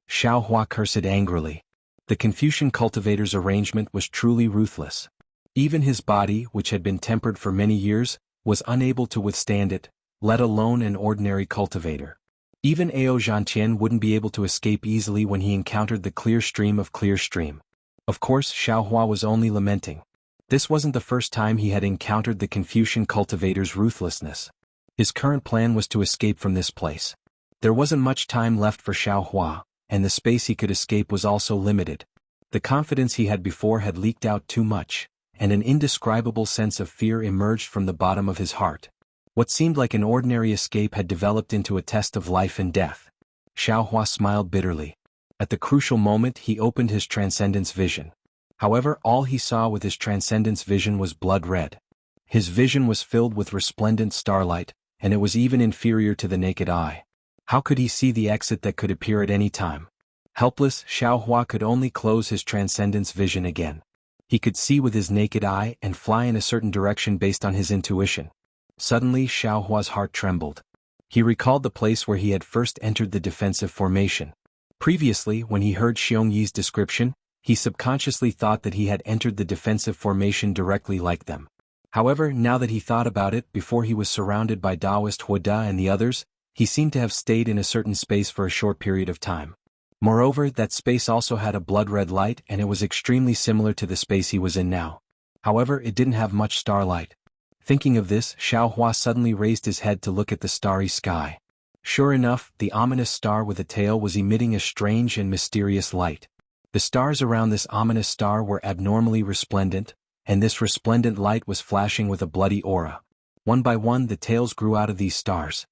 Xiaohua cursed angrily. The Confucian cultivator's arrangement was truly ruthless. Even his body, which had been tempered for many years, was unable to withstand it, let alone an ordinary cultivator. Even Ao Zhantian wouldn't be able to escape easily when he encountered the clear stream of clear stream. Of course, Xiaohua was only lamenting. This wasn't the first time he had encountered the Confucian cultivator's ruthlessness. His current plan was to escape from this place. There wasn't much time left for Xiaohua, and the space he could escape was also limited. The confidence he had before had leaked out too much, and an indescribable sense of fear emerged from the bottom of his heart. What seemed like an ordinary escape had developed into a test of life and death. Xiaohua smiled bitterly. At the crucial moment he opened his transcendence vision. However, all he saw with his transcendence vision was blood red. His vision was filled with resplendent starlight, and it was even inferior to the naked eye. How could he see the exit that could appear at any time? Helpless, Xiaohua could only close his transcendence vision again. He could see with his naked eye and fly in a certain direction based on his intuition. Suddenly Xiaohua's heart trembled. He recalled the place where he had first entered the defensive formation. Previously, when he heard Xiongyi's description, he subconsciously thought that he had entered the defensive formation directly like them. However, now that he thought about it, before he was surrounded by Taoist Huoda and the others, he seemed to have stayed in a certain space for a short period of time. Moreover, that space also had a blood-red light and it was extremely similar to the space he was in now. However, it didn't have much starlight. Thinking of this, Xiaohua suddenly raised his head to look at the starry sky. Sure enough, the ominous star with a tail was emitting a strange and mysterious light. The stars around this ominous star were abnormally resplendent, and this resplendent light was flashing with a bloody aura. One by one the tails grew out of these stars.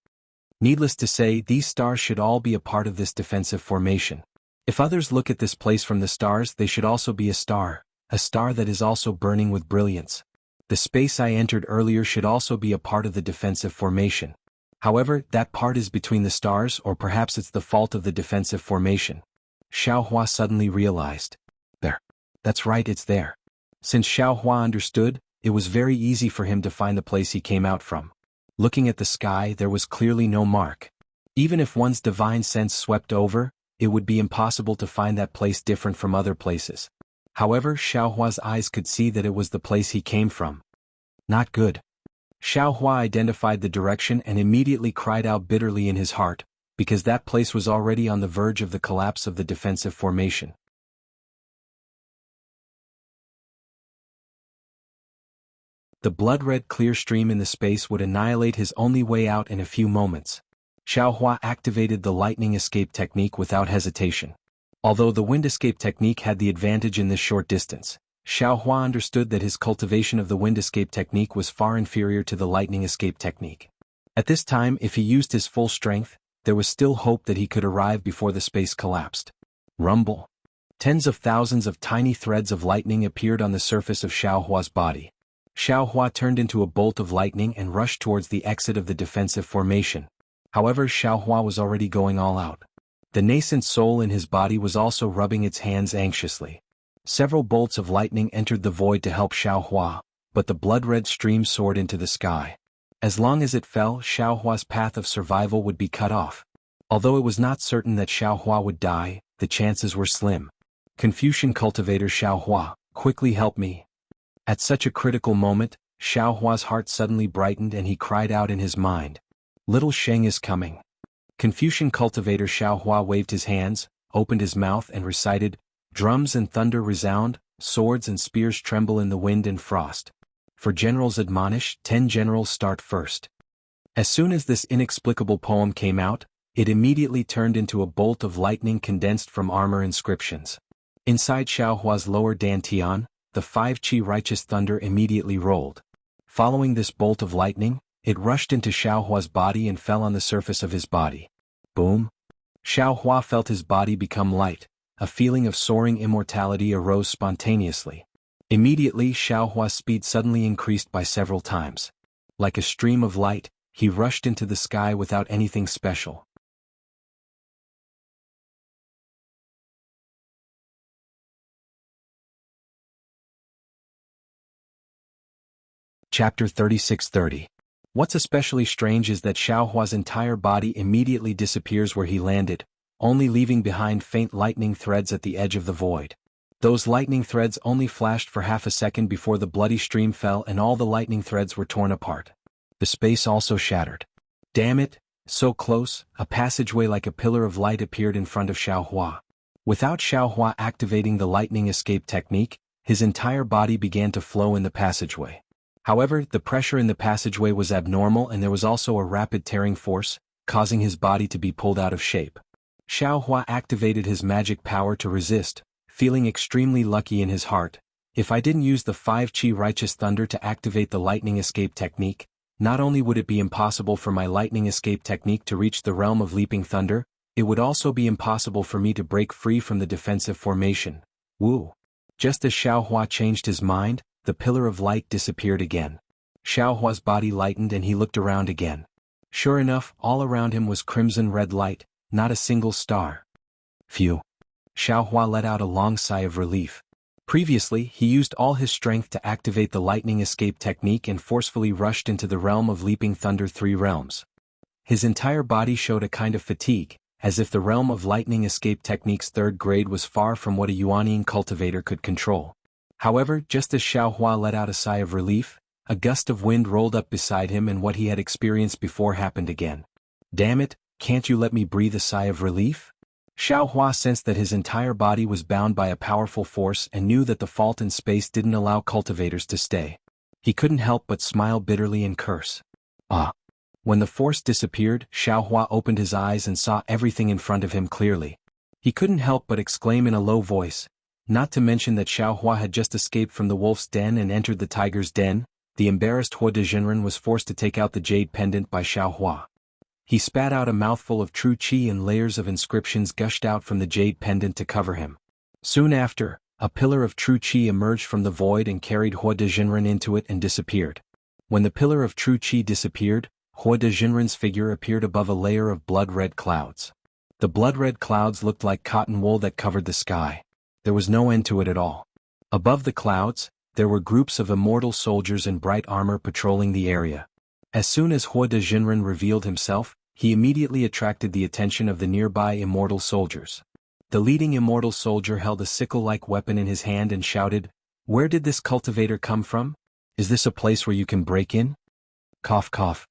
Needless to say, these stars should all be a part of this defensive formation. If others look at this place from the stars, they should also be a star that is also burning with brilliance. The space I entered earlier should also be a part of the defensive formation. However, that part is between the stars, or perhaps it's the fault of the defensive formation. Xiaohua suddenly realized. There. That's right, it's there. Since Xiaohua understood, it was very easy for him to find the place he came out from. Looking at the sky, there was clearly no mark. Even if one's divine sense swept over, it would be impossible to find that place different from other places. However, Xiaohua's eyes could see that it was the place he came from. Not good. Xiaohua identified the direction and immediately cried out bitterly in his heart, because that place was already on the verge of the collapse of the defensive formation. The blood-red clear stream in the space would annihilate his only way out in a few moments. Xiaohua activated the lightning escape technique without hesitation. Although the wind escape technique had the advantage in this short distance, Xiaohua understood that his cultivation of the wind escape technique was far inferior to the lightning escape technique. At this time, if he used his full strength, there was still hope that he could arrive before the space collapsed. Rumble. Tens of thousands of tiny threads of lightning appeared on the surface of Xiaohua's body. Xiaohua turned into a bolt of lightning and rushed towards the exit of the defensive formation. However, Xiaohua was already going all out. The nascent soul in his body was also rubbing its hands anxiously. Several bolts of lightning entered the void to help Xiaohua, but the blood-red stream soared into the sky. As long as it fell, Xiaohua's path of survival would be cut off. Although it was not certain that Xiaohua would die, the chances were slim. Confucian cultivator Xiaohua, quickly help me. At such a critical moment, Xiaohua's heart suddenly brightened and he cried out in his mind. Little Sheng is coming. Confucian cultivator Xiaohua waved his hands, opened his mouth and recited, drums and thunder resound, swords and spears tremble in the wind and frost. For generals admonish, 10 generals start first. As soon as this inexplicable poem came out, it immediately turned into a bolt of lightning condensed from armor inscriptions. Inside Xiaohua's lower dantian, the 5 qi righteous thunder immediately rolled. Following this bolt of lightning, it rushed into Xiaohua's body and fell on the surface of his body. Boom! Xiaohua felt his body become light. A feeling of soaring immortality arose spontaneously. Immediately, Xiaohua's speed suddenly increased by several times. Like a stream of light, he rushed into the sky without anything special. Chapter 3630. What's especially strange is that Xiaohua's entire body immediately disappears where he landed, only leaving behind faint lightning threads at the edge of the void. Those lightning threads only flashed for half a second before the bloody stream fell and all the lightning threads were torn apart. The space also shattered. Damn it, so close, a passageway like a pillar of light appeared in front of Xiaohua. Without Xiaohua activating the lightning escape technique, his entire body began to flow in the passageway. However, the pressure in the passageway was abnormal and there was also a rapid tearing force, causing his body to be pulled out of shape. Xiaohua activated his magic power to resist, feeling extremely lucky in his heart. If I didn't use the 5 qi righteous thunder to activate the lightning escape technique, not only would it be impossible for my lightning escape technique to reach the realm of leaping thunder, it would also be impossible for me to break free from the defensive formation. Woo! Just as Xiaohua changed his mind, the pillar of light disappeared again. Xiaohua's body lightened and he looked around again. Sure enough, all around him was crimson-red light, not a single star. Phew! Xiaohua let out a long sigh of relief. Previously, he used all his strength to activate the lightning escape technique and forcefully rushed into the realm of leaping thunder 3 realms. His entire body showed a kind of fatigue, as if the realm of lightning escape technique's 3rd grade was far from what a Yuanian cultivator could control. However, just as Xiaohua let out a sigh of relief, a gust of wind rolled up beside him and what he had experienced before happened again. Damn it, can't you let me breathe a sigh of relief? Xiao Hua sensed that his entire body was bound by a powerful force and knew that the fault in space didn't allow cultivators to stay. He couldn't help but smile bitterly and curse. Ah! When the force disappeared, Xiao Hua opened his eyes and saw everything in front of him clearly. He couldn't help but exclaim in a low voice, not to mention that Xiao Hua had just escaped from the wolf's den and entered the tiger's den. The embarrassed Hua Dezhenren was forced to take out the jade pendant by Xiao Hua. He spat out a mouthful of true qi and layers of inscriptions gushed out from the jade pendant to cover him. Soon after, a pillar of true qi emerged from the void and carried Hua Dezhenren into it and disappeared. When the pillar of true qi disappeared, Hua Dezhenren's figure appeared above a layer of blood-red clouds. The blood-red clouds looked like cotton wool that covered the sky. There was no end to it at all. Above the clouds, there were groups of immortal soldiers in bright armor patrolling the area. As soon as Hua Dezhenren revealed himself, he immediately attracted the attention of the nearby immortal soldiers. The leading immortal soldier held a sickle-like weapon in his hand and shouted, "Where did this cultivator come from? Is this a place where you can break in?" Cough cough.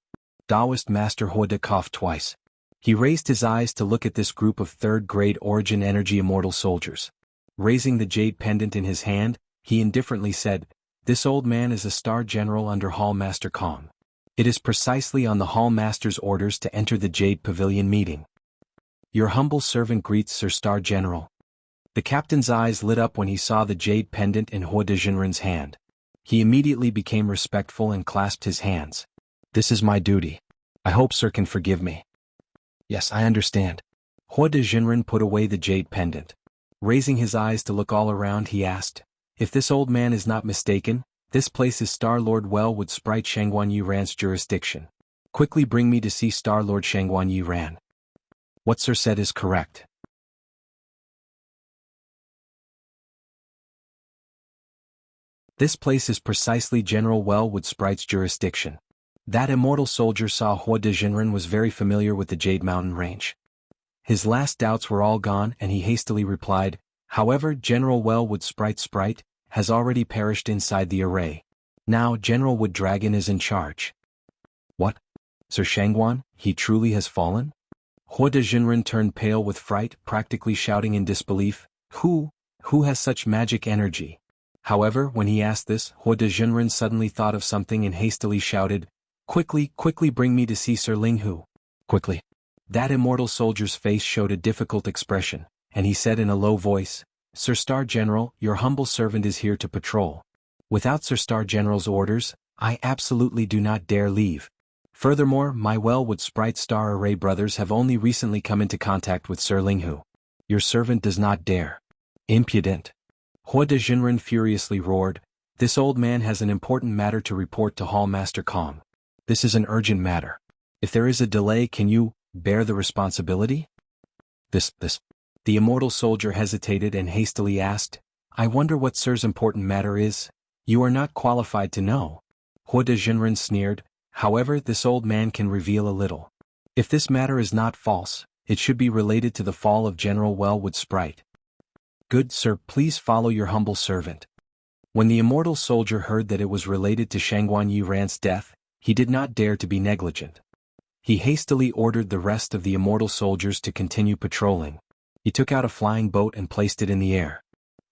Taoist Master Hua De coughed twice. He raised his eyes to look at this group of third-grade origin energy immortal soldiers. Raising the jade pendant in his hand, he indifferently said, "This old man is a star general under Hall Master Kong. It is precisely on the Hall Master's orders to enter the Jade Pavilion meeting. Your humble servant greets Sir Star General." The captain's eyes lit up when he saw the jade pendant in Hua Dezhenren's hand. He immediately became respectful and clasped his hands. "This is my duty. I hope Sir can forgive me." "Yes, I understand." Hua Dezhenren put away the jade pendant. Raising his eyes to look all around, he asked, "If this old man is not mistaken, this place is Star-Lord Wellwood Sprite Shangguan Yiran's jurisdiction. Quickly bring me to see Star-Lord Shangguan Yiran." "What Sir said is correct." This place is precisely General Wellwood Sprite's jurisdiction. That immortal soldier saw Hua Dezhenren was very familiar with the Jade Mountain range. His last doubts were all gone and he hastily replied, "However, General Wellwood Sprite has already perished inside the array. Now General Wood Dragon is in charge." "What? Sir Shangguan, he truly has fallen?" Hua Dezhenren turned pale with fright, practically shouting in disbelief, Who has such magic energy?" However, when he asked this, Hua Dezhenren suddenly thought of something and hastily shouted, Quickly bring me to see Sir Linghu. Quickly." That immortal soldier's face showed a difficult expression, and he said in a low voice, "Sir Star General, your humble servant is here to patrol. Without Sir Star General's orders, I absolutely do not dare leave. Furthermore, my Wellwood Sprite Star Array brothers have only recently come into contact with Sir Linghu. Your servant does not dare." "Impudent!" Hua Dezhenren furiously roared, "This old man has an important matter to report to Hall Master Kong. This is an urgent matter. If there is a delay, can you bear the responsibility?" This. The immortal soldier hesitated and hastily asked, "I wonder what Sir's important matter is. You are not qualified to know." Hua Dezhenren sneered, "However, this old man can reveal a little. If this matter is not false, it should be related to the fall of General Wellwood Sprite." "Good sir, please follow your humble servant." When the immortal soldier heard that it was related to Shangguan Yiran's death, he did not dare to be negligent. He hastily ordered the rest of the immortal soldiers to continue patrolling. He took out a flying boat and placed it in the air.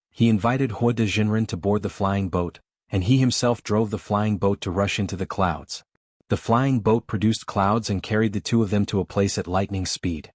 He invited Hua Dezhenren to board the flying boat, and he himself drove the flying boat to rush into the clouds. The flying boat produced clouds and carried the two of them to a place at lightning speed.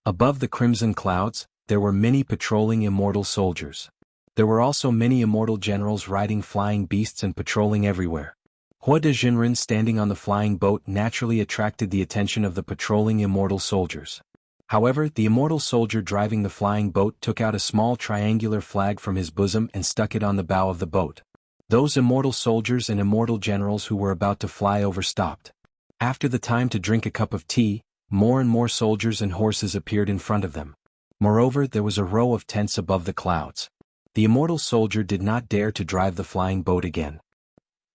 Above the crimson clouds, there were many patrolling immortal soldiers. There were also many immortal generals riding flying beasts and patrolling everywhere. Hua Dezhenren standing on the flying boat naturally attracted the attention of the patrolling immortal soldiers. However, the immortal soldier driving the flying boat took out a small triangular flag from his bosom and stuck it on the bow of the boat. Those immortal soldiers and immortal generals who were about to fly over stopped. After the time to drink a cup of tea, more and more soldiers and horses appeared in front of them. Moreover, there was a row of tents above the clouds. The immortal soldier did not dare to drive the flying boat again.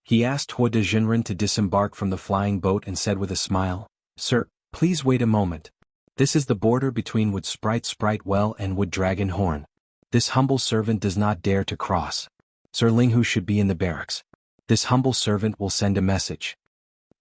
He asked Hua Dezhenren to disembark from the flying boat and said with a smile, "Sir, please wait a moment. This is the border between Wood Sprite Well and Wood Dragon Horn. This humble servant does not dare to cross. Sir Linghu should be in the barracks. This humble servant will send a message."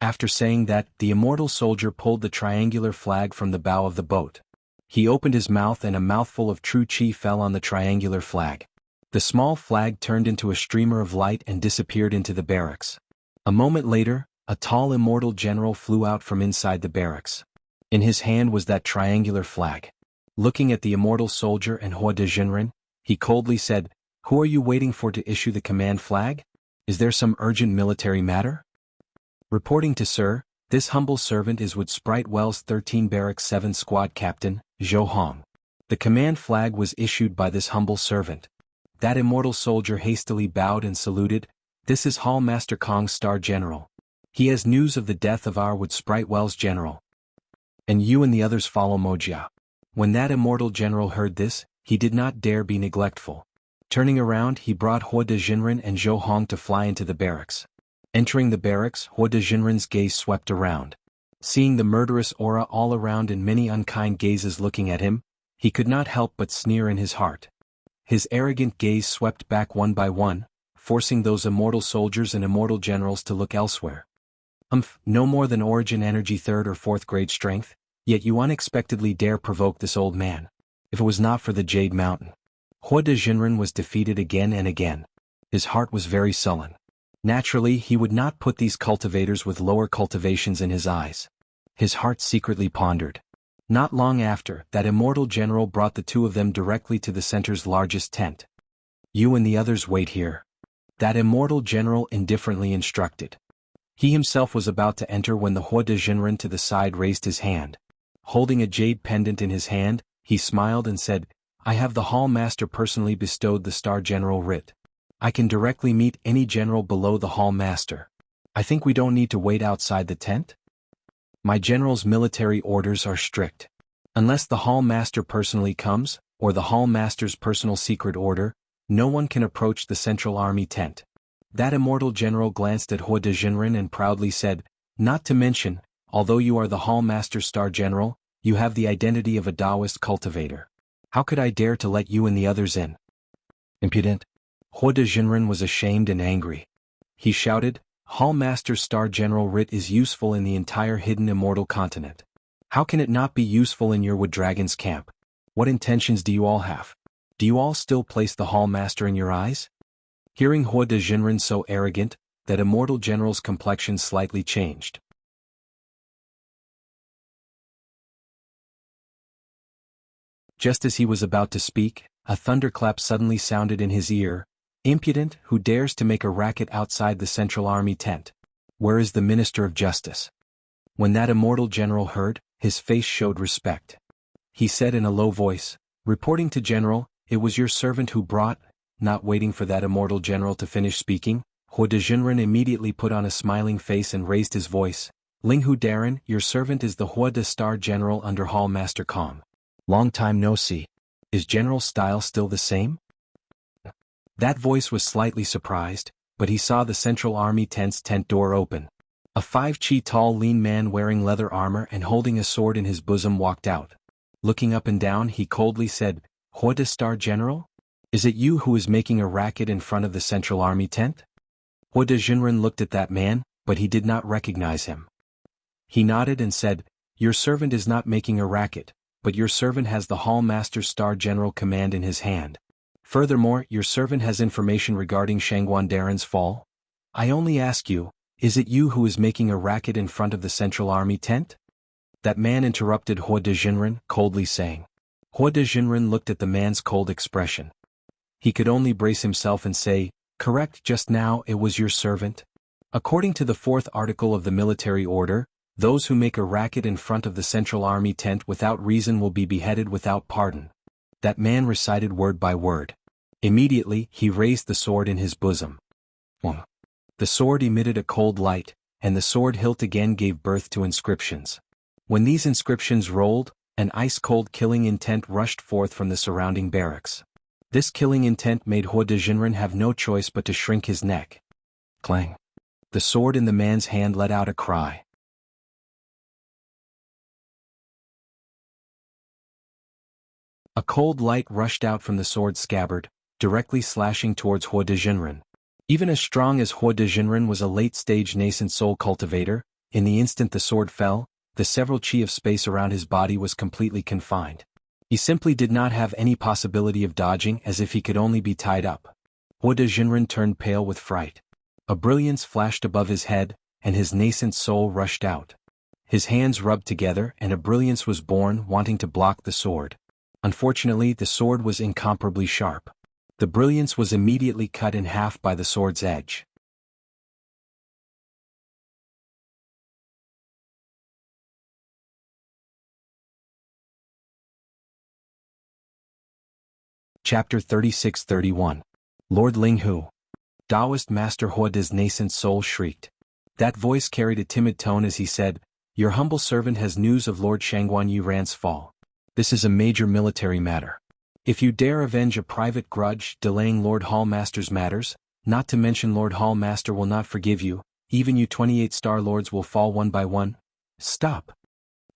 After saying that, the immortal soldier pulled the triangular flag from the bow of the boat. He opened his mouth and a mouthful of true chi fell on the triangular flag. The small flag turned into a streamer of light and disappeared into the barracks. A moment later, a tall immortal general flew out from inside the barracks. In his hand was that triangular flag. Looking at the immortal soldier and Hua de Jinren, he coldly said, "Who are you waiting for to issue the command flag? Is there some urgent military matter?" Reporting to Sir, this humble servant is Wood Sprite Wells 13 Barracks 7 Squad Captain, Zhou Hong. The command flag was issued by this humble servant. That immortal soldier hastily bowed and saluted. "This is Hall Master Kong's Star General. He has news of the death of our Wood Sprite Wells General. And you and the others follow Mojia." When that immortal general heard this, he did not dare be neglectful. Turning around, he brought Hua de Jinren and Zhou Hong to fly into the barracks. Entering the barracks, Hua de Jinren's gaze swept around. Seeing the murderous aura all around and many unkind gazes looking at him, he could not help but sneer in his heart. His arrogant gaze swept back one by one, forcing those immortal soldiers and immortal generals to look elsewhere. No more than origin energy 3rd or 4th grade strength, yet you unexpectedly dare provoke this old man. If it was not for the Jade Mountain. Hua de Jinren was defeated again and again. His heart was very sullen. Naturally, he would not put these cultivators with lower cultivations in his eyes. His heart secretly pondered. Not long after, that immortal general brought the two of them directly to the center's largest tent. "You and the others wait here." That immortal general indifferently instructed. He himself was about to enter when the Hua de Jinren to the side raised his hand. Holding a jade pendant in his hand, he smiled and said, "I have the Hall Master personally bestowed the Star General writ. I can directly meet any general below the Hall Master. I think we don't need to wait outside the tent? My general's military orders are strict. Unless the Hall Master personally comes, or the Hall Master's personal secret order, no one can approach the Central Army tent." That immortal general glanced at Hua de Jinren and proudly said, "Not to mention, although you are the Hall Master's Star General, you have the identity of a Taoist cultivator. How could I dare to let you and the others in? Impudent." Hua de Jinren was ashamed and angry. He shouted, "Hall Master's Star General writ is useful in the entire hidden immortal continent. How can it not be useful in your Wood Dragon's camp? What intentions do you all have? Do you all still place the Hall Master in your eyes?" Hearing Hua de Jinren so arrogant, that immortal general's complexion slightly changed. Just as he was about to speak, a thunderclap suddenly sounded in his ear. "Impudent, who dares to make a racket outside the Central Army tent? Where is the Minister of Justice?" When that immortal general heard, his face showed respect. He said in a low voice, "Reporting to General, it was your servant who brought..." Not waiting for that immortal general to finish speaking, Hua de Jinren immediately put on a smiling face and raised his voice. "Ling Hu Darren, your servant is the Hua de Star General under Hall Master Kong. Long time no see. Is General style still the same?" That voice was slightly surprised, but he saw the Central Army tent's tent door open. A 5 chi tall lean man wearing leather armor and holding a sword in his bosom walked out. Looking up and down, he coldly said, "Hua de Star General? Is it you who is making a racket in front of the Central Army tent?" Hua de Jinren looked at that man, but he did not recognize him. He nodded and said, "Your servant is not making a racket, but your servant has the Hall Master's Star General command in his hand. Furthermore, your servant has information regarding Shangguan Darren's fall. I only ask you, is it you who is making a racket in front of the Central Army tent?" That man interrupted Hua de Jinren, coldly saying. Hua de Jinren looked at the man's cold expression. He could only brace himself and say, "Correct, just now it was your servant. According to the 4th article of the military order, those who make a racket in front of the Central Army tent without reason will be beheaded without pardon." That man recited word by word. Immediately, he raised the sword in his bosom. The sword emitted a cold light, and the sword hilt again gave birth to inscriptions. When these inscriptions rolled, an ice-cold killing intent rushed forth from the surrounding barracks. This killing intent made Hua de Jinren have no choice but to shrink his neck. Clang! The sword in the man's hand let out a cry. A cold light rushed out from the sword's scabbard, directly slashing towards Hua de Jinren. Even as strong as Hua de Jinren was a late-stage nascent soul cultivator, In the instant the sword fell, the several chi of space around his body was completely confined. He simply did not have any possibility of dodging, as if he could only be tied up. Hua de Jinren turned pale with fright. A brilliance flashed above his head, and his nascent soul rushed out. His hands rubbed together and a brilliance was born, wanting to block the sword. Unfortunately, the sword was incomparably sharp. The brilliance was immediately cut in half by the sword's edge. Chapter 36-31. Lord Linghu. Taoist Master Hua De's nascent soul shrieked. That voice carried a timid tone as he said, "Your humble servant has news of Lord Shangguan Yuran's fall. This is a major military matter. If you dare avenge a private grudge delaying Lord Hallmaster's matters, not to mention Lord Hallmaster will not forgive you, even you 28 Star Lords will fall one by one." "Stop!"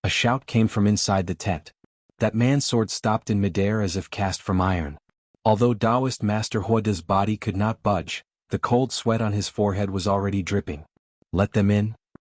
A shout came from inside the tent. That man's sword stopped in midair as if cast from iron. Although Taoist Master Hua De's body could not budge, the cold sweat on his forehead was already dripping. "Let them in."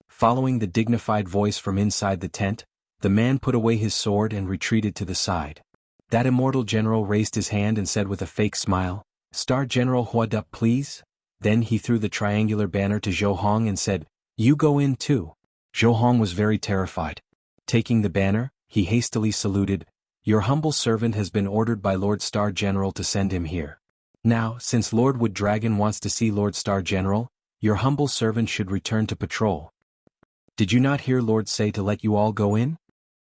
Following the dignified voice from inside the tent, the man put away his sword and retreated to the side. That immortal general raised his hand and said with a fake smile, "Star General Hua De, please." Then he threw the triangular banner to Zhou Hong and said, "You go in too." Zhou Hong was very terrified. Taking the banner, he hastily saluted, "Your humble servant has been ordered by Lord Star General to send him here. Now, since Lord Wood Dragon wants to see Lord Star General, your humble servant should return to patrol." "Did you not hear Lord say to let you all go in?"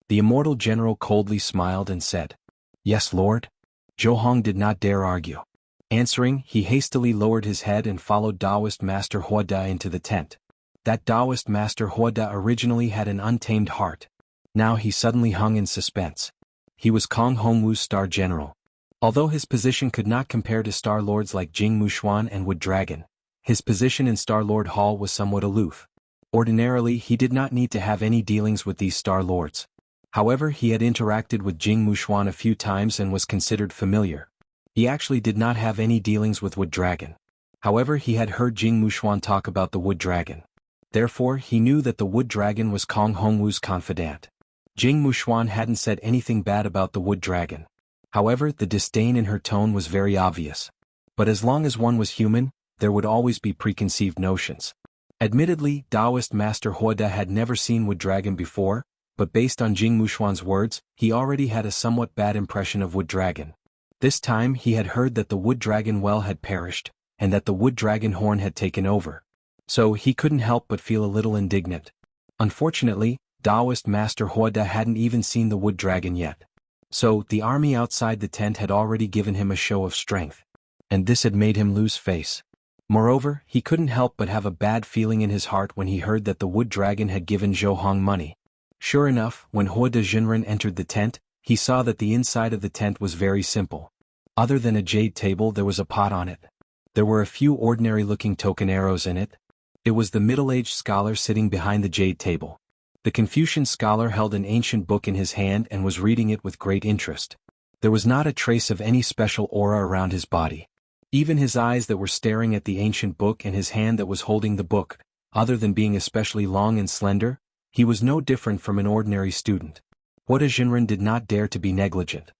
The immortal general coldly smiled and said, "Yes, Lord." Zhou Hong did not dare argue. Answering, he hastily lowered his head and followed Taoist Master Hua De into the tent. That Taoist Master Hua De originally had an untamed heart. Now he suddenly hung in suspense. He was Kong Hongwu's Star General. Although his position could not compare to Star Lords like Jing Mushuan and Wood Dragon, his position in Star Lord Hall was somewhat aloof. Ordinarily, he did not need to have any dealings with these Star Lords. However, he had interacted with Jing Mushuan a few times and was considered familiar. He actually did not have any dealings with Wood Dragon. However, he had heard Jing Mushuan talk about the Wood Dragon. Therefore, he knew that the Wood Dragon was Kong Hongwu's confidant. Jing Mushuan hadn't said anything bad about the Wood Dragon. However, the disdain in her tone was very obvious. But as long as one was human, there would always be preconceived notions. Admittedly, Taoist Master Hua De had never seen Wood Dragon before, but based on Jing Mushuan's words, he already had a somewhat bad impression of Wood Dragon. This time he had heard that the Wood Dragon well had perished, and that the Wood Dragon horn had taken over. So he couldn't help but feel a little indignant. Unfortunately, Taoist Master Hua De hadn't even seen the Wood Dragon yet. So, the army outside the tent had already given him a show of strength. And this had made him lose face. Moreover, he couldn't help but have a bad feeling in his heart when he heard that the Wood Dragon had given Zhou Hong money. Sure enough, when Hua De Jinren entered the tent, he saw that the inside of the tent was very simple. Other than a jade table, there was a pot on it. There were a few ordinary-looking token arrows in it. It was the middle-aged scholar sitting behind the jade table. The Confucian scholar held an ancient book in his hand and was reading it with great interest. There was not a trace of any special aura around his body. Even his eyes that were staring at the ancient book and his hand that was holding the book, other than being especially long and slender, he was no different from an ordinary student. Hua De Jinren did not dare to be negligent.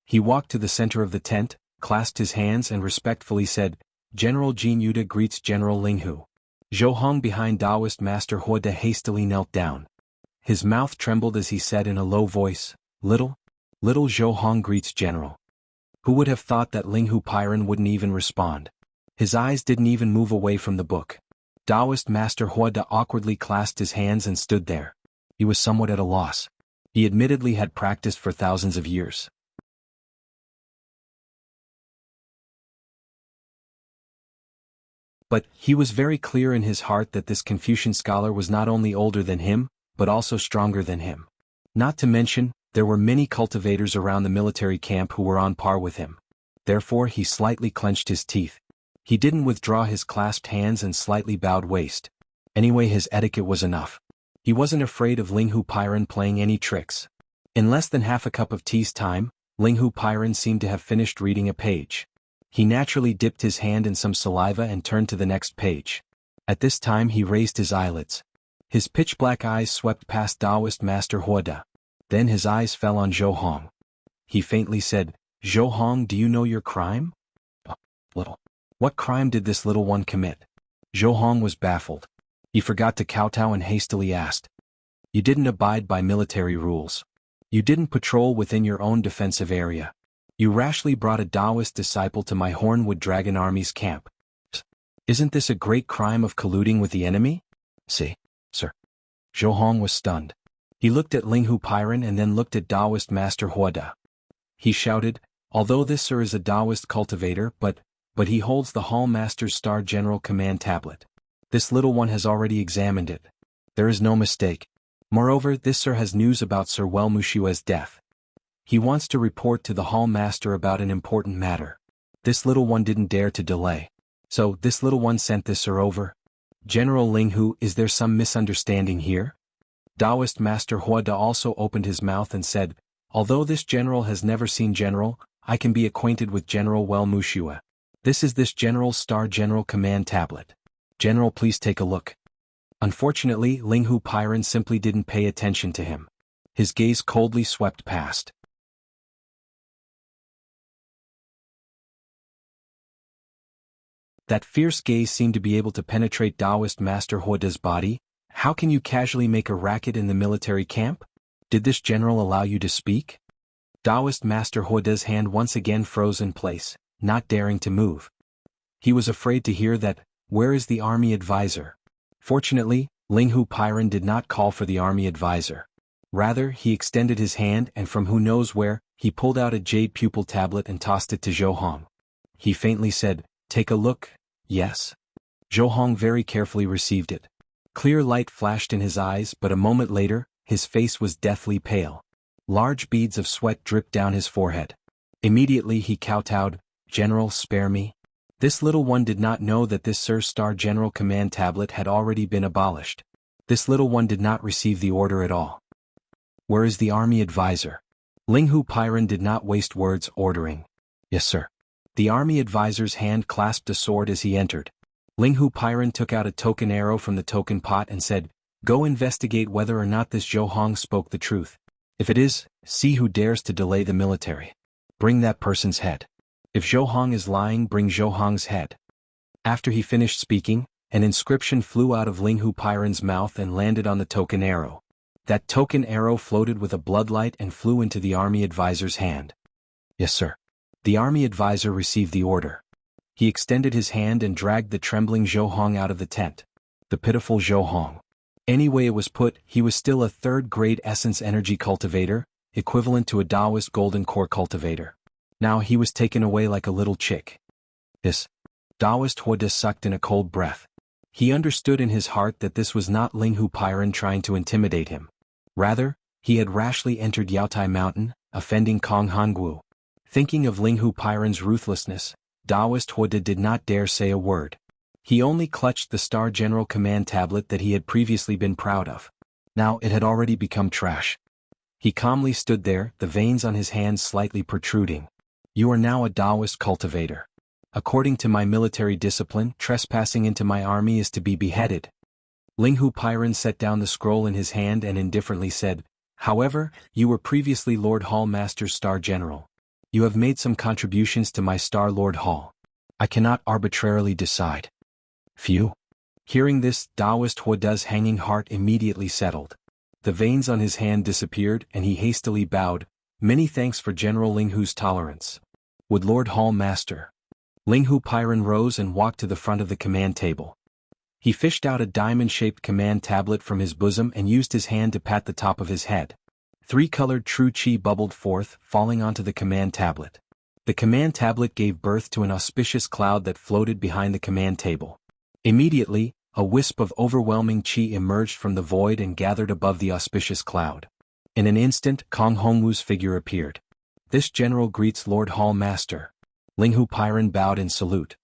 He walked to the center of the tent, clasped his hands and respectfully said, "General Jin Yude greets General Linghu." Zhou Hong behind Taoist Master Hua De hastily knelt down. His mouth trembled as he said in a low voice, Little Zhou Hong greets General." Who would have thought that Linghu Pyron wouldn't even respond? His eyes didn't even move away from the book. Taoist Master Hua De awkwardly clasped his hands and stood there. He was somewhat at a loss. He admittedly had practiced for thousands of years. But he was very clear in his heart that this Confucian scholar was not only older than him, but also stronger than him. Not to mention, there were many cultivators around the military camp who were on par with him. Therefore he slightly clenched his teeth. He didn't withdraw his clasped hands and slightly bowed waist. Anyway, his etiquette was enough. He wasn't afraid of Linghu Pyron playing any tricks. In less than half a cup of tea's time, Linghu Pyron seemed to have finished reading a page. He naturally dipped his hand in some saliva and turned to the next page. At this time he raised his eyelids. His pitch-black eyes swept past Taoist Master Huoda. Then his eyes fell on Zhou Hong. He faintly said, "Zhou Hong, do you know your crime?" Little. What crime did this little one commit? Zhou Hong was baffled. He forgot to kowtow and hastily asked. You didn't abide by military rules. You didn't patrol within your own defensive area. You rashly brought a Taoist disciple to my Hornwood Dragon Army's camp. Isn't this a great crime of colluding with the enemy? See, sir. Zhou Hong was stunned. He looked at Linghu Pairan and then looked at Taoist Master Huoda. He shouted, although this sir is a Taoist cultivator, but he holds the Hall Master's Star General Command Tablet. This little one has already examined it. There is no mistake. Moreover, this sir has news about Sir Wuxia's death. He wants to report to the Hall Master about an important matter. This little one didn't dare to delay. So, this little one sent this sir over? General Linghu, is there some misunderstanding here? Taoist Master Huoda also opened his mouth and said, although this general has never seen General, I can be acquainted with General Wuxia. This is this General's Star General Command Tablet. General, please take a look. Unfortunately, Linghu Pairan simply didn't pay attention to him. His gaze coldly swept past. That fierce gaze seemed to be able to penetrate Taoist Master Huoda's body. How can you casually make a racket in the military camp? Did this general allow you to speak? Taoist Master Huoda's hand once again froze in place, not daring to move. He was afraid to hear that, where is the army advisor? Fortunately, Linghu Pairan did not call for the army advisor. Rather, he extended his hand and from who knows where, he pulled out a jade pupil tablet and tossed it to Zhou Hong. He faintly said, take a look, yes? Zhou Hong very carefully received it. Clear light flashed in his eyes, but a moment later, his face was deathly pale. Large beads of sweat dripped down his forehead. Immediately he kowtowed, General, spare me. This little one did not know that this Sir Star General Command Tablet had already been abolished. This little one did not receive the order at all. Where is the army advisor? Linghu Pairan did not waste words ordering. Yes, sir. The army advisor's hand clasped a sword as he entered. Linghu Pairan took out a token arrow from the token pot and said, go investigate whether or not this Zhou Hong spoke the truth. If it is, see who dares to delay the military. Bring that person's head. If Zhou Hong is lying, bring Zhou Hong's head. After he finished speaking, an inscription flew out of Linghu Pairan's mouth and landed on the token arrow. That token arrow floated with a bloodlight and flew into the army advisor's hand. Yes, sir. The army advisor received the order. He extended his hand and dragged the trembling Zhou Hong out of the tent. The pitiful Zhou Hong. Any way it was put, he was still a third-grade essence energy cultivator, equivalent to a Taoist golden core cultivator. Now he was taken away like a little chick. This Taoist Huoda sucked in a cold breath. He understood in his heart that this was not Linghu Pairan trying to intimidate him. Rather, he had rashly entered Yaotai Mountain, offending Kong Hongwu. Thinking of Linghu Pairan's ruthlessness, Taoist Huoda did not dare say a word. He only clutched the Star General Command Tablet that he had previously been proud of. Now it had already become trash. He calmly stood there, the veins on his hands slightly protruding. You are now a Taoist cultivator. According to my military discipline, trespassing into my army is to be beheaded. Linghu Pairan set down the scroll in his hand and indifferently said, however, you were previously Lord Hall Master's Star General. You have made some contributions to my Star Lord Hall. I cannot arbitrarily decide. Phew. Hearing this, Taoist Huoda's hanging heart immediately settled. The veins on his hand disappeared and he hastily bowed, many thanks for General Linghu's tolerance. Would Lord Hall Master? Linghu Pairan rose and walked to the front of the command table. He fished out a diamond-shaped command tablet from his bosom and used his hand to pat the top of his head. 3-colored true chi bubbled forth, falling onto the command tablet. The command tablet gave birth to an auspicious cloud that floated behind the command table. Immediately, a wisp of overwhelming chi emerged from the void and gathered above the auspicious cloud. In an instant, Kong Hongwu's figure appeared. This general greets Lord Hall Master. Linghu Pairan bowed in salute.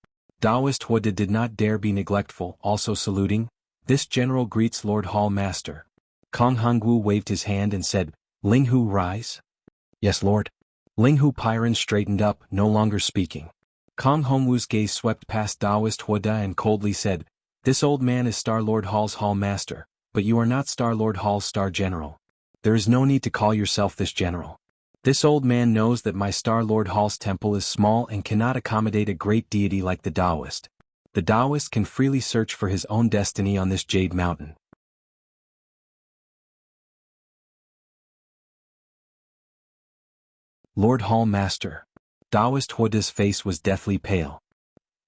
Taoist Huoda did not dare be neglectful, also saluting. This general greets Lord Hall Master. Kong Hongwu waved his hand and said, Linghu, rise. Yes, Lord. Linghu Pairan straightened up, no longer speaking. Kong Hongwu's gaze swept past Taoist Huoda and coldly said, this old man is Star Lord Hall's Hall Master, but you are not Star-Lord Hall's Star General. There is no need to call yourself this general. This old man knows that my Star-Lord Hall's temple is small and cannot accommodate a great deity like the Taoist. The Taoist can freely search for his own destiny on this Jade Mountain. Lord Hall Master. Taoist Huoda's face was deathly pale.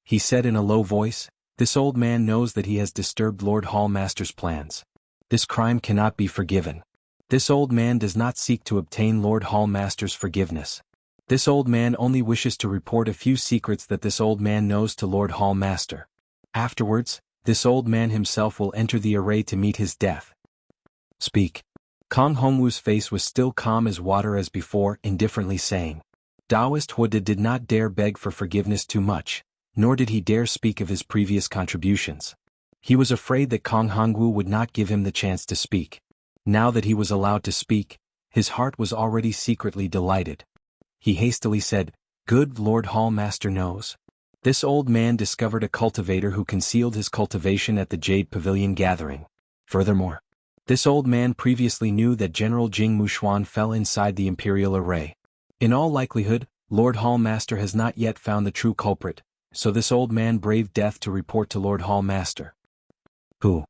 He said in a low voice, "This old man knows that he has disturbed Lord Hall Master's plans. This crime cannot be forgiven. This old man does not seek to obtain Lord Hall Master's forgiveness. This old man only wishes to report a few secrets that this old man knows to Lord Hall Master. Afterwards, this old man himself will enter the array to meet his death." Speak. Kong Hongwu's face was still calm as water as before, indifferently saying. Taoist Huoda did not dare beg for forgiveness too much, nor did he dare speak of his previous contributions. He was afraid that Kong Hongwu would not give him the chance to speak. Now that he was allowed to speak, his heart was already secretly delighted. He hastily said, "Good Lord Hall Master knows. This old man discovered a cultivator who concealed his cultivation at the Jade Pavilion gathering. Furthermore, this old man previously knew that General Jing Mushuan fell inside the Imperial Array. In all likelihood, Lord Hall Master has not yet found the true culprit, so this old man braved death to report to Lord Hall Master." Who?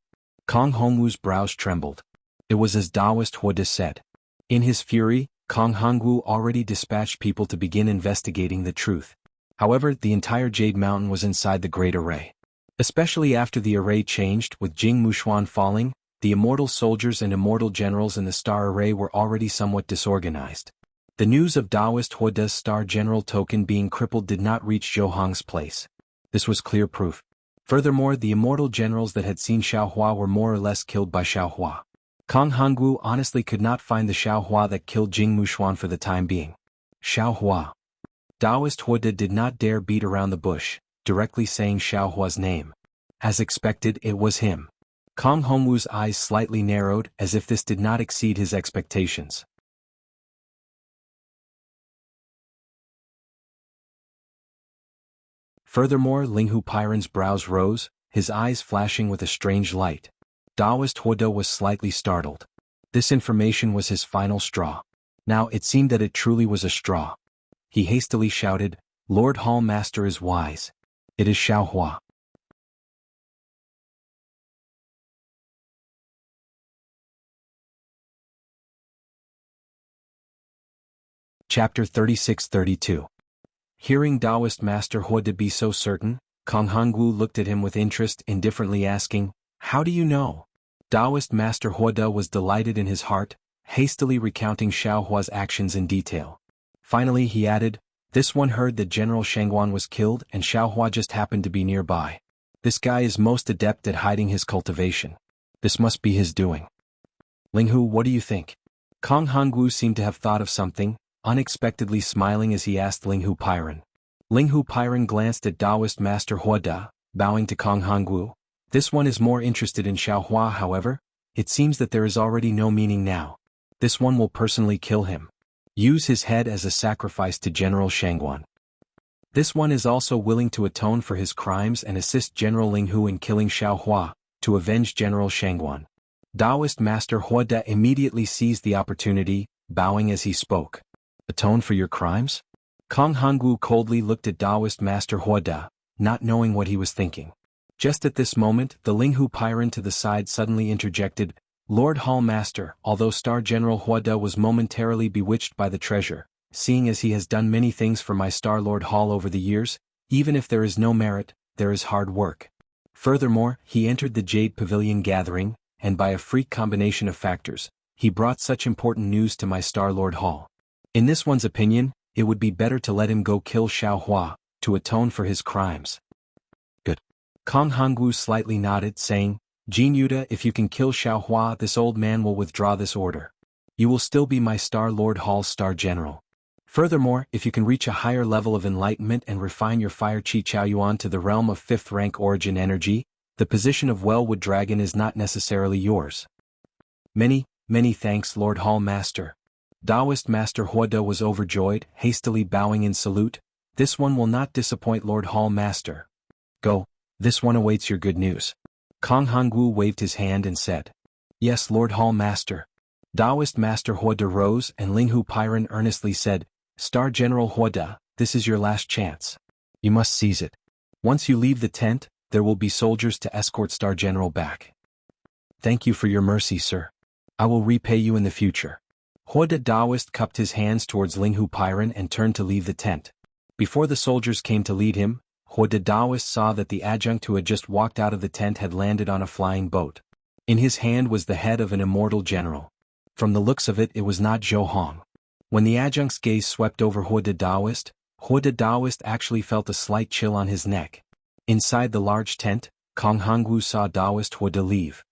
Kong Hongwu's brows trembled. It was as Taoist Huoda said. In his fury, Kong Hongwu already dispatched people to begin investigating the truth. However, the entire Jade Mountain was inside the Great Array. Especially after the array changed, with Jing Mushuan falling, the immortal soldiers and immortal generals in the Star Array were already somewhat disorganized. The news of Taoist Huoda's Star General token being crippled did not reach Zhou Hong's place. This was clear proof. Furthermore, the immortal generals that had seen Xiaohua were more or less killed by Xiaohua. Kong Hongwu honestly could not find the Xiaohua that killed Jing Mushuan for the time being. Xiaohua. Taoist Huoda did not dare beat around the bush, directly saying Xiaohua's name. As expected, it was him. Kong Hongwu's eyes slightly narrowed, as if this did not exceed his expectations. Furthermore, Linghu Pyron's brows rose, his eyes flashing with a strange light. Taoist Huoda was slightly startled. This information was his final straw. Now it seemed that it truly was a straw. He hastily shouted, "Lord Hall Master is wise. It is Xiaohua." Chapter 36-32. Hearing Taoist Master Huoda be so certain, Kong Hongwu looked at him with interest, indifferently asking, "How do you know?" Taoist Master Huoda was delighted in his heart, hastily recounting Xiaohua's actions in detail. Finally he added, "This one heard that General Shangguan was killed and Xiaohua just happened to be nearby. This guy is most adept at hiding his cultivation. This must be his doing." "Linghu, what do you think?" Kong Hongwu seemed to have thought of something, unexpectedly smiling as he asked Linghu Pyron. Linghu Pyron glanced at Taoist Master Huoda, bowing to Kong Hongwu. "This one is more interested in Xiaohua, however. It seems that there is already no meaning now. This one will personally kill him. Use his head as a sacrifice to General Shangguan. This one is also willing to atone for his crimes and assist General Linghu in killing Xiaohua, to avenge General Shangguan." Taoist Master Huoda immediately seized the opportunity, bowing as he spoke. "Atone for your crimes?" Kong Hongwu coldly looked at Taoist Master Huoda, not knowing what he was thinking. Just at this moment, the Linghu Pyron to the side suddenly interjected, "Lord Hall Master, although Star General Huoda was momentarily bewitched by the treasure, seeing as he has done many things for my Star Lord Hall over the years, even if there is no merit, there is hard work. Furthermore, he entered the Jade Pavilion gathering, and by a freak combination of factors, he brought such important news to my Star Lord Hall. In this one's opinion, it would be better to let him go kill Xiaohua, to atone for his crimes." "Good." Kong Hongwu slightly nodded, saying, "Jin Yuta, if you can kill Xiaohua, this old man will withdraw this order. You will still be my Star Lord Hall's Star General. Furthermore, if you can reach a higher level of enlightenment and refine your Fire Qi Chaoyuan to the realm of 5th rank origin energy, the position of Wellwood Dragon is not necessarily yours." "Many, many thanks, Lord Hall Master." Taoist Master Huoda was overjoyed, hastily bowing in salute. "This one will not disappoint Lord Hall Master. Go, this one awaits your good news." Kong Hongwu waved his hand and said. Yes, Lord Hall Master. Taoist Master Huoda rose and Linghu Pairan earnestly said, Star General Huoda, this is your last chance. You must seize it. Once you leave the tent, there will be soldiers to escort Star General back. Thank you for your mercy, sir. I will repay you in the future. Huoda Taoist cupped his hands towards Linghu Pairan and turned to leave the tent. Before the soldiers came to lead him, Huoda Taoist saw that the adjunct who had just walked out of the tent had landed on a flying boat. In his hand was the head of an immortal general. From the looks of it, it was not Zhou Hong. When the adjunct's gaze swept over Huoda Taoist actually felt a slight chill on his neck. Inside the large tent, Kong Hongwu saw Taoist Huoda leave.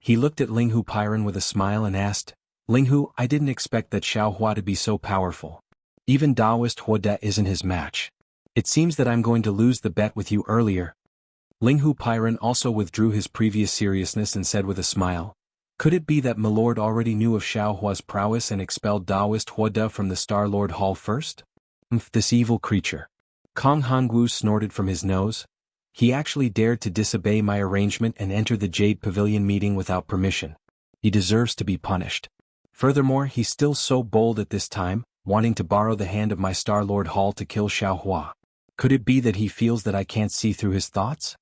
He looked at Linghu Pairan with a smile and asked, Linghu, I didn't expect that Xiao Hua to be so powerful. Even Taoist Huoda isn't his match. It seems that I'm going to lose the bet with you earlier. Linghu Pairan also withdrew his previous seriousness and said with a smile, Could it be that Milord already knew of Xiao Hua's prowess and expelled Taoist Huoda from the Star Lord Hall first? This evil creature. Kong Hongwu snorted from his nose. He actually dared to disobey my arrangement and enter the Jade Pavilion meeting without permission. He deserves to be punished. Furthermore, he's still so bold at this time, wanting to borrow the hand of my Star Lord Hall to kill Xiao Hua. Could it be that he feels that I can't see through his thoughts?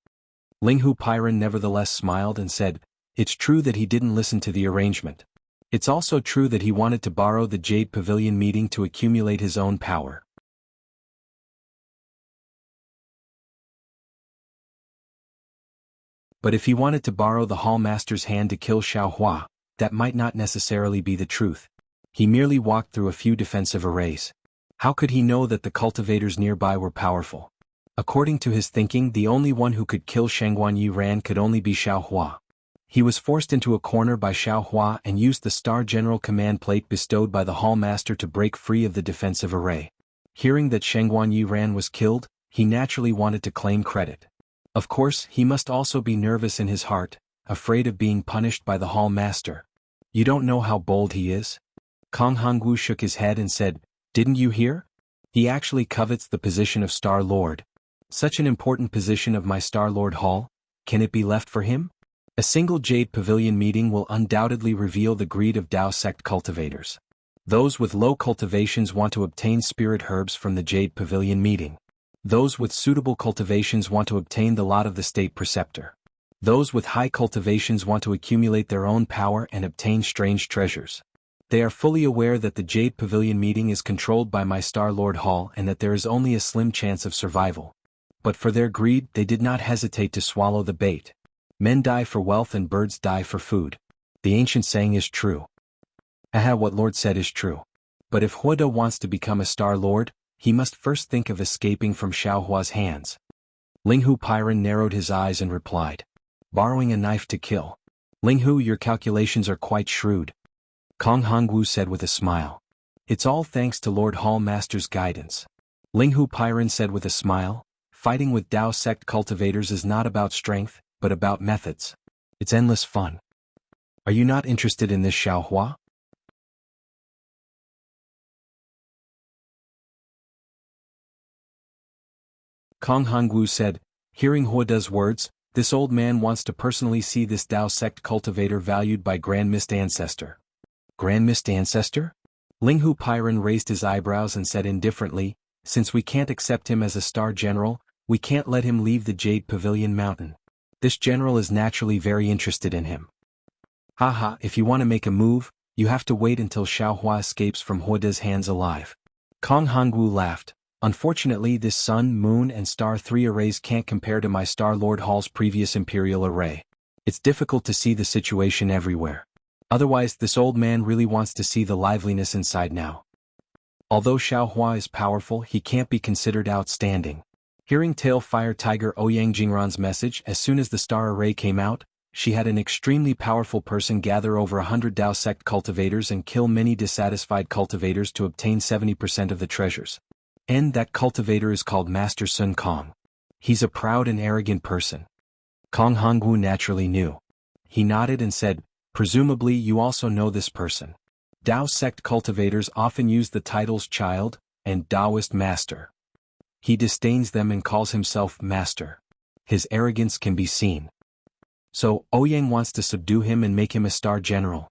Linghu Pairan nevertheless smiled and said, It's true that he didn't listen to the arrangement. It's also true that he wanted to borrow the Jade Pavilion meeting to accumulate his own power. But if he wanted to borrow the Hall Master's hand to kill Xiao Hua, that might not necessarily be the truth. He merely walked through a few defensive arrays. How could he know that the cultivators nearby were powerful? According to his thinking, the only one who could kill Shengguan Yiran could only be Xiao Hua. He was forced into a corner by Xiao Hua and used the Star General command plate bestowed by the Hall Master to break free of the defensive array. Hearing that Shengguan Yiran was killed, he naturally wanted to claim credit. Of course, he must also be nervous in his heart, afraid of being punished by the Hall Master. You don't know how bold he is? Kong Hongwu shook his head and said, Didn't you hear? He actually covets the position of Star Lord. Such an important position of my Star Lord Hall, can it be left for him? A single Jade Pavilion meeting will undoubtedly reveal the greed of Dao sect cultivators. Those with low cultivations want to obtain spirit herbs from the Jade Pavilion meeting. Those with suitable cultivations want to obtain the lot of the state preceptor. Those with high cultivations want to accumulate their own power and obtain strange treasures. They are fully aware that the Jade Pavilion meeting is controlled by my Star Lord Hall and that there is only a slim chance of survival. But for their greed, they did not hesitate to swallow the bait. Men die for wealth and birds die for food. The ancient saying is true. What Lord said is true. But if Huoda wants to become a Star Lord, he must first think of escaping from Xiao Hua's hands. Linghu Pairan narrowed his eyes and replied, Borrowing a knife to kill. Linghu, your calculations are quite shrewd. Kong Hongwu said with a smile. It's all thanks to Lord Hall Master's guidance. Linghu Pairan said with a smile, Fighting with Dao sect cultivators is not about strength, but about methods. It's endless fun. Are you not interested in this Xiao Hua? Kong Hongwu said, hearing Huoda's words, this old man wants to personally see this Dao sect cultivator valued by Grand Mist Ancestor. Grand Mist Ancestor? Linghu Pairan raised his eyebrows and said indifferently, Since we can't accept him as a Star General, we can't let him leave the Jade Pavilion Mountain. This general is naturally very interested in him. Haha, if you want to make a move, you have to wait until Xiao Hua escapes from Huoda's hands alive. Kong Hongwu laughed. Unfortunately, this Sun, Moon and Star 3 arrays can't compare to my Star Lord Hall's previous Imperial array. It's difficult to see the situation everywhere. Otherwise, this old man really wants to see the liveliness inside now. Although Xiao Hua is powerful, he can't be considered outstanding. Hearing Tail Fire Tiger Ouyang Jingran's message as soon as the star array came out, she had an extremely powerful person gather over 100 Dao sect cultivators and kill many dissatisfied cultivators to obtain 70% of the treasures. And that cultivator is called Master Sun Kong. He's a proud and arrogant person. Kong Hongwu naturally knew. He nodded and said, Presumably you also know this person. Dao sect cultivators often use the titles Child and Taoist Master. He disdains them and calls himself Master. His arrogance can be seen. So, Ouyang wants to subdue him and make him a star general.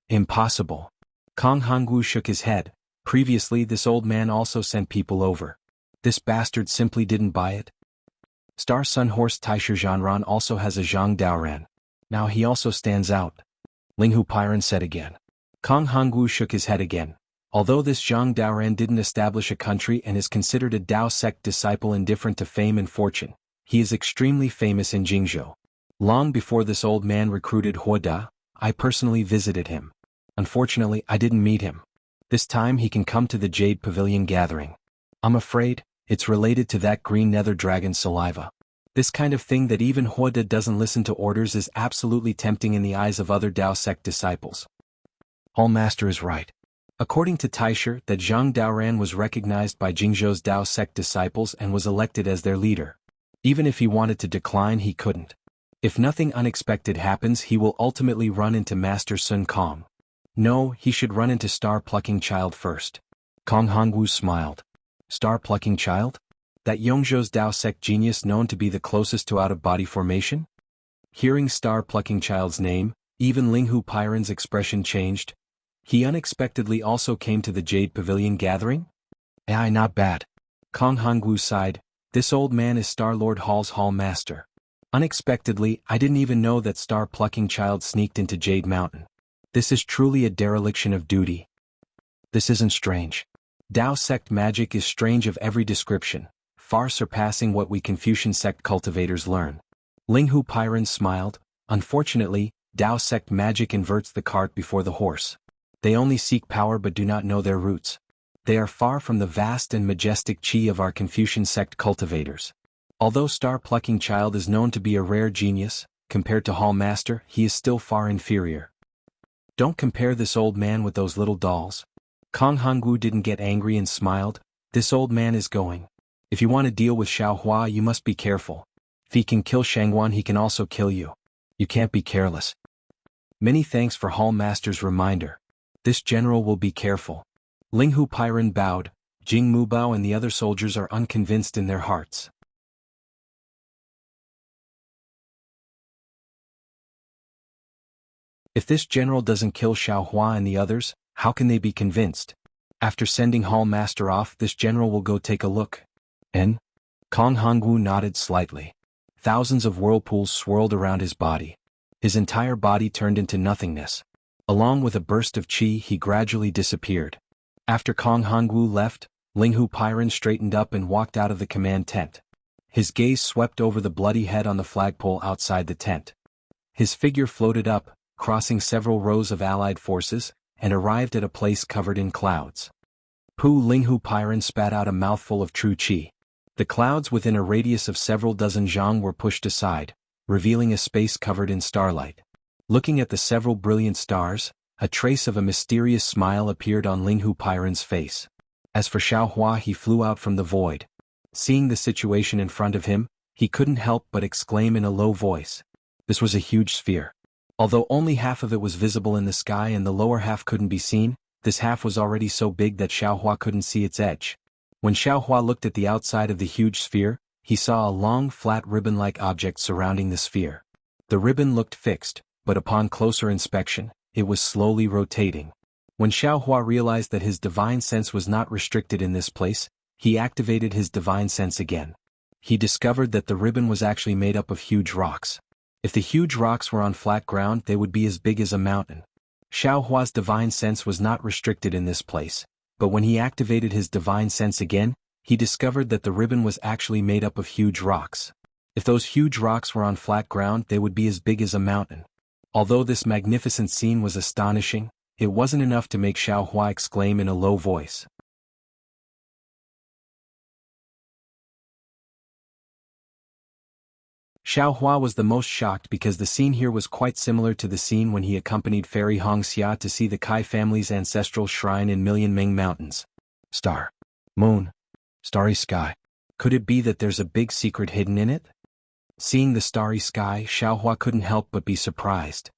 Impossible. Kong Hongwu shook his head. Previously this old man also sent people over. This bastard simply didn't buy it. Star Sun Horse Taishu Zhanran also has a Zhang Daoran. Now he also stands out. Linghu Pairan said again. Kong Hongwu shook his head again. Although this Zhang Daoran didn't establish a country and is considered a Dao sect disciple indifferent to fame and fortune, he is extremely famous in Jianghu. Long before this old man recruited Huoda, I personally visited him. Unfortunately, I didn't meet him. This time he can come to the Jade Pavilion gathering. I'm afraid, it's related to that green nether dragon's saliva. This kind of thing that even Huoda doesn't listen to orders is absolutely tempting in the eyes of other Dao sect disciples. All Master is right. According to Taisher, that Zhang Daoran was recognized by Jingzhou's Dao sect disciples and was elected as their leader. Even if he wanted to decline, he couldn't. If nothing unexpected happens, he will ultimately run into Master Sun Kong. No, he should run into Star-Plucking Child first. Kong Hongwu smiled. Star-Plucking Child? That Yongzhou's Dao sect genius known to be the closest to out-of-body formation? Hearing Star-Plucking Child's name, even Linghu Pairan's expression changed. He unexpectedly also came to the Jade Pavilion gathering? Not bad. Kong Hongwu sighed. This old man is Star-Lord Hall's Hall Master. Unexpectedly, I didn't even know that Star-Plucking Child sneaked into Jade Mountain. This is truly a dereliction of duty. This isn't strange. Dao sect magic is strange of every description, far surpassing what we Confucian sect cultivators learn. Linghu Pairan smiled. Unfortunately, Dao sect magic inverts the cart before the horse. They only seek power but do not know their roots. They are far from the vast and majestic chi of our Confucian sect cultivators. Although Star-Plucking Child is known to be a rare genius, compared to Hall Master, he is still far inferior. Don't compare this old man with those little dolls. Kong Hongwu didn't get angry and smiled. This old man is going. If you want to deal with Xiaohua, you must be careful. If he can kill Shangguan, he can also kill you. You can't be careless. Many thanks for Hall Master's reminder. This general will be careful. Linghu Pairan bowed. Jing Mubao and the other soldiers are unconvinced in their hearts. If this general doesn't kill Xiaohua and the others, how can they be convinced? After sending Hall Master off, this general will go take a look. And? Kong Hongwu nodded slightly. Thousands of whirlpools swirled around his body. His entire body turned into nothingness. Along with a burst of chi, he gradually disappeared. After Kong Hongwu left, Linghu Pairan straightened up and walked out of the command tent. His gaze swept over the bloody head on the flagpole outside the tent. His figure floated up, crossing several rows of allied forces, and arrived at a place covered in clouds. Linghu Pairan spat out a mouthful of true chi. The clouds within a radius of several dozen zhang were pushed aside, revealing a space covered in starlight. Looking at the several brilliant stars, a trace of a mysterious smile appeared on Linghu Pairan's face. As for Xiaohua, he flew out from the void. Seeing the situation in front of him, he couldn't help but exclaim in a low voice. This was a huge sphere. Although only half of it was visible in the sky and the lower half couldn't be seen, this half was already so big that Xiaohua couldn't see its edge. When Xiaohua looked at the outside of the huge sphere, he saw a long flat ribbon-like object surrounding the sphere. The ribbon looked fixed, but upon closer inspection, it was slowly rotating. When Xiaohua realized that his divine sense was not restricted in this place, he activated his divine sense again. He discovered that the ribbon was actually made up of huge rocks. If the huge rocks were on flat ground, they would be as big as a mountain. Xiaohua's divine sense was not restricted in this place, but when he activated his divine sense again, he discovered that the ribbon was actually made up of huge rocks. If those huge rocks were on flat ground, they would be as big as a mountain. Although this magnificent scene was astonishing, it wasn't enough to make Xiaohua exclaim in a low voice. Xiaohua was the most shocked because the scene here was quite similar to the scene when he accompanied Fairy Hongxia to see the Kai family's ancestral shrine in Million Ming Mountains. Star. Moon. Starry sky. Could it be that there's a big secret hidden in it? Seeing the starry sky, Xiaohua couldn't help but be surprised.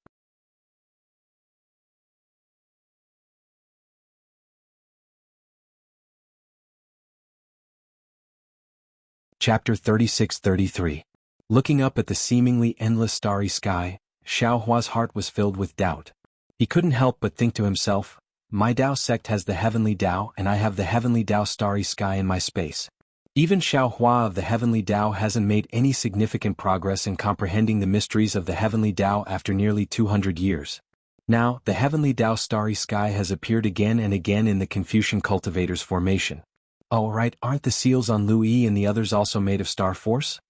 Chapter 36-33. Looking up at the seemingly endless starry sky, Xiao Hua's heart was filled with doubt. He couldn't help but think to himself, my Tao sect has the heavenly Tao and I have the heavenly Tao starry sky in my space. Even Xiao Hua of the heavenly Tao hasn't made any significant progress in comprehending the mysteries of the heavenly Tao after nearly 200 years. Now, the heavenly Tao starry sky has appeared again and again in the Confucian Cultivator's formation. Oh right, aren't the seals on Lu-Yi and the others also made of Star Force?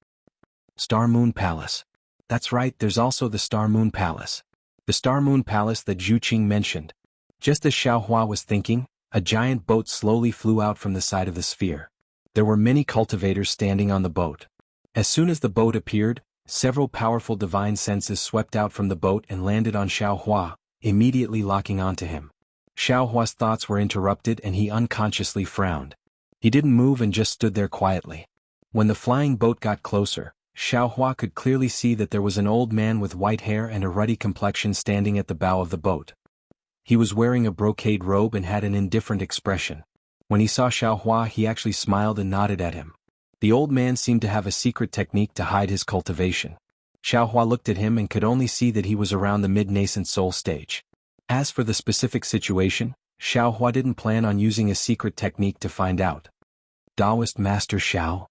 Star Moon Palace. That's right, there's also the Star Moon Palace. The Star Moon Palace that Zhu Qing mentioned. Just as Xiao Hua was thinking, a giant boat slowly flew out from the side of the sphere. There were many cultivators standing on the boat. As soon as the boat appeared, several powerful divine senses swept out from the boat and landed on Xiao Hua, immediately locking onto him. Xiao Hua's thoughts were interrupted and he unconsciously frowned. He didn't move and just stood there quietly. When the flying boat got closer, Xiao Hua could clearly see that there was an old man with white hair and a ruddy complexion standing at the bow of the boat. He was wearing a brocade robe and had an indifferent expression. When he saw Xiao Hua, he actually smiled and nodded at him. The old man seemed to have a secret technique to hide his cultivation. Xiao Hua looked at him and could only see that he was around the mid-nascent soul stage. As for the specific situation, Xiao Hua didn't plan on using a secret technique to find out. Taoist Master Xiao?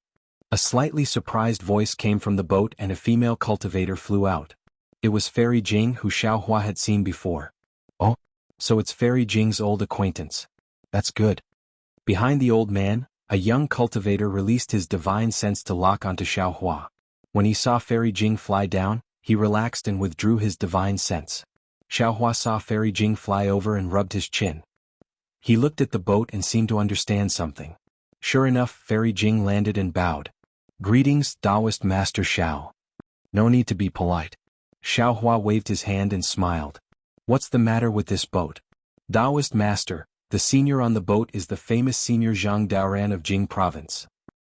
A slightly surprised voice came from the boat and a female cultivator flew out. It was Fairy Jing, who Xiao Hua had seen before. Oh, so it's Fairy Jing's old acquaintance. That's good. Behind the old man, a young cultivator released his divine sense to lock onto Xiao Hua. When he saw Fairy Jing fly down, he relaxed and withdrew his divine sense. Xiao Hua saw Fairy Jing fly over and rubbed his chin. He looked at the boat and seemed to understand something. Sure enough, Fairy Jing landed and bowed. Greetings, Taoist Master Xiao. No need to be polite. Xiao Hua waved his hand and smiled. What's the matter with this boat? Taoist Master, the senior on the boat is the famous senior Zhang Daoran of Jing Province.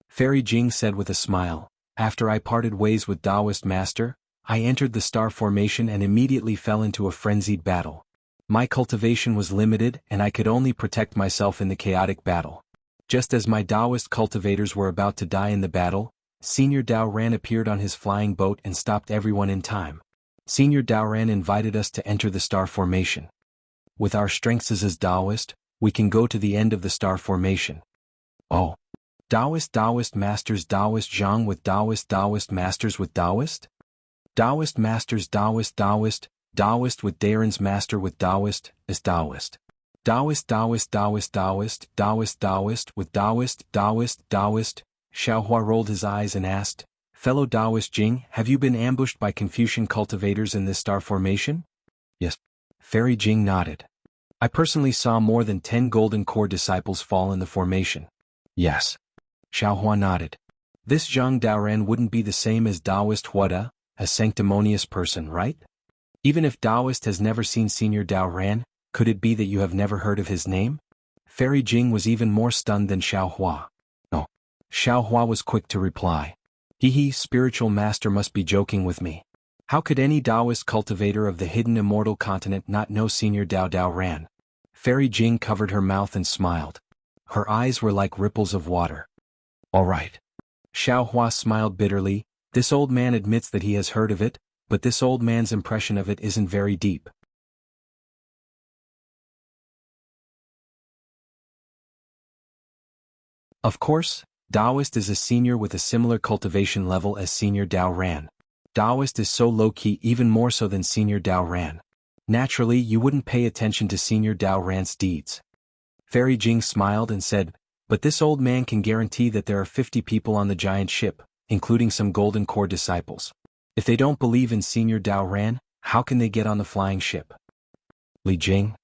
Fairy Jing said with a smile, after I parted ways with Taoist Master, I entered the star formation and immediately fell into a frenzied battle. My cultivation was limited and I could only protect myself in the chaotic battle. Just as my Taoist cultivators were about to die in the battle, Senior Daoran appeared on his flying boat and stopped everyone in time. Senior Daoran invited us to enter the star formation. With our strengths as Taoist, we can go to the end of the star formation. Oh. Taoist Masters Taoist Zhang with Taoist Masters with Taoist? Taoist Masters Taoist with Daren's Master with Taoist, as Taoist. Taoist with Taoist. Xiao Hua rolled his eyes and asked, Fellow Taoist Jing, have you been ambushed by Confucian cultivators in this star formation? Yes. Fairy Jing nodded. I personally saw more than 10 golden core disciples fall in the formation. Yes. Xiao Hua nodded. This Zhang Daoran wouldn't be the same as Taoist Huada, a sanctimonious person, right? Even if Taoist has never seen Senior Daoran, could it be that you have never heard of his name? Fairy Jing was even more stunned than Xiao Hua. No. Xiao Hua was quick to reply. Spiritual master must be joking with me. How could any Taoist cultivator of the hidden immortal continent not know Senior Daoran? Fairy Jing covered her mouth and smiled. Her eyes were like ripples of water. All right. Xiao Hua smiled bitterly. This old man admits that he has heard of it, but this old man's impression of it isn't very deep. Of course, Taoist is a senior with a similar cultivation level as Senior Daoran. Taoist is so low-key, even more so than Senior Daoran. Naturally, you wouldn't pay attention to Senior Daoran's deeds. Fairy Jing smiled and said, but this old man can guarantee that there are 50 people on the giant ship, including some golden core disciples. If they don't believe in Senior Daoran, how can they get on the flying ship? Li Jing?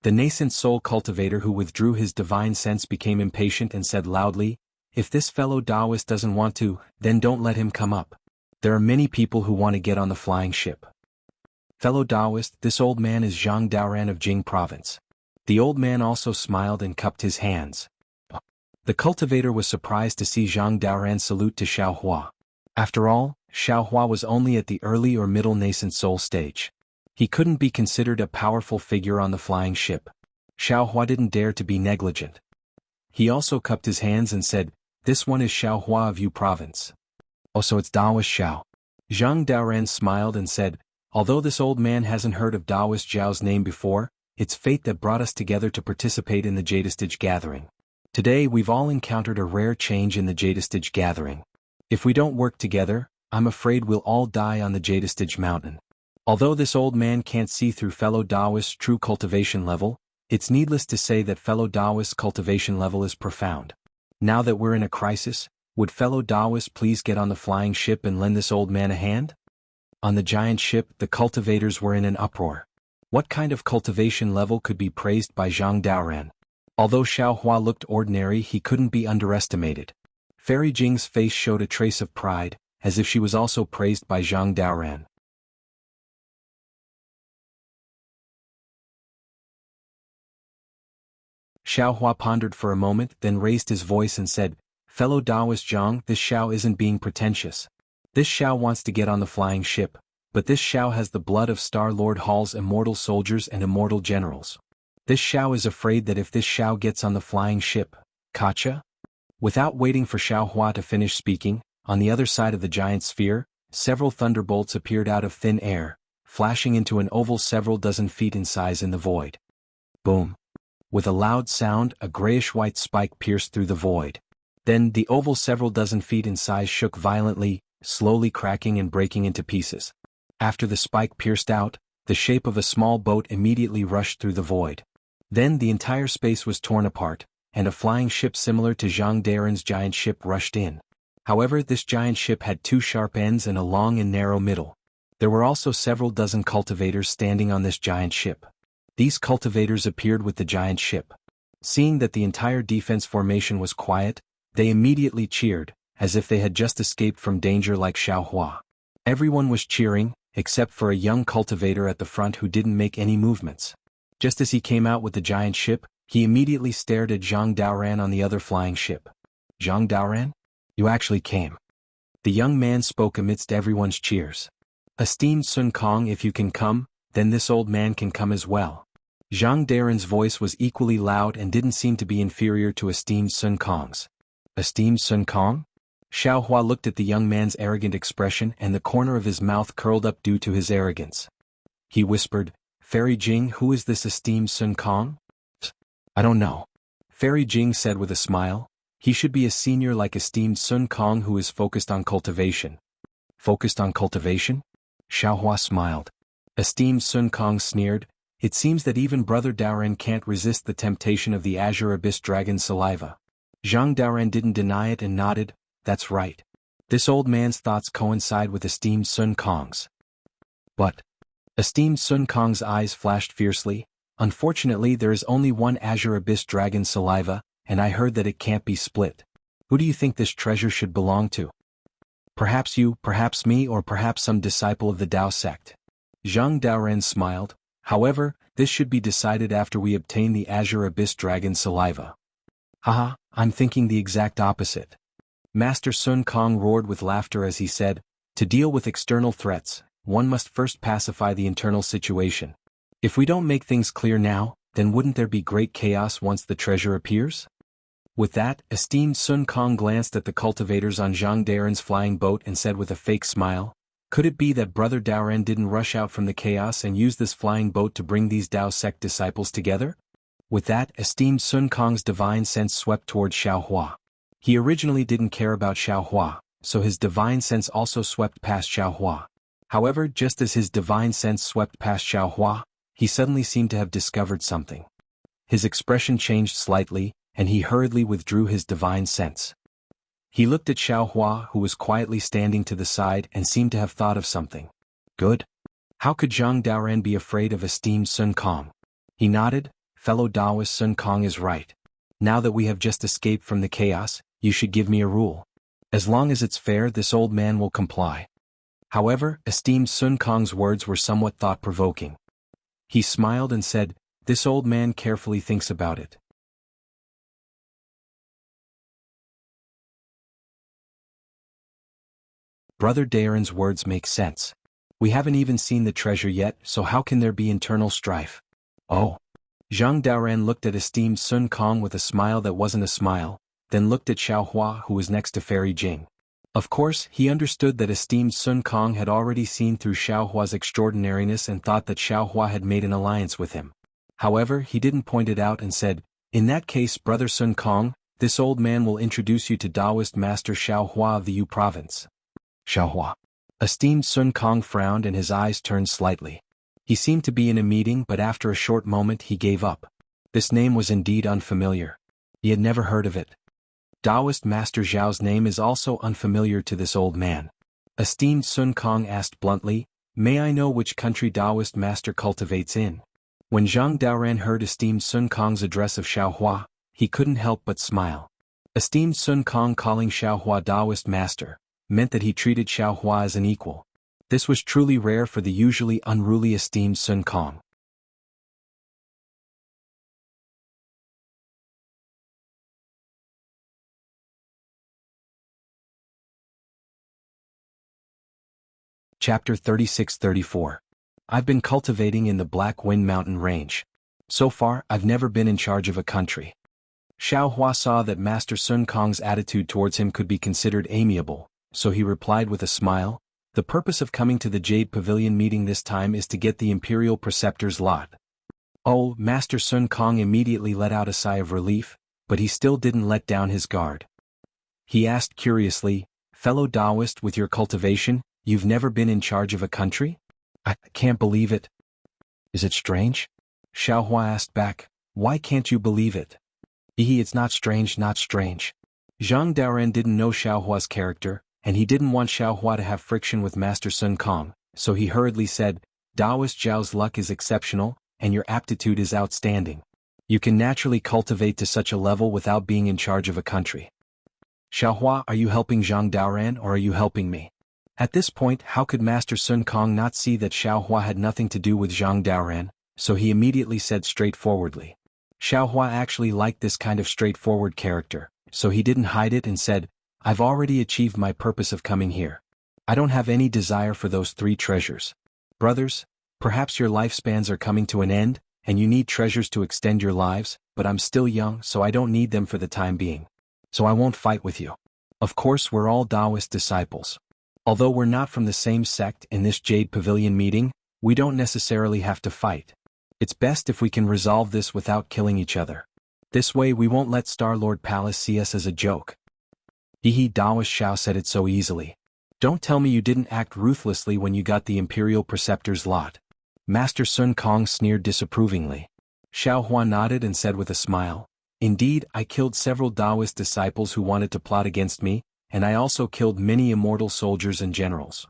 The nascent soul cultivator who withdrew his divine sense became impatient and said loudly, if this fellow Taoist doesn't want to, then don't let him come up. There are many people who want to get on the flying ship. Fellow Taoist, this old man is Zhang Daoran of Jing Province. The old man also smiled and cupped his hands. The cultivator was surprised to see Zhang Daoran salute to Xiao Hua. After all, Xiao Hua was only at the early or middle nascent soul stage. He couldn't be considered a powerful figure on the flying ship. Xiao Hua didn't dare to be negligent. He also cupped his hands and said, this one is Xiao Hua of Yu Province. Oh, so it's Taoist Xiao. Zhang Daoran smiled and said, although this old man hasn't heard of Daoist Zhao's name before, it's fate that brought us together to participate in the Jadestage gathering. Today we've all encountered a rare change in the Jadestage gathering. If we don't work together, I'm afraid we'll all die on the Jadestage mountain. Although this old man can't see through fellow Daoist's true cultivation level, it's needless to say that fellow Daoist's cultivation level is profound. Now that we're in a crisis, would fellow Daoists please get on the flying ship and lend this old man a hand? On the giant ship, the cultivators were in an uproar. What kind of cultivation level could be praised by Zhang Daoran? Although Xiaohua looked ordinary, he couldn't be underestimated. Fairy Jing's face showed a trace of pride, as if she was also praised by Zhang Daoran. Xiaohua pondered for a moment, then raised his voice and said, fellow Daoist Zhang, this Xiao isn't being pretentious. This Xiao wants to get on the flying ship, but this Xiao has the blood of Star-Lord Hall's immortal soldiers and immortal generals. This Xiao is afraid that if this Xiao gets on the flying ship, Kacha? Without waiting for Xiaohua to finish speaking, on the other side of the giant sphere, several thunderbolts appeared out of thin air, flashing into an oval several dozen feet in size in the void. Boom. With a loud sound, a grayish-white spike pierced through the void. Then the oval several dozen feet in size shook violently, slowly cracking and breaking into pieces. After the spike pierced out, the shape of a small boat immediately rushed through the void. Then the entire space was torn apart, and a flying ship similar to Zhang Daoran's giant ship rushed in. However, this giant ship had two sharp ends and a long and narrow middle. There were also several dozen cultivators standing on this giant ship. These cultivators appeared with the giant ship. Seeing that the entire defense formation was quiet, they immediately cheered, as if they had just escaped from danger like Xiaohua. Everyone was cheering, except for a young cultivator at the front who didn't make any movements. Just as he came out with the giant ship, he immediately stared at Zhang Daoran on the other flying ship. Zhang Daoran? You actually came. The young man spoke amidst everyone's cheers. Esteemed Sun Kong, if you can come, then this old man can come as well. Zhang Daoran's voice was equally loud and didn't seem to be inferior to esteemed Sun Kong's. Esteemed Sun Kong? Xiaohua looked at the young man's arrogant expression and the corner of his mouth curled up due to his arrogance. He whispered, Fairy Jing, who is this esteemed Sun Kong? I don't know. Fairy Jing said with a smile. He should be a senior like esteemed Sun Kong who is focused on cultivation. Focused on cultivation? Xiaohua smiled. Esteemed Sun Kong sneered, it seems that even Brother Daoran can't resist the temptation of the Azure Abyss Dragon's saliva. Zhang Daoran didn't deny it and nodded, that's right. This old man's thoughts coincide with esteemed Sun Kong's. But, esteemed Sun Kong's eyes flashed fiercely, unfortunately there is only one Azure Abyss Dragon's saliva, and I heard that it can't be split. Who do you think this treasure should belong to? Perhaps you, perhaps me, or perhaps some disciple of the Dao sect. Zhang Daoran smiled, however, this should be decided after we obtain the Azure Abyss Dragon's saliva. Haha, I'm thinking the exact opposite. Master Sun Kong roared with laughter as he said, to deal with external threats, one must first pacify the internal situation. If we don't make things clear now, then wouldn't there be great chaos once the treasure appears? With that, esteemed Sun Kong glanced at the cultivators on Zhang Daoran's flying boat and said with a fake smile, could it be that Brother Daoran didn't rush out from the chaos and use this flying boat to bring these Dao sect disciples together? With that, esteemed Sun Kong's divine sense swept towards Xiaohua. He originally didn't care about Xiaohua, so his divine sense also swept past Xiaohua. However, just as his divine sense swept past Xiaohua, he suddenly seemed to have discovered something. His expression changed slightly, and he hurriedly withdrew his divine sense. He looked at Xiaohua, who was quietly standing to the side and seemed to have thought of something. Good. How could Zhang Daoran be afraid of esteemed Sun Kong? He nodded, fellow Daoist Sun Kong is right. Now that we have just escaped from the chaos, you should give me a rule. As long as it's fair, this old man will comply. However, esteemed Sun Kong's words were somewhat thought-provoking. He smiled and said, this old man carefully thinks about it. Brother Daoran's words make sense. We haven't even seen the treasure yet, so how can there be internal strife? Oh. Zhang Daoran looked at esteemed Sun Kong with a smile that wasn't a smile, then looked at Xiaohua who was next to Fairy Jing. Of course, he understood that esteemed Sun Kong had already seen through Xiaohua's extraordinariness and thought that Xiaohua had made an alliance with him. However, he didn't point it out and said, "In that case, Brother Sun Kong, this old man will introduce you to Taoist Master Xiaohua of the Yu province." Xiaohua. Esteemed Sun Kong frowned and his eyes turned slightly. He seemed to be in a meeting, but after a short moment he gave up. This name was indeed unfamiliar. He had never heard of it. Taoist Master Zhao's name is also unfamiliar to this old man. Esteemed Sun Kong asked bluntly, "May I know which country Taoist Master cultivates in?" When Zhang Daoran heard esteemed Sun Kong's address of Xiaohua, he couldn't help but smile. Esteemed Sun Kong calling Xiaohua Taoist Master meant that he treated Xiaohua as an equal. This was truly rare for the usually unruly esteemed Sun Kong. Chapter 36-34. I've been cultivating in the Black Wind Mountain Range. So far, I've never been in charge of a country. Xiaohua saw that Master Sun Kong's attitude towards him could be considered amiable, so he replied with a smile, "The purpose of coming to the Jade Pavilion meeting this time is to get the Imperial Preceptor's lot." Oh, Master Sun Kong immediately let out a sigh of relief, but he still didn't let down his guard. He asked curiously, "Fellow Taoist, with your cultivation, you've never been in charge of a country?" "I can't believe it." "Is it strange?" Xiaohua asked back, "Why can't you believe it?" It's not strange, not strange." Zhang Daoran didn't know Xiaohua's character, and he didn't want Xiaohua to have friction with Master Sun Kong, so he hurriedly said, "Taoist Zhao's luck is exceptional, and your aptitude is outstanding. You can naturally cultivate to such a level without being in charge of a country." "Xiaohua, are you helping Zhang Daoran or are you helping me?" At this point, how could Master Sun Kong not see that Xiaohua had nothing to do with Zhang Daoran, so he immediately said straightforwardly. Xiaohua actually liked this kind of straightforward character, so he didn't hide it and said, "I've already achieved my purpose of coming here. I don't have any desire for those 3 treasures. Brothers, perhaps your lifespans are coming to an end, and you need treasures to extend your lives, but I'm still young, so I don't need them for the time being. So I won't fight with you. Of course, we're all Taoist disciples. Although we're not from the same sect in this Jade Pavilion meeting, we don't necessarily have to fight. It's best if we can resolve this without killing each other. This way we won't let Star-Lord Palace see us as a joke." Taoist Xiao said it so easily. "Don't tell me you didn't act ruthlessly when you got the Imperial Preceptor's lot." Master Sun Kong sneered disapprovingly. Xiaohua nodded and said with a smile, "Indeed, I killed several Taoist disciples who wanted to plot against me, and I also killed many immortal soldiers and generals."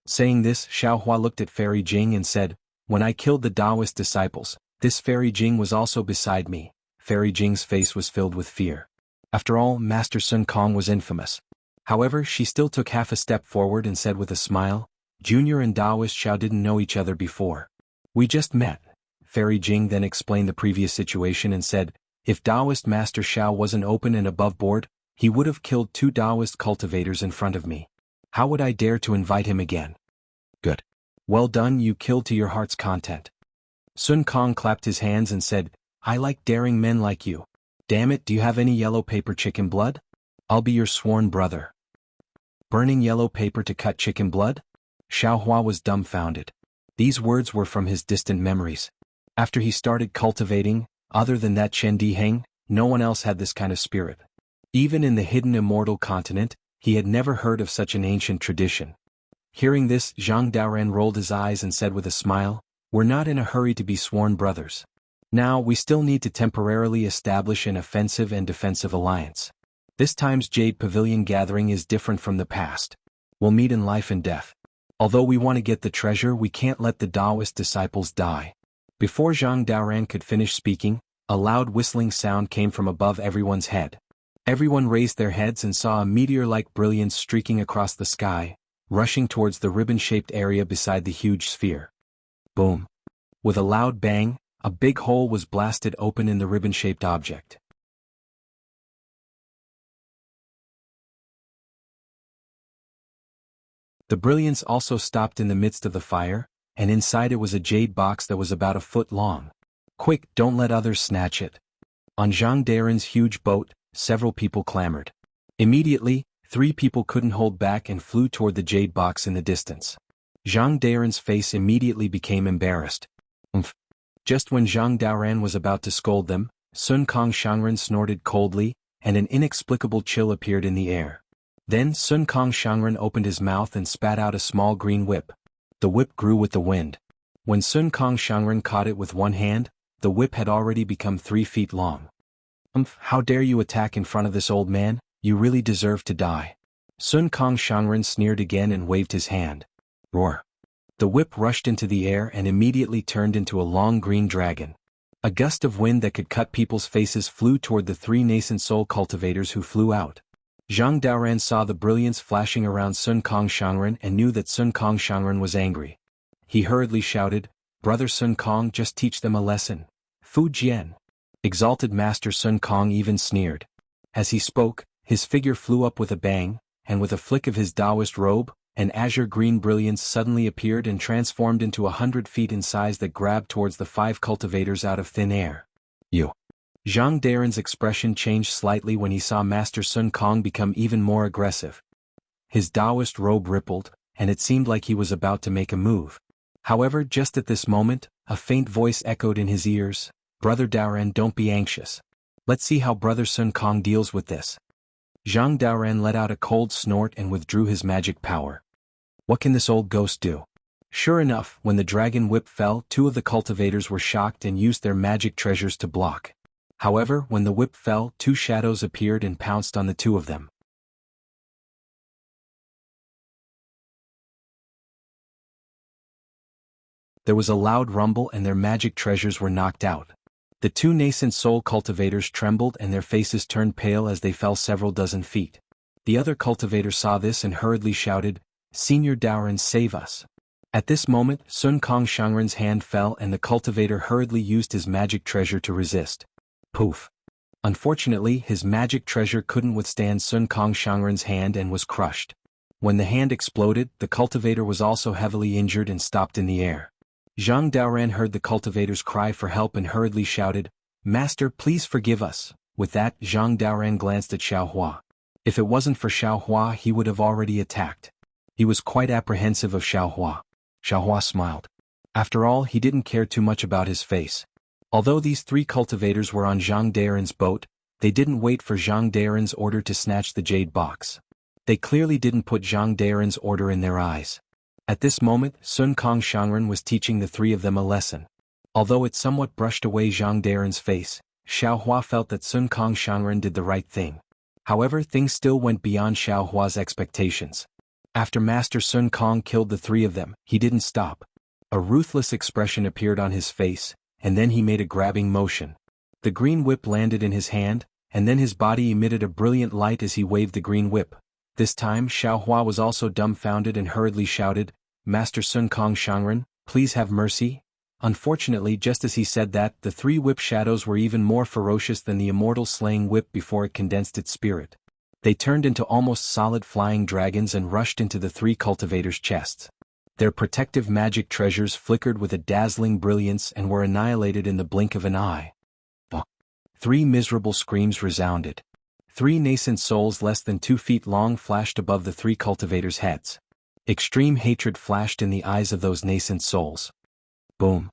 Saying this, Xiaohua looked at Fairy Jing and said, "When I killed the Taoist disciples, this Fairy Jing was also beside me." Fairy Jing's face was filled with fear. After all, Master Sun Kong was infamous. However, she still took half a step forward and said with a smile, "Junior and Taoist Xiao didn't know each other before. We just met." Fairy Jing then explained the previous situation and said, "If Taoist Master Xiao wasn't open and above board, he would have killed 2 Taoist cultivators in front of me. How would I dare to invite him again?" "Good. Well done, you killed to your heart's content." Sun Kong clapped his hands and said, "I like daring men like you. Damn it, do you have any yellow paper chicken blood? I'll be your sworn brother." Burning yellow paper to cut chicken blood? Xiaohua was dumbfounded. These words were from his distant memories. After he started cultivating, other than that Chen Diheng, no one else had this kind of spirit. Even in the hidden immortal continent, he had never heard of such an ancient tradition. Hearing this, Zhang Daoran rolled his eyes and said with a smile, "We're not in a hurry to be sworn brothers. Now, we still need to temporarily establish an offensive and defensive alliance. This time's Jade Pavilion gathering is different from the past. We'll meet in life and death. Although we want to get the treasure, we can't let the Taoist disciples die." Before Zhang Daoran could finish speaking, a loud whistling sound came from above everyone's head. Everyone raised their heads and saw a meteor-like brilliance streaking across the sky, rushing towards the ribbon-shaped area beside the huge sphere. Boom. With a loud bang, a big hole was blasted open in the ribbon-shaped object. The brilliance also stopped in the midst of the fire, and inside it was a jade box that was about a foot long. "Quick, don't let others snatch it." On Zhang Daren's huge boat, several people clamored. Immediately, Three people couldn't hold back and flew toward the jade box in the distance. Zhang Daren's face immediately became embarrassed. Umph. Just when Zhang Daoran was about to scold them, Sun Kong Shangren snorted coldly, and an inexplicable chill appeared in the air. Then Sun Kong Shangren opened his mouth and spat out a small green whip. The whip grew with the wind. When Sun Kong Shangren caught it with one hand, the whip had already become 3 feet long. How dare you attack in front of this old man? You really deserve to die. Sun Kong Shangren sneered again and waved his hand. Roar. The whip rushed into the air and immediately turned into a long green dragon. A gust of wind that could cut people's faces flew toward the 3 nascent soul cultivators who flew out. Zhang Daoran saw the brilliance flashing around Sun Kong Shangren and knew that Sun Kong Shangren was angry. He hurriedly shouted, "Brother Sun Kong, just teach them a lesson." Fu Jian. Exalted Master Sun Kong even sneered. As he spoke, his figure flew up with a bang, and with a flick of his Taoist robe, an azure green brilliance suddenly appeared and transformed into 100 feet in size that grabbed towards the 5 cultivators out of thin air. You. Zhang Daren's expression changed slightly when he saw Master Sun Kong become even more aggressive. His Taoist robe rippled, and it seemed like he was about to make a move. However, just at this moment, a faint voice echoed in his ears, "Brother Daoran, don't be anxious. Let's see how Brother Sun Kong deals with this." Zhang Daoran let out a cold snort and withdrew his magic power. What can this old ghost do? Sure enough, when the dragon whip fell, 2 of the cultivators were shocked and used their magic treasures to block. However, when the whip fell, 2 shadows appeared and pounced on the 2 of them. There was a loud rumble and their magic treasures were knocked out. The 2 nascent soul cultivators trembled and their faces turned pale as they fell several dozen feet. The other cultivator saw this and hurriedly shouted, "Senior Daoran, save us." At this moment, Sun Kong Shangren's hand fell and the cultivator hurriedly used his magic treasure to resist. Poof. Unfortunately, his magic treasure couldn't withstand Sun Kong Shangren's hand and was crushed. When the hand exploded, the cultivator was also heavily injured and stopped in the air. Zhang Daoran heard the cultivators cry for help and hurriedly shouted, "Master, please forgive us." With that, Zhang Daoran glanced at Xiaohua. If it wasn't for Xiaohua, he would have already attacked. He was quite apprehensive of Xiaohua. Xiaohua smiled. After all, he didn't care too much about his face. Although these 3 cultivators were on Zhang Daoran's boat, they didn't wait for Zhang Daoran's order to snatch the jade box. They clearly didn't put Zhang Daoran's order in their eyes. At this moment, Sun Kong Shangren was teaching the 3 of them a lesson. Although it somewhat brushed away Zhang Daoran's face, Xiaohua felt that Sun Kong Shangren did the right thing. However, things still went beyond Xiaohua's expectations. After Master Sun Kong killed the 3 of them, he didn't stop. A ruthless expression appeared on his face, and then he made a grabbing motion. The green whip landed in his hand, and then his body emitted a brilliant light as he waved the green whip. This time, Xiaohua was also dumbfounded and hurriedly shouted, "Master Sun Kong Shangren, please have mercy." Unfortunately, just as he said that, the 3 whip shadows were even more ferocious than the immortal slaying whip before it condensed its spirit. They turned into almost solid flying dragons and rushed into the 3 cultivators' chests. Their protective magic treasures flickered with a dazzling brilliance and were annihilated in the blink of an eye. 3 miserable screams resounded. 3 nascent souls less than 2 feet long flashed above the 3 cultivators' heads. Extreme hatred flashed in the eyes of those nascent souls. Boom.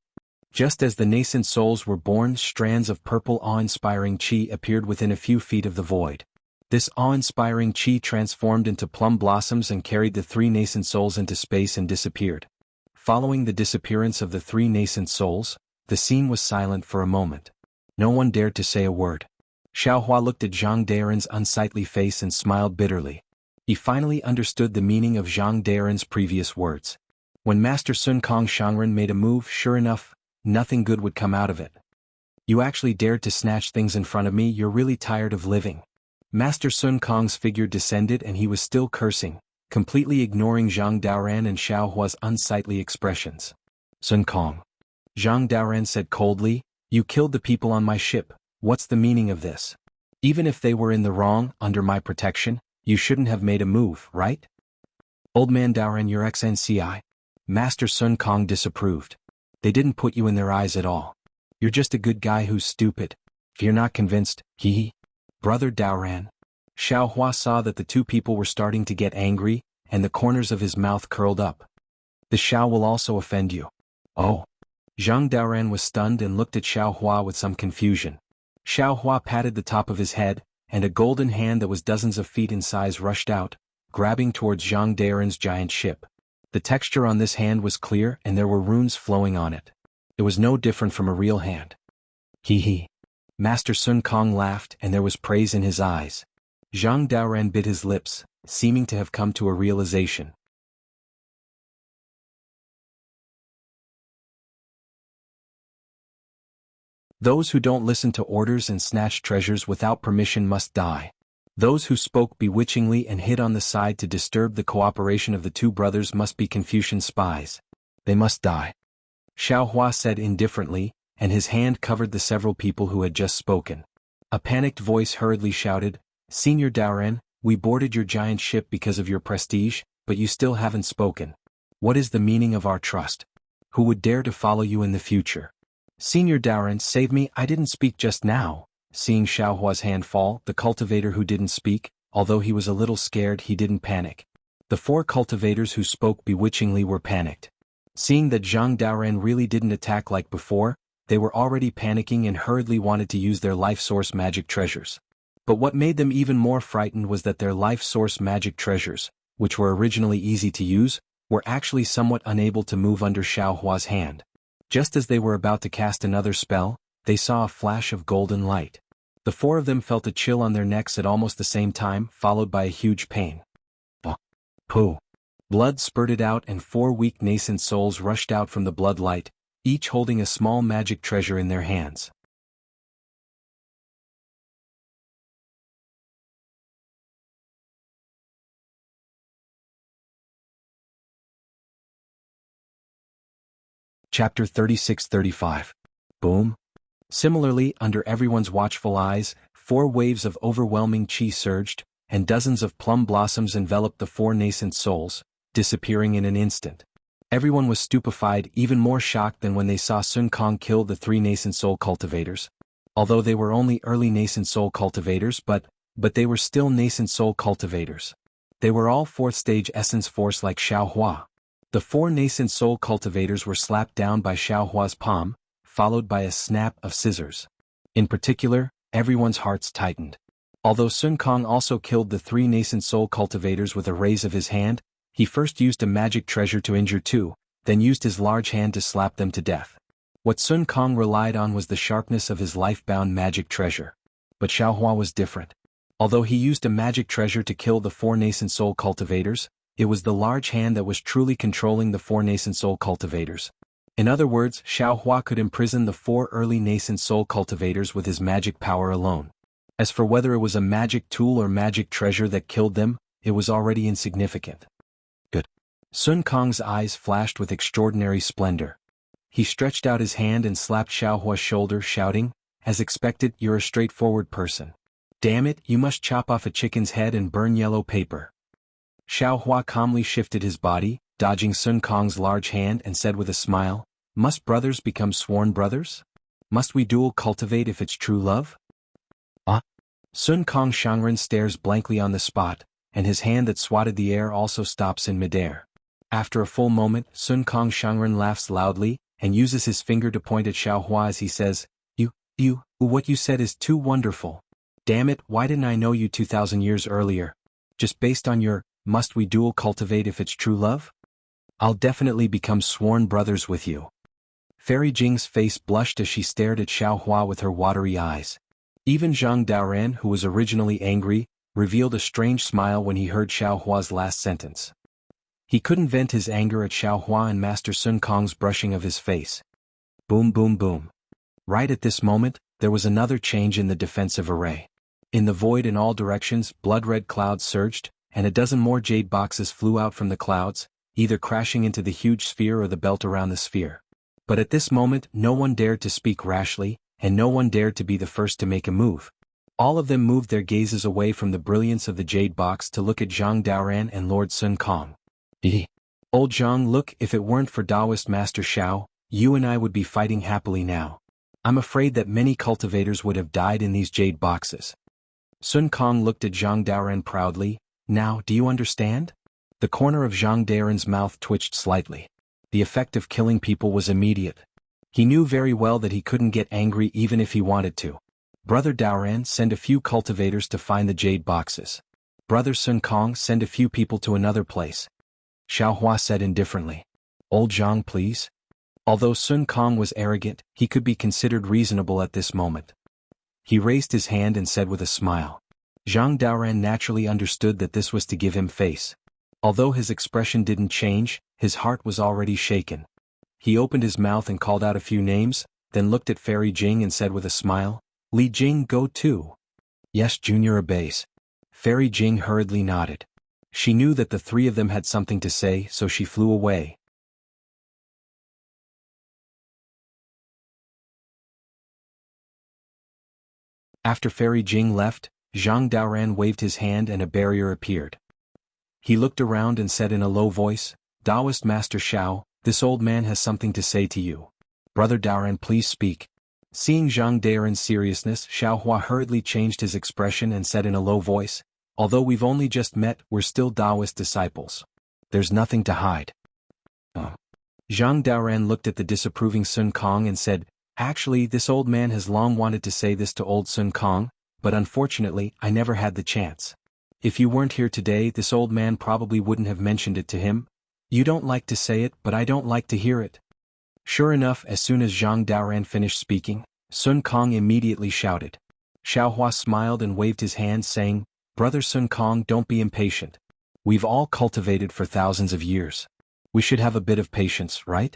Just as the nascent souls were born, strands of purple awe-inspiring chi appeared within a few feet of the void. This awe-inspiring chi transformed into plum blossoms and carried the 3 nascent souls into space and disappeared. Following the disappearance of the 3 nascent souls, the scene was silent for a moment. No one dared to say a word. Xiaohua looked at Zhang Daoran's unsightly face and smiled bitterly. He finally understood the meaning of Zhang Daoran's previous words. When Master Sun Kong Shangren made a move, sure enough, nothing good would come out of it. "You actually dared to snatch things in front of me, you're really tired of living." Master Sun Kong's figure descended and he was still cursing, completely ignoring Zhang Daoran and Xiaohua's unsightly expressions. "Sun Kong," Zhang Daoran said coldly, "you killed the people on my ship. What's the meaning of this? Even if they were in the wrong, under my protection, you shouldn't have made a move, right?" "Old man Daoran, your XNCI?" Master Sun Kong disapproved. "They didn't put you in their eyes at all. You're just a good guy who's stupid. If you're not convinced, hee hee." "Brother Daoran." Xiao Hua saw that the two people were starting to get angry, and the corners of his mouth curled up. The Xiao will also offend you. Oh. Zhang Daoran was stunned and looked at Xiao Hua with some confusion. Xiao Hua patted the top of his head, and a golden hand that was dozens of feet in size rushed out, grabbing towards Zhang Daoran's giant ship. The texture on this hand was clear and there were runes flowing on it. It was no different from a real hand. Hee hee. Master Sun Kong laughed and there was praise in his eyes. Zhang Daoran bit his lips, seeming to have come to a realization. Those who don't listen to orders and snatch treasures without permission must die. Those who spoke bewitchingly and hid on the side to disturb the cooperation of the two brothers must be Confucian spies. They must die. Xiao Hua said indifferently, and his hand covered the several people who had just spoken. A panicked voice hurriedly shouted, "Senior Daoran, we boarded your giant ship because of your prestige, but you still haven't spoken. What is the meaning of our trust? Who would dare to follow you in the future?" "Senior Daoran, save me, I didn't speak just now." Seeing Xiao Hua's hand fall, the cultivator who didn't speak, although he was a little scared, he didn't panic. The four cultivators who spoke bewitchingly were panicked. Seeing that Zhang Daoran really didn't attack like before, they were already panicking and hurriedly wanted to use their life source magic treasures. But what made them even more frightened was that their life source magic treasures, which were originally easy to use, were actually somewhat unable to move under Xiao Hua's hand. Just as they were about to cast another spell, they saw a flash of golden light. The four of them felt a chill on their necks at almost the same time, followed by a huge pain. Pooh. Blood spurted out and four weak nascent souls rushed out from the blood light, each holding a small magic treasure in their hands. Chapter 36-35. Boom. Similarly, under everyone's watchful eyes, 4 waves of overwhelming chi surged, and dozens of plum blossoms enveloped the 4 nascent souls, disappearing in an instant. Everyone was stupefied, even more shocked than when they saw Sun Kong kill the 3 nascent soul cultivators. Although they were only early nascent soul cultivators, but they were still nascent soul cultivators. They were all 4th stage essence force like Xiao Hua. The 4 nascent soul cultivators were slapped down by Xiao Hua's palm, followed by a snap of scissors. In particular, everyone's hearts tightened. Although Sun Kong also killed the 3 nascent soul cultivators with a raise of his hand, he first used a magic treasure to injure 2, then used his large hand to slap them to death. What Sun Kong relied on was the sharpness of his life-bound magic treasure. But Xiao Hua was different. Although he used a magic treasure to kill the 4 nascent soul cultivators, it was the large hand that was truly controlling the 4 nascent soul cultivators. In other words, Xiao Hua could imprison the 4 early nascent soul cultivators with his magic power alone. As for whether it was a magic tool or magic treasure that killed them, it was already insignificant. Good. Sun Kong's eyes flashed with extraordinary splendor. He stretched out his hand and slapped Xiao Hua's shoulder, shouting, "As expected, you're a straightforward person. Damn it, you must chop off a chicken's head and burn yellow paper." Xiao Hua calmly shifted his body, dodging Sun Kong's large hand, and said with a smile, "Must brothers become sworn brothers? Must we dual cultivate if it's true love?" Sun Kong Shangren stares blankly on the spot, and his hand that swatted the air also stops in midair. After a full moment, Sun Kong Shangren laughs loudly, and uses his finger to point at Xiao Hua as he says, What you said is too wonderful. Damn it, why didn't I know you 2,000 years earlier? Just based on your, must we dual cultivate if it's true love? I'll definitely become sworn brothers with you." Fairy Jing's face blushed as she stared at Xiao Hua with her watery eyes. Even Zhang Daoran, who was originally angry, revealed a strange smile when he heard Xiao Hua's last sentence. He couldn't vent his anger at Xiao Hua and Master Sun Kong's brushing of his face. Boom boom boom. Right at this moment, there was another change in the defensive array. In the void in all directions, blood-red clouds surged, and a dozen more jade boxes flew out from the clouds, either crashing into the huge sphere or the belt around the sphere. But at this moment, no one dared to speak rashly, and no one dared to be the first to make a move. All of them moved their gazes away from the brilliance of the jade box to look at Zhang Daoran and Lord Sun Kong. Old Zhang, look, if it weren't for Taoist Master Xiao, you and I would be fighting happily now. I'm afraid that many cultivators would have died in these jade boxes. Sun Kong looked at Zhang Daoren proudly. Now, do you understand? The corner of Zhang Daoren's mouth twitched slightly. The effect of killing people was immediate. He knew very well that he couldn't get angry even if he wanted to. Brother Daoren, send a few cultivators to find the jade boxes. Brother Sun Kong, send a few people to another place. Xiaohua said indifferently. Old Zhang, please. Although Sun Kong was arrogant, he could be considered reasonable at this moment. He raised his hand and said with a smile. Zhang Daoren naturally understood that this was to give him face. Although his expression didn't change, his heart was already shaken. He opened his mouth and called out a few names, then looked at Fairy Jing and said with a smile, Li Jing, go too. Yes, Junior obeys. Fairy Jing hurriedly nodded. She knew that the three of them had something to say, so she flew away. After Fairy Jing left, Zhang Daoren waved his hand and a barrier appeared. He looked around and said in a low voice, Taoist Master Xiao, this old man has something to say to you. Brother Daoren, please speak. Seeing Zhang Daoren's seriousness, Xiaohua hurriedly changed his expression and said in a low voice, although we've only just met, we're still Taoist disciples. There's nothing to hide. Zhang Daoren looked at the disapproving Sun Kong and said, actually, this old man has long wanted to say this to old Sun Kong, but unfortunately, I never had the chance. If you weren't here today, this old man probably wouldn't have mentioned it to him. You don't like to say it, but I don't like to hear it. Sure enough, as soon as Zhang Daoren finished speaking, Sun Kong immediately shouted. Xiaohua smiled and waved his hand saying, Brother Sun Kong, don't be impatient. We've all cultivated for thousands of years. We should have a bit of patience, right?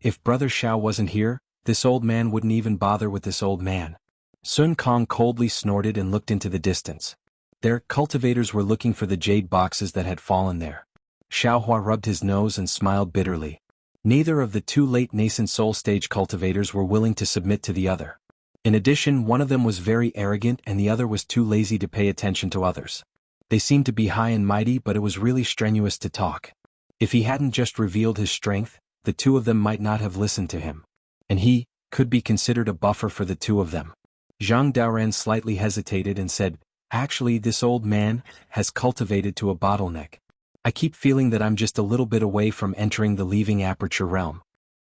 If Brother Xiao wasn't here, this old man wouldn't even bother with this old man. Sun Kong coldly snorted and looked into the distance. Their cultivators were looking for the jade boxes that had fallen there. Xiaohua rubbed his nose and smiled bitterly. Neither of the two late nascent soul stage cultivators were willing to submit to the other. In addition, one of them was very arrogant and the other was too lazy to pay attention to others. They seemed to be high and mighty, but it was really strenuous to talk. If he hadn't just revealed his strength, the two of them might not have listened to him. And he could be considered a buffer for the two of them. Zhang Daoren slightly hesitated and said, actually, this old man has cultivated to a bottleneck. I keep feeling that I'm just a little bit away from entering the leaving aperture realm.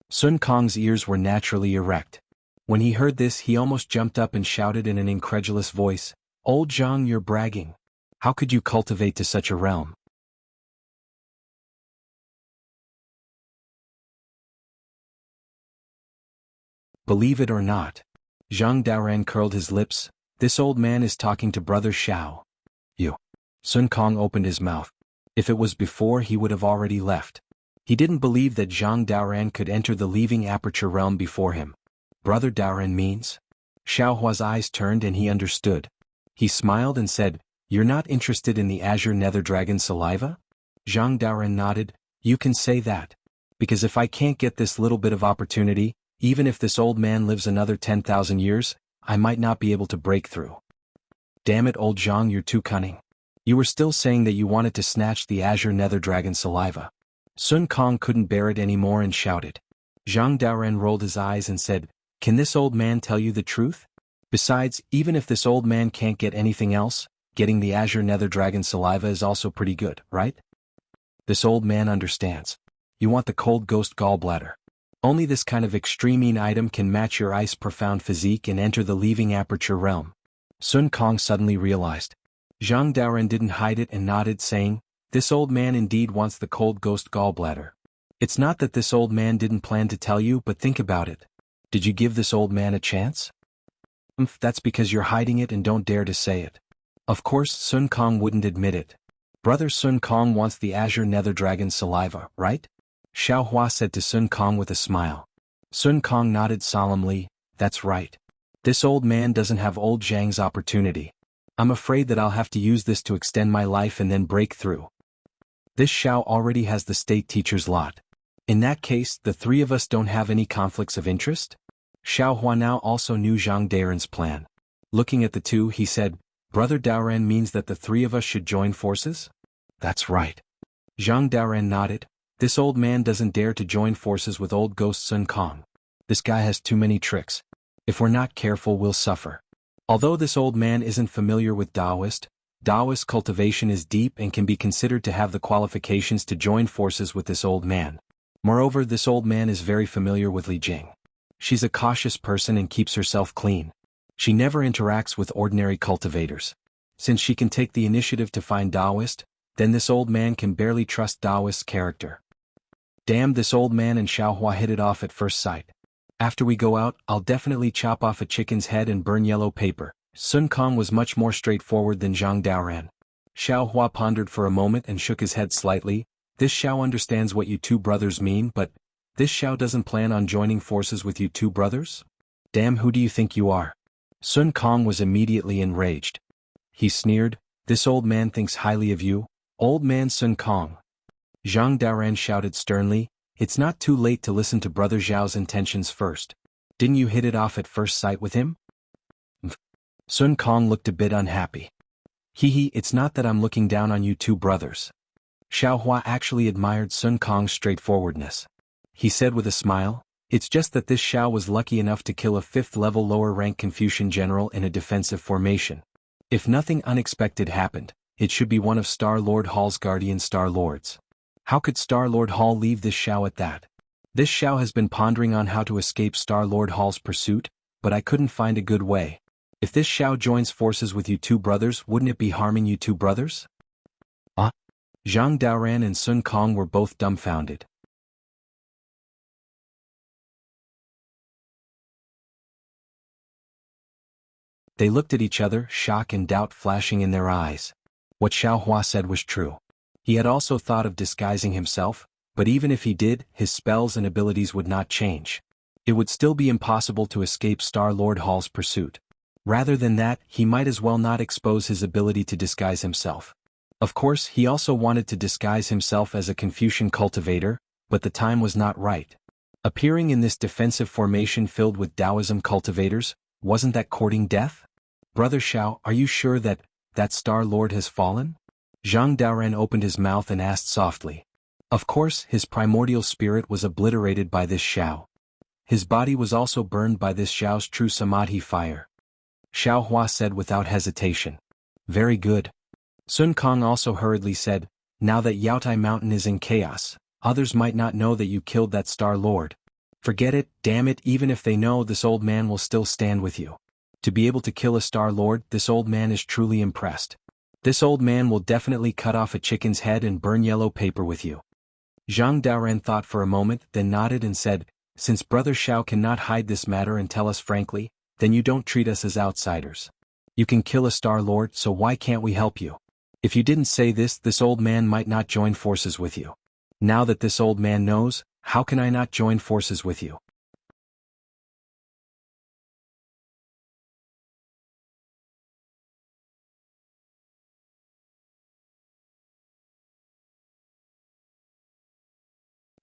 Sun Kong's ears were naturally erect. When he heard this, he almost jumped up and shouted in an incredulous voice, Old Zhang, you're bragging. How could you cultivate to such a realm? Believe it or not. Zhang Daoren curled his lips. This old man is talking to Brother Xiao. You. Sun Kong opened his mouth. If it was before, he would have already left. He didn't believe that Zhang Daoren could enter the leaving aperture realm before him. Brother Daoren means? Xiaohua's eyes turned and he understood. He smiled and said, You're not interested in the azure nether dragon saliva? Zhang Daoren nodded. You can say that. Because if I can't get this little bit of opportunity, even if this old man lives another 10,000 years, I might not be able to break through. Damn it, old Zhang, you're too cunning. You were still saying that you wanted to snatch the azure nether dragon saliva. Sun Kong couldn't bear it anymore and shouted. Zhang Daoren rolled his eyes and said, Can this old man tell you the truth? Besides, even if this old man can't get anything else, getting the azure nether dragon saliva is also pretty good, right? This old man understands. You want the cold ghost gallbladder. Only this kind of extreme item can match your ice profound physique and enter the leaving aperture realm. Sun Kong suddenly realized. Zhang Daoren didn't hide it and nodded, saying, This old man indeed wants the cold ghost gallbladder. It's not that this old man didn't plan to tell you, but think about it. Did you give this old man a chance? That's because you're hiding it and don't dare to say it. Of course, Sun Kong wouldn't admit it. Brother Sun Kong wants the azure nether dragon saliva, right? Xiaohua said to Sun Kong with a smile. Sun Kong nodded solemnly, That's right. This old man doesn't have old Zhang's opportunity. I'm afraid that I'll have to use this to extend my life and then break through. This Xiao already has the state teacher's lot. In that case, the three of us don't have any conflicts of interest? Xiaohua now also knew Zhang Daoren's plan. Looking at the two, he said, Brother Daoren means that the three of us should join forces? That's right. Zhang Daoren nodded. This old man doesn't dare to join forces with old ghost Sun Kong. This guy has too many tricks. If we're not careful, we'll suffer. Although this old man isn't familiar with Taoist cultivation is deep and can be considered to have the qualifications to join forces with this old man. Moreover, this old man is very familiar with Li Jing. She's a cautious person and keeps herself clean. She never interacts with ordinary cultivators. Since she can take the initiative to find Taoist, then this old man can barely trust Taoist's character. Damn, this old man and Xiaohua hit it off at first sight. After we go out, I'll definitely chop off a chicken's head and burn yellow paper. Sun Kong was much more straightforward than Zhang Daoran. Xiaohua pondered for a moment and shook his head slightly. This Xiao understands what you two brothers mean, but this Xiao doesn't plan on joining forces with you two brothers? Damn, who do you think you are? Sun Kong was immediately enraged. He sneered, this old man thinks highly of you, old man Sun Kong. Zhang Daoran shouted sternly, it's not too late to listen to brother Zhao's intentions first. Didn't you hit it off at first sight with him? Sun Kong looked a bit unhappy. Hee, it's not that I'm looking down on you two brothers. Xiaohua actually admired Sun Kong's straightforwardness. He said with a smile, it's just that this Xiao was lucky enough to kill a 5th-level lower-rank Confucian general in a defensive formation. If nothing unexpected happened, it should be one of Star-Lord Hall's guardian Star-Lords. How could Star-Lord Hall leave this Xiao at that? This Xiao has been pondering on how to escape Star-Lord Hall's pursuit, but I couldn't find a good way. If this Xiao joins forces with you two brothers, wouldn't it be harming you two brothers? Zhang Daoran and Sun Kong were both dumbfounded. They looked at each other, shock and doubt flashing in their eyes. What Xiaohua said was true. He had also thought of disguising himself, but even if he did, his spells and abilities would not change. It would still be impossible to escape Star-Lord Hall's pursuit. Rather than that, he might as well not expose his ability to disguise himself. Of course, he also wanted to disguise himself as a Confucian cultivator, but the time was not right. Appearing in this defensive formation filled with Taoism cultivators, wasn't that courting death? Brother Xiao, are you sure that Star-Lord has fallen? Zhang Daoran opened his mouth and asked softly. Of course, his primordial spirit was obliterated by this Xiao. His body was also burned by this Xiao's true samadhi fire. Xiaohua said without hesitation. Very good. Sun Kong also hurriedly said, now that Yaotai Mountain is in chaos, others might not know that you killed that Star-Lord. Forget it, damn it, even if they know, this old man will still stand with you. To be able to kill a Star-Lord, this old man is truly impressed. This old man will definitely cut off a chicken's head and burn yellow paper with you. Zhang Daoran thought for a moment, then nodded and said, since Brother Xiao cannot hide this matter and tell us frankly, then you don't treat us as outsiders. You can kill a Star-Lord, so why can't we help you? If you didn't say this, this old man might not join forces with you. Now that this old man knows, how can I not join forces with you?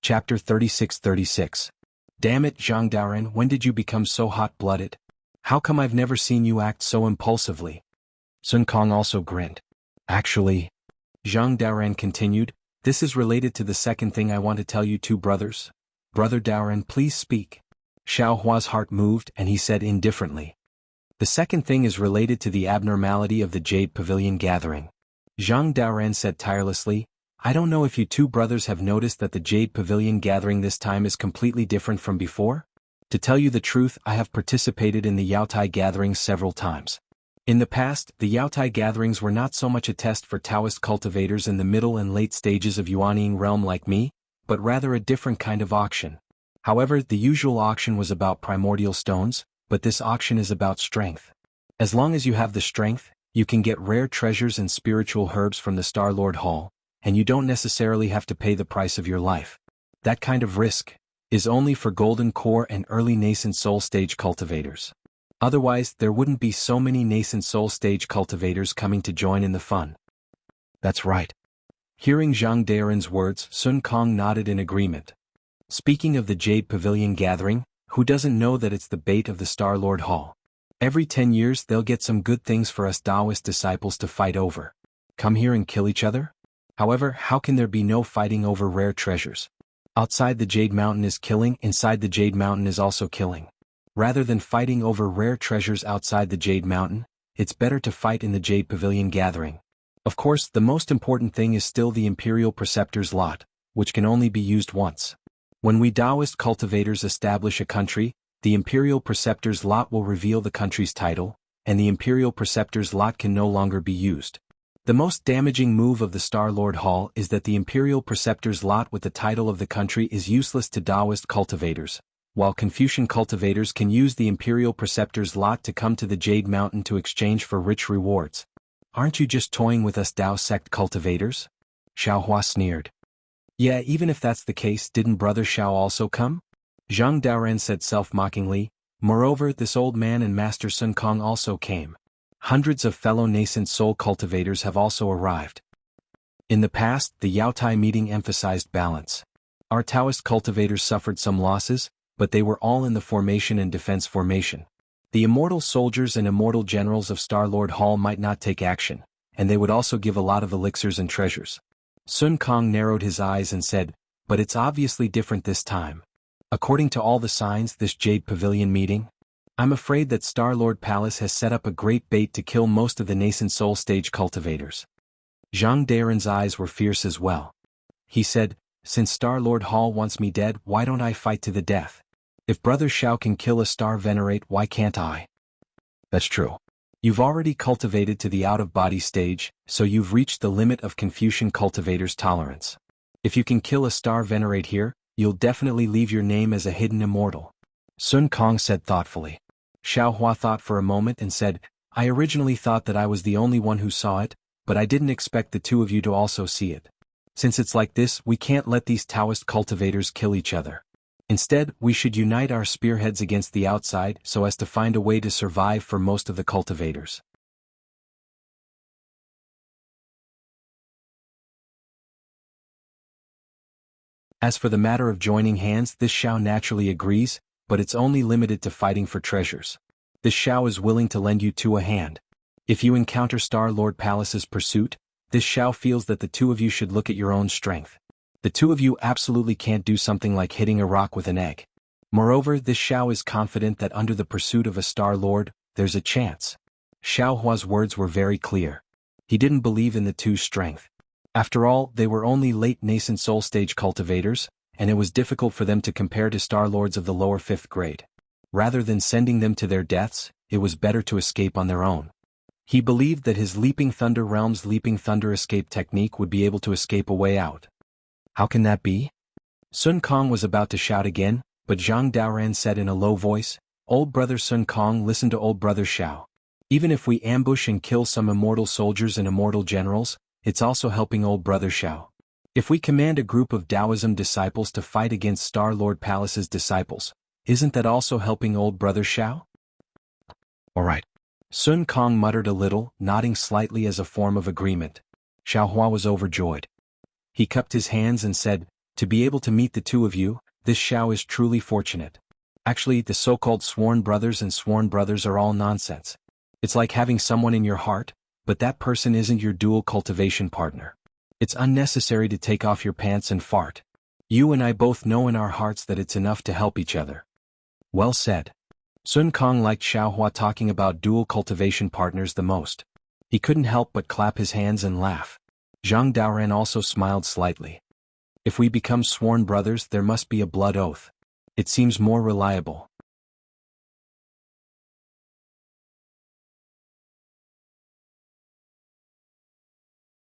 Chapter 36-36. Damn it, Zhang Daoran, when did you become so hot-blooded? How come I've never seen you act so impulsively? Sun Kong also grinned. Actually, Zhang Daoran continued, this is related to the second thing I want to tell you two brothers. Brother Daoran, please speak. Xiaohua's heart moved and he said indifferently. The second thing is related to the abnormality of the Jade Pavilion gathering. Zhang Daoran said tirelessly, I don't know if you two brothers have noticed that the Jade Pavilion gathering this time is completely different from before? To tell you the truth, I have participated in the Yaotai gatherings several times. In the past, the Yaotai gatherings were not so much a test for Taoist cultivators in the middle and late stages of Yuanying realm like me, but rather a different kind of auction. However, the usual auction was about primordial stones, but this auction is about strength. As long as you have the strength, you can get rare treasures and spiritual herbs from the Star-Lord Hall, and you don't necessarily have to pay the price of your life. That kind of risk is only for golden core and early nascent soul stage cultivators. Otherwise, there wouldn't be so many nascent soul stage cultivators coming to join in the fun. That's right. Hearing Zhang Daoran's words, Sun Kong nodded in agreement. Speaking of the Jade Pavilion gathering, who doesn't know that it's the bait of the Star-Lord Hall? Every 10 years they'll get some good things for us Taoist disciples to fight over. Come here and kill each other? However, how can there be no fighting over rare treasures? Outside the Jade Mountain is killing, inside the Jade Mountain is also killing. Rather than fighting over rare treasures outside the Jade Mountain, it's better to fight in the Jade Pavilion gathering. Of course, the most important thing is still the Imperial Preceptor's lot, which can only be used once. When we Taoist cultivators establish a country, the Imperial Preceptor's lot will reveal the country's title, and the Imperial Preceptor's lot can no longer be used. The most damaging move of the Star-Lord Hall is that the Imperial Preceptor's lot with the title of the country is useless to Taoist cultivators, while Confucian cultivators can use the Imperial Preceptor's lot to come to the Jade Mountain to exchange for rich rewards. Aren't you just toying with us Tao sect cultivators? Xiaohua sneered. Yeah, even if that's the case, didn't Brother Xiao also come? Zhang Daoran said self-mockingly. Moreover, this old man and Master Sun Kong also came. Hundreds of fellow nascent soul cultivators have also arrived. In the past, the Yaotai meeting emphasized balance. Our Taoist cultivators suffered some losses, but they were all in the formation and defense formation. The immortal soldiers and immortal generals of Star-Lord Hall might not take action, and they would also give a lot of elixirs and treasures. Sun Kong narrowed his eyes and said, but it's obviously different this time. According to all the signs, this Jade Pavilion meeting, I'm afraid that Star-Lord Palace has set up a great bait to kill most of the nascent soul stage cultivators. Zhang Daren's eyes were fierce as well. He said, since Star-Lord Hall wants me dead, why don't I fight to the death? If Brother Xiao can kill a Star Venerate, why can't I? That's true. You've already cultivated to the out-of-body stage, so you've reached the limit of Confucian cultivators' tolerance. If you can kill a Star Venerate here, you'll definitely leave your name as a hidden immortal. Sun Kong said thoughtfully. Xiaohua thought for a moment and said, I originally thought that I was the only one who saw it, but I didn't expect the two of you to also see it. Since it's like this, we can't let these Taoist cultivators kill each other. Instead, we should unite our spearheads against the outside so as to find a way to survive for most of the cultivators. As for the matter of joining hands, this Xiao naturally agrees, but it's only limited to fighting for treasures. This Xiao is willing to lend you two a hand. If you encounter Star-Lord Palace's pursuit, this Xiao feels that the two of you should look at your own strength. The two of you absolutely can't do something like hitting a rock with an egg. Moreover, this Xiao is confident that under the pursuit of a Star-Lord, there's a chance. Xiaohua's words were very clear. He didn't believe in the two's strength. After all, they were only late nascent soul stage cultivators, and it was difficult for them to compare to Star-Lords of the lower 5th grade. Rather than sending them to their deaths, it was better to escape on their own. He believed that his Leaping Thunder Realm's Leaping Thunder escape technique would be able to escape a way out. How can that be? Sun Kong was about to shout again, but Zhang Daoran said in a low voice, Old Brother Sun Kong, listen to Old Brother Xiao. Even if we ambush and kill some immortal soldiers and immortal generals, it's also helping Old Brother Xiao. If we command a group of Taoism disciples to fight against Star-Lord Palace's disciples, isn't that also helping Old Brother Xiao? All right. Sun Kong muttered a little, nodding slightly as a form of agreement. Xiaohua was overjoyed. He cupped his hands and said, to be able to meet the two of you, this Xiao is truly fortunate. Actually, the so-called sworn brothers and sworn brothers are all nonsense. It's like having someone in your heart, but that person isn't your dual cultivation partner. It's unnecessary to take off your pants and fart. You and I both know in our hearts that it's enough to help each other. Well said. Sun Kong liked Xiaohua talking about dual cultivation partners the most. He couldn't help but clap his hands and laugh. Zhang Daoran also smiled slightly. If we become sworn brothers, there must be a blood oath. It seems more reliable.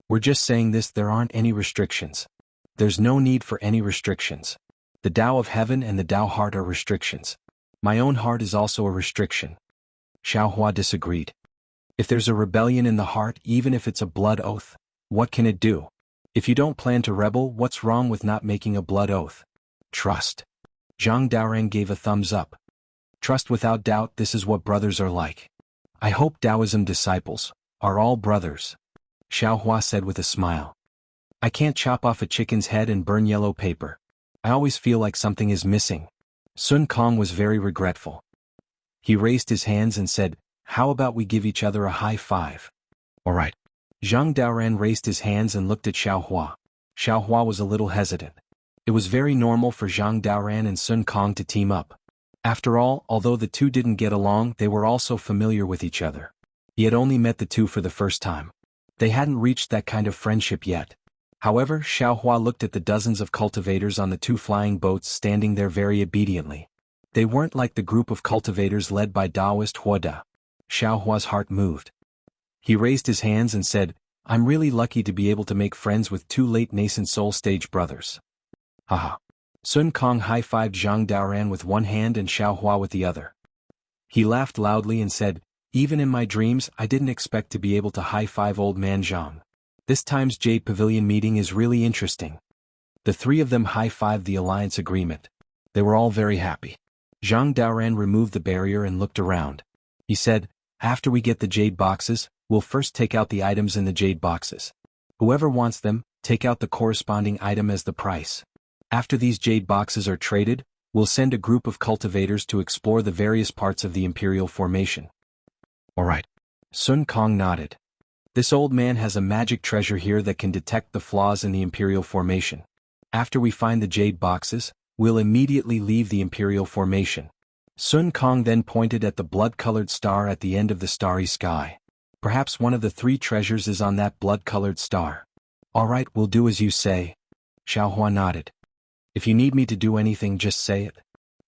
We're just saying this, there aren't any restrictions. There's no need for any restrictions. The Tao of Heaven and the Tao Heart are restrictions. My own heart is also a restriction. Xiaohua disagreed. If there's a rebellion in the heart, even if it's a blood oath, what can it do? If you don't plan to rebel, what's wrong with not making a blood oath? Trust. Zhang Daoran gave a thumbs up. Trust without doubt, this is what brothers are like. I hope Taoism disciples are all brothers. Xiaohua said with a smile. I can't chop off a chicken's head and burn yellow paper. I always feel like something is missing. Sun Kong was very regretful. He raised his hands and said, how about we give each other a high five? All right. Zhang Daoran raised his hands and looked at Xiaohua. Xiaohua was a little hesitant. It was very normal for Zhang Daoran and Sun Kong to team up. After all, although the two didn't get along, they were also familiar with each other. He had only met the two for the first time. They hadn't reached that kind of friendship yet. However, Xiaohua looked at the dozens of cultivators on the two flying boats standing there very obediently. They weren't like the group of cultivators led by Taoist Huada. Xiaohua's heart moved. He raised his hands and said, "I'm really lucky to be able to make friends with two late nascent soul stage brothers." Haha. Sun Kong high-fived Zhang Daoran with one hand and Xiaohua with the other. He laughed loudly and said, "Even in my dreams I didn't expect to be able to high-five old man Zhang. This time's Jade Pavilion meeting is really interesting." The three of them high-fived the alliance agreement. They were all very happy. Zhang Daoran removed the barrier and looked around. He said, "After we get the jade boxes, we'll first take out the items in the jade boxes. Whoever wants them, take out the corresponding item as the price. After these jade boxes are traded, we'll send a group of cultivators to explore the various parts of the Imperial Formation." "Alright." Sun Kong nodded. "This old man has a magic treasure here that can detect the flaws in the Imperial Formation. After we find the jade boxes, we'll immediately leave the Imperial Formation." Sun Kong then pointed at the blood-colored star at the end of the starry sky. "Perhaps one of the three treasures is on that blood-colored star." "Alright, we'll do as you say." Xiaohua nodded. "If you need me to do anything, just say it."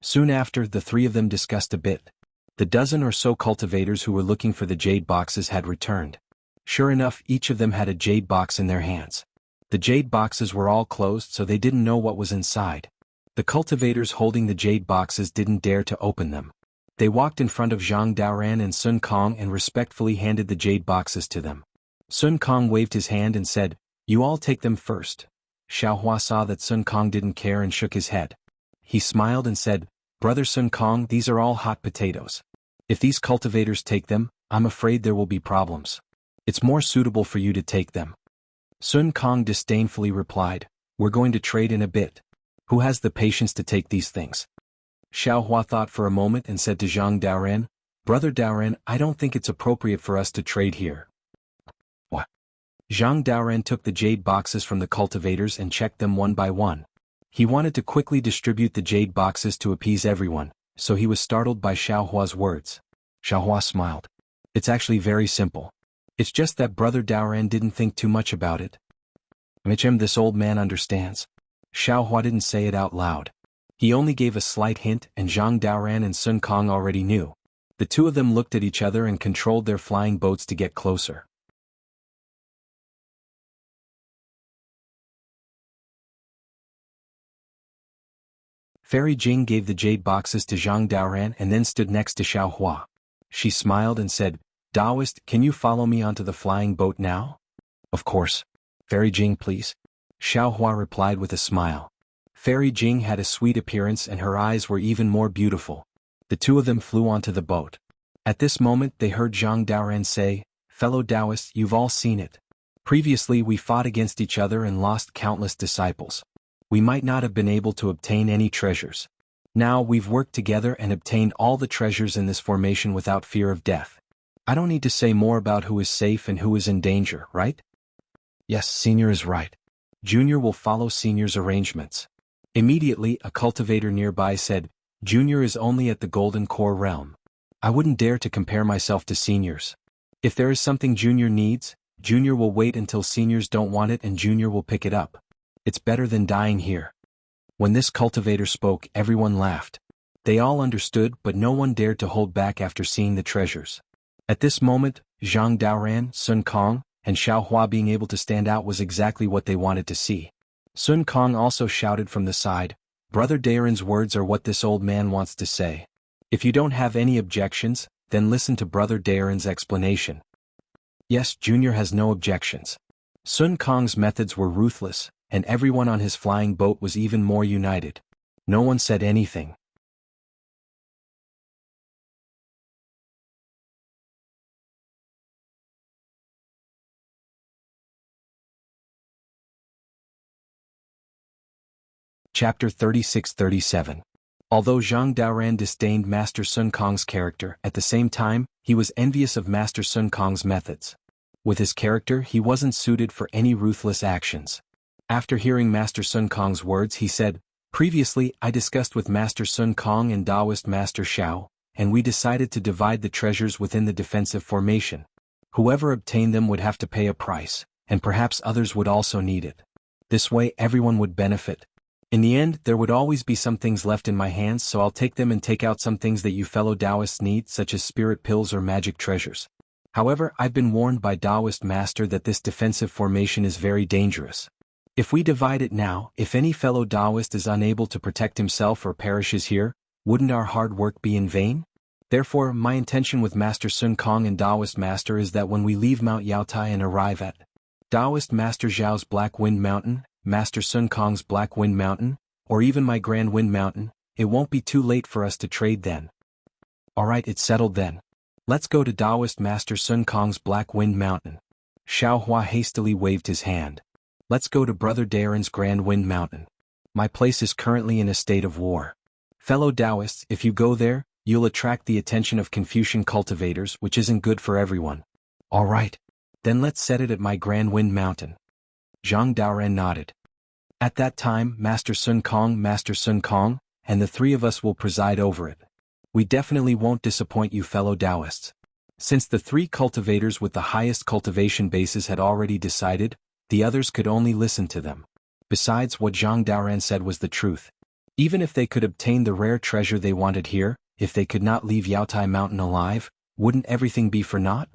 Soon after, the three of them discussed a bit. The dozen or so cultivators who were looking for the jade boxes had returned. Sure enough, each of them had a jade box in their hands. The jade boxes were all closed, so they didn't know what was inside. The cultivators holding the jade boxes didn't dare to open them. They walked in front of Zhang Daoran and Sun Kong and respectfully handed the jade boxes to them. Sun Kong waved his hand and said, "You all take them first." Xiaohua saw that Sun Kong didn't care and shook his head. He smiled and said, "Brother Sun Kong, these are all hot potatoes. If these cultivators take them, I'm afraid there will be problems. It's more suitable for you to take them." Sun Kong disdainfully replied, "We're going to trade in a bit. Who has the patience to take these things?" Xiaohua thought for a moment and said to Zhang Daoran, "Brother Daoran, I don't think it's appropriate for us to trade here." "What?" Zhang Daoran took the jade boxes from the cultivators and checked them one by one. He wanted to quickly distribute the jade boxes to appease everyone, so he was startled by Xiaohua's words. Xiaohua smiled. "It's actually very simple. It's just that Brother Daoran didn't think too much about it." "Michem, this old man understands." Xiaohua didn't say it out loud. He only gave a slight hint, and Zhang Daoran and Sun Kong already knew. The two of them looked at each other and controlled their flying boats to get closer. Fairy Jing gave the jade boxes to Zhang Daoran and then stood next to Xiaohua. She smiled and said, "Taoist, can you follow me onto the flying boat now?" "Of course. Fairy Jing, please." Xiaohua replied with a smile. Fairy Jing had a sweet appearance and her eyes were even more beautiful. The two of them flew onto the boat. At this moment they heard Zhang Daoran say, "Fellow Taoists, you've all seen it. Previously we fought against each other and lost countless disciples. We might not have been able to obtain any treasures. Now we've worked together and obtained all the treasures in this formation without fear of death. I don't need to say more about who is safe and who is in danger, right?" "Yes, Senior is right. Junior will follow Senior's arrangements." Immediately, a cultivator nearby said, "Junior is only at the Golden Core realm. I wouldn't dare to compare myself to Seniors. If there is something Junior needs, Junior will wait until Seniors don't want it and Junior will pick it up. It's better than dying here." When this cultivator spoke, everyone laughed. They all understood, but no one dared to hold back after seeing the treasures. At this moment, Zhang Daoran, Sun Kong, and Xiaohua being able to stand out was exactly what they wanted to see. Sun Kong also shouted from the side, "Brother Daoran's words are what this old man wants to say. If you don't have any objections, then listen to Brother Daoran's explanation." Yes, Junior has no objections. Sun Kong's methods were ruthless, and everyone on his flying boat was even more united. No one said anything. Chapter 36-37. Although Zhang Daoran disdained Master Sun Kong's character, at the same time, he was envious of Master Sun Kong's methods. With his character, he wasn't suited for any ruthless actions. After hearing Master Sun Kong's words, he said, Previously, I discussed with Master Sun Kong and Taoist Master Xiao, and we decided to divide the treasures within the defensive formation. Whoever obtained them would have to pay a price, and perhaps others would also need it. This way everyone would benefit. In the end, there would always be some things left in my hands, so I'll take them and take out some things that you fellow Taoists need, such as spirit pills or magic treasures. However, I've been warned by Taoist Master that this defensive formation is very dangerous. If we divide it now, if any fellow Taoist is unable to protect himself or perishes here, wouldn't our hard work be in vain? Therefore, my intention with Master Sun Kong and Taoist Master is that when we leave Mount Yaotai and arrive at Taoist Master Zhao's Black Wind Mountain, Master Sun Kong's Black Wind Mountain, or even my Grand Wind Mountain, it won't be too late for us to trade then. Alright, it's settled then. Let's go to Taoist Master Sun Kong's Black Wind Mountain. Xiao Hua hastily waved his hand. Let's go to Brother Darren's Grand Wind Mountain. My place is currently in a state of war. Fellow Taoists, if you go there, you'll attract the attention of Confucian cultivators, which isn't good for everyone. Alright. Then let's set it at my Grand Wind Mountain. Zhang Daoren nodded. At that time, Master Sun Kong, and the three of us will preside over it. We definitely won't disappoint you fellow Taoists. Since the three cultivators with the highest cultivation bases had already decided, the others could only listen to them. Besides, what Zhang Daoren said was the truth. Even if they could obtain the rare treasure they wanted here, if they could not leave Yaotai Mountain alive, wouldn't everything be for naught?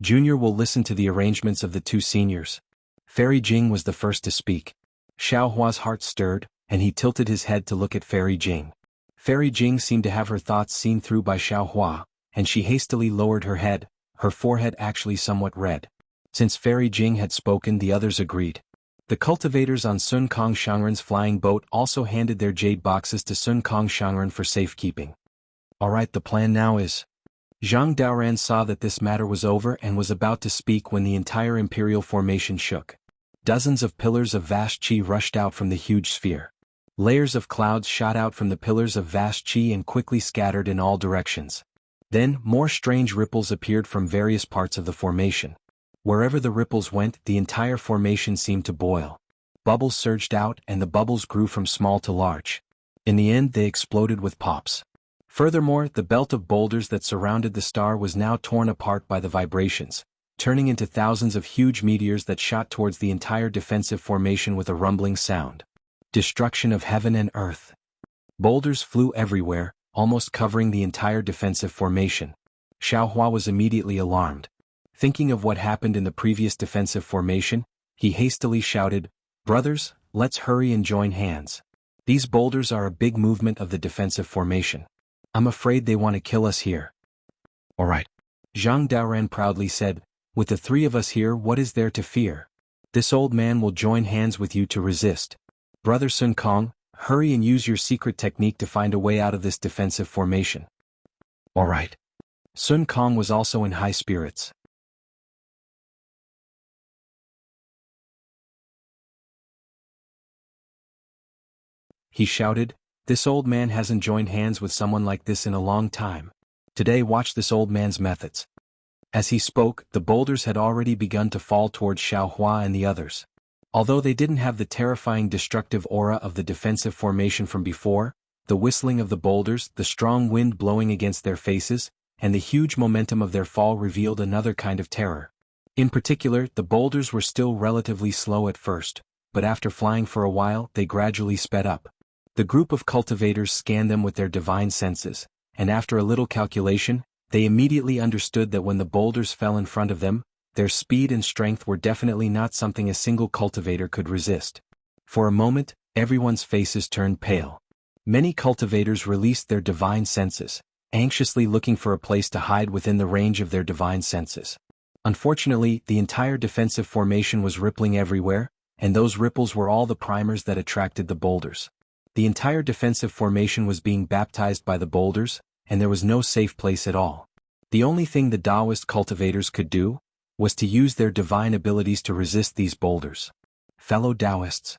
Junior will listen to the arrangements of the two seniors. Fairy Jing was the first to speak. Xiao Hua's heart stirred, and he tilted his head to look at Fairy Jing. Fairy Jing seemed to have her thoughts seen through by Xiao Hua, and she hastily lowered her head, her forehead actually somewhat red. Since Fairy Jing had spoken, the others agreed. The cultivators on Sun Kong Shangren's flying boat also handed their jade boxes to Sun Kong Shangren for safekeeping. Alright, the plan now is... Zhang Daoren saw that this matter was over and was about to speak when the entire imperial formation shook. Dozens of pillars of vast chi rushed out from the huge sphere. Layers of clouds shot out from the pillars of vast chi and quickly scattered in all directions. Then, more strange ripples appeared from various parts of the formation. Wherever the ripples went, the entire formation seemed to boil. Bubbles surged out, and the bubbles grew from small to large. In the end, they exploded with pops. Furthermore, the belt of boulders that surrounded the star was now torn apart by the vibrations, turning into thousands of huge meteors that shot towards the entire defensive formation with a rumbling sound. Destruction of heaven and earth. Boulders flew everywhere, almost covering the entire defensive formation. Xiao Hua was immediately alarmed. Thinking of what happened in the previous defensive formation, he hastily shouted, "Brothers, let's hurry and join hands. These boulders are a big movement of the defensive formation. I'm afraid they want to kill us here." Alright. Zhang Daoren proudly said, "With the three of us here, what is there to fear? This old man will join hands with you to resist. Brother Sun Kong, hurry and use your secret technique to find a way out of this defensive formation." Alright. Sun Kong was also in high spirits. He shouted, "This old man hasn't joined hands with someone like this in a long time. Today watch this old man's methods." As he spoke, the boulders had already begun to fall towards Xiao Hua and the others. Although they didn't have the terrifying destructive aura of the defensive formation from before, the whistling of the boulders, the strong wind blowing against their faces, and the huge momentum of their fall revealed another kind of terror. In particular, the boulders were still relatively slow at first, but after flying for a while, they gradually sped up. The group of cultivators scanned them with their divine senses, and after a little calculation, they immediately understood that when the boulders fell in front of them, their speed and strength were definitely not something a single cultivator could resist. For a moment, everyone's faces turned pale. Many cultivators released their divine senses, anxiously looking for a place to hide within the range of their divine senses. Unfortunately, the entire defensive formation was rippling everywhere, and those ripples were all the primers that attracted the boulders. The entire defensive formation was being baptized by the boulders, and there was no safe place at all. The only thing the Taoist cultivators could do was to use their divine abilities to resist these boulders. Fellow Taoists.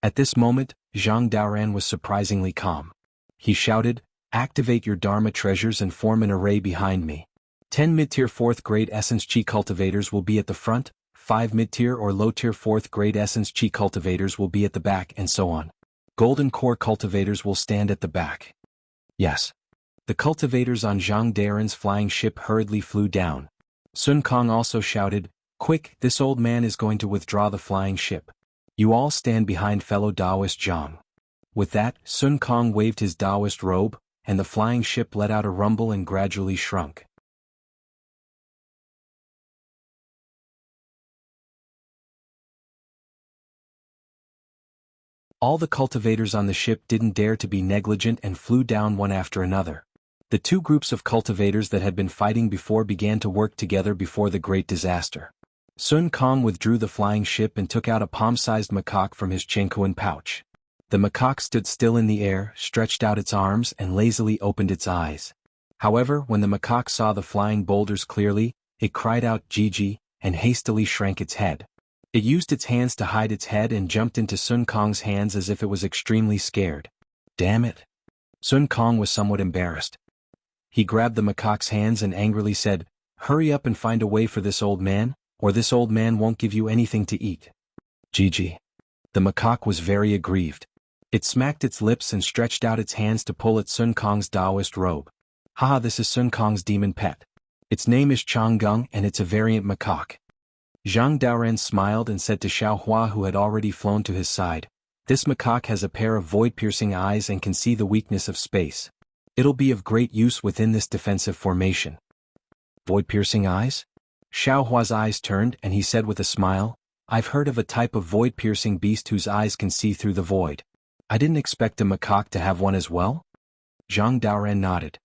At this moment, Zhang Daoren was surprisingly calm. He shouted, "Activate your Dharma treasures and form an array behind me. 10 mid-tier 4th grade essence chi cultivators will be at the front, 5 mid-tier or low-tier 4th grade essence chi cultivators will be at the back, and so on. Golden Core cultivators will stand at the back. Yes. The cultivators on Zhang Daren's flying ship hurriedly flew down. Sun Kong also shouted, "Quick, this old man is going to withdraw the flying ship. You all stand behind fellow Taoist Jiang." With that, Sun Kong waved his Taoist robe, and the flying ship let out a rumble and gradually shrunk. All the cultivators on the ship didn't dare to be negligent and flew down one after another. The two groups of cultivators that had been fighting before began to work together before the great disaster. Sun Kong withdrew the flying ship and took out a palm-sized macaque from his Jianghu pouch. The macaque stood still in the air, stretched out its arms and lazily opened its eyes. However, when the macaque saw the flying boulders clearly, it cried out "Gigi," and hastily shrank its head. It used its hands to hide its head and jumped into Sun Kong's hands as if it was extremely scared. Damn it! Sun Kong was somewhat embarrassed. He grabbed the macaque's hands and angrily said, "Hurry up and find a way for this old man, or this old man won't give you anything to eat." Gigi. The macaque was very aggrieved. It smacked its lips and stretched out its hands to pull at Sun Kong's Taoist robe. Haha, this is Sun Kong's demon pet. Its name is Changgung and it's a variant macaque. Zhang Daoren smiled and said to Xiaohua, who had already flown to his side, "This macaque has a pair of void-piercing eyes and can see the weakness of space. It'll be of great use within this defensive formation." Void-piercing eyes? Xiaohua's eyes turned and he said with a smile, "I've heard of a type of void-piercing beast whose eyes can see through the void. I didn't expect a macaque to have one as well?" Zhang Daoren nodded.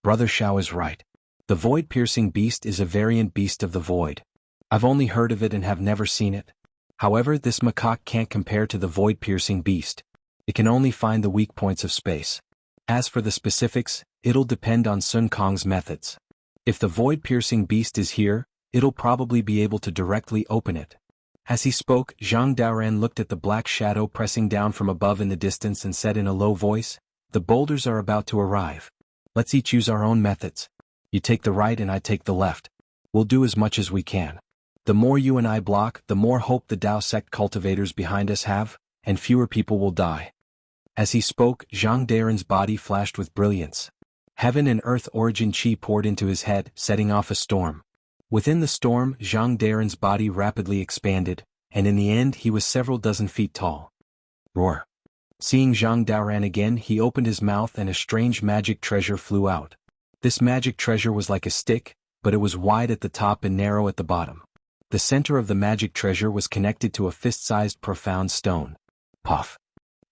Brother Xiao is right. The void-piercing beast is a variant beast of the void. I've only heard of it and have never seen it. However, this macaque can't compare to the void-piercing beast. It can only find the weak points of space. As for the specifics, it'll depend on Sun Kong's methods. If the void-piercing beast is here, it'll probably be able to directly open it. As he spoke, Zhang Daoren looked at the black shadow pressing down from above in the distance and said in a low voice, "The boulders are about to arrive. Let's each use our own methods. You take the right and I take the left. We'll do as much as we can. The more you and I block, the more hope the Dao sect cultivators behind us have, and fewer people will die." As he spoke, Zhang Daren's body flashed with brilliance. Heaven and earth origin chi poured into his head, setting off a storm. Within the storm, Zhang Daren's body rapidly expanded, and in the end he was several dozen feet tall. Roar. Seeing Zhang Daoren again, he opened his mouth and a strange magic treasure flew out. This magic treasure was like a stick, but it was wide at the top and narrow at the bottom. The center of the magic treasure was connected to a fist-sized profound stone. Puff.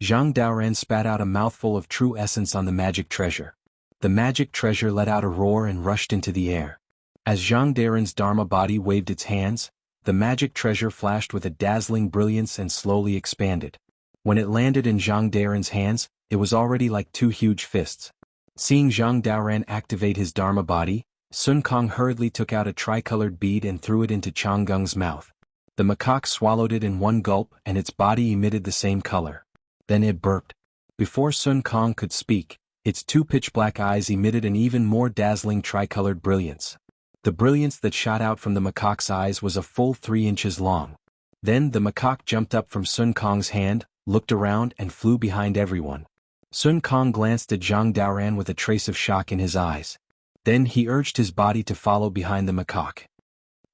Zhang Daoren spat out a mouthful of true essence on the magic treasure. The magic treasure let out a roar and rushed into the air. As Zhang Daren's Dharma body waved its hands, the magic treasure flashed with a dazzling brilliance and slowly expanded. When it landed in Zhang Daren's hands, it was already like two huge fists. Seeing Zhang Daoren activate his Dharma body, Sun Kong hurriedly took out a tricolored bead and threw it into Changgung's mouth. The macaque swallowed it in one gulp and its body emitted the same color. Then it burped. Before Sun Kong could speak, its two pitch-black eyes emitted an even more dazzling tricolored brilliance. The brilliance that shot out from the macaque's eyes was a full 3 inches long. Then the macaque jumped up from Sun Kong's hand, looked around and flew behind everyone. Sun Kong glanced at Zhang Daoren with a trace of shock in his eyes. Then he urged his body to follow behind the macaque.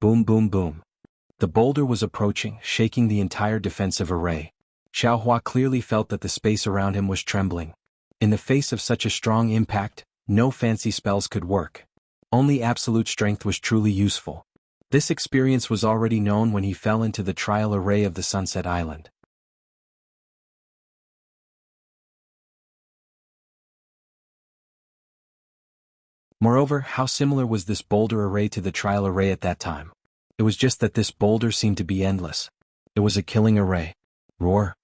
Boom boom boom. The boulder was approaching, shaking the entire defensive array. Xiaohua clearly felt that the space around him was trembling. In the face of such a strong impact, no fancy spells could work. Only absolute strength was truly useful. This experience was already known when he fell into the trial array of the Sunset Island. Moreover, how similar was this boulder array to the trial array at that time? It was just that this boulder seemed to be endless. It was a killing array. Roar.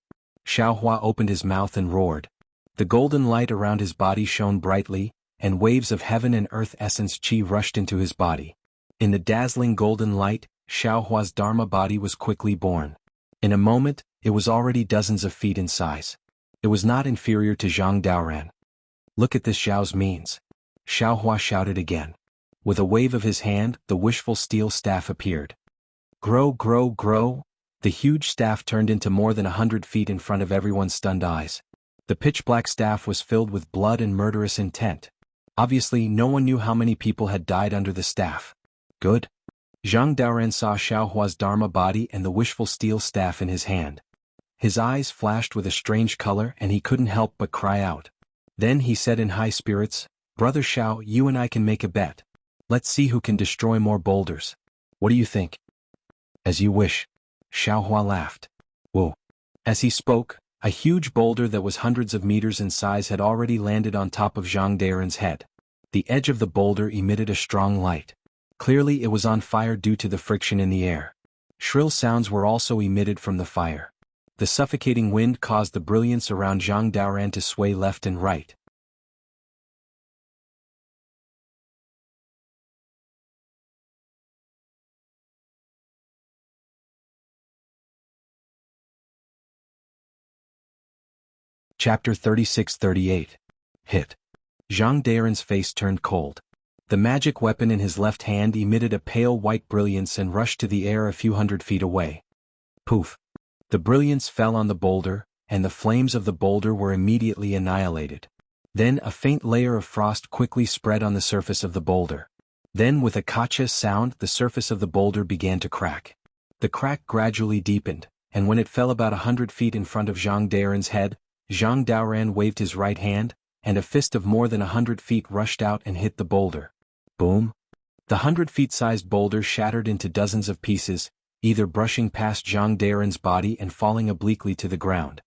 Xiaohua opened his mouth and roared. The golden light around his body shone brightly, and waves of heaven and earth essence chi rushed into his body. In the dazzling golden light, Xiaohua's Dharma body was quickly born. In a moment, it was already dozens of feet in size. It was not inferior to Zhang Daoren. Look at this Xiao's means. Xiaohua shouted again. With a wave of his hand, the wishful steel staff appeared. Grow, grow, grow. The huge staff turned into more than 100 feet in front of everyone's stunned eyes. The pitch-black staff was filled with blood and murderous intent. Obviously, no one knew how many people had died under the staff. Good. Zhang Daoran saw Xiaohua's Dharma body and the wishful steel staff in his hand. His eyes flashed with a strange color and he couldn't help but cry out. Then he said in high spirits, "Brother Xiao, you and I can make a bet. Let's see who can destroy more boulders. What do you think?" "As you wish." Xiaohua laughed. Whoa. As he spoke, a huge boulder that was hundreds of meters in size had already landed on top of Zhang Daoran's head. The edge of the boulder emitted a strong light. Clearly it was on fire due to the friction in the air. Shrill sounds were also emitted from the fire. The suffocating wind caused the brilliance around Zhang Daoran to sway left and right. Chapter 36-38. Hit. Zhang Daoran's face turned cold. The magic weapon in his left hand emitted a pale white brilliance and rushed to the air a few hundred feet away. Poof. The brilliance fell on the boulder, and the flames of the boulder were immediately annihilated. Then a faint layer of frost quickly spread on the surface of the boulder. Then with a kacha sound the surface of the boulder began to crack. The crack gradually deepened, and when it fell about 100 feet in front of Zhang Daoran's head, Zhang Daoran waved his right hand, and a fist of more than 100 feet rushed out and hit the boulder. Boom! The 100-feet-sized boulder shattered into dozens of pieces, either brushing past Zhang Daoran's body and falling obliquely to the ground.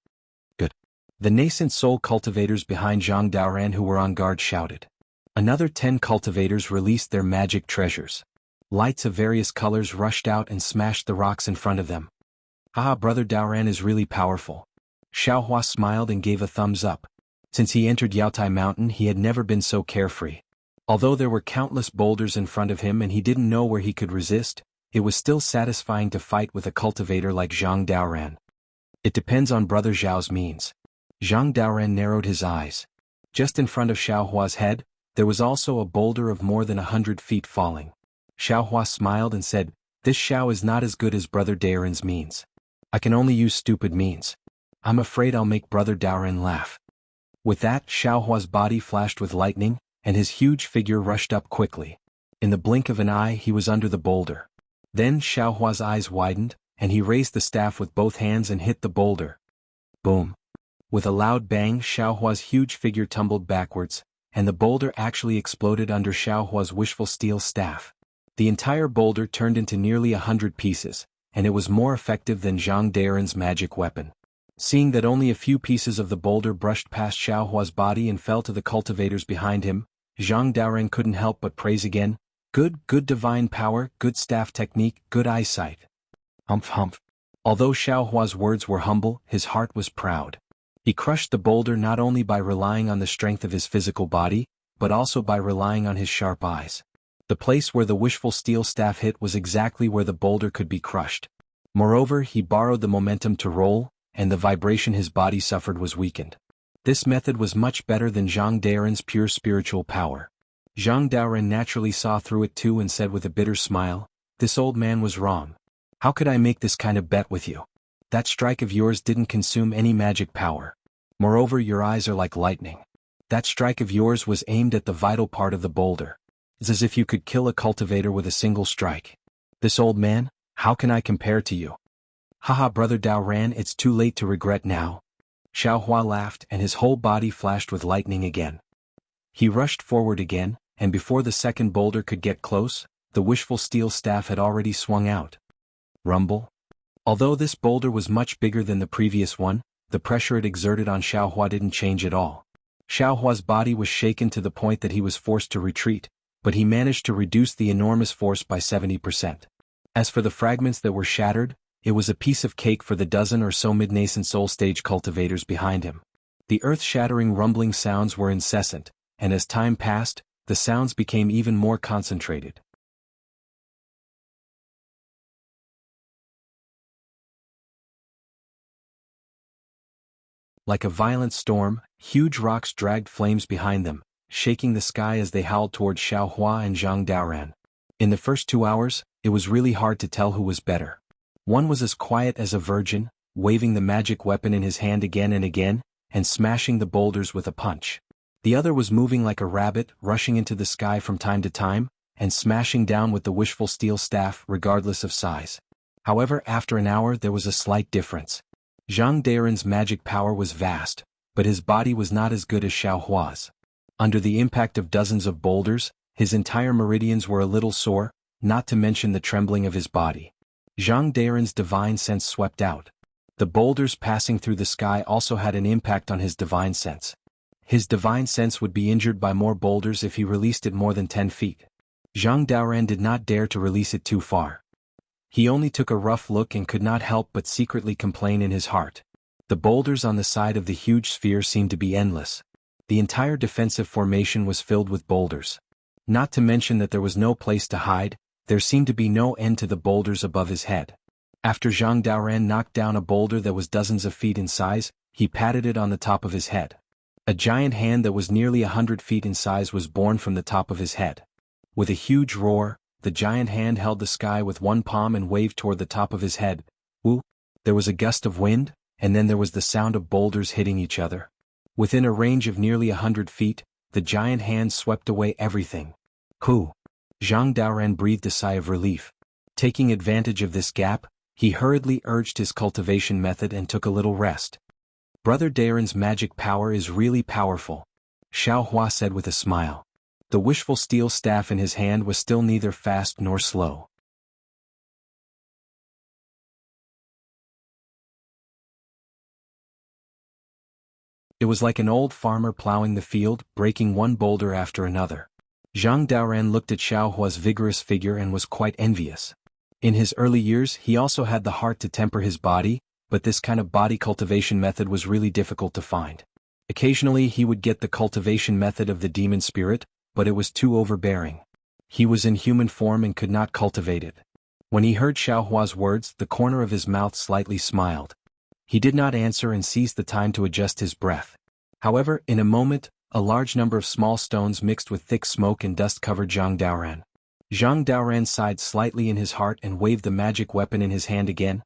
Good. The nascent soul cultivators behind Zhang Daoran who were on guard shouted. Another 10 cultivators released their magic treasures. Lights of various colors rushed out and smashed the rocks in front of them. "Ah, Brother Daoran is really powerful." Xiaohua smiled and gave a thumbs up. Since he entered Yaotai Mountain he had never been so carefree. Although there were countless boulders in front of him and he didn't know where he could resist, it was still satisfying to fight with a cultivator like Zhang Daoran. It depends on Brother Zhao's means. Zhang Daoran narrowed his eyes. Just in front of Xiaohua's head, there was also a boulder of more than 100 feet falling. Xiaohua smiled and said, "This Xiao is not as good as Brother Daoran's means. I can only use stupid means. I'm afraid I'll make Brother Daoran laugh." With that, Xiaohua's body flashed with lightning, and his huge figure rushed up quickly. In the blink of an eye he was under the boulder. Then Xiaohua's eyes widened, and he raised the staff with both hands and hit the boulder. Boom! With a loud bang Xiaohua's huge figure tumbled backwards, and the boulder actually exploded under Xiaohua's wishful steel staff. The entire boulder turned into nearly 100 pieces, and it was more effective than Zhang Daoran's magic weapon. Seeing that only a few pieces of the boulder brushed past Xiaohua's body and fell to the cultivators behind him, Zhang Daoran couldn't help but praise again. Good divine power, good staff technique, good eyesight. Humph humph. Although Xiaohua's words were humble, his heart was proud. He crushed the boulder not only by relying on the strength of his physical body, but also by relying on his sharp eyes. The place where the wishful steel staff hit was exactly where the boulder could be crushed. Moreover, he borrowed the momentum to roll, and the vibration his body suffered was weakened. This method was much better than Zhang Daoran's pure spiritual power. Zhang Daoran naturally saw through it too and said with a bitter smile, "This old man was wrong. How could I make this kind of bet with you? That strike of yours didn't consume any magic power. Moreover, your eyes are like lightning. That strike of yours was aimed at the vital part of the boulder. It's as if you could kill a cultivator with a single strike. This old man, how can I compare to you?" "Haha, Brother Daoran, it's too late to regret now." Xiaohua laughed and his whole body flashed with lightning again. He rushed forward again, and before the second boulder could get close, the wishful steel staff had already swung out. Rumble. Although this boulder was much bigger than the previous one, the pressure it exerted on Xiaohua didn't change at all. Xiaohua's body was shaken to the point that he was forced to retreat, but he managed to reduce the enormous force by 70%. As for the fragments that were shattered, it was a piece of cake for the dozen or so mid-nascent soul stage cultivators behind him. The earth-shattering rumbling sounds were incessant, and as time passed, the sounds became even more concentrated. Like a violent storm, huge rocks dragged flames behind them, shaking the sky as they howled towards Xiaohua and Zhang Daoran. In the first 2 hours, it was really hard to tell who was better. One was as quiet as a virgin, waving the magic weapon in his hand again and again, and smashing the boulders with a punch. The other was moving like a rabbit, rushing into the sky from time to time, and smashing down with the wishful steel staff regardless of size. However, after an hour there was a slight difference. Zhang Daren's magic power was vast, but his body was not as good as Xiao Hua's. Under the impact of dozens of boulders, his entire meridians were a little sore, not to mention the trembling of his body. Zhang Daren's divine sense swept out. The boulders passing through the sky also had an impact on his divine sense. His divine sense would be injured by more boulders if he released it more than 10 feet. Zhang Daren did not dare to release it too far. He only took a rough look and could not help but secretly complain in his heart. The boulders on the side of the huge sphere seemed to be endless. The entire defensive formation was filled with boulders. Not to mention that there was no place to hide, there seemed to be no end to the boulders above his head. After Zhang Daoran knocked down a boulder that was dozens of feet in size, he patted it on the top of his head. A giant hand that was nearly 100 feet in size was born from the top of his head. With a huge roar, the giant hand held the sky with one palm and waved toward the top of his head. Woo! There was a gust of wind, and then there was the sound of boulders hitting each other. Within a range of nearly 100 feet, the giant hand swept away everything. Hoo! Zhang Daoran breathed a sigh of relief. Taking advantage of this gap, he hurriedly urged his cultivation method and took a little rest. Brother Daren's magic power is really powerful, Xiao Hua said with a smile. The wishful steel staff in his hand was still neither fast nor slow. It was like an old farmer plowing the field, breaking one boulder after another. Zhang Daoran looked at Xiao Hua's vigorous figure and was quite envious. In his early years he also had the heart to temper his body, but this kind of body cultivation method was really difficult to find. Occasionally he would get the cultivation method of the demon spirit, but it was too overbearing. He was in human form and could not cultivate it. When he heard Xiao Hua's words, the corner of his mouth slightly smiled. He did not answer and seized the time to adjust his breath. However, in a moment, a large number of small stones mixed with thick smoke and dust covered Zhang Daoran. Zhang Daoran sighed slightly in his heart and waved the magic weapon in his hand again.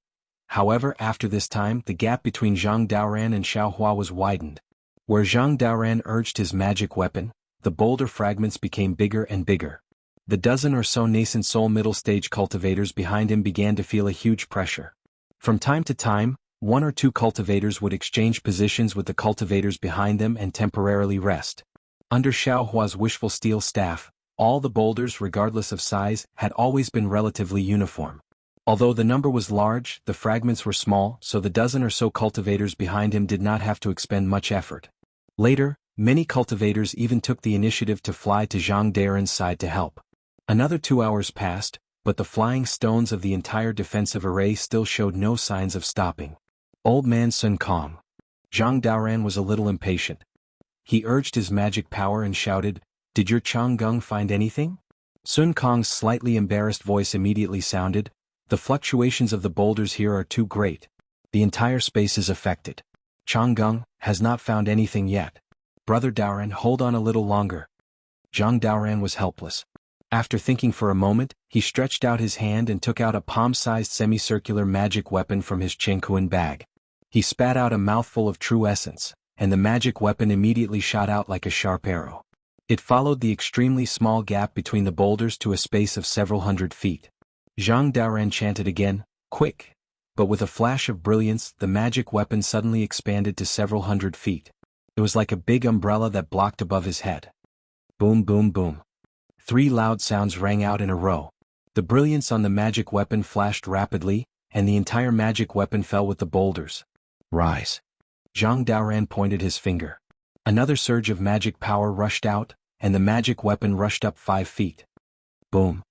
However, after this time, the gap between Zhang Daoran and Xiao Hua was widened. Where Zhang Daoran urged his magic weapon, the boulder fragments became bigger and bigger. The dozen or so nascent soul middle stage cultivators behind him began to feel a huge pressure. From time to time, one or two cultivators would exchange positions with the cultivators behind them and temporarily rest. Under Xiao Hua's wishful steel staff, all the boulders regardless of size had always been relatively uniform. Although the number was large, the fragments were small, so the dozen or so cultivators behind him did not have to expend much effort. Later, many cultivators even took the initiative to fly to Zhang Daren's side to help. Another 2 hours passed, but the flying stones of the entire defensive array still showed no signs of stopping. Old man Sun Kong. Zhang Daoran was a little impatient. He urged his magic power and shouted, "Did your Changgung find anything?" Sun Kong's slightly embarrassed voice immediately sounded, "The fluctuations of the boulders here are too great. The entire space is affected. Changgung has not found anything yet. Brother Daoran, hold on a little longer." Zhang Daoran was helpless. After thinking for a moment, he stretched out his hand and took out a palm-sized semicircular magic weapon from his Chengkuan bag. He spat out a mouthful of true essence, and the magic weapon immediately shot out like a sharp arrow. It followed the extremely small gap between the boulders to a space of several hundred feet. Zhang Daoran chanted again, "Quick!" But with a flash of brilliance, the magic weapon suddenly expanded to several hundred feet. It was like a big umbrella that blocked above his head. Boom, boom, boom. 3 loud sounds rang out in a row. The brilliance on the magic weapon flashed rapidly, and the entire magic weapon fell with the boulders. "Rise." Zhang Daoran pointed his finger. Another surge of magic power rushed out, and the magic weapon rushed up 5 feet. Boom.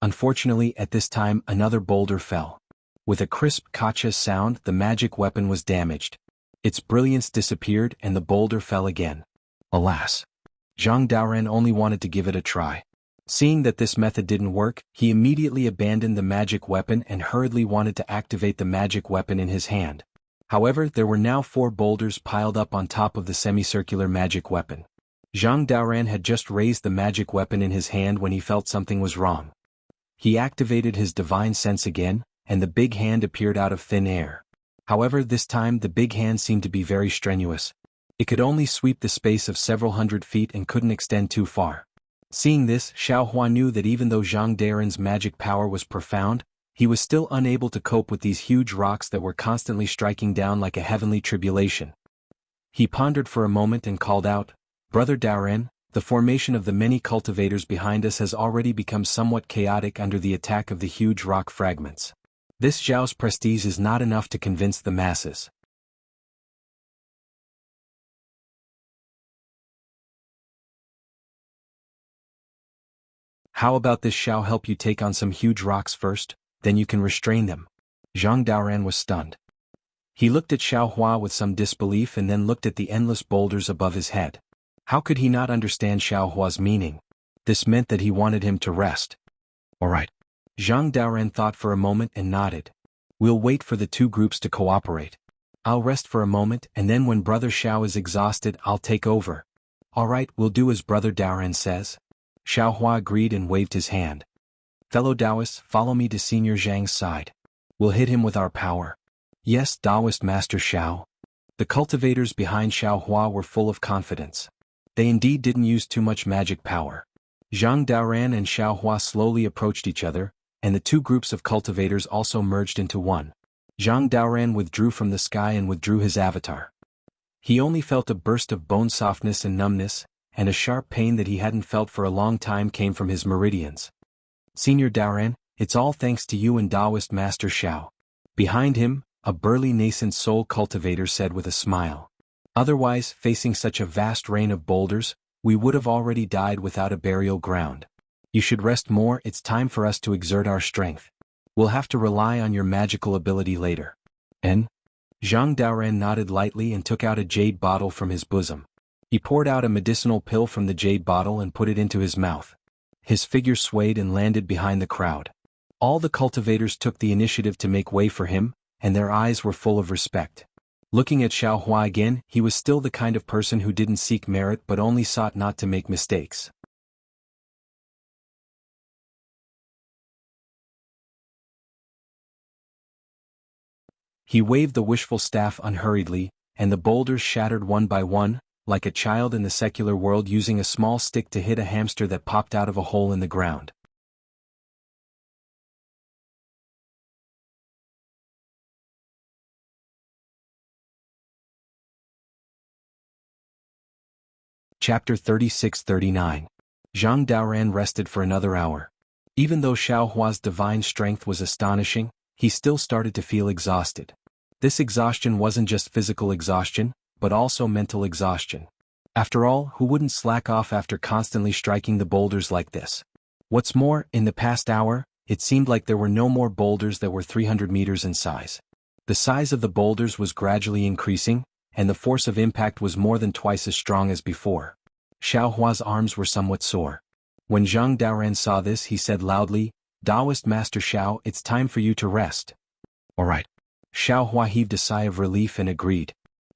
Unfortunately, at this time, another boulder fell. With a crisp kacha sound, the magic weapon was damaged. Its brilliance disappeared and the boulder fell again. Alas. Zhang Daoran only wanted to give it a try. Seeing that this method didn't work, he immediately abandoned the magic weapon and hurriedly wanted to activate the magic weapon in his hand. However, there were now 4 boulders piled up on top of the semicircular magic weapon. Zhang Daoran had just raised the magic weapon in his hand when he felt something was wrong. He activated his divine sense again, and the big hand appeared out of thin air. However, this time the big hand seemed to be very strenuous. It could only sweep the space of several hundred feet and couldn't extend too far. Seeing this, Xiaohua knew that even though Zhang Daren's magic power was profound, he was still unable to cope with these huge rocks that were constantly striking down like a heavenly tribulation. He pondered for a moment and called out, "Brother Daren, the formation of the many cultivators behind us has already become somewhat chaotic under the attack of the huge rock fragments. This Zhao's prestige is not enough to convince the masses. How about this Xiao help you take on some huge rocks first, then you can restrain them?" Zhang Daoran was stunned. He looked at Xiaohua with some disbelief and then looked at the endless boulders above his head. How could he not understand Xiaohua's meaning? This meant that he wanted him to rest. All right. Zhang Daoran thought for a moment and nodded. We'll wait for the two groups to cooperate. I'll rest for a moment and then when Brother Xiao is exhausted I'll take over. All right, we'll do as Brother Daoran says. Xiaohua agreed and waved his hand. Fellow Taoists, follow me to Senior Zhang's side. We'll hit him with our power. Yes, Taoist Master Xiao. The cultivators behind Xiaohua were full of confidence. They indeed didn't use too much magic power. Zhang Daoran and Xiaohua slowly approached each other, and the two groups of cultivators also merged into one. Zhang Daoran withdrew from the sky and withdrew his avatar. He only felt a burst of bone softness and numbness, and a sharp pain that he hadn't felt for a long time came from his meridians. Senior Daoran, it's all thanks to you and Taoist Master Xiao. Behind him, a burly nascent soul cultivator said with a smile. Otherwise, facing such a vast rain of boulders, we would have already died without a burial ground. You should rest more, it's time for us to exert our strength. We'll have to rely on your magical ability later. And? Zhang Daoran nodded lightly and took out a jade bottle from his bosom. He poured out a medicinal pill from the jade bottle and put it into his mouth. His figure swayed and landed behind the crowd. All the cultivators took the initiative to make way for him, and their eyes were full of respect. Looking at Xiaohua again, he was still the kind of person who didn't seek merit but only sought not to make mistakes. He waved the wishful staff unhurriedly, and the boulders shattered one by one, like a child in the secular world using a small stick to hit a hamster that popped out of a hole in the ground. Chapter 36-39. Zhang Daoran rested for another hour. Even though Xiaohua's divine strength was astonishing, he still started to feel exhausted. This exhaustion wasn't just physical exhaustion, but also mental exhaustion. After all, who wouldn't slack off after constantly striking the boulders like this? What's more, in the past hour, it seemed like there were no more boulders that were 300 meters in size. The size of the boulders was gradually increasing, and the force of impact was more than twice as strong as before. Xiaohua's arms were somewhat sore. When Zhang Daoran saw this, he said loudly, "Taoist Master Xiao, it's time for you to rest." All right. Xiaohua heaved a sigh of relief and agreed.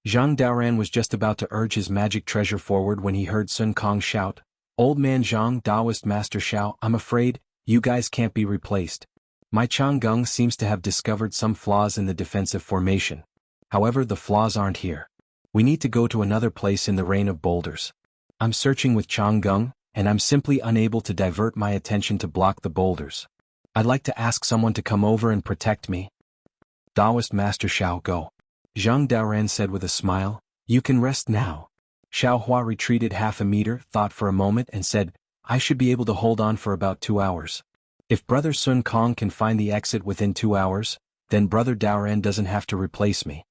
Zhang Daoran was just about to urge his magic treasure forward when he heard Sun Kong shout, "Old man Zhang, Taoist Master Xiao, I'm afraid, you guys can't be replaced. My Chang'eng seems to have discovered some flaws in the defensive formation. However, the flaws aren't here. We need to go to another place in the rain of boulders. I'm searching with Chang'eng, and I'm simply unable to divert my attention to block the boulders. I'd like to ask someone to come over and protect me." Taoist Master Xiao, go. Zhang Daoran said with a smile, "You can rest now." Xiaohua retreated half a meter, thought for a moment and said, "I should be able to hold on for about 2 hours. If Brother Sun Kong can find the exit within 2 hours, then Brother Daoran doesn't have to replace me."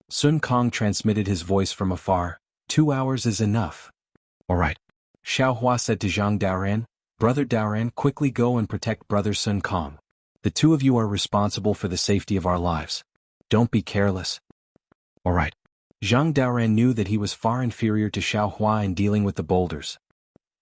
Sun Kong transmitted his voice from afar, 2 hours is enough." All right. Xiaohua said to Zhang Daoran, "Brother Daoran, quickly go and protect Brother Sun Kong. The two of you are responsible for the safety of our lives. Don't be careless." All right. Zhang Daoran knew that he was far inferior to Xiaohua in dealing with the boulders.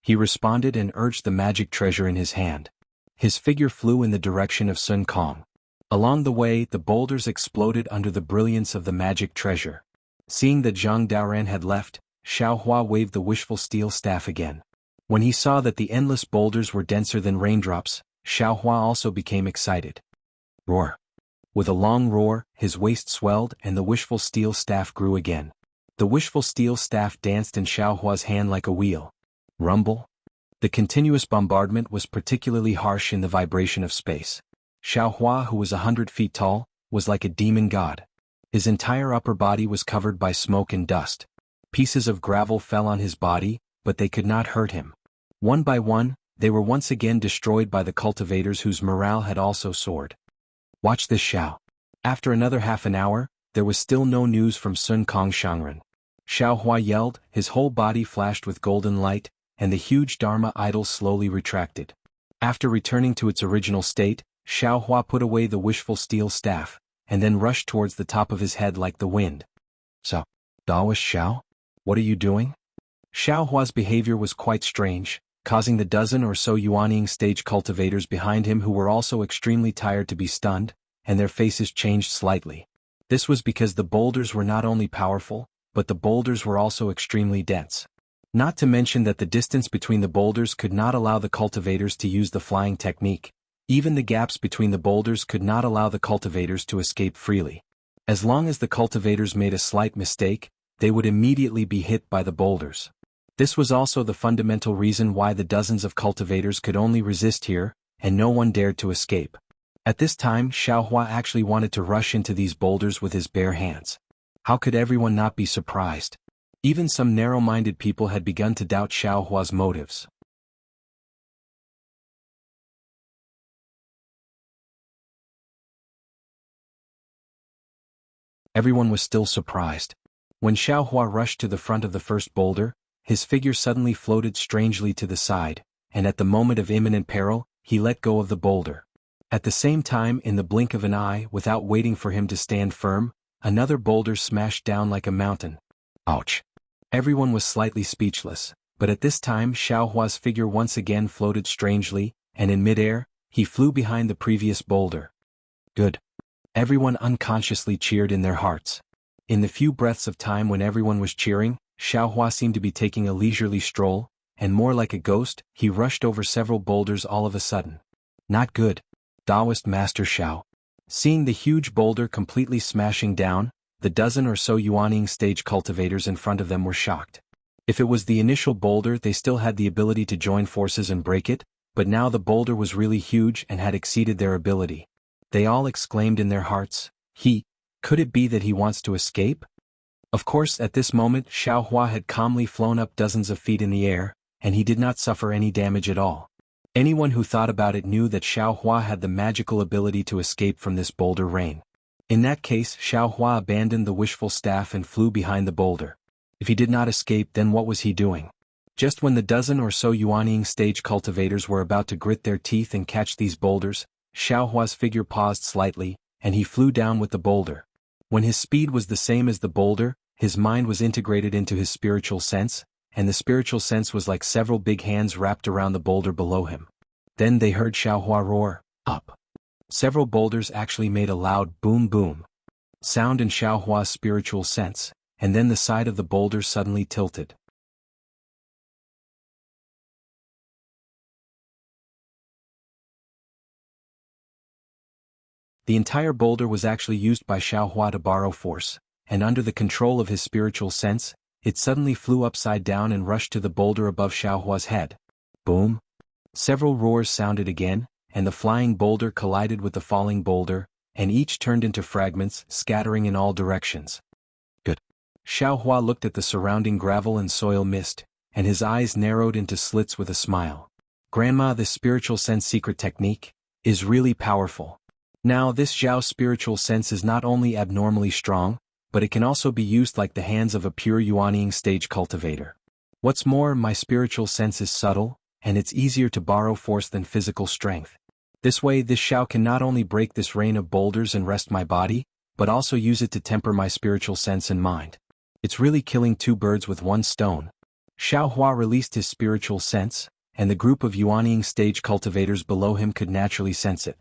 He responded and urged the magic treasure in his hand. His figure flew in the direction of Sun Kong. Along the way, the boulders exploded under the brilliance of the magic treasure. Seeing that Zhang Daoran had left, Xiaohua waved the wishful steel staff again. When he saw that the endless boulders were denser than raindrops, Xiaohua also became excited. Roar. With a long roar, his waist swelled and the wishful steel staff grew again. The wishful steel staff danced in Xiaohua's hand like a wheel. Rumble? The continuous bombardment was particularly harsh in the vibration of space. Xiaohua, who was 100 feet tall, was like a demon god. His entire upper body was covered by smoke and dust. Pieces of gravel fell on his body, but they could not hurt him. One by one, they were once again destroyed by the cultivators whose morale had also soared. Watch this, Xiao. After another half an hour, there was still no news from Sun Kong Shangren. Xiaohua yelled, his whole body flashed with golden light, and the huge Dharma idol slowly retracted. After returning to its original state, Xiaohua put away the wishful steel staff, and then rushed towards the top of his head like the wind. So, Daoist Xiao? What are you doing? Xiaohua's behavior was quite strange, causing the dozen or so Yuanying stage cultivators behind him who were also extremely tired to be stunned, and their faces changed slightly. This was because the boulders were not only powerful, but the boulders were also extremely dense. Not to mention that the distance between the boulders could not allow the cultivators to use the flying technique. Even the gaps between the boulders could not allow the cultivators to escape freely. As long as the cultivators made a slight mistake, they would immediately be hit by the boulders. This was also the fundamental reason why the dozens of cultivators could only resist here, and no one dared to escape. At this time, Xiaohua actually wanted to rush into these boulders with his bare hands. How could everyone not be surprised? Even some narrow-minded people had begun to doubt Xiaohua's motives. Everyone was still surprised. When Xiaohua rushed to the front of the first boulder, his figure suddenly floated strangely to the side, and at the moment of imminent peril, he let go of the boulder. At the same time, in the blink of an eye, without waiting for him to stand firm, another boulder smashed down like a mountain. Ouch! Everyone was slightly speechless, but at this time Xiaohua's figure once again floated strangely, and in midair, he flew behind the previous boulder. Good. Everyone unconsciously cheered in their hearts. In the few breaths of time when everyone was cheering, Xiaohua seemed to be taking a leisurely stroll, and more like a ghost, he rushed over several boulders all of a sudden. Not good. Taoist Master Xiao. Seeing the huge boulder completely smashing down, the dozen or so Yuanying stage cultivators in front of them were shocked. If it was the initial boulder, they still had the ability to join forces and break it, but now the boulder was really huge and had exceeded their ability. They all exclaimed in their hearts, could it be that he wants to escape? Of course, at this moment, Xiaohua had calmly flown up dozens of feet in the air, and he did not suffer any damage at all. Anyone who thought about it knew that Xiaohua had the magical ability to escape from this boulder rain. In that case, Xiaohua abandoned the wishful staff and flew behind the boulder. If he did not escape, then what was he doing? Just when the dozen or so Yuanying stage cultivators were about to grit their teeth and catch these boulders, Xiaohua's figure paused slightly, and he flew down with the boulder. When his speed was the same as the boulder, his mind was integrated into his spiritual sense, and the spiritual sense was like several big hands wrapped around the boulder below him. Then they heard Xiaohua roar, up. Several boulders actually made a loud boom boom sound in Xiaohua's spiritual sense, and then the side of the boulder suddenly tilted. The entire boulder was actually used by Xiaohua to borrow force, and under the control of his spiritual sense, it suddenly flew upside down and rushed to the boulder above Xiaohua's head. Boom! Several roars sounded again, and the flying boulder collided with the falling boulder, and each turned into fragments, scattering in all directions. Good. Xiaohua looked at the surrounding gravel and soil mist, and his eyes narrowed into slits with a smile. Grandma, this spiritual sense secret technique is really powerful. Now this Zhao's spiritual sense is not only abnormally strong, but it can also be used like the hands of a pure Yuanying stage cultivator. What's more, my spiritual sense is subtle, and it's easier to borrow force than physical strength. This way this Zhao can not only break this rain of boulders and rest my body, but also use it to temper my spiritual sense and mind. It's really killing two birds with one stone. Xiaohua released his spiritual sense, and the group of Yuanying stage cultivators below him could naturally sense it.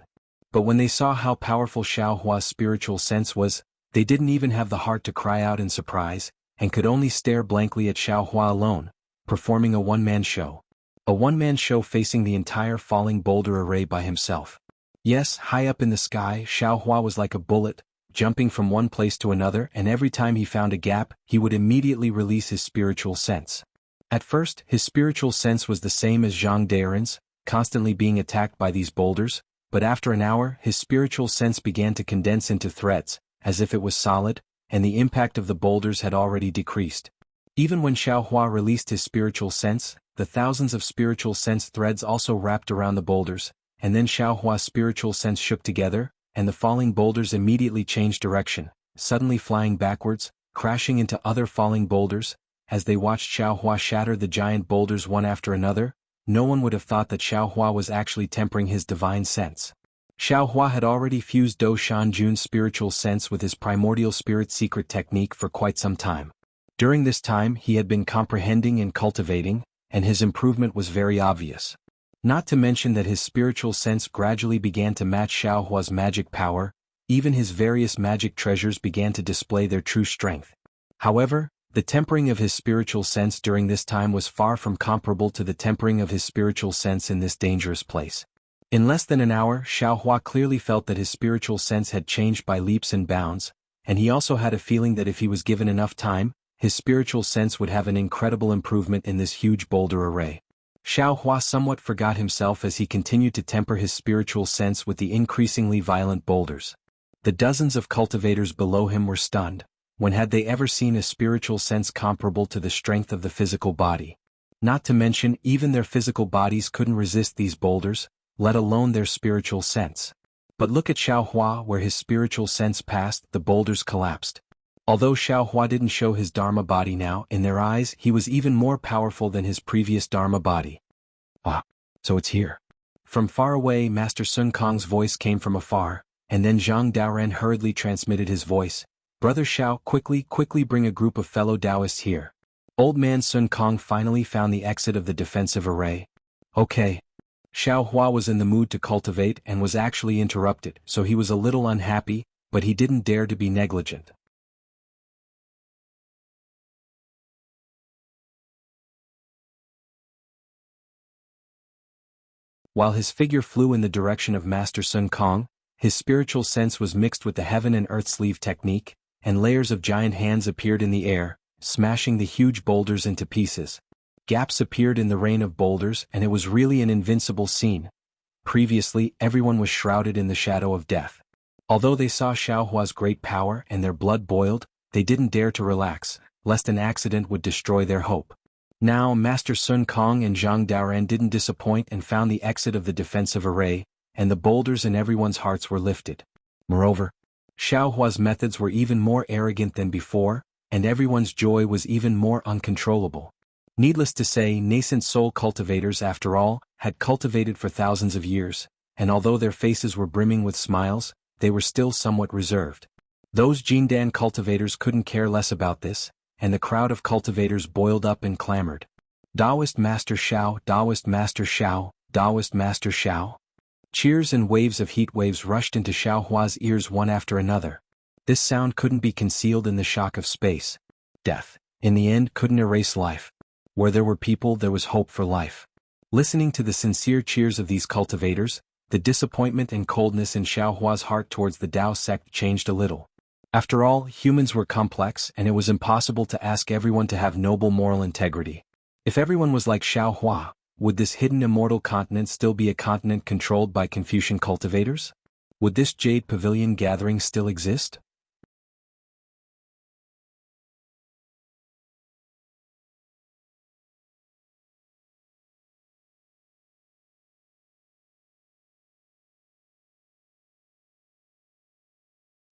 But when they saw how powerful Xiaohua's spiritual sense was, they didn't even have the heart to cry out in surprise, and could only stare blankly at Xiaohua alone, performing a one-man show. A one-man show facing the entire falling boulder array by himself. Yes, high up in the sky, Xiaohua was like a bullet, jumping from one place to another, and every time he found a gap, he would immediately release his spiritual sense. At first, his spiritual sense was the same as Zhang Daren's, constantly being attacked by these boulders, but after an hour his spiritual sense began to condense into threads, as if it was solid, and the impact of the boulders had already decreased. Even when Xiaohua released his spiritual sense, the thousands of spiritual sense threads also wrapped around the boulders, and then Xiaohua's spiritual sense shook together, and the falling boulders immediately changed direction, suddenly flying backwards, crashing into other falling boulders. As they watched Xiaohua shatter the giant boulders one after another, no one would have thought that Xiaohua was actually tempering his divine sense. Xiaohua had already fused Do Shan Jun's spiritual sense with his primordial spirit secret technique for quite some time. During this time he had been comprehending and cultivating, and his improvement was very obvious. Not to mention that his spiritual sense gradually began to match Xiaohua's magic power, even his various magic treasures began to display their true strength. However, the tempering of his spiritual sense during this time was far from comparable to the tempering of his spiritual sense in this dangerous place. In less than an hour, Xiaohua clearly felt that his spiritual sense had changed by leaps and bounds, and he also had a feeling that if he was given enough time, his spiritual sense would have an incredible improvement in this huge boulder array. Xiaohua somewhat forgot himself as he continued to temper his spiritual sense with the increasingly violent boulders. The dozens of cultivators below him were stunned. When had they ever seen a spiritual sense comparable to the strength of the physical body? Not to mention, even their physical bodies couldn't resist these boulders, let alone their spiritual sense. But look at Xiaohua, where his spiritual sense passed, the boulders collapsed. Although Xiaohua didn't show his Dharma body now, in their eyes he was even more powerful than his previous Dharma body. Ah, so it's here. From far away Master Sun Kong's voice came from afar, and then Zhang Daoren hurriedly transmitted his voice. Brother Xiao, quickly bring a group of fellow Taoists here. Old man Sun Kong finally found the exit of the defensive array. Okay. Xiaohua was in the mood to cultivate and was actually interrupted, so he was a little unhappy, but he didn't dare to be negligent. While his figure flew in the direction of Master Sun Kong, his spiritual sense was mixed with the heaven and earth sleeve technique, and layers of giant hands appeared in the air, smashing the huge boulders into pieces. Gaps appeared in the rain of boulders, and it was really an invincible scene. Previously, everyone was shrouded in the shadow of death. Although they saw Xiaohua's great power and their blood boiled, they didn't dare to relax, lest an accident would destroy their hope. Now Master Sun Kong and Zhang Daoren didn't disappoint and found the exit of the defensive array, and the boulders in everyone's hearts were lifted. Moreover, Xiaohua's methods were even more arrogant than before, and everyone's joy was even more uncontrollable. Needless to say, nascent soul cultivators, after all, had cultivated for thousands of years, and although their faces were brimming with smiles, they were still somewhat reserved. Those Jindan cultivators couldn't care less about this, and the crowd of cultivators boiled up and clamored. Taoist Master Xiao, Taoist Master Xiao, Taoist Master Xiao. Cheers and waves of heat waves rushed into Xiaohua's ears one after another. This sound couldn't be concealed in the shock of space. Death, in the end, couldn't erase life. Where there were people, there was hope for life. Listening to the sincere cheers of these cultivators, the disappointment and coldness in Xiaohua's heart towards the Tao sect changed a little. After all, humans were complex, and it was impossible to ask everyone to have noble moral integrity. If everyone was like Xiaohua, would this hidden immortal continent still be a continent controlled by Confucian cultivators? Would this Jade Pavilion gathering still exist?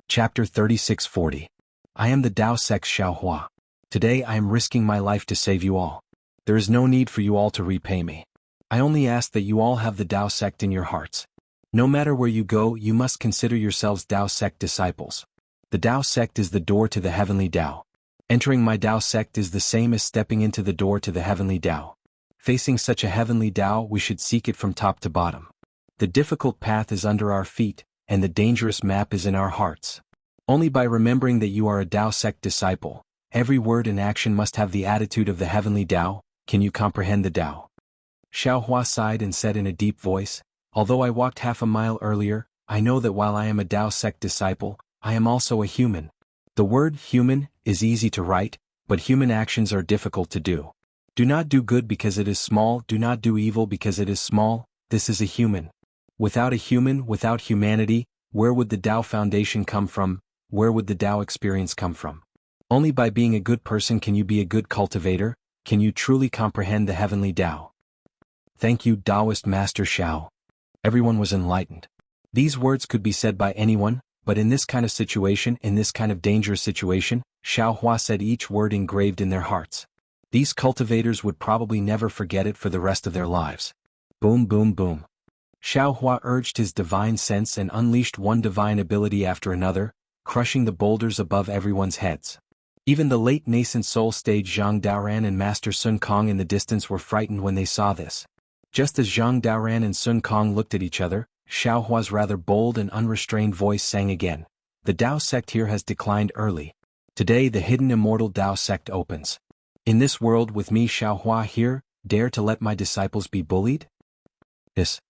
Chapter 3640. I am the Tao sect's Xiaohua. Today I am risking my life to save you all. There is no need for you all to repay me. I only ask that you all have the Tao sect in your hearts. No matter where you go, you must consider yourselves Tao sect disciples. The Tao sect is the door to the heavenly Tao. Entering my Tao sect is the same as stepping into the door to the heavenly Tao. Facing such a heavenly Tao, we should seek it from top to bottom. The difficult path is under our feet, and the dangerous map is in our hearts. Only by remembering that you are a Tao sect disciple, every word and action must have the attitude of the heavenly Tao. Can you comprehend the Tao? Xiaohua sighed and said in a deep voice, although I walked half a mile earlier, I know that while I am a Tao sect disciple, I am also a human. The word human is easy to write, but human actions are difficult to do. Do not do good because it is small, do not do evil because it is small, this is a human. Without a human, without humanity, where would the Tao foundation come from, where would the Tao experience come from? Only by being a good person can you be a good cultivator, can you truly comprehend the heavenly Tao. Thank you, Taoist Master Xiao. Everyone was enlightened. These words could be said by anyone, but in this kind of situation, in this kind of dangerous situation, Xiao Hua said each word engraved in their hearts. These cultivators would probably never forget it for the rest of their lives. Boom boom boom. Xiao Hua urged his divine sense and unleashed one divine ability after another, crushing the boulders above everyone's heads. Even the late nascent soul stage Zhang Daoran and Master Sun Kong in the distance were frightened when they saw this. Just as Zhang Daoran and Sun Kong looked at each other, Xiao Hua's rather bold and unrestrained voice sang again. The Tao sect here has declined early. Today the hidden immortal Tao sect opens. In this world with me Xiao Hua here, dare to let my disciples be bullied? Yes.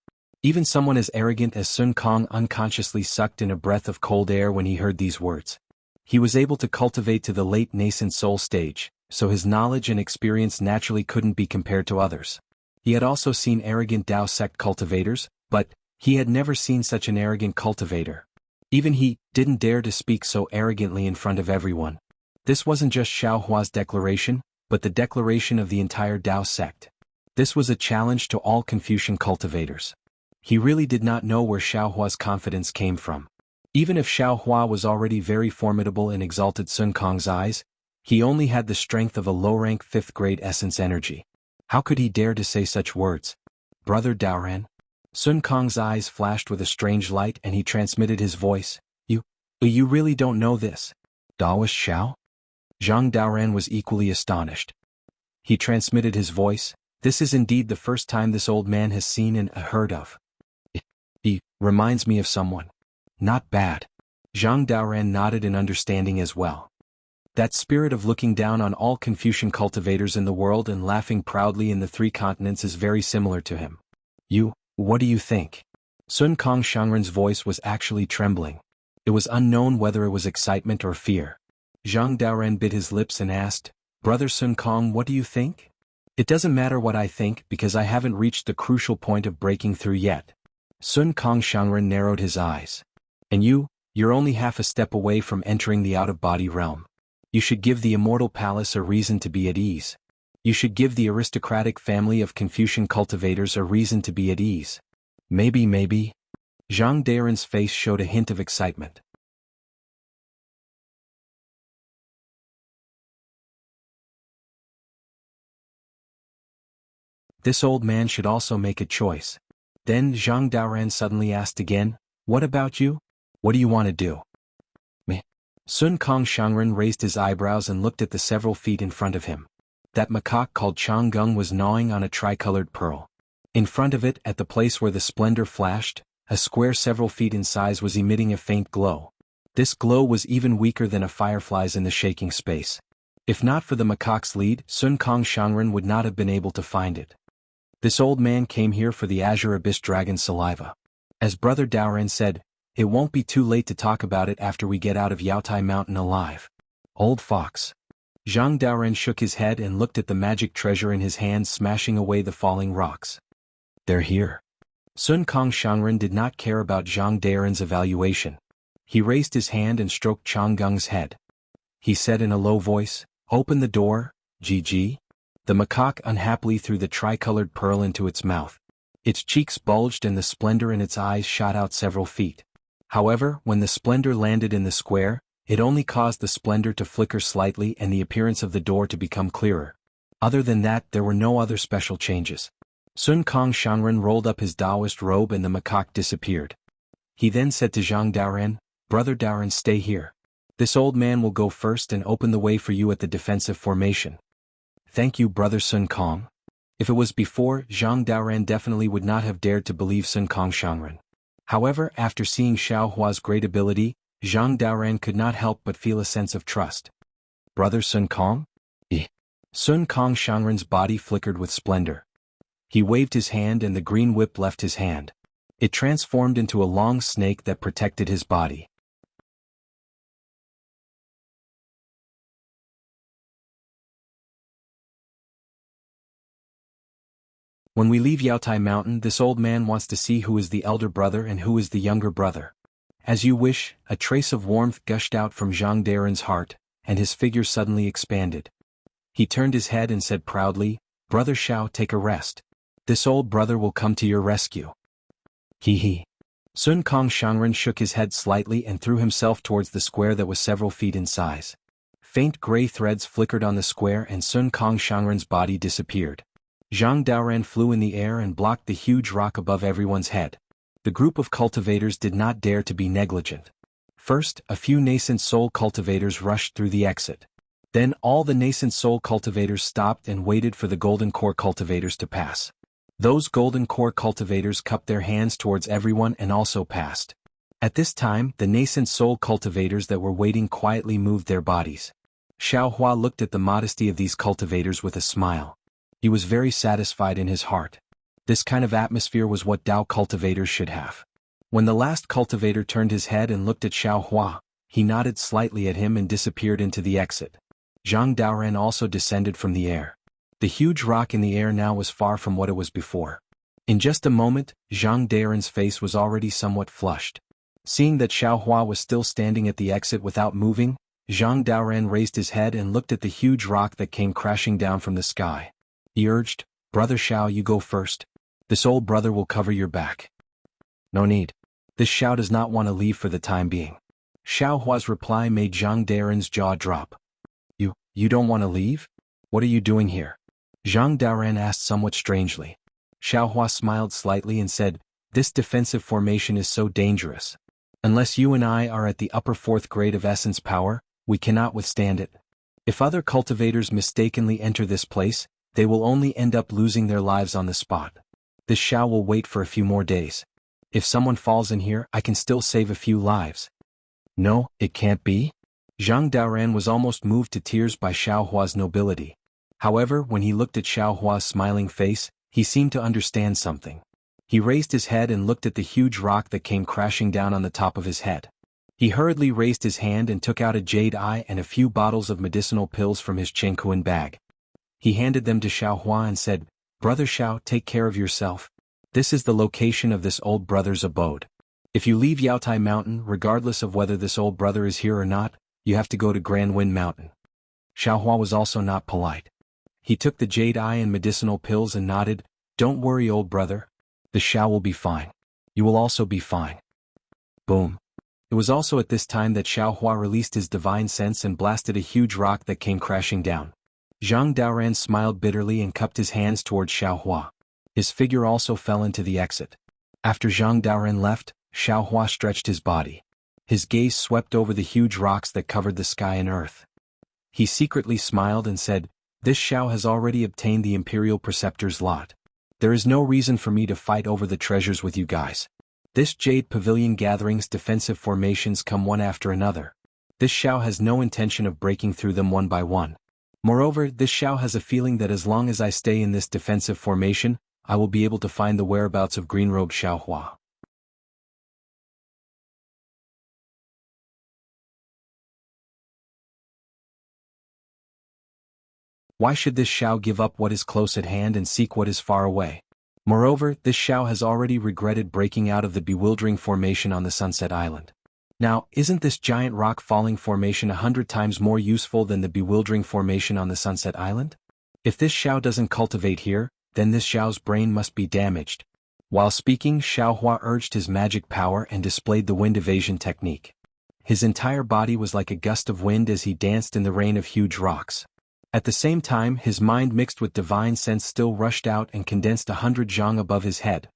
Even someone as arrogant as Sun Kong unconsciously sucked in a breath of cold air when he heard these words. He was able to cultivate to the late nascent soul stage, so his knowledge and experience naturally couldn't be compared to others. He had also seen arrogant Tao sect cultivators, but he had never seen such an arrogant cultivator. Even he didn't dare to speak so arrogantly in front of everyone. This wasn't just Xiao Hua's declaration, but the declaration of the entire Tao sect. This was a challenge to all Confucian cultivators. He really did not know where Xiao Hua's confidence came from. Even if Xiao Hua was already very formidable in exalted Sun Kong's eyes, he only had the strength of a low-rank 5th-grade essence energy. How could he dare to say such words? Brother Daoran? Sun Kong's eyes flashed with a strange light and he transmitted his voice. You really don't know this? Daoist Xiao? Zhang Daoran was equally astonished. He transmitted his voice. This is indeed the first time this old man has seen and heard of. He reminds me of someone. Not bad. Zhang Daoran nodded in understanding as well. That spirit of looking down on all Confucian cultivators in the world and laughing proudly in the 3 continents is very similar to him. What do you think? Sun Kong Shangren's voice was actually trembling. It was unknown whether it was excitement or fear. Zhang Daoran bit his lips and asked, Brother Sun Kong, what do you think? It doesn't matter what I think because I haven't reached the crucial point of breaking through yet. Sun Kong Shangren narrowed his eyes. And you're only half a step away from entering the out-of-body realm. You should give the immortal palace a reason to be at ease. You should give the aristocratic family of Confucian cultivators a reason to be at ease. Maybe. Zhang Daoran's face showed a hint of excitement. This old man should also make a choice. Then Zhang Daoran suddenly asked again, What about you? What do you want to do? Me. Sun Kong Shangren raised his eyebrows and looked at the several feet in front of him. That macaque called Changgung was gnawing on a tricolored pearl. In front of it, at the place where the splendor flashed, a square several feet in size was emitting a faint glow. This glow was even weaker than a firefly's in the shaking space. If not for the macaque's lead, Sun Kong Shangren would not have been able to find it. This old man came here for the Azure Abyss Dragon's saliva. As Brother Daoran said, it won't be too late to talk about it after we get out of Yaotai Mountain alive. Old fox. Zhang Daoran shook his head and looked at the magic treasure in his hand smashing away the falling rocks. They're here. Sun Kong Shangren did not care about Zhang Daoran's evaluation. He raised his hand and stroked Changgung's head. He said in a low voice, Open the door, GG. The macaque unhappily threw the tricolored pearl into its mouth. Its cheeks bulged and the splendor in its eyes shot out several feet. However, when the splendor landed in the square, it only caused the splendor to flicker slightly and the appearance of the door to become clearer. Other than that, there were no other special changes. Sun Kong Shangren rolled up his Taoist robe and the macaque disappeared. He then said to Zhang Daoran, Brother Daoran, stay here. This old man will go first and open the way for you at the defensive formation. Thank you, Brother Sun Kong. If it was before, Zhang Daoran definitely would not have dared to believe Sun Kong Shangren. However, after seeing Xiao Hua's great ability, Zhang Daoran could not help but feel a sense of trust. Brother Sun Kong? Sun Kong Shangren's body flickered with splendor. He waved his hand and the green whip left his hand. It transformed into a long snake that protected his body. When we leave Yaotai Mountain, this old man wants to see who is the elder brother and who is the younger brother. As you wish. A trace of warmth gushed out from Zhang Daren's heart, and his figure suddenly expanded. He turned his head and said proudly, "Brother Xiao, take a rest. This old brother will come to your rescue." He. Sun Kong Shangren shook his head slightly and threw himself towards the square that was several feet in size. Faint gray threads flickered on the square and Sun Kong Shangren's body disappeared. Zhang Daoran flew in the air and blocked the huge rock above everyone's head. The group of cultivators did not dare to be negligent. First, a few nascent soul cultivators rushed through the exit. Then all the nascent soul cultivators stopped and waited for the golden core cultivators to pass. Those golden core cultivators cupped their hands towards everyone and also passed. At this time, the nascent soul cultivators that were waiting quietly moved their bodies. Xiao Hua looked at the modesty of these cultivators with a smile. He was very satisfied in his heart. This kind of atmosphere was what Dao cultivators should have. When the last cultivator turned his head and looked at Xiao Hua, he nodded slightly at him and disappeared into the exit. Zhang Daoran also descended from the air. The huge rock in the air now was far from what it was before. In just a moment, Zhang Daoran's face was already somewhat flushed. Seeing that Xiao Hua was still standing at the exit without moving, Zhang Daoran raised his head and looked at the huge rock that came crashing down from the sky. He urged, "Brother Xiao, you go first. This old brother will cover your back." "No need. This Xiao does not want to leave for the time being." Xiao Hua's reply made Zhang Daoran's jaw drop. You don't want to leave? What are you doing here?" Zhang Daoran asked somewhat strangely. Xiao Hua smiled slightly and said, "This defensive formation is so dangerous. Unless you and I are at the upper 4th grade of essence power, we cannot withstand it. If other cultivators mistakenly enter this place, they will only end up losing their lives on the spot. This Xiao will wait for a few more days. If someone falls in here, I can still save a few lives." "No, it can't be." Zhang Daoran was almost moved to tears by Xiao Hua's nobility. However, when he looked at Xiao Hua's smiling face, he seemed to understand something. He raised his head and looked at the huge rock that came crashing down on the top of his head. He hurriedly raised his hand and took out a jade eye and a few bottles of medicinal pills from his Chengkuan bag. He handed them to Xiao Hua and said, "Brother Xiao, take care of yourself. This is the location of this old brother's abode. If you leave Yaotai Mountain, regardless of whether this old brother is here or not, you have to go to Grand Wind Mountain." Xiao Hua was also not polite. He took the jade eye and medicinal pills and nodded, "Don't worry, old brother. The Xiao will be fine. You will also be fine." Boom. It was also at this time that Xiao Hua released his divine sense and blasted a huge rock that came crashing down. Zhang Daoran smiled bitterly and cupped his hands towards Xiao Hua. His figure also fell into the exit. After Zhang Daoran left, Xiao Hua stretched his body. His gaze swept over the huge rocks that covered the sky and earth. He secretly smiled and said, "This Xiao has already obtained the Imperial Preceptor's lot. There is no reason for me to fight over the treasures with you guys. This Jade Pavilion gathering's defensive formations come one after another. This Xiao has no intention of breaking through them one by one. Moreover, this Xiao has a feeling that as long as I stay in this defensive formation, I will be able to find the whereabouts of Greenrobe Xiao Hua." Why should this Xiao give up what is close at hand and seek what is far away? Moreover, this Xiao has already regretted breaking out of the bewildering formation on the Sunset Island. Now, isn't this giant rock falling formation 100 times more useful than the bewildering formation on the Sunset Island? If this Xiao doesn't cultivate here, then this Xiao's brain must be damaged. While speaking, Xiao Hua urged his magic power and displayed the wind evasion technique. His entire body was like a gust of wind as he danced in the rain of huge rocks. At the same time, his mind mixed with divine sense still rushed out and condensed 100 zhang above his head.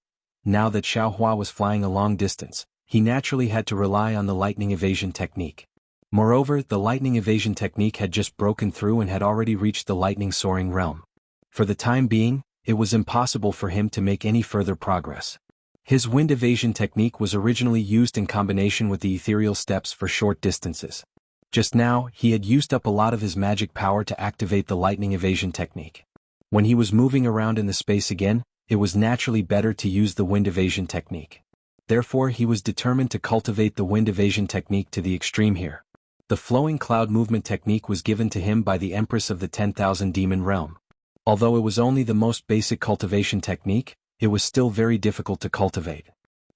Now that Xiao Hua was flying a long distance, he naturally had to rely on the lightning evasion technique. Moreover, the lightning evasion technique had just broken through and had already reached the lightning soaring realm. For the time being, it was impossible for him to make any further progress. His wind evasion technique was originally used in combination with the ethereal steps for short distances. Just now, he had used up a lot of his magic power to activate the lightning evasion technique. When he was moving around in the space again, it was naturally better to use the wind evasion technique. Therefore, he was determined to cultivate the wind evasion technique to the extreme here. The flowing cloud movement technique was given to him by the Empress of the 10,000 Demon Realm. Although it was only the most basic cultivation technique, it was still very difficult to cultivate.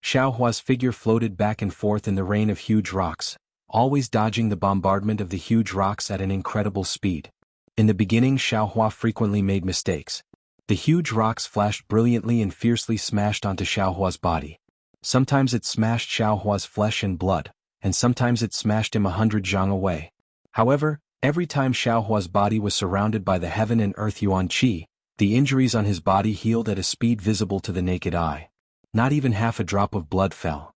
Xiaohua's figure floated back and forth in the rain of huge rocks, always dodging the bombardment of the huge rocks at an incredible speed. In the beginning, Xiaohua frequently made mistakes. The huge rocks flashed brilliantly and fiercely smashed onto Xiaohua's body. Sometimes it smashed Xiaohua's flesh and blood, and sometimes it smashed him 100 zhang away. However, every time Xiaohua's body was surrounded by the heaven and earth yuan qi, the injuries on his body healed at a speed visible to the naked eye. Not even half a drop of blood fell.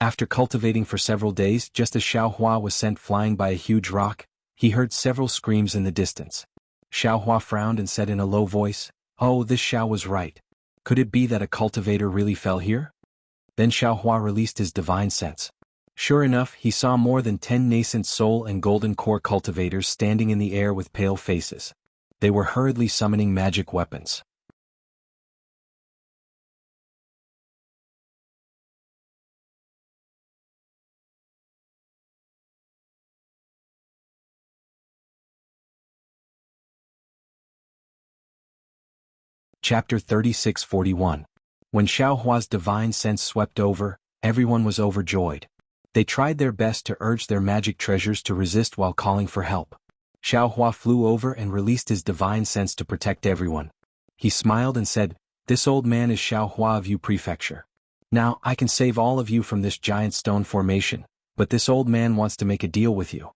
After cultivating for several days, just as Xiaohua was sent flying by a huge rock, he heard several screams in the distance. Xiaohua frowned and said in a low voice, "Oh, this Xiao was right. Could it be that a cultivator really fell here?" Then Xiaohua released his divine sense. Sure enough, he saw more than 10 nascent soul and golden core cultivators standing in the air with pale faces. They were hurriedly summoning magic weapons. Chapter 3641. When Xiaohua's divine sense swept over, everyone was overjoyed. They tried their best to urge their magic treasures to resist while calling for help. Xiaohua flew over and released his divine sense to protect everyone. He smiled and said, "This old man is Xiaohua of Yu Prefecture. Now, I can save all of you from this giant stone formation, but this old man wants to make a deal with you."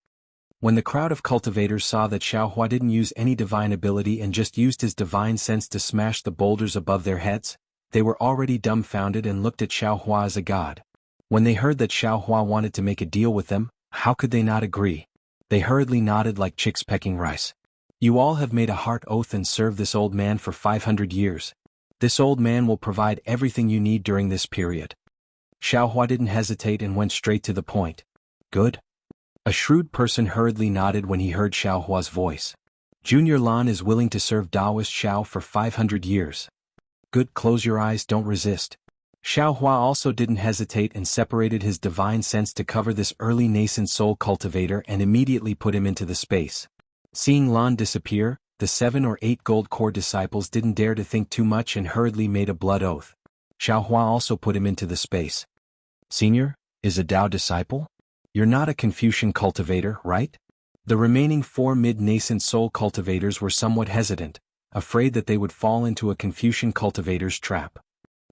When the crowd of cultivators saw that Xiaohua didn't use any divine ability and just used his divine sense to smash the boulders above their heads, they were already dumbfounded and looked at Xiaohua as a god. When they heard that Xiaohua wanted to make a deal with them, how could they not agree? They hurriedly nodded like chicks pecking rice. "You all have made a heart oath and served this old man for 500 years. This old man will provide everything you need during this period." Xiaohua didn't hesitate and went straight to the point. "Good." A shrewd person hurriedly nodded when he heard Xiaohua's voice. "Junior Lan is willing to serve Daoist Xiao for 500 years. Good, close your eyes, don't resist." Xiaohua also didn't hesitate and separated his divine sense to cover this early nascent soul cultivator and immediately put him into the space. Seeing Lan disappear, the 7 or 8 gold core disciples didn't dare to think too much and hurriedly made a blood oath. Xiaohua also put him into the space. "Senior, is a Dao disciple? You're not a Confucian cultivator, right?" The remaining 4 mid-nascent soul cultivators were somewhat hesitant, afraid that they would fall into a Confucian cultivator's trap.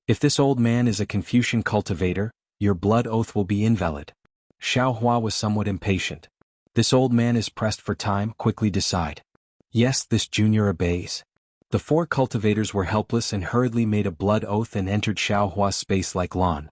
"If this old man is a Confucian cultivator, your blood oath will be invalid." Xiaohua was somewhat impatient. "This old man is pressed for time, quickly decide." "Yes, this junior obeys." The 4 cultivators were helpless and hurriedly made a blood oath and entered Xiaohua's space like Lan.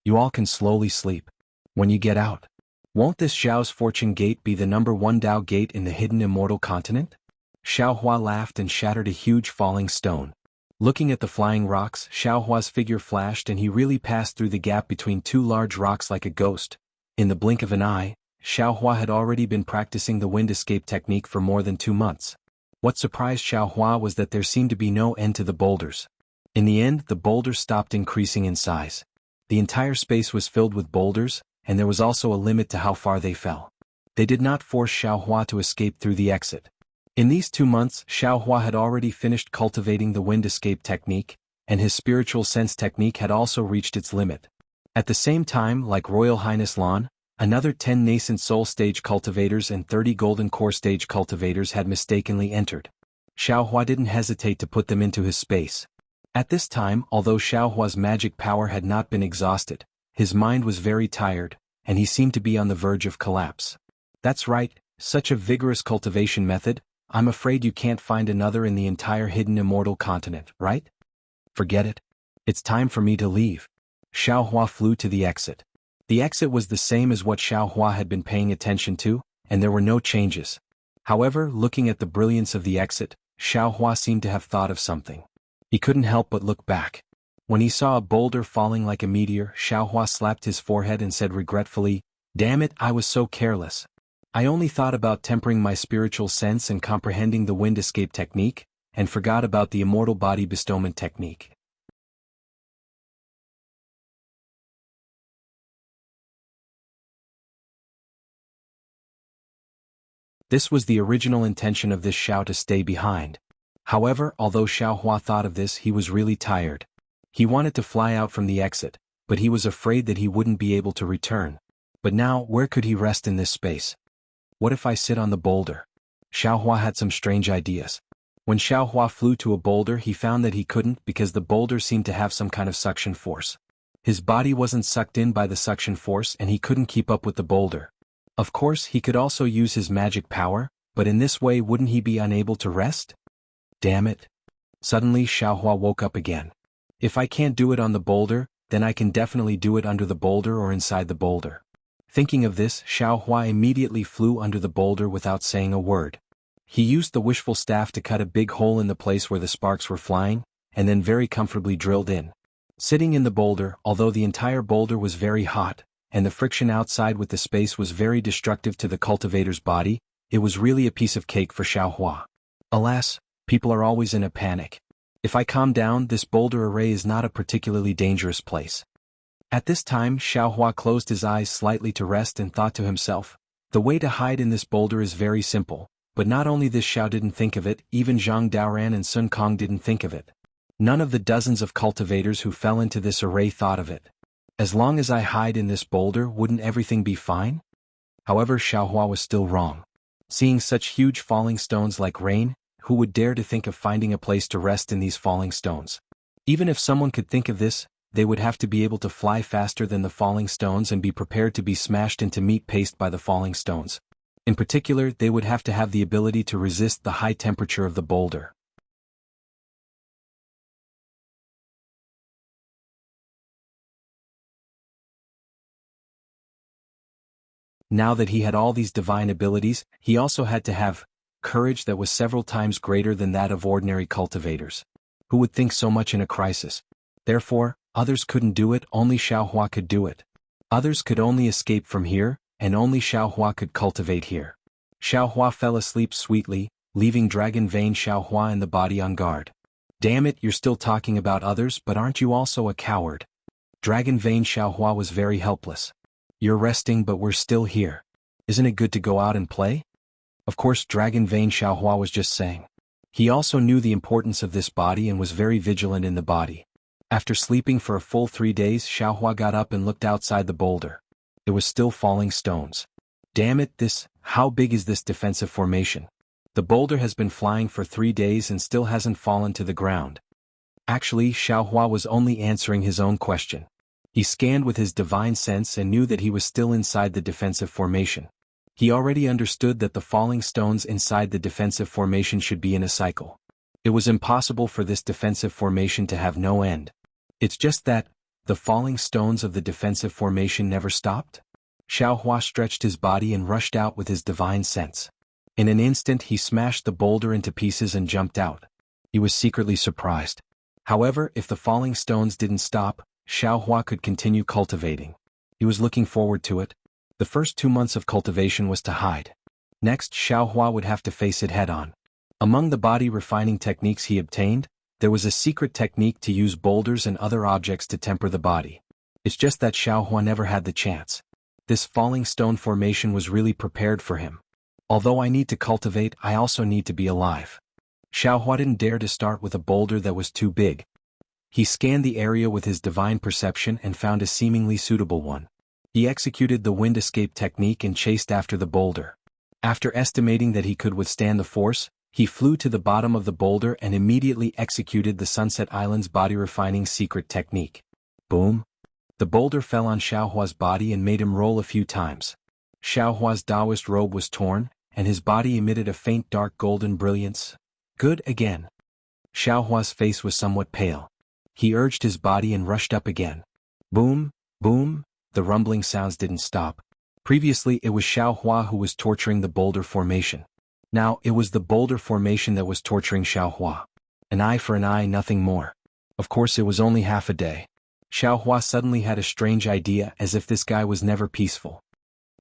You all can slowly sleep. When you get out, won't this Xiao's fortune gate be the #1 Dao gate in the hidden immortal continent?" Xiaohua laughed and shattered a huge falling stone. Looking at the flying rocks, Xiaohua's figure flashed and he really passed through the gap between 2 large rocks like a ghost. In the blink of an eye, Xiaohua had already been practicing the wind escape technique for more than 2 months. What surprised Xiaohua was that there seemed to be no end to the boulders. In the end, the boulders stopped increasing in size. The entire space was filled with boulders, and there was also a limit to how far they fell. They did not force Xiaohua to escape through the exit. In these 2 months, Xiaohua had already finished cultivating the wind escape technique, and his spiritual sense technique had also reached its limit. At the same time, like Royal Highness Lan, another 10 nascent soul stage cultivators and 30 golden core stage cultivators had mistakenly entered. Xiaohua didn't hesitate to put them into his space. At this time, although Xiaohua's magic power had not been exhausted, his mind was very tired, and he seemed to be on the verge of collapse. "That's right, such a vigorous cultivation method, I'm afraid you can't find another in the entire hidden immortal continent, right? Forget it. It's time for me to leave." Xiaohua flew to the exit. The exit was the same as what Xiaohua had been paying attention to, and there were no changes. However, looking at the brilliance of the exit, Xiaohua seemed to have thought of something. He couldn't help but look back. When he saw a boulder falling like a meteor, Xiaohua slapped his forehead and said regretfully, "Damn it, I was so careless. I only thought about tempering my spiritual sense and comprehending the wind escape technique, and forgot about the immortal body bestowment technique." This was the original intention of this Xiao to stay behind. However, although Xiao Hua thought of this, he was really tired. He wanted to fly out from the exit, but he was afraid that he wouldn't be able to return. But now, where could he rest in this space? What if I sit on the boulder? Xiao Hua had some strange ideas. When Xiao Hua flew to a boulder, he found that he couldn't because the boulder seemed to have some kind of suction force. His body wasn't sucked in by the suction force and he couldn't keep up with the boulder. Of course, he could also use his magic power, but in this way wouldn't he be unable to rest? Damn it. Suddenly Xiao Hua woke up again. If I can't do it on the boulder, then I can definitely do it under the boulder or inside the boulder. Thinking of this, Xiao Hua immediately flew under the boulder without saying a word. He used the wishful staff to cut a big hole in the place where the sparks were flying, and then very comfortably drilled in. Sitting in the boulder, although the entire boulder was very hot, and the friction outside with the space was very destructive to the cultivator's body, it was really a piece of cake for Xiao Hua. Alas, people are always in a panic. If I calm down, this boulder array is not a particularly dangerous place. At this time, Xiao Hua closed his eyes slightly to rest and thought to himself, the way to hide in this boulder is very simple. But not only this Xiao didn't think of it, even Zhang Daoran and Sun Kong didn't think of it. None of the dozens of cultivators who fell into this array thought of it. As long as I hide in this boulder, wouldn't everything be fine? However, Xiao Hua was still wrong. Seeing such huge falling stones like rain, who would dare to think of finding a place to rest in these falling stones? Even if someone could think of this, they would have to be able to fly faster than the falling stones and be prepared to be smashed into meat paste by the falling stones. In particular, they would have to have the ability to resist the high temperature of the boulder. Now that he had all these divine abilities, he also had to have courage that was several times greater than that of ordinary cultivators. Who would think so much in a crisis? Therefore, others couldn't do it, only Xiao Hua could do it. Others could only escape from here, and only Xiao Hua could cultivate here. Xiao Hua fell asleep sweetly, leaving Dragon Vein Xiao Hua in the body on guard. Damn it, you're still talking about others, but aren't you also a coward? Dragon Vein Xiao Hua was very helpless. You're resting, but we're still here. Isn't it good to go out and play? Of course, Dragon Vein Xiao Hua was just saying. He also knew the importance of this body and was very vigilant in the body. After sleeping for a full 3 days, Xiao Hua got up and looked outside the boulder. It was still falling stones. Damn it, how big is this defensive formation? The boulder has been flying for 3 days and still hasn't fallen to the ground. Actually, Xiao Hua was only answering his own question. He scanned with his divine sense and knew that he was still inside the defensive formation. He already understood that the falling stones inside the defensive formation should be in a cycle. It was impossible for this defensive formation to have no end. It's just that, the falling stones of the defensive formation never stopped? Xiao Hua stretched his body and rushed out with his divine sense. In an instant he smashed the boulder into pieces and jumped out. He was secretly surprised. However, if the falling stones didn't stop, Xiao Hua could continue cultivating. He was looking forward to it. The first 2 months of cultivation was to hide. Next, Xiao Hua would have to face it head-on. Among the body refining techniques he obtained, there was a secret technique to use boulders and other objects to temper the body. It's just that Xiao Hua never had the chance. This falling stone formation was really prepared for him. Although I need to cultivate, I also need to be alive. Xiao Hua didn't dare to start with a boulder that was too big. He scanned the area with his divine perception and found a seemingly suitable one. He executed the wind escape technique and chased after the boulder. After estimating that he could withstand the force, he flew to the bottom of the boulder and immediately executed the Sunset Island's body refining secret technique. Boom! The boulder fell on Xiao Hua's body and made him roll a few times. Xiao Hua's Taoist robe was torn, and his body emitted a faint dark golden brilliance. Good again. Xiao Hua's face was somewhat pale. He urged his body and rushed up again. Boom, boom, the rumbling sounds didn't stop. Previously it was Xiao Hua who was torturing the boulder formation. Now it was the boulder formation that was torturing Xiao Hua. An eye for an eye, nothing more. Of course it was only half a day. Xiao Hua suddenly had a strange idea, as if this guy was never peaceful.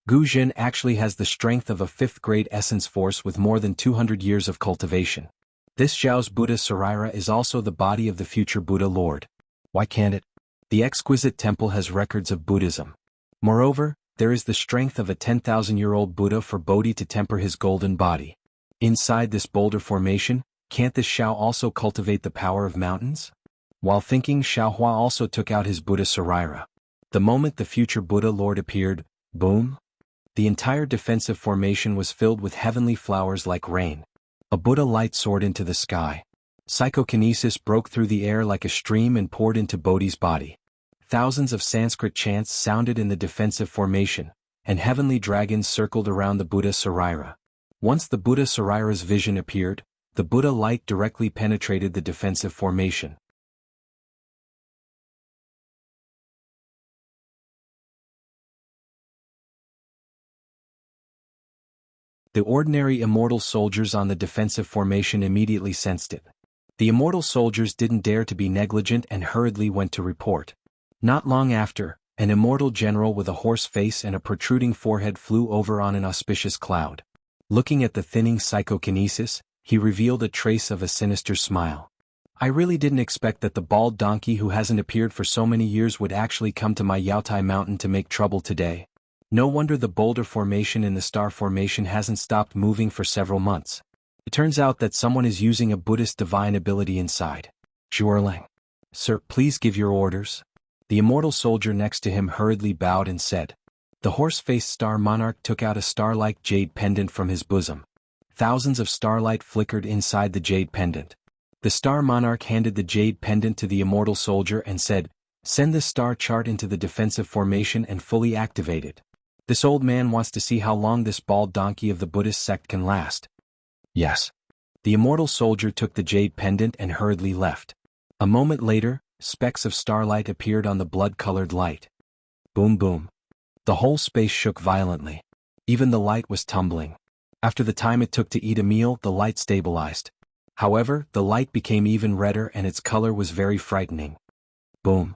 Gu Jin actually has the strength of a 5th grade essence force with more than 200 years of cultivation. This Zhao's Buddha Saraira is also the body of the future Buddha Lord. Why can't it? The exquisite temple has records of Buddhism. Moreover, There is the strength of a 10,000-year-old Buddha for Bodhi to temper his golden body. Inside this boulder formation, can't this Xiao also cultivate the power of mountains? While thinking, Xiaohua also took out his Buddha Sarira. The moment the future Buddha Lord appeared, boom! The entire defensive formation was filled with heavenly flowers like rain. A Buddha light soared into the sky. Psychokinesis broke through the air like a stream and poured into Bodhi's body. Thousands of Sanskrit chants sounded in the defensive formation, and heavenly dragons circled around the Buddha Sarira. Once the Buddha Sarira's vision appeared, the Buddha light directly penetrated the defensive formation. The ordinary immortal soldiers on the defensive formation immediately sensed it. The immortal soldiers didn't dare to be negligent and hurriedly went to report. Not long after, an immortal general with a horse face and a protruding forehead flew over on an auspicious cloud. Looking at the thinning psychokinesis, he revealed a trace of a sinister smile. I really didn't expect that the bald donkey who hasn't appeared for so many years would actually come to my Yaotai mountain to make trouble today. No wonder the boulder formation in the star formation hasn't stopped moving for several months. It turns out that someone is using a Buddhist divine ability inside. Zhuorlang. Sir, please give your orders. The immortal soldier next to him hurriedly bowed and said. The horse-faced star monarch took out a star-like jade pendant from his bosom. Thousands of starlight flickered inside the jade pendant. The star monarch handed the jade pendant to the immortal soldier and said, "Send this star chart into the defensive formation and fully activate it. This old man wants to see how long this bald donkey of the Buddhist sect can last." Yes. The immortal soldier took the jade pendant and hurriedly left. A moment later, specks of starlight appeared on the blood-colored light. Boom boom. The whole space shook violently. Even the light was tumbling. After the time it took to eat a meal, the light stabilized. However, the light became even redder and its color was very frightening. Boom.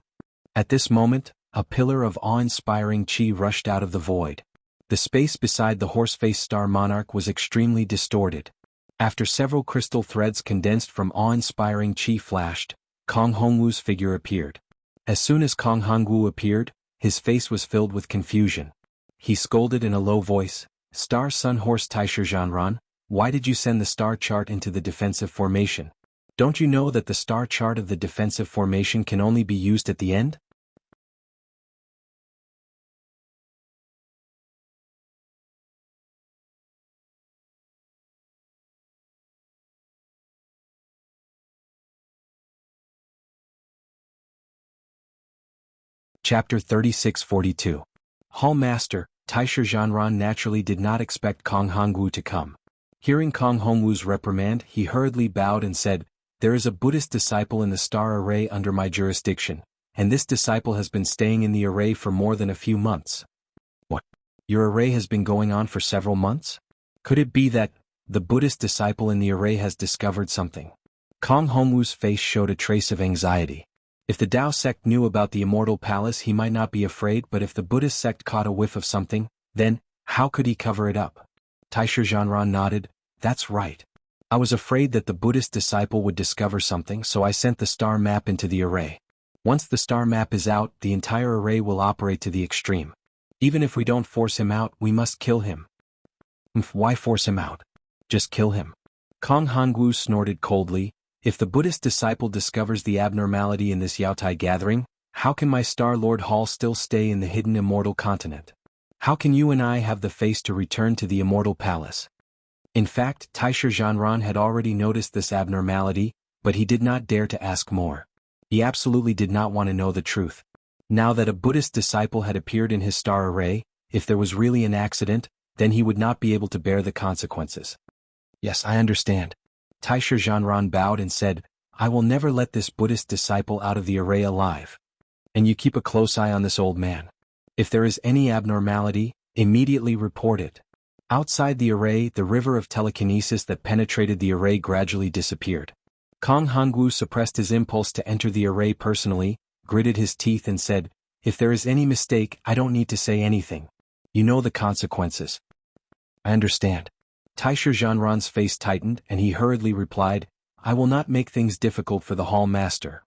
At this moment, a pillar of awe-inspiring chi rushed out of the void. The space beside the horse-faced star monarch was extremely distorted. After several crystal threads condensed from awe-inspiring chi flashed, Kong Hongwu's figure appeared. As soon as Kong Hongwu appeared, his face was filled with confusion. He scolded in a low voice, "Star Sun Horse Taisher Zhanran, why did you send the star chart into the defensive formation? Don't you know that the star chart of the defensive formation can only be used at the end?" Chapter 3642. Hall Master, Taisher Zhanran naturally did not expect Kong Hongwu to come. Hearing Kong Hongwu's reprimand, he hurriedly bowed and said, "There is a Buddhist disciple in the star array under my jurisdiction, and this disciple has been staying in the array for more than a few months." What? Your array has been going on for several months? Could it be that the Buddhist disciple in the array has discovered something? Kong Hongwu's face showed a trace of anxiety. If the Tao sect knew about the Immortal Palace, he might not be afraid, but if the Buddhist sect caught a whiff of something, then, how could he cover it up? Taisher Zhanran nodded. "That's right. I was afraid that the Buddhist disciple would discover something, so I sent the star map into the array. Once the star map is out, the entire array will operate to the extreme. Even if we don't force him out, we must kill him." Why force him out? Just kill him. Kong Hongwu snorted coldly. "If the Buddhist disciple discovers the abnormality in this Yaotai gathering, how can my Star Lord Hall still stay in the hidden immortal continent? How can you and I have the face to return to the Immortal Palace?" In fact, Taisher Zhanran had already noticed this abnormality, but he did not dare to ask more. He absolutely did not want to know the truth. Now that a Buddhist disciple had appeared in his star array, if there was really an accident, then he would not be able to bear the consequences. "Yes, I understand." Taisher Zhanran bowed and said, "I will never let this Buddhist disciple out of the array alive. And you keep a close eye on this old man. If there is any abnormality, immediately report it." Outside the array, the river of telekinesis that penetrated the array gradually disappeared. Kong Hongwu suppressed his impulse to enter the array personally, gritted his teeth and said, "If there is any mistake, I don't need to say anything. You know the consequences." "I understand." Taisher Zhanran's face tightened and he hurriedly replied, "I will not make things difficult for the Hall Master."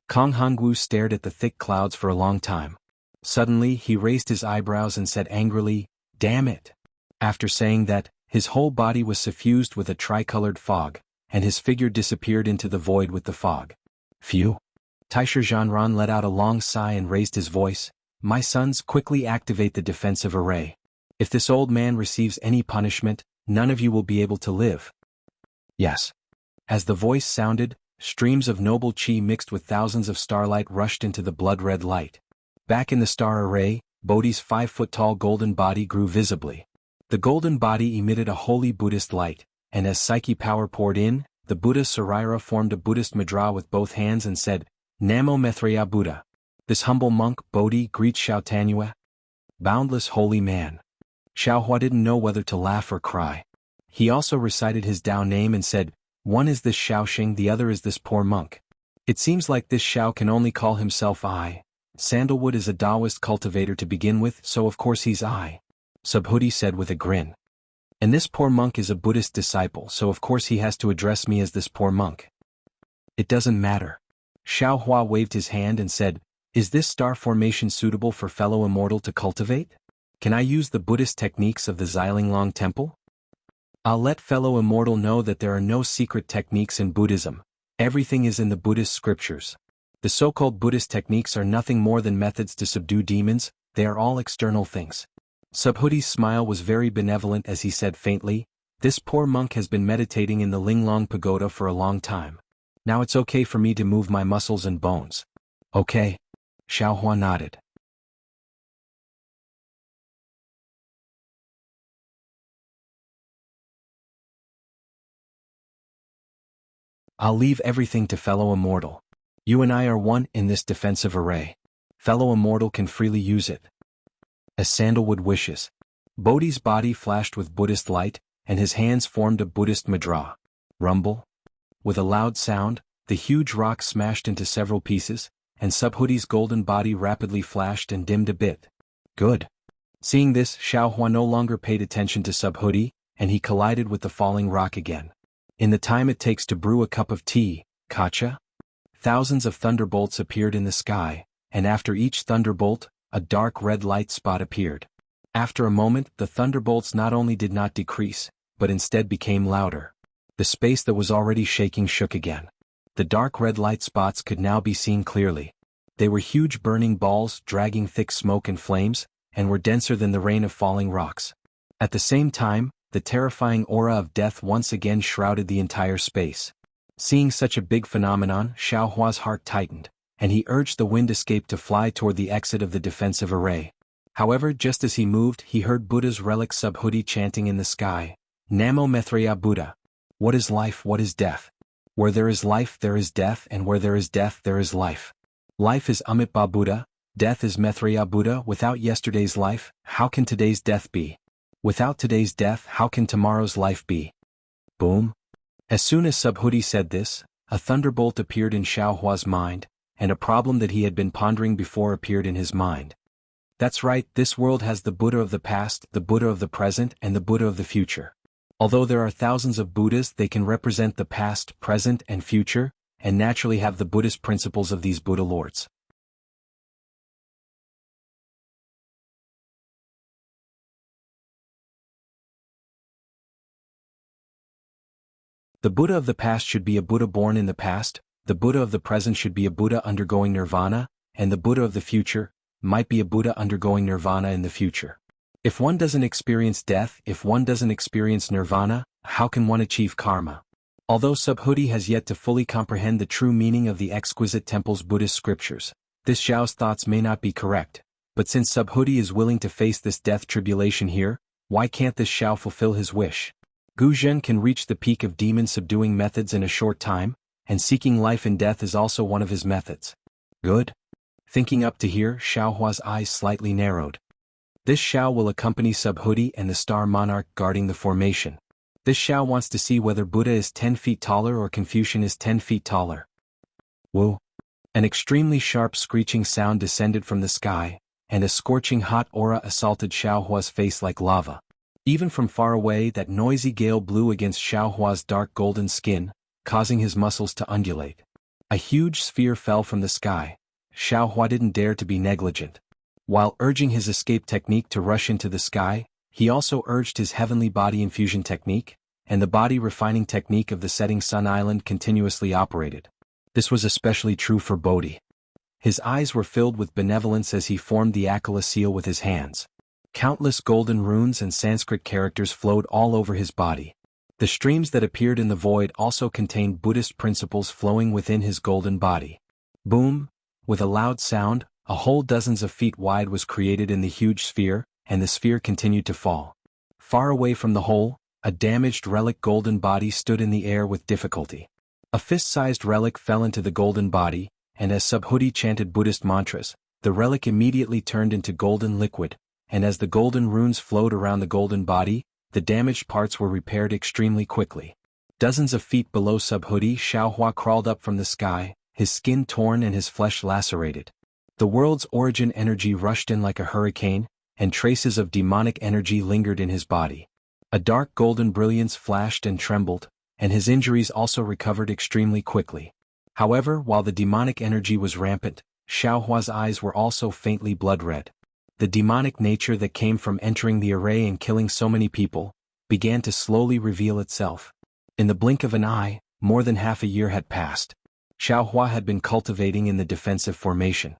Kong Hongwu stared at the thick clouds for a long time. Suddenly he raised his eyebrows and said angrily, "Damn it!" After saying that, his whole body was suffused with a tricolored fog, and his figure disappeared into the void with the fog. Phew! Taisha Zhanran let out a long sigh and raised his voice, "My sons, quickly activate the defensive array. If this old man receives any punishment, none of you will be able to live." Yes. As the voice sounded, streams of noble chi mixed with thousands of starlight rushed into the blood-red light. Back in the star array, Bodhi's 5-foot-tall golden body grew visibly. The golden body emitted a holy Buddhist light, and as Psyche power poured in, the Buddha Sarira formed a Buddhist mudra with both hands and said, "Namo Maitreya Buddha." This humble monk, Bodhi, greets Xiao Tanhua. Boundless holy man. Xiaohua didn't know whether to laugh or cry. He also recited his Tao name and said, "One is this Xiaoxing, the other is this poor monk. It seems like this Xiao can only call himself I. Sandalwood is a Taoist cultivator to begin with, so of course he's I," Subhuti said with a grin. "And this poor monk is a Buddhist disciple, so of course he has to address me as this poor monk." "It doesn't matter." Xiaohua waved his hand and said, "Is this star formation suitable for fellow immortal to cultivate? Can I use the Buddhist techniques of the Xilinglong Temple?" "I'll let fellow immortal know that there are no secret techniques in Buddhism. Everything is in the Buddhist scriptures. The so-called Buddhist techniques are nothing more than methods to subdue demons, they are all external things." Subhuti's smile was very benevolent as he said faintly, "This poor monk has been meditating in the Linglong Pagoda for a long time. Now it's okay for me to move my muscles and bones." "Okay." Xiaohua nodded. "I'll leave everything to fellow immortal. You and I are one in this defensive array. Fellow immortal can freely use it." "As Sandalwood wishes." Bodhi's body flashed with Buddhist light, and his hands formed a Buddhist mudra. Rumble. With a loud sound, the huge rock smashed into several pieces, and Subhuti's golden body rapidly flashed and dimmed a bit. "Good." Seeing this, Xiaohua no longer paid attention to Subhuti, and he collided with the falling rock again. In the time it takes to brew a cup of tea, Kacha? Thousands of thunderbolts appeared in the sky, and after each thunderbolt, a dark red light spot appeared. After a moment, the thunderbolts not only did not decrease, but instead became louder. The space that was already shaking shook again. The dark red light spots could now be seen clearly. They were huge burning balls dragging thick smoke and flames, and were denser than the rain of falling rocks. At the same time, the terrifying aura of death once again shrouded the entire space. Seeing such a big phenomenon, Xiaohua's heart tightened, and he urged the wind escape to fly toward the exit of the defensive array. However, just as he moved, he heard Buddha's relic Subhuti chanting in the sky, "Namo Maitreya Buddha." What is life, what is death? Where there is life there is death, and where there is death there is life. Life is Amitabha Buddha, death is Maitreya Buddha. Without yesterday's life, how can today's death be? Without today's death, how can tomorrow's life be? Boom. As soon as Subhuti said this, a thunderbolt appeared in Xiaohua's mind, and a problem that he had been pondering before appeared in his mind. That's right, this world has the Buddha of the past, the Buddha of the present, and the Buddha of the future. Although there are thousands of Buddhas, they can represent the past, present, and future, and naturally have the Buddhist principles of these Buddha lords. The Buddha of the past should be a Buddha born in the past, the Buddha of the present should be a Buddha undergoing nirvana, and the Buddha of the future might be a Buddha undergoing nirvana in the future. If one doesn't experience death, if one doesn't experience nirvana, how can one achieve karma? Although Subhuti has yet to fully comprehend the true meaning of the exquisite temple's Buddhist scriptures, this Xiao's thoughts may not be correct, but since Subhuti is willing to face this death tribulation here, why can't this Xiao fulfill his wish? Gu Zhen can reach the peak of demon-subduing methods in a short time, and seeking life in death is also one of his methods. Good. Thinking up to here, Xiaohua's eyes slightly narrowed. This Xiao will accompany Subhuti and the Star Monarch guarding the formation. This Xiao wants to see whether Buddha is 10 feet taller or Confucian is 10 feet taller. Whoa! An extremely sharp screeching sound descended from the sky, and a scorching hot aura assaulted Xiaohua's face like lava. Even from far away, that noisy gale blew against Xiaohua's dark golden skin, causing his muscles to undulate. A huge sphere fell from the sky. Xiaohua didn't dare to be negligent. While urging his escape technique to rush into the sky, he also urged his heavenly body infusion technique, and the body refining technique of the setting sun island continuously operated. This was especially true for Bodhi. His eyes were filled with benevolence as he formed the Akala seal with his hands. Countless golden runes and Sanskrit characters flowed all over his body. The streams that appeared in the void also contained Buddhist principles flowing within his golden body. Boom! With a loud sound, a hole dozens of feet wide was created in the huge sphere, and the sphere continued to fall. Far away from the hole, a damaged relic golden body stood in the air with difficulty. A fist-sized relic fell into the golden body, and as Subhuti chanted Buddhist mantras, the relic immediately turned into golden liquid, and as the golden runes flowed around the golden body, the damaged parts were repaired extremely quickly. Dozens of feet below Subhuti, Xiaohua crawled up from the sky, his skin torn and his flesh lacerated. The world's origin energy rushed in like a hurricane, and traces of demonic energy lingered in his body. A dark golden brilliance flashed and trembled, and his injuries also recovered extremely quickly. However, while the demonic energy was rampant, Xiaohua's eyes were also faintly blood-red. The demonic nature that came from entering the array and killing so many people began to slowly reveal itself. In the blink of an eye, more than half a year had passed. Xiaohua had been cultivating in the defensive formation.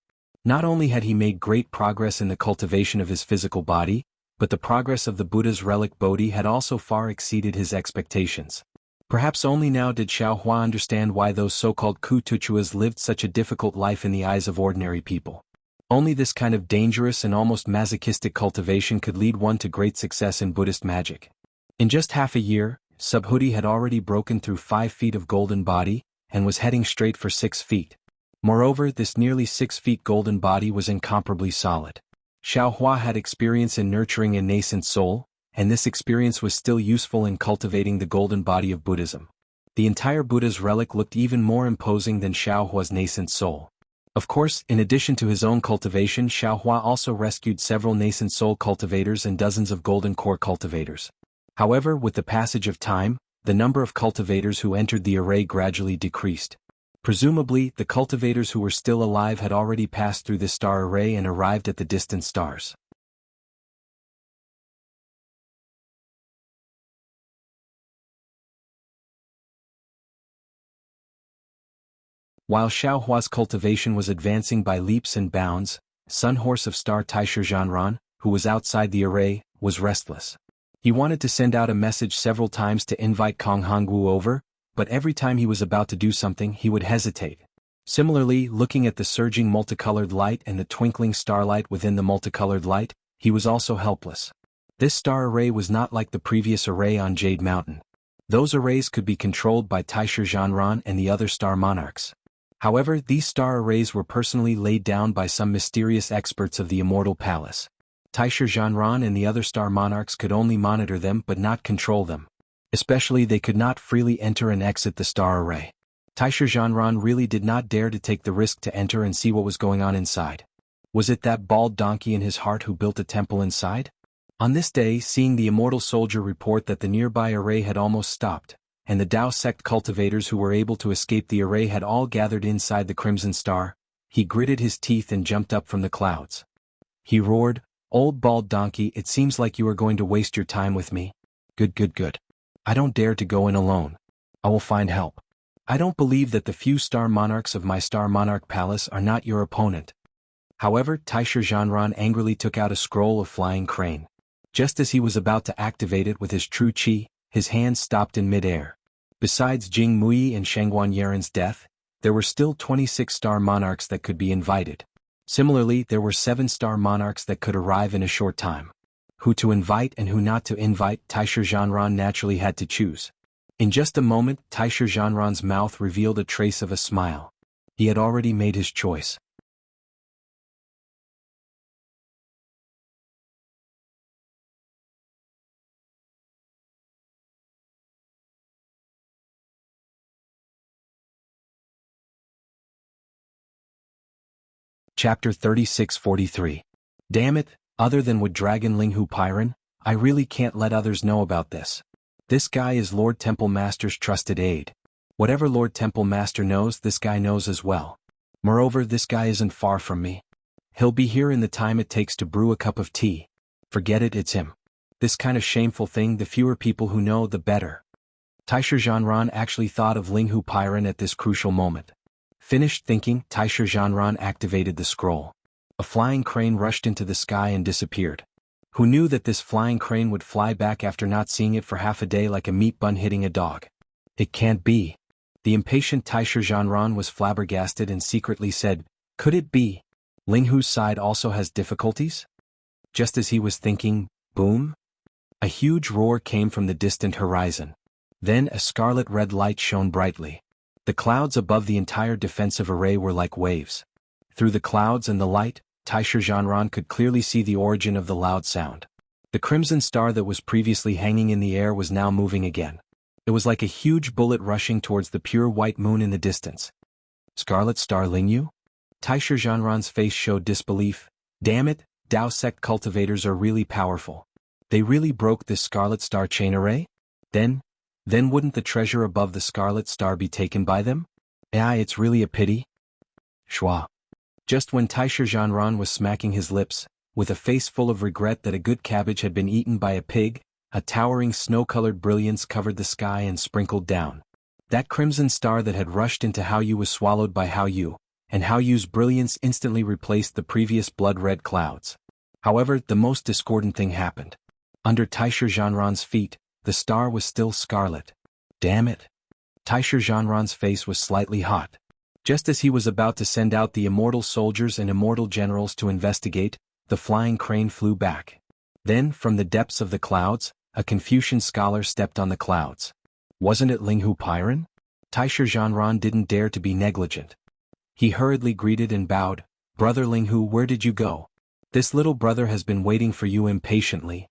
Not only had he made great progress in the cultivation of his physical body, but the progress of the Buddha's relic Bodhi had also far exceeded his expectations. Perhaps only now did Xiaohua understand why those so-called Kutuchuas lived such a difficult life in the eyes of ordinary people. Only this kind of dangerous and almost masochistic cultivation could lead one to great success in Buddhist magic. In just half a year, Subhuti had already broken through 5 feet of golden body, and was heading straight for 6 feet. Moreover, this nearly 6 feet golden body was incomparably solid. Xiaohua had experience in nurturing a nascent soul, and this experience was still useful in cultivating the golden body of Buddhism. The entire Buddha's relic looked even more imposing than Xiaohua's nascent soul. Of course, in addition to his own cultivation, Xiaohua also rescued several nascent soul cultivators and dozens of golden core cultivators. However, with the passage of time, the number of cultivators who entered the array gradually decreased. Presumably, the cultivators who were still alive had already passed through this star array and arrived at the distant stars. While Xiaohua's cultivation was advancing by leaps and bounds, Sun Horse of Star Taisher Zhanran, who was outside the array, was restless. He wanted to send out a message several times to invite Kong Hongwu over, but every time he was about to do something he would hesitate. Similarly, looking at the surging multicolored light and the twinkling starlight within the multicolored light, he was also helpless. This star array was not like the previous array on Jade Mountain. Those arrays could be controlled by Taisher Zhanran and the other star monarchs. However, these star arrays were personally laid down by some mysterious experts of the Immortal Palace. Taisher Zhanran and the other star monarchs could only monitor them but not control them. Especially, they could not freely enter and exit the star array. Taisher Zhanran really did not dare to take the risk to enter and see what was going on inside. Was it that bald donkey in his heart who built a temple inside? On this day, seeing the immortal soldier report that the nearby array had almost stopped, and the Tao sect cultivators who were able to escape the array had all gathered inside the Crimson Star, he gritted his teeth and jumped up from the clouds. He roared, "Old bald donkey, it seems like you are going to waste your time with me. Good. I don't dare to go in alone. I will find help. I don't believe that the few star monarchs of my star monarch palace are not your opponent." However, Taisher Zhanran angrily took out a scroll of flying crane. Just as he was about to activate it with his true qi, his hands stopped in mid-air. Besides Jing Mui and Shangguan Yaren's death, there were still 26 star monarchs that could be invited. Similarly, there were 7 star monarchs that could arrive in a short time. Who to invite and who not to invite, Taisher Zhanran naturally had to choose. In just a moment, Taisher Zhanran's mouth revealed a trace of a smile. He had already made his choice. Chapter 3643. Damn it, other than Wood Dragon Linghu Pyron, I really can't let others know about this. This guy is Lord Temple Master's trusted aide. Whatever Lord Temple Master knows, this guy knows as well. Moreover, this guy isn't far from me. He'll be here in the time it takes to brew a cup of tea. Forget it, it's him. This kind of shameful thing, the fewer people who know, the better. Taisha Zhanran actually thought of Linghu Pairan at this crucial moment. Finished thinking, Taisha Zhanran activated the scroll. A flying crane rushed into the sky and disappeared. Who knew that this flying crane would fly back after not seeing it for half a day like a meat bun hitting a dog? It can't be. The impatient Taisha Zhanran was flabbergasted and secretly said, could it be? Linghu's side also has difficulties? Just as he was thinking, boom! A huge roar came from the distant horizon. Then a scarlet-red light shone brightly. The clouds above the entire defensive array were like waves. Through the clouds and the light, Taisha Zhanran could clearly see the origin of the loud sound. The crimson star that was previously hanging in the air was now moving again. It was like a huge bullet rushing towards the pure white moon in the distance. Scarlet Star Lingyu? Taisha Zhanran's face showed disbelief. Damn it, Dao sect cultivators are really powerful. They really broke this Scarlet Star chain array? Then wouldn't the treasure above the Scarlet Star be taken by them? It's really a pity. Shua. Just when Taisha Zhanran was smacking his lips, with a face full of regret that a good cabbage had been eaten by a pig, a towering snow-colored brilliance covered the sky and sprinkled down. That crimson star that had rushed into Hao Yu was swallowed by Hao Yu, and Hao Yu's brilliance instantly replaced the previous blood-red clouds. However, the most discordant thing happened. Under Taisha Zhanran's feet, the star was still scarlet. Damn it! Taisha Zhanran's face was slightly hot. Just as he was about to send out the immortal soldiers and immortal generals to investigate, the flying crane flew back. Then, from the depths of the clouds, a Confucian scholar stepped on the clouds. Wasn't it Linghu Pairan? Taisha Zhanran didn't dare to be negligent. He hurriedly greeted and bowed. Brother Linghu, where did you go? This little brother has been waiting for you impatiently.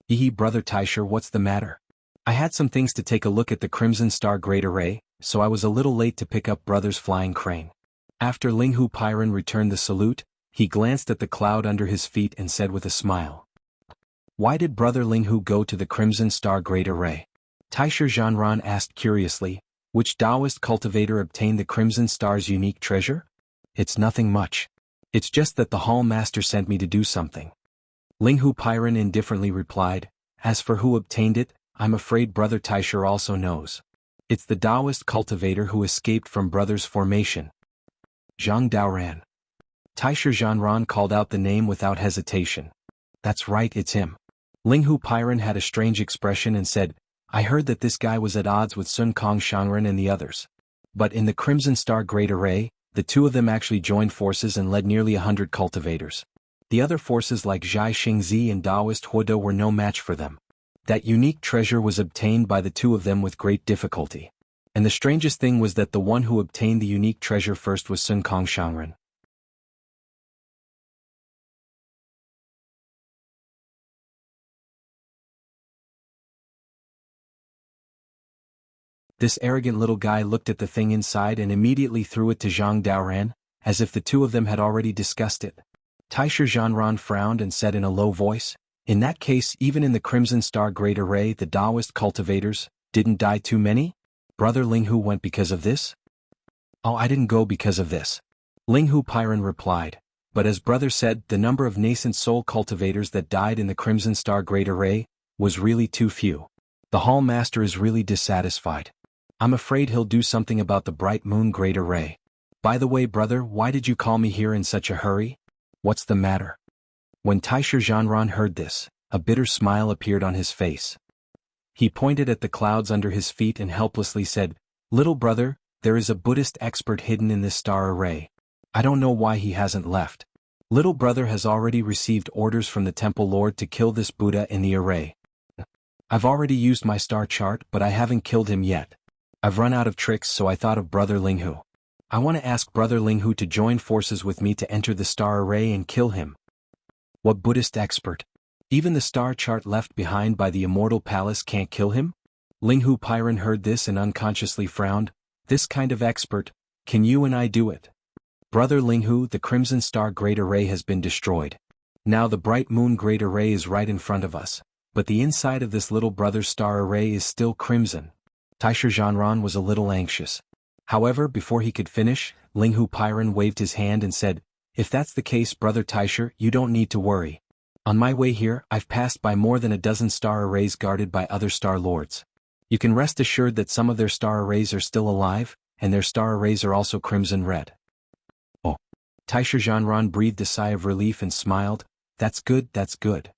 Brother Taisha, what's the matter? I had some things to take a look at the Crimson Star Great Array, so I was a little late to pick up brother's flying crane. After Linghu Pairan returned the salute, he glanced at the cloud under his feet and said with a smile. Why did brother Linghu go to the Crimson Star Great Array? Taisha Zhanran asked curiously. Which Taoist cultivator obtained the Crimson Star's unique treasure? It's nothing much. It's just that the Hall Master sent me to do something. Linghu Pairan indifferently replied, as for who obtained it, I'm afraid brother Taisha also knows. It's the Taoist cultivator who escaped from brother's formation. Zhang Daoran. Taisha Zhanran called out the name without hesitation. That's right, it's him. Linghu Pairan had a strange expression and said, I heard that this guy was at odds with Sun Kong Shangren and the others. But in the Crimson Star Great Array, the two of them actually joined forces and led nearly 100 cultivators. The other forces like Zhai Xingzi and Taoist Huodo were no match for them. That unique treasure was obtained by the two of them with great difficulty. And the strangest thing was that the one who obtained the unique treasure first was Sun Kong Shangren. This arrogant little guy looked at the thing inside and immediately threw it to Zhang Daoran, as if the two of them had already discussed it. Taisha Zhanran frowned and said in a low voice, in that case, even in the Crimson Star Great Array, the Taoist cultivators didn't die too many? Brother Linghu went because of this? Oh, I didn't go because of this. Linghu Pairan replied, but as brother said, the number of nascent soul cultivators that died in the Crimson Star Great Array was really too few. The Hall Master is really dissatisfied. I'm afraid he'll do something about the Bright Moon Great Array. By the way, brother, why did you call me here in such a hurry? What's the matter? When Taisha Zhanran heard this, a bitter smile appeared on his face. He pointed at the clouds under his feet and helplessly said, little brother, there is a Buddhist expert hidden in this star array. I don't know why he hasn't left. Little brother has already received orders from the Temple Lord to kill this Buddha in the array. I've already used my star chart, but I haven't killed him yet. I've run out of tricks, so I thought of brother Linghu. I want to ask brother Linghu to join forces with me to enter the star array and kill him. What Buddhist expert? Even the star chart left behind by the Immortal Palace can't kill him? Linghu Pairan heard this and unconsciously frowned. This kind of expert, can you and I do it? Brother Linghu, the Crimson Star Great Array has been destroyed. Now the Bright Moon Great Array is right in front of us, but the inside of this little brother's star array is still crimson. Taisha Zhanran was a little anxious. However, before he could finish, Linghu Pairan waved his hand and said, If that's the case, Brother Taisher, you don't need to worry. On my way here, I've passed by more than a dozen star arrays guarded by other star lords. You can rest assured that some of their star arrays are still alive, and their star arrays are also crimson red. Oh. Taisher Zhanran breathed a sigh of relief and smiled. That's good, that's good.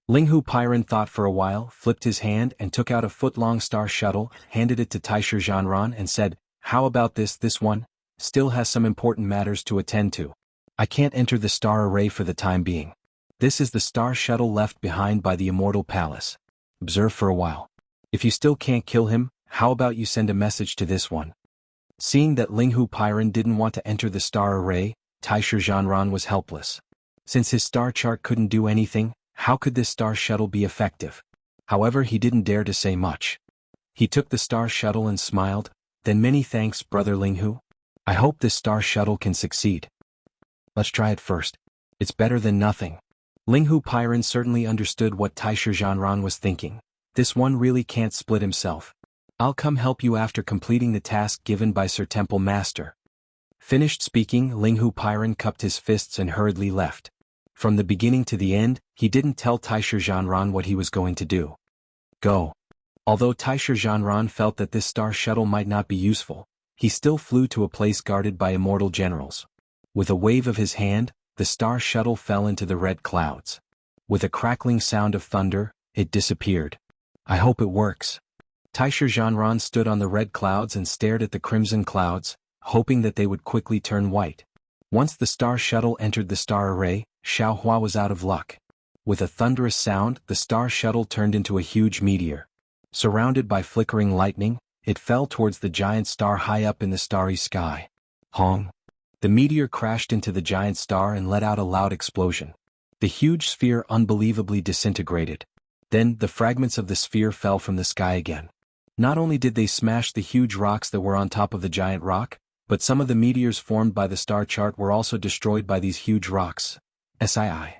Linghu Pairan thought for a while, flipped his hand and took out a foot-long star shuttle, handed it to Taisher Zhanran and said, "How about this one? Still has some important matters to attend to. I can't enter the star array for the time being. This is the star shuttle left behind by the Immortal Palace. Observe for a while. If you still can't kill him, how about you send a message to this one?" Seeing that Linghu Pairan didn't want to enter the star array, Taisher Zhanran was helpless. Since his star chart couldn't do anything, how could this star shuttle be effective? However, he didn't dare to say much. He took the star shuttle and smiled. "Then many thanks, Brother Linghu. I hope this star shuttle can succeed. Let's try it first. It's better than nothing." Linghu Pairan certainly understood what Taisher Zhanran was thinking. This one really can't split himself. "I'll come help you after completing the task given by Sir Temple Master." Finished speaking, Linghu Pairan cupped his fists and hurriedly left. From the beginning to the end, he didn't tell Taisher Zhanran what he was going to do. Go. Although Taisher Zhanran felt that this star shuttle might not be useful, he still flew to a place guarded by immortal generals. With a wave of his hand, the star shuttle fell into the red clouds. With a crackling sound of thunder, it disappeared. "I hope it works." Taisher Zhanran stood on the red clouds and stared at the crimson clouds, hoping that they would quickly turn white. Once the star shuttle entered the star array, Xiaohua was out of luck. With a thunderous sound, the star shuttle turned into a huge meteor. Surrounded by flickering lightning, it fell towards the giant star high up in the starry sky. Hong! The meteor crashed into the giant star and let out a loud explosion. The huge sphere unbelievably disintegrated. Then, the fragments of the sphere fell from the sky again. Not only did they smash the huge rocks that were on top of the giant rock, but some of the meteors formed by the star chart were also destroyed by these huge rocks. Sii.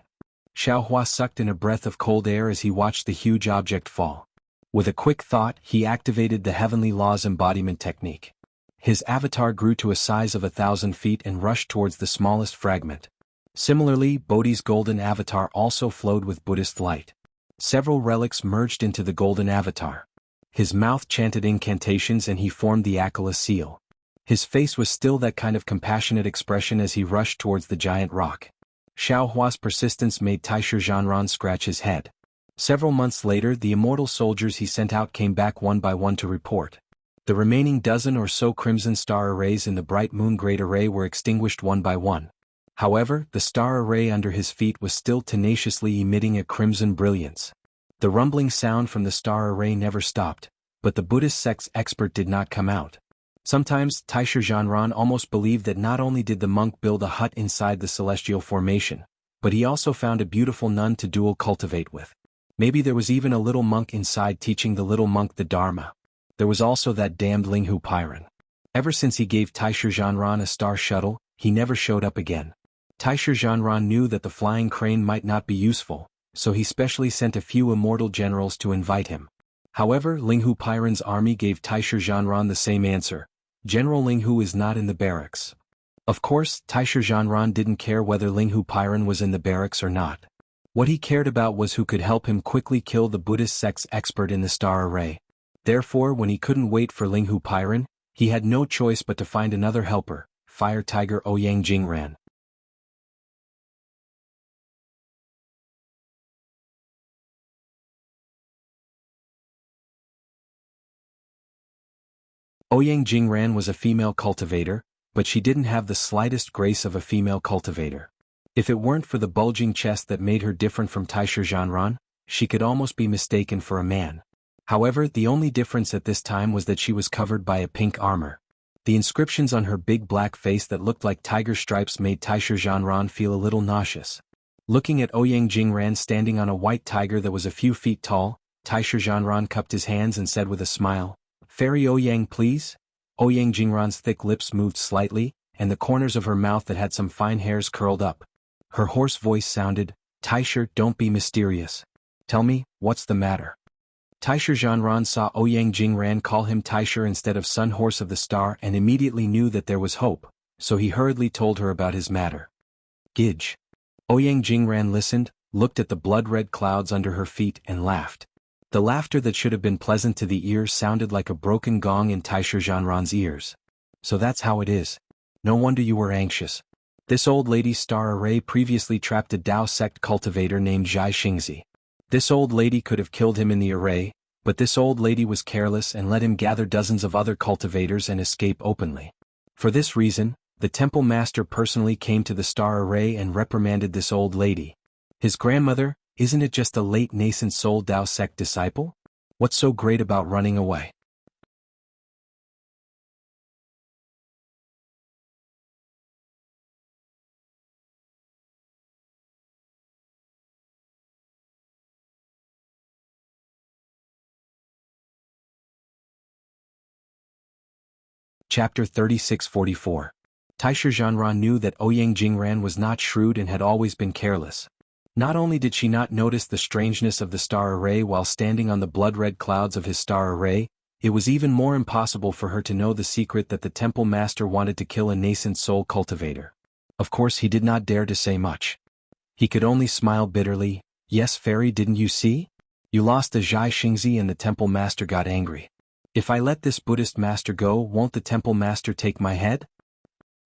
Xiaohua sucked in a breath of cold air as he watched the huge object fall. With a quick thought, he activated the Heavenly Laws embodiment technique. His avatar grew to a size of 1,000 feet and rushed towards the smallest fragment. Similarly, Bodhi's golden avatar also flowed with Buddhist light. Several relics merged into the golden avatar. His mouth chanted incantations and he formed the Akala seal. His face was still that kind of compassionate expression as he rushed towards the giant rock. Xiaohua's persistence made Taisher Zhanran scratch his head. Several months later, the immortal soldiers he sent out came back one by one to report. The remaining dozen or so crimson star arrays in the bright moon great array were extinguished one by one. However, the star array under his feet was still tenaciously emitting a crimson brilliance. The rumbling sound from the star array never stopped, but the Buddhist sect's expert did not come out. Sometimes, Taisher Zhanran almost believed that not only did the monk build a hut inside the celestial formation, but he also found a beautiful nun to dual cultivate with. Maybe there was even a little monk inside teaching the little monk the Dharma. There was also that damned Linghu Pairan. Ever since he gave Taisher Zhanran a star shuttle, he never showed up again. Taisher Zhanran knew that the flying crane might not be useful, so he specially sent a few immortal generals to invite him. However, Linghu Pairan's army gave Taisher Zhanran the same answer. General Linghu is not in the barracks. Of course, Taisher Zhanran didn't care whether Linghu Pairan was in the barracks or not. What he cared about was who could help him quickly kill the Buddhist sect's expert in the star array. Therefore, when he couldn't wait for Linghu Pairan, he had no choice but to find another helper, Fire Tiger Ouyang Jingran. Ouyang Jingran was a female cultivator, but she didn't have the slightest grace of a female cultivator. If it weren't for the bulging chest that made her different from Taisher Zhanran, she could almost be mistaken for a man. However, the only difference at this time was that she was covered by a pink armor. The inscriptions on her big black face that looked like tiger stripes made Taisher Zhanran feel a little nauseous. Looking at Ouyang Jingran standing on a white tiger that was a few feet tall, Taisher Zhanran cupped his hands and said with a smile, "Fairy Ouyang, please?" Ouyang Jingran's thick lips moved slightly, and the corners of her mouth that had some fine hairs curled up. Her hoarse voice sounded, "Taisher, don't be mysterious. Tell me, what's the matter?" Taisher Zhanran saw Ouyang Jingran call him Taisher instead of Sun Horse of the Star and immediately knew that there was hope, so he hurriedly told her about his matter. Gidge. Ouyang Jingran listened, looked at the blood-red clouds under her feet and laughed. The laughter that should have been pleasant to the ears sounded like a broken gong in Taisher Zhanran's ears. So that's how it is. No wonder you were anxious. This old lady's star array previously trapped a Dao sect cultivator named Zhai Xingzi. This old lady could have killed him in the array, but this old lady was careless and let him gather dozens of other cultivators and escape openly. For this reason, the temple master personally came to the star array and reprimanded this old lady. His grandmother, isn't it just a late nascent soul Dao sect disciple? What's so great about running away? Chapter 3644. Taisher Zhanran knew that Ouyang Jingran was not shrewd and had always been careless. Not only did she not notice the strangeness of the star array while standing on the blood-red clouds of his star array, it was even more impossible for her to know the secret that the temple master wanted to kill a nascent soul cultivator. Of course he did not dare to say much. He could only smile bitterly. Yes, fairy, didn't you see? You lost the Zhai Xingzi and the temple master got angry. If I let this Buddhist master go, won't the temple master take my head?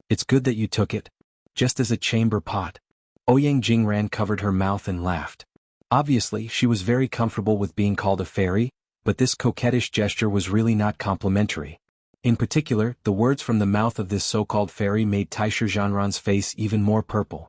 It's good that you took it. Just as a chamber pot. Ouyang Jingran covered her mouth and laughed. Obviously, she was very comfortable with being called a fairy, but this coquettish gesture was really not complimentary. In particular, the words from the mouth of this so-called fairy made Taisher Zhanran's face even more purple.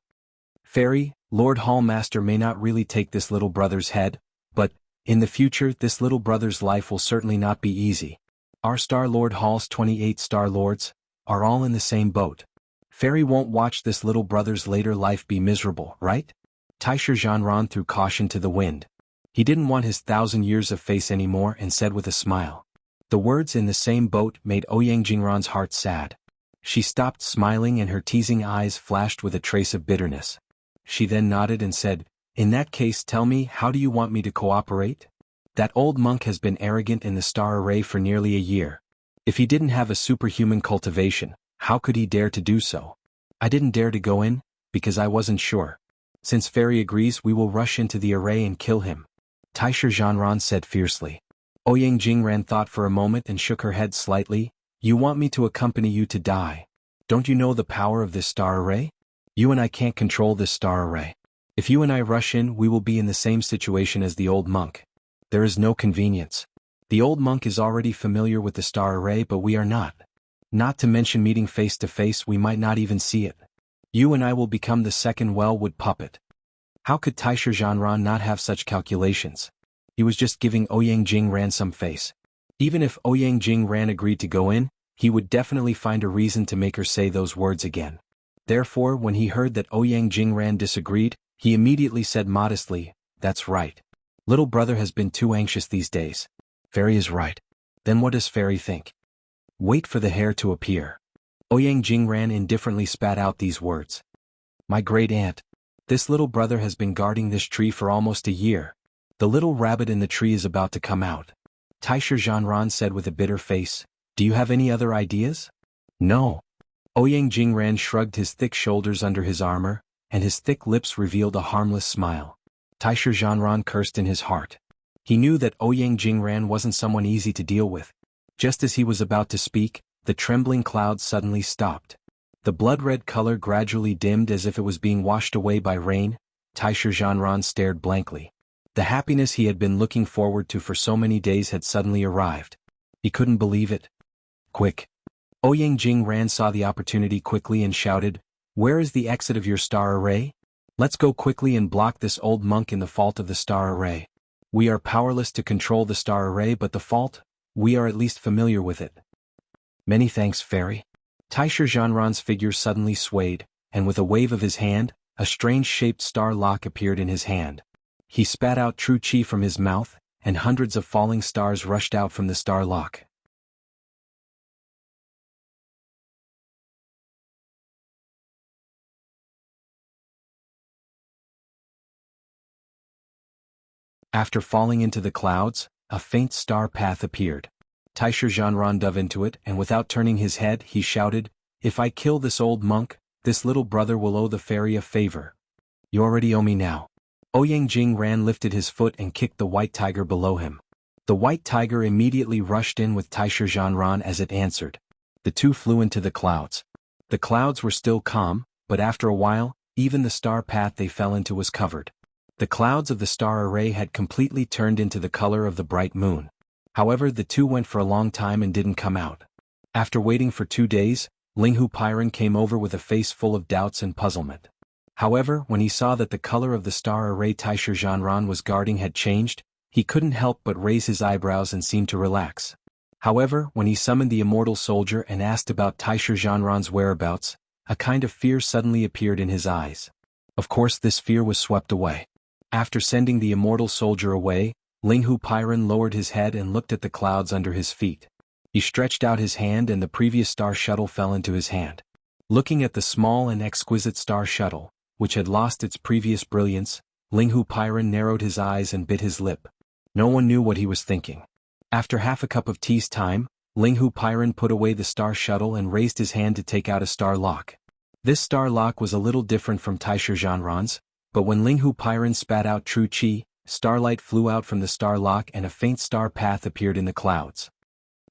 Fairy, Lord Hallmaster may not really take this little brother's head, but, in the future, this little brother's life will certainly not be easy. Our Star Lord Hall's 28 Star Lords are all in the same boat. Fairy won't watch this little brother's later life be miserable, right? Taisher Zhanran threw caution to the wind. He didn't want his 1,000 years of face anymore and said with a smile. The words "in the same boat" made Ouyang Jingran's heart sad. She stopped smiling and her teasing eyes flashed with a trace of bitterness. She then nodded and said, "In that case, tell me, how do you want me to cooperate? That old monk has been arrogant in the star array for nearly a year. If he didn't have a superhuman cultivation, how could he dare to do so? I didn't dare to go in, because I wasn't sure. Since Fairy agrees, we will rush into the array and kill him," Taisher Zhanran said fiercely. Ouyang Jingran thought for a moment and shook her head slightly. "You want me to accompany you to die? Don't you know the power of this star array? You and I can't control this star array. If you and I rush in, we will be in the same situation as the old monk. There is no convenience. The old monk is already familiar with the star array, but we are not. Not to mention meeting face to face, we might not even see it. You and I will become the second Wellwood puppet." How could Taisher Zhanran not have such calculations? He was just giving Ouyang Jingran some face. Even if Ouyang Jingran agreed to go in, he would definitely find a reason to make her say those words again. Therefore, when he heard that Ouyang Jingran disagreed, he immediately said modestly, "That's right. Little brother has been too anxious these days. Fairy is right." Then what does Fairy think? Wait for the hair to appear. Ouyang Jingran indifferently spat out these words. "My great aunt. This little brother has been guarding this tree for almost a year. The little rabbit in the tree is about to come out." Taisher Zhanran said with a bitter face, "Do you have any other ideas?" "No." Ouyang Jingran shrugged his thick shoulders under his armor, and his thick lips revealed a harmless smile. Taisher Zhanran cursed in his heart. He knew that Ouyang Jingran wasn't someone easy to deal with. Just as he was about to speak, the trembling clouds suddenly stopped. The blood-red color gradually dimmed as if it was being washed away by rain. Taisher Zhanran stared blankly. The happiness he had been looking forward to for so many days had suddenly arrived. He couldn't believe it. "Quick!" Ouyang Jingran saw the opportunity quickly and shouted, "Where is the exit of your star array? Let's go quickly and block this old monk in the fault of the star array. We are powerless to control the star array, but the fault, we are at least familiar with it." "Many thanks, Fairy." Taisher Zhanran's figure suddenly swayed, and with a wave of his hand, a strange-shaped star lock appeared in his hand. He spat out true chi from his mouth, and hundreds of falling stars rushed out from the star lock. After falling into the clouds, a faint star path appeared. Taisha Zhanran dove into it, and without turning his head, he shouted, "If I kill this old monk, this little brother will owe the fairy a favor. You already owe me now." Ouyang Jing lifted his foot and kicked the white tiger below him. The white tiger immediately rushed in with Taisha Zhanran as it answered. The two flew into the clouds. The clouds were still calm, but after a while, even the star path they fell into was covered. The clouds of the star array had completely turned into the color of the bright moon. However, the two went for a long time and didn't come out. After waiting for 2 days, Linghu Pairan came over with a face full of doubts and puzzlement. However, when he saw that the color of the star array Taisha Zhanran was guarding had changed, he couldn't help but raise his eyebrows and seem to relax. However, when he summoned the immortal soldier and asked about Taisha Zhanran's whereabouts, a kind of fear suddenly appeared in his eyes. Of course, this fear was swept away. After sending the immortal soldier away, Linghu Pairan lowered his head and looked at the clouds under his feet. He stretched out his hand and the previous star shuttle fell into his hand. Looking at the small and exquisite star shuttle, which had lost its previous brilliance, Linghu Pairan narrowed his eyes and bit his lip. No one knew what he was thinking. After half a cup of tea's time, Linghu Pairan put away the star shuttle and raised his hand to take out a star lock. This star lock was a little different from Taisha Zhanran's, but when Linghu Pairan spat out true qi, starlight flew out from the star lock and a faint star path appeared in the clouds.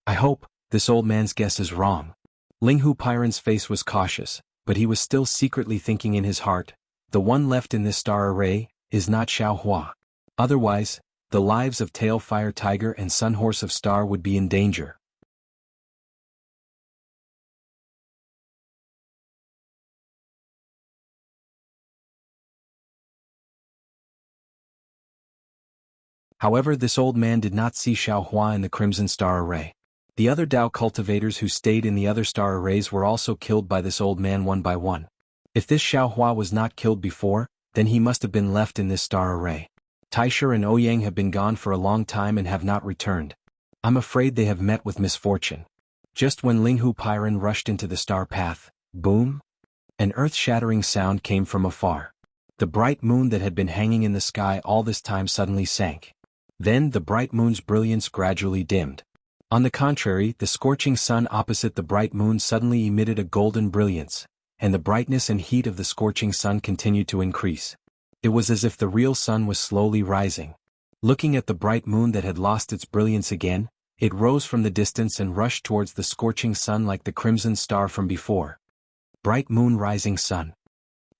"I hope this old man's guess is wrong." Linghu Pairan's face was cautious, but he was still secretly thinking in his heart, "The one left in this star array is not Xiaohua. Otherwise, the lives of Tailfire Tiger and Sunhorse of Star would be in danger." However, this old man did not see Xiaohua in the Crimson Star Array. The other Dao cultivators who stayed in the other star arrays were also killed by this old man one by one. If this Xiaohua was not killed before, then he must have been left in this star array. Taisha and Ouyang have been gone for a long time and have not returned. I'm afraid they have met with misfortune. Just when Linghu Pairan rushed into the star path, boom! An earth-shattering sound came from afar. The bright moon that had been hanging in the sky all this time suddenly sank. Then the bright moon's brilliance gradually dimmed. On the contrary, the scorching sun opposite the bright moon suddenly emitted a golden brilliance, and the brightness and heat of the scorching sun continued to increase. It was as if the real sun was slowly rising. Looking at the bright moon that had lost its brilliance again, it rose from the distance and rushed towards the scorching sun like the crimson star from before. "Bright moon, rising sun,"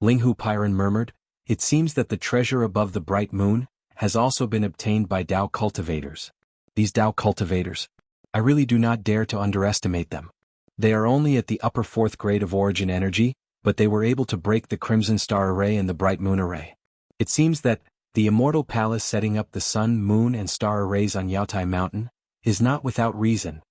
Linghu Pairan murmured. "It seems that the treasure above the bright moon has also been obtained by Dao cultivators. These Dao cultivators, I really do not dare to underestimate them. They are only at the upper 4th grade of origin energy, but they were able to break the Crimson Star Array and the Bright Moon Array. It seems that the Immortal Palace setting up the Sun, Moon and Star Arrays on Yaotai Mountain is not without reason.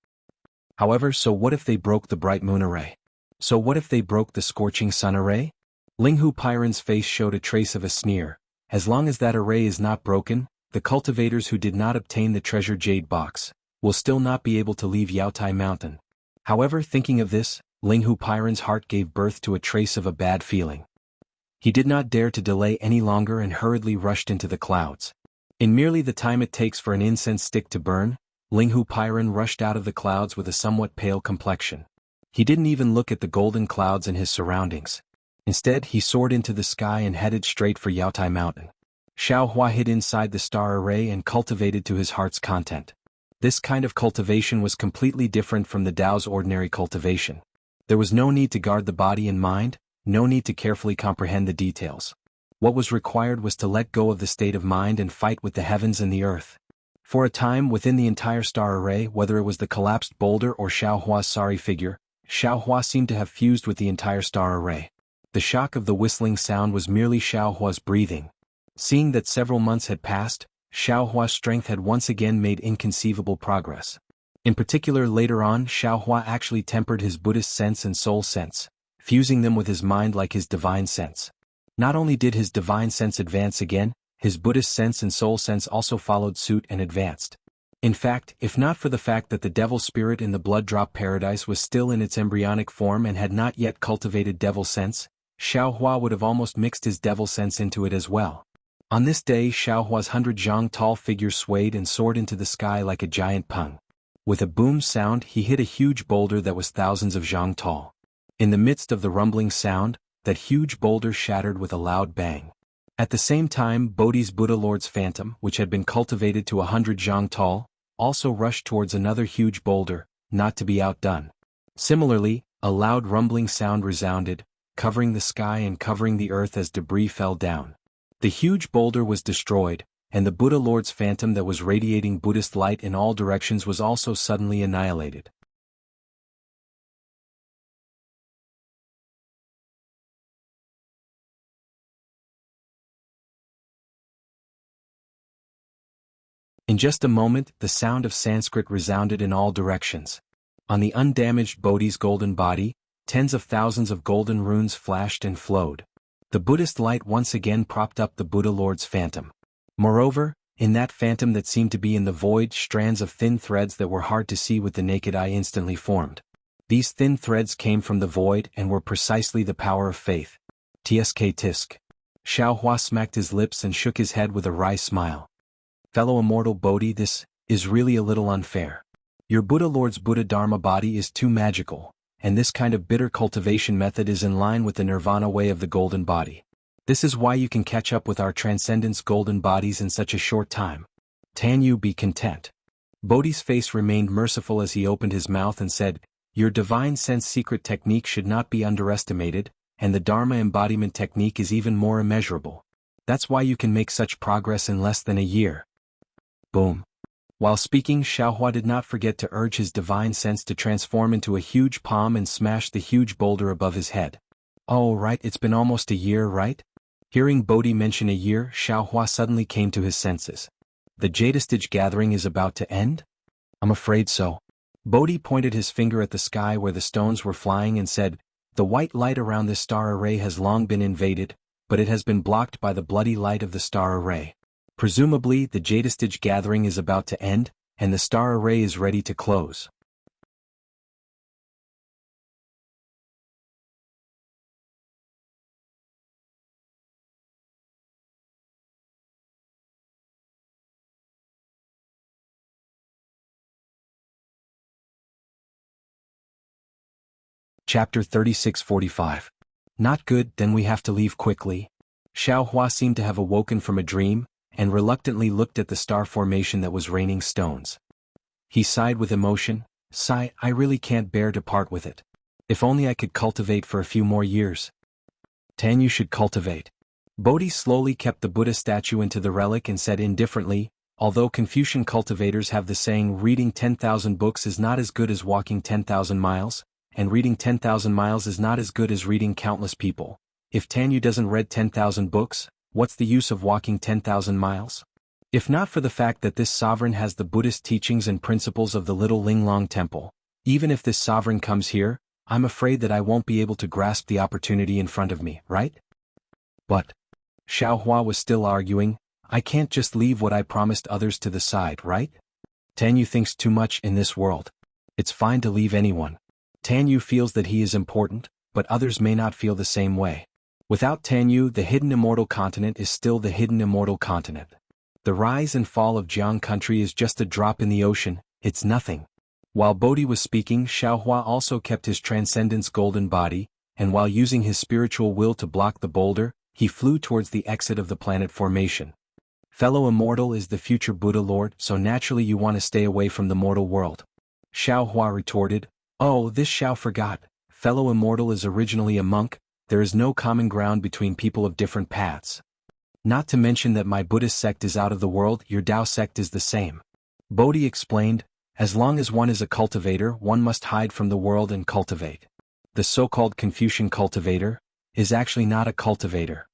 However, so what if they broke the Bright Moon Array? So what if they broke the Scorching Sun Array?" Linghu Pairan's face showed a trace of a sneer. "As long as that array is not broken, the cultivators who did not obtain the treasure jade box will still not be able to leave Yaotai Mountain." However, thinking of this, Linghu Pairan's heart gave birth to a trace of a bad feeling. He did not dare to delay any longer and hurriedly rushed into the clouds. In merely the time it takes for an incense stick to burn, Linghu Pairan rushed out of the clouds with a somewhat pale complexion. He didn't even look at the golden clouds and his surroundings. Instead, he soared into the sky and headed straight for Yaotai Mountain. Xiaohua hid inside the star array and cultivated to his heart's content. This kind of cultivation was completely different from the Tao's ordinary cultivation. There was no need to guard the body and mind, no need to carefully comprehend the details. What was required was to let go of the state of mind and fight with the heavens and the earth. For a time within the entire star array, whether it was the collapsed boulder or Xiaohua's sorry figure, Xiaohua seemed to have fused with the entire star array. The shock of the whistling sound was merely Xiaohua's breathing. Seeing that several months had passed, Xiaohua's strength had once again made inconceivable progress. In particular, later on, Xiaohua actually tempered his Buddhist sense and soul sense, fusing them with his mind like his divine sense. Not only did his divine sense advance again, his Buddhist sense and soul sense also followed suit and advanced. In fact, if not for the fact that the devil spirit in the blood drop paradise was still in its embryonic form and had not yet cultivated devil sense, Xiaohua would have almost mixed his devil sense into it as well. On this day Xiaohua's 100 zhang tall figure swayed and soared into the sky like a giant peng. With a boom sound he hit a huge boulder that was thousands of zhang tall. In the midst of the rumbling sound, that huge boulder shattered with a loud bang. At the same time Bodhi's Buddha Lord's phantom, which had been cultivated to 100 zhang tall, also rushed towards another huge boulder, not to be outdone. Similarly, a loud rumbling sound resounded, covering the sky and covering the earth as debris fell down. The huge boulder was destroyed, and the Buddha Lord's phantom that was radiating Buddhist light in all directions was also suddenly annihilated. In just a moment, the sound of Sanskrit resounded in all directions. On the undamaged Bodhi's golden body, tens of thousands of golden runes flashed and flowed. The Buddhist light once again propped up the Buddha Lord's phantom. Moreover, in that phantom that seemed to be in the void, strands of thin threads that were hard to see with the naked eye instantly formed. These thin threads came from the void and were precisely the power of faith. Tsk tisk. Xiaohua smacked his lips and shook his head with a wry smile. Fellow immortal Bodhi, this is really a little unfair. Your Buddha Lord's Buddha Dharma body is too magical, and this kind of bitter cultivation method is in line with the nirvana way of the golden body. This is why you can catch up with our transcendence golden bodies in such a short time. Tan you be content. Bodhi's face remained merciful as he opened his mouth and said, your divine sense secret technique should not be underestimated, and the Dharma embodiment technique is even more immeasurable. That's why you can make such progress in less than a year. Boom. While speaking, Xiaohua did not forget to urge his divine sense to transform into a huge palm and smash the huge boulder above his head. Oh right, it's been almost a year, right? Hearing Bodhi mention a year, Xiaohua suddenly came to his senses. The Jadestage gathering is about to end? I'm afraid so. Bodhi pointed his finger at the sky where the stones were flying and said, the white light around this star array has long been invaded, but it has been blocked by the bloody light of the star array. Presumably, the Jadestage gathering is about to end, and the star array is ready to close. Chapter 3645. Not good, then we have to leave quickly. Xiaohua seemed to have awoken from a dream, and reluctantly looked at the star formation that was raining stones. He sighed with emotion, sigh, I really can't bear to part with it. If only I could cultivate for a few more years. Tan, you should cultivate. Bodhi slowly kept the Buddha statue into the relic and said indifferently, although Confucian cultivators have the saying reading 10,000 books is not as good as walking 10,000 miles, and reading 10,000 miles is not as good as reading countless people. If Tanyu doesn't read 10,000 books, what's the use of walking 10,000 miles? If not for the fact that this sovereign has the Buddhist teachings and principles of the Little Linglong Temple, even if this sovereign comes here, I'm afraid that I won't be able to grasp the opportunity in front of me, right? But Xiaohua was still arguing, I can't just leave what I promised others to the side, right? Tanyu thinks too much in this world. It's fine to leave anyone. Tanyu feels that he is important, but others may not feel the same way. Without Tanyu, the hidden immortal continent is still the hidden immortal continent. The rise and fall of Jiang country is just a drop in the ocean, it's nothing. While Bodhi was speaking, Xiaohua also kept his transcendence golden body, and while using his spiritual will to block the boulder, he flew towards the exit of the planet formation. Fellow immortal is the future Buddha Lord, so naturally you want to stay away from the mortal world. Xiaohua retorted, oh, this Xiao forgot, fellow immortal is originally a monk, there is no common ground between people of different paths. Not to mention that my Buddhist sect is out of the world, your Tao sect is the same. Bodhi explained, as long as one is a cultivator, one must hide from the world and cultivate. The so-called Confucian cultivator is actually not a cultivator.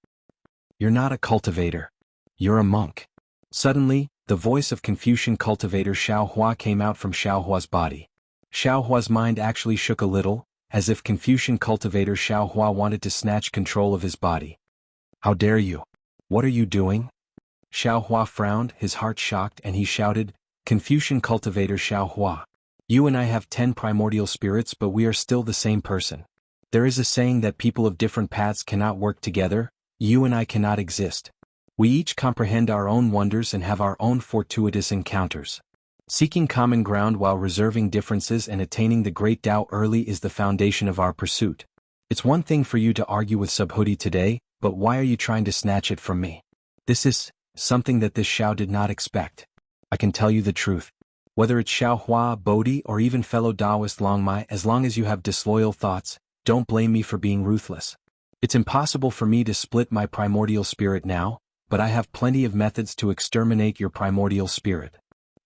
You're not a cultivator. You're a monk. Suddenly, the voice of Confucian cultivator Xiaohua came out from Xiaohua's body. Xiaohua's mind actually shook a little, as if Confucian cultivator Xiaohua wanted to snatch control of his body. How dare you? What are you doing? Xiaohua frowned, his heart shocked, and he shouted, Confucian cultivator Xiaohua. You and I have 10 primordial spirits, but we are still the same person. There is a saying that people of different paths cannot work together, you and I cannot exist. We each comprehend our own wonders and have our own fortuitous encounters. Seeking common ground while reserving differences and attaining the great Tao early is the foundation of our pursuit. It's one thing for you to argue with Subhuti today, but why are you trying to snatch it from me? This is something that this Xiao did not expect. I can tell you the truth. Whether it's Xiao Hua, Bodhi, or even fellow Taoist Longmai, as long as you have disloyal thoughts, don't blame me for being ruthless. It's impossible for me to split my primordial spirit now, but I have plenty of methods to exterminate your primordial spirit.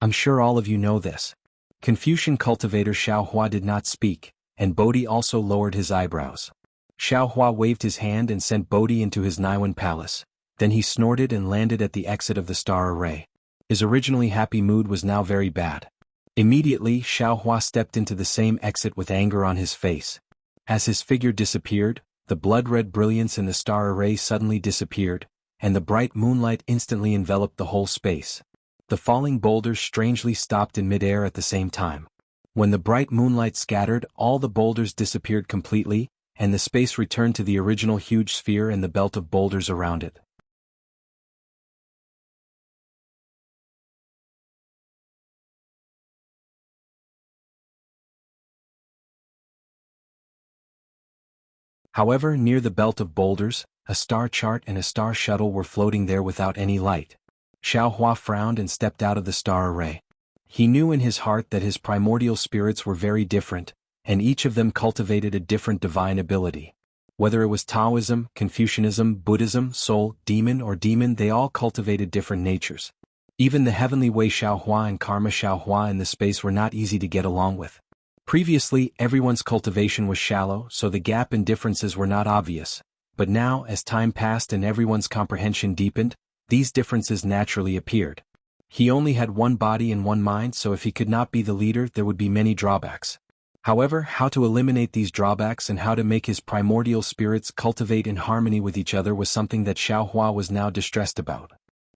I'm sure all of you know this. Confucian cultivator Xiao Hua did not speak, and Bodhi also lowered his eyebrows. Xiao Hua waved his hand and sent Bodhi into his Niwen palace. Then he snorted and landed at the exit of the star array. His originally happy mood was now very bad. Immediately, Xiao Hua stepped into the same exit with anger on his face. As his figure disappeared, the blood-red brilliance in the star array suddenly disappeared, and the bright moonlight instantly enveloped the whole space. The falling boulders strangely stopped in midair at the same time. When the bright moonlight scattered, all the boulders disappeared completely, and the space returned to the original huge sphere and the belt of boulders around it. However, near the belt of boulders, a star chart and a star shuttle were floating there without any light. Xiao Hua frowned and stepped out of the star array. He knew in his heart that his primordial spirits were very different, and each of them cultivated a different divine ability. Whether it was Taoism, Confucianism, Buddhism, soul, demon or demon, they all cultivated different natures. Even the heavenly way Xiao Hua and karma Xiao Hua in the space were not easy to get along with. Previously, everyone's cultivation was shallow, so the gap in differences were not obvious, but now, as time passed and everyone's comprehension deepened, these differences naturally appeared. He only had one body and one mind, so if he could not be the leader, there would be many drawbacks. However, how to eliminate these drawbacks and how to make his primordial spirits cultivate in harmony with each other was something that Xiao Hua was now distressed about.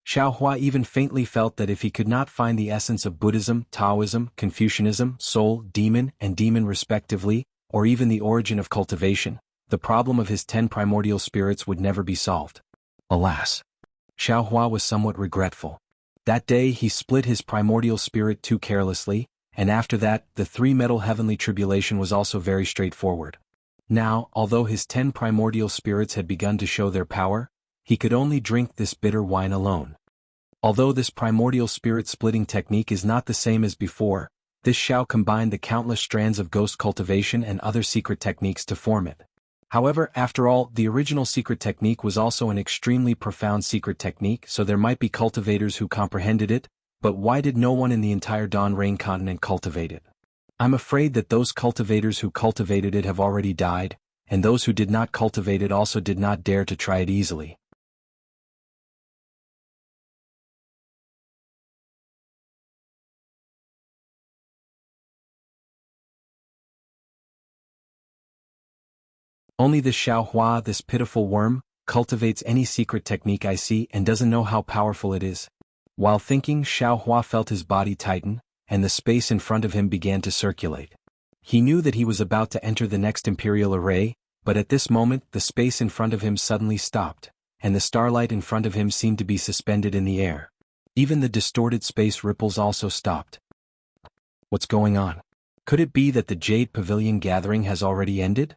Xiao Hua even faintly felt that if he could not find the essence of Buddhism, Taoism, Confucianism, soul, demon and demon respectively, or even the origin of cultivation, the problem of his 10 primordial spirits would never be solved. Alas! Xiao Hua was somewhat regretful. That day he split his primordial spirit too carelessly, and after that, the three-metal heavenly tribulation was also very straightforward. Now, although his 10 primordial spirits had begun to show their power, he could only drink this bitter wine alone. Although this primordial spirit splitting technique is not the same as before, this Xiao combined the countless strands of ghost cultivation and other secret techniques to form it. However, after all, the original secret technique was also an extremely profound secret technique, so there might be cultivators who comprehended it, but why did no one in the entire Dawn Rain continent cultivate it? I'm afraid that those cultivators who cultivated it have already died, and those who did not cultivate it also did not dare to try it easily. Only this Xiao Hua, this pitiful worm, cultivates any secret technique I see and doesn't know how powerful it is. While thinking, Xiao Hua felt his body tighten, and the space in front of him began to circulate. He knew that he was about to enter the next imperial array, but at this moment the space in front of him suddenly stopped, and the starlight in front of him seemed to be suspended in the air. Even the distorted space ripples also stopped. What's going on? Could it be that the Jade Pavilion gathering has already ended?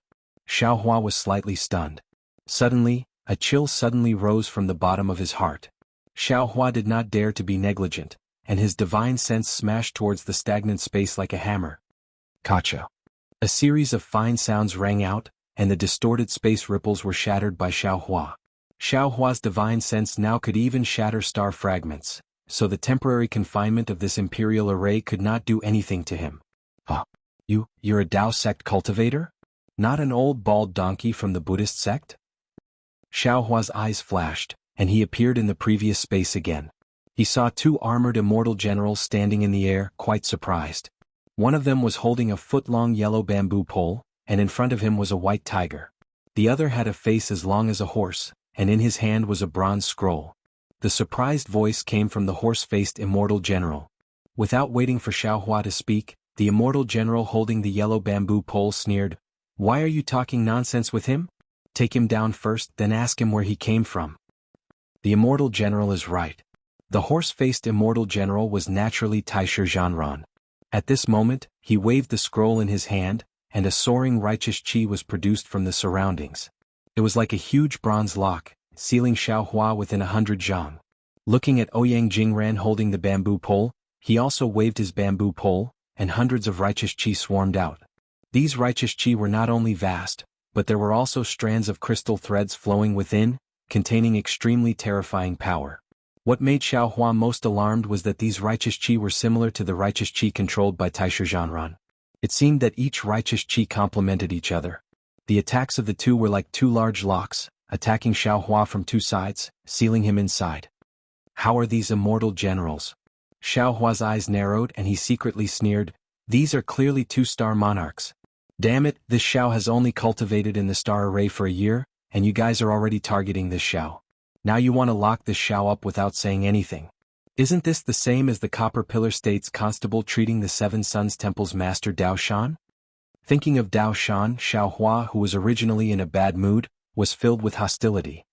Xiao Hua was slightly stunned. Suddenly, a chill suddenly rose from the bottom of his heart. Xiao Hua did not dare to be negligent, and his divine sense smashed towards the stagnant space like a hammer. Kacha. A series of fine sounds rang out, and the distorted space ripples were shattered by Xiao Hua. Xiao Hua's divine sense now could even shatter star fragments, so the temporary confinement of this imperial array could not do anything to him. Huh? You're a Tao sect cultivator? Not an old bald donkey from the Buddhist sect? Xiao Hua's eyes flashed, and he appeared in the previous space again. He saw 2 armored immortal generals standing in the air, quite surprised. One of them was holding a foot-long yellow bamboo pole, and in front of him was a white tiger. The other had a face as long as a horse, and in his hand was a bronze scroll. The surprised voice came from the horse-faced immortal general. Without waiting for Xiao Hua to speak, the immortal general holding the yellow bamboo pole sneered, "Why are you talking nonsense with him? Take him down first, then ask him where he came from." The immortal general is right. The horse-faced immortal general was naturally Taisher Zhanran. At this moment, he waved the scroll in his hand, and a soaring righteous chi was produced from the surroundings. It was like a huge bronze lock, sealing Xiaohua within 100 zhang. Looking at Ouyang Jingran holding the bamboo pole, he also waved his bamboo pole, and hundreds of righteous chi swarmed out. These righteous chi were not only vast, but there were also strands of crystal threads flowing within, containing extremely terrifying power. What made Xiaohua most alarmed was that these righteous chi were similar to the righteous chi controlled by Taisher Zhanran. It seemed that each righteous chi complemented each other. The attacks of the two were like two large locks, attacking Xiaohua from two sides, sealing him inside. How are these immortal generals? Xiaohua's eyes narrowed and he secretly sneered, these are clearly two-star monarchs. Damn it, this Xiao has only cultivated in the star array for a year, and you guys are already targeting this Xiao. Now you want to lock this Xiao up without saying anything. Isn't this the same as the Copper Pillar State's constable treating the Seven Suns Temple's master Dao Shan? Thinking of Dao Shan, Xiaohua, who was originally in a bad mood, was filled with hostility.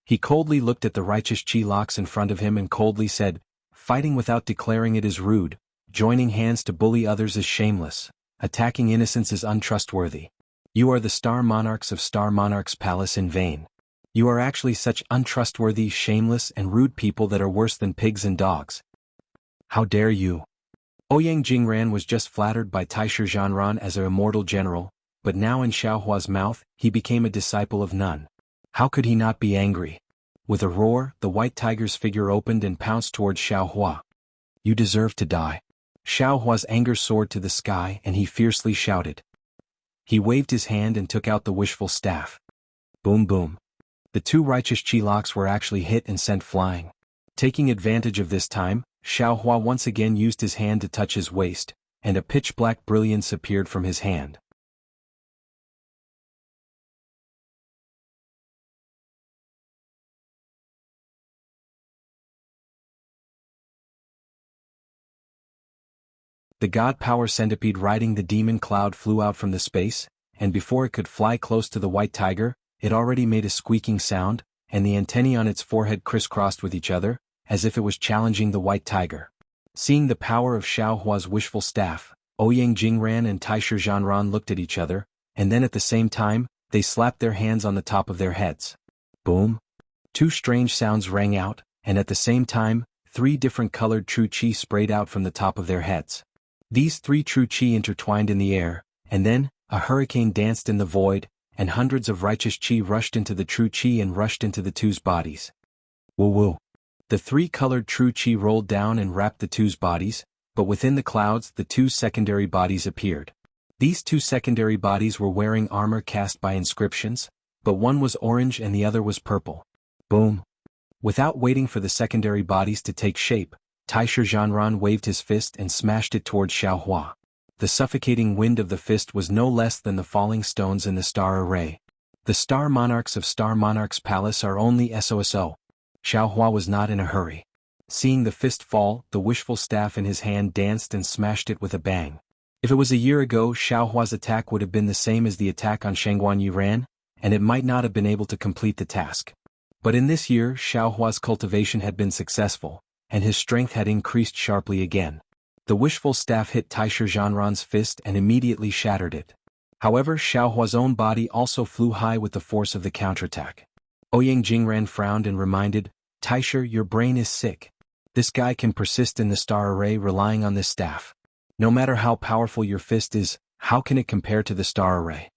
He coldly looked at the righteous chi locks in front of him and coldly said, fighting without declaring it is rude, joining hands to bully others is shameless, attacking innocents is untrustworthy. You are the Star Monarchs of Star Monarch's Palace in vain. You are actually such untrustworthy, shameless, and rude people that are worse than pigs and dogs. How dare you? Ouyang Jingran was just flattered by Taisher Zhanran as an immortal general, but now in Xiaohua's mouth, he became a disciple of none. How could he not be angry? With a roar, the white tiger's figure opened and pounced towards Xiaohua. You deserve to die. Xiaohua's anger soared to the sky and he fiercely shouted. He waved his hand and took out the wishful staff. Boom boom. The two righteous chi locks were actually hit and sent flying. Taking advantage of this time, Xiaohua once again used his hand to touch his waist, and a pitch-black brilliance appeared from his hand. The god power centipede riding the demon cloud flew out from the space, and before it could fly close to the white tiger, it already made a squeaking sound, and the antennae on its forehead crisscrossed with each other, as if it was challenging the white tiger. Seeing the power of Xiaohua's wishful staff, Ouyang Jingran and Taisher Zhanran looked at each other, and then at the same time, they slapped their hands on the top of their heads. Boom! Two strange sounds rang out, and at the same time, three different colored true chi sprayed out from the top of their heads. These three true chi intertwined in the air, and then, a hurricane danced in the void, and hundreds of righteous chi rushed into the true chi and rushed into the two's bodies. Woo-woo. The three-colored true chi rolled down and wrapped the two's bodies, but within the clouds the two secondary bodies appeared. These two secondary bodies were wearing armor cast by inscriptions, but one was orange and the other was purple. Boom. Without waiting for the secondary bodies to take shape, Taisher Zhanran waved his fist and smashed it towards Xiaohua. The suffocating wind of the fist was no less than the falling stones in the star array. The Star Monarchs of Star Monarch's Palace are only SOSO. Xiaohua was not in a hurry. Seeing the fist fall, the wishful staff in his hand danced and smashed it with a bang. If it was a year ago, Xiaohua's attack would have been the same as the attack on Shangguan Yuran, and it might not have been able to complete the task. But in this year, Xiaohua's cultivation had been successful, and his strength had increased sharply again. The wishful staff hit Taisher Zhanran's fist and immediately shattered it. However, Xiaohua's own body also flew high with the force of the counterattack. Ouyang Jingran frowned and reminded, Taisher, your brain is sick. This guy can persist in the star array relying on this staff. No matter how powerful your fist is, how can it compare to the star array?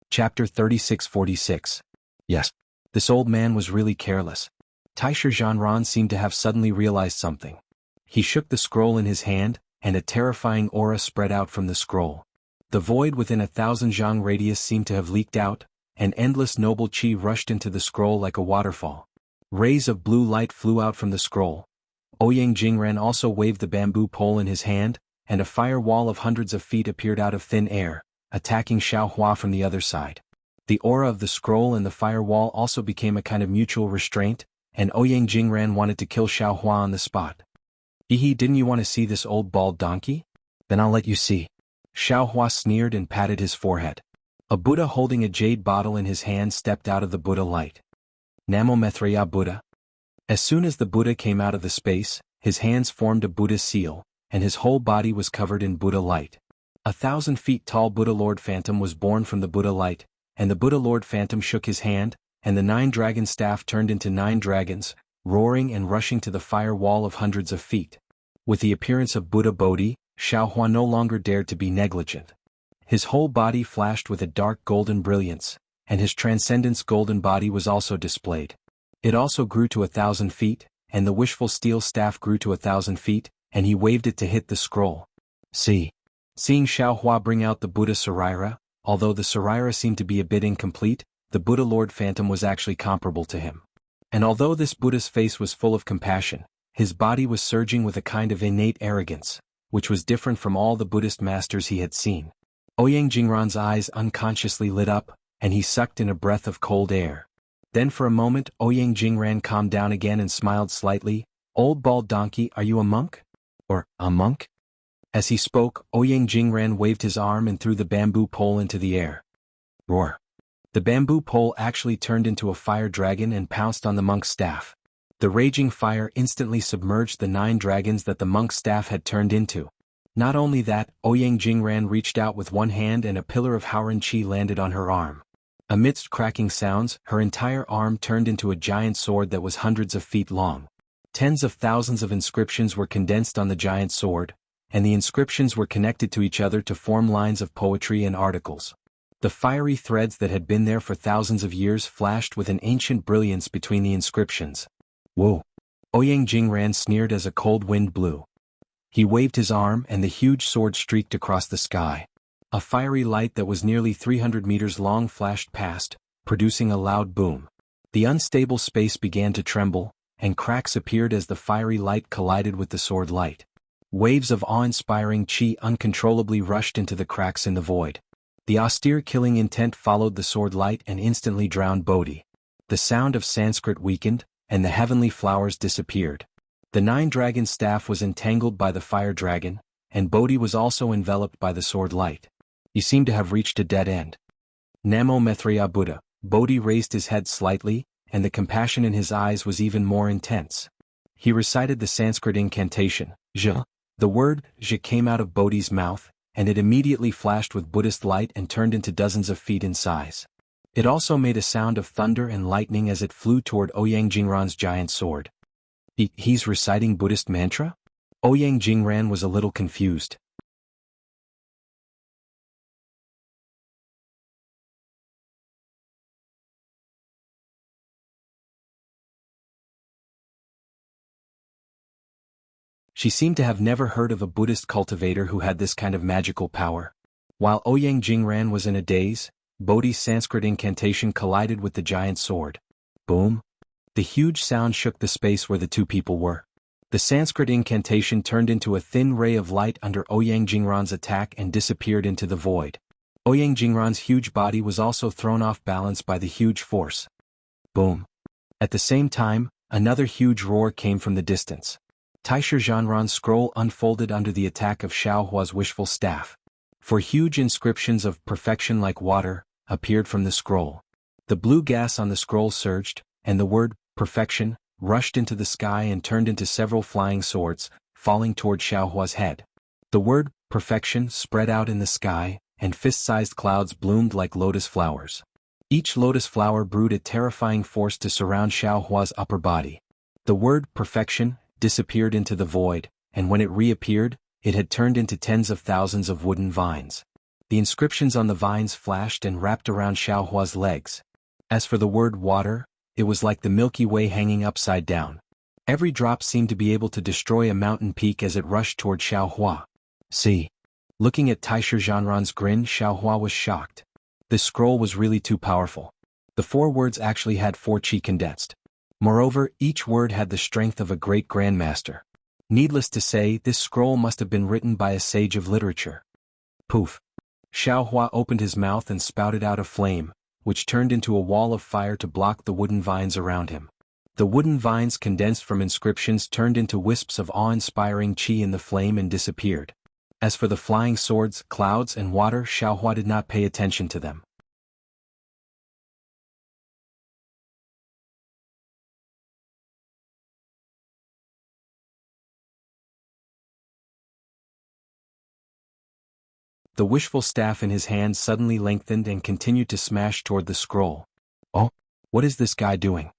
Chapter 3646. Yes. This old man was really careless. Taisher Zhanran seemed to have suddenly realized something. He shook the scroll in his hand, and a terrifying aura spread out from the scroll. The void within 1,000 zhang radius seemed to have leaked out, and endless noble chi rushed into the scroll like a waterfall. Rays of blue light flew out from the scroll. Ouyang Jingran also waved the bamboo pole in his hand, and a fire wall of hundreds of feet appeared out of thin air, attacking Xiaohua from the other side. The aura of the scroll and the firewall also became a kind of mutual restraint, and Ouyang Jingran wanted to kill Xiao Hua on the spot. Didn't you want to see this old bald donkey? Then I'll let you see. Xiao Hua sneered and patted his forehead. A Buddha holding a jade bottle in his hand stepped out of the Buddha light. Namo Maitreya Buddha. As soon as the Buddha came out of the space, his hands formed a Buddha seal, and his whole body was covered in Buddha light. 1,000 feet tall Buddha Lord Phantom was born from the Buddha light, and the Buddha Lord Phantom shook his hand, and the 9-dragon staff turned into 9 dragons, roaring and rushing to the fire wall of hundreds of feet. With the appearance of Buddha Bodhi, Xiao Hua no longer dared to be negligent. His whole body flashed with a dark golden brilliance, and his transcendence golden body was also displayed. It also grew to 1,000 feet, and the wishful steel staff grew to 1,000 feet, and he waved it to hit the scroll. Seeing Xiao Hua bring out the Buddha Sarira, although the Sarira seemed to be a bit incomplete, the Buddha Lord Phantom was actually comparable to him. And although this Buddha's face was full of compassion, his body was surging with a kind of innate arrogance, which was different from all the Buddhist masters he had seen. Ouyang Jingran's eyes unconsciously lit up, and he sucked in a breath of cold air. Then for a moment Ouyang Jingran calmed down again and smiled slightly. Old bald donkey, are you a monk? Or, a monk? As he spoke, Ouyang Jingran waved his arm and threw the bamboo pole into the air. Roar! The bamboo pole actually turned into a fire dragon and pounced on the monk's staff. The raging fire instantly submerged the 9 dragons that the monk's staff had turned into. Not only that, Ouyang Jingran reached out with one hand and a pillar of Howren Qi landed on her arm. Amidst cracking sounds, her entire arm turned into a giant sword that was hundreds of feet long. Tens of thousands of inscriptions were condensed on the giant sword, and the inscriptions were connected to each other to form lines of poetry and articles. The fiery threads that had been there for thousands of years flashed with an ancient brilliance between the inscriptions. Whoa! Ouyang Jingran sneered as a cold wind blew. He waved his arm and the huge sword streaked across the sky. A fiery light that was nearly 300 meters long flashed past, producing a loud boom. The unstable space began to tremble, and cracks appeared as the fiery light collided with the sword light. Waves of awe-inspiring qi uncontrollably rushed into the cracks in the void. The austere killing intent followed the sword light and instantly drowned Bodhi. The sound of Sanskrit weakened, and the heavenly flowers disappeared. The 9-dragon staff was entangled by the fire dragon, and Bodhi was also enveloped by the sword light. He seemed to have reached a dead end. Namo Maitreya Buddha. Bodhi raised his head slightly, and the compassion in his eyes was even more intense. He recited the Sanskrit incantation, Zha. The word Zha came out of Bodhi's mouth, and it immediately flashed with Buddhist light and turned into dozens of feet in size. It also made a sound of thunder and lightning as it flew toward Ouyang Jingran's giant sword. He's reciting Buddhist mantra? Ouyang Jingran was a little confused. She seemed to have never heard of a Buddhist cultivator who had this kind of magical power. While Ouyang Jingran was in a daze, Bodhi's Sanskrit incantation collided with the giant sword. Boom! The huge sound shook the space where the two people were. The Sanskrit incantation turned into a thin ray of light under Ouyang Jingran's attack and disappeared into the void. Ouyang Jingran's huge body was also thrown off balance by the huge force. Boom! At the same time, another huge roar came from the distance. Taisha Zhanran's scroll unfolded under the attack of Xiao Hua's wishful staff. For huge inscriptions of perfection like water appeared from the scroll. The blue gas on the scroll surged, and the word perfection rushed into the sky and turned into several flying swords, falling toward Xiao Hua's head. The word perfection spread out in the sky, and fist-sized clouds bloomed like lotus flowers. Each lotus flower brewed a terrifying force to surround Xiao Hua's upper body. The word perfection disappeared into the void, and when it reappeared, it had turned into tens of thousands of wooden vines. The inscriptions on the vines flashed and wrapped around Xiao Hua's legs. As for the word water, it was like the Milky Way hanging upside down. Every drop seemed to be able to destroy a mountain peak as it rushed toward Xiao Hua. See. Looking at Taisha Zhanran's grin, Xiao Hua was shocked. This scroll was really too powerful. The 4 words actually had 4 qi condensed. Moreover, each word had the strength of a great grandmaster. Needless to say, this scroll must have been written by a sage of literature. Poof! Xiao Hua opened his mouth and spouted out a flame, which turned into a wall of fire to block the wooden vines around him. The wooden vines condensed from inscriptions turned into wisps of awe-inspiring qi in the flame and disappeared. As for the flying swords, clouds, and water, Xiaohua did not pay attention to them. The wishful staff in his hand suddenly lengthened and continued to smash toward the scroll. Oh, what is this guy doing?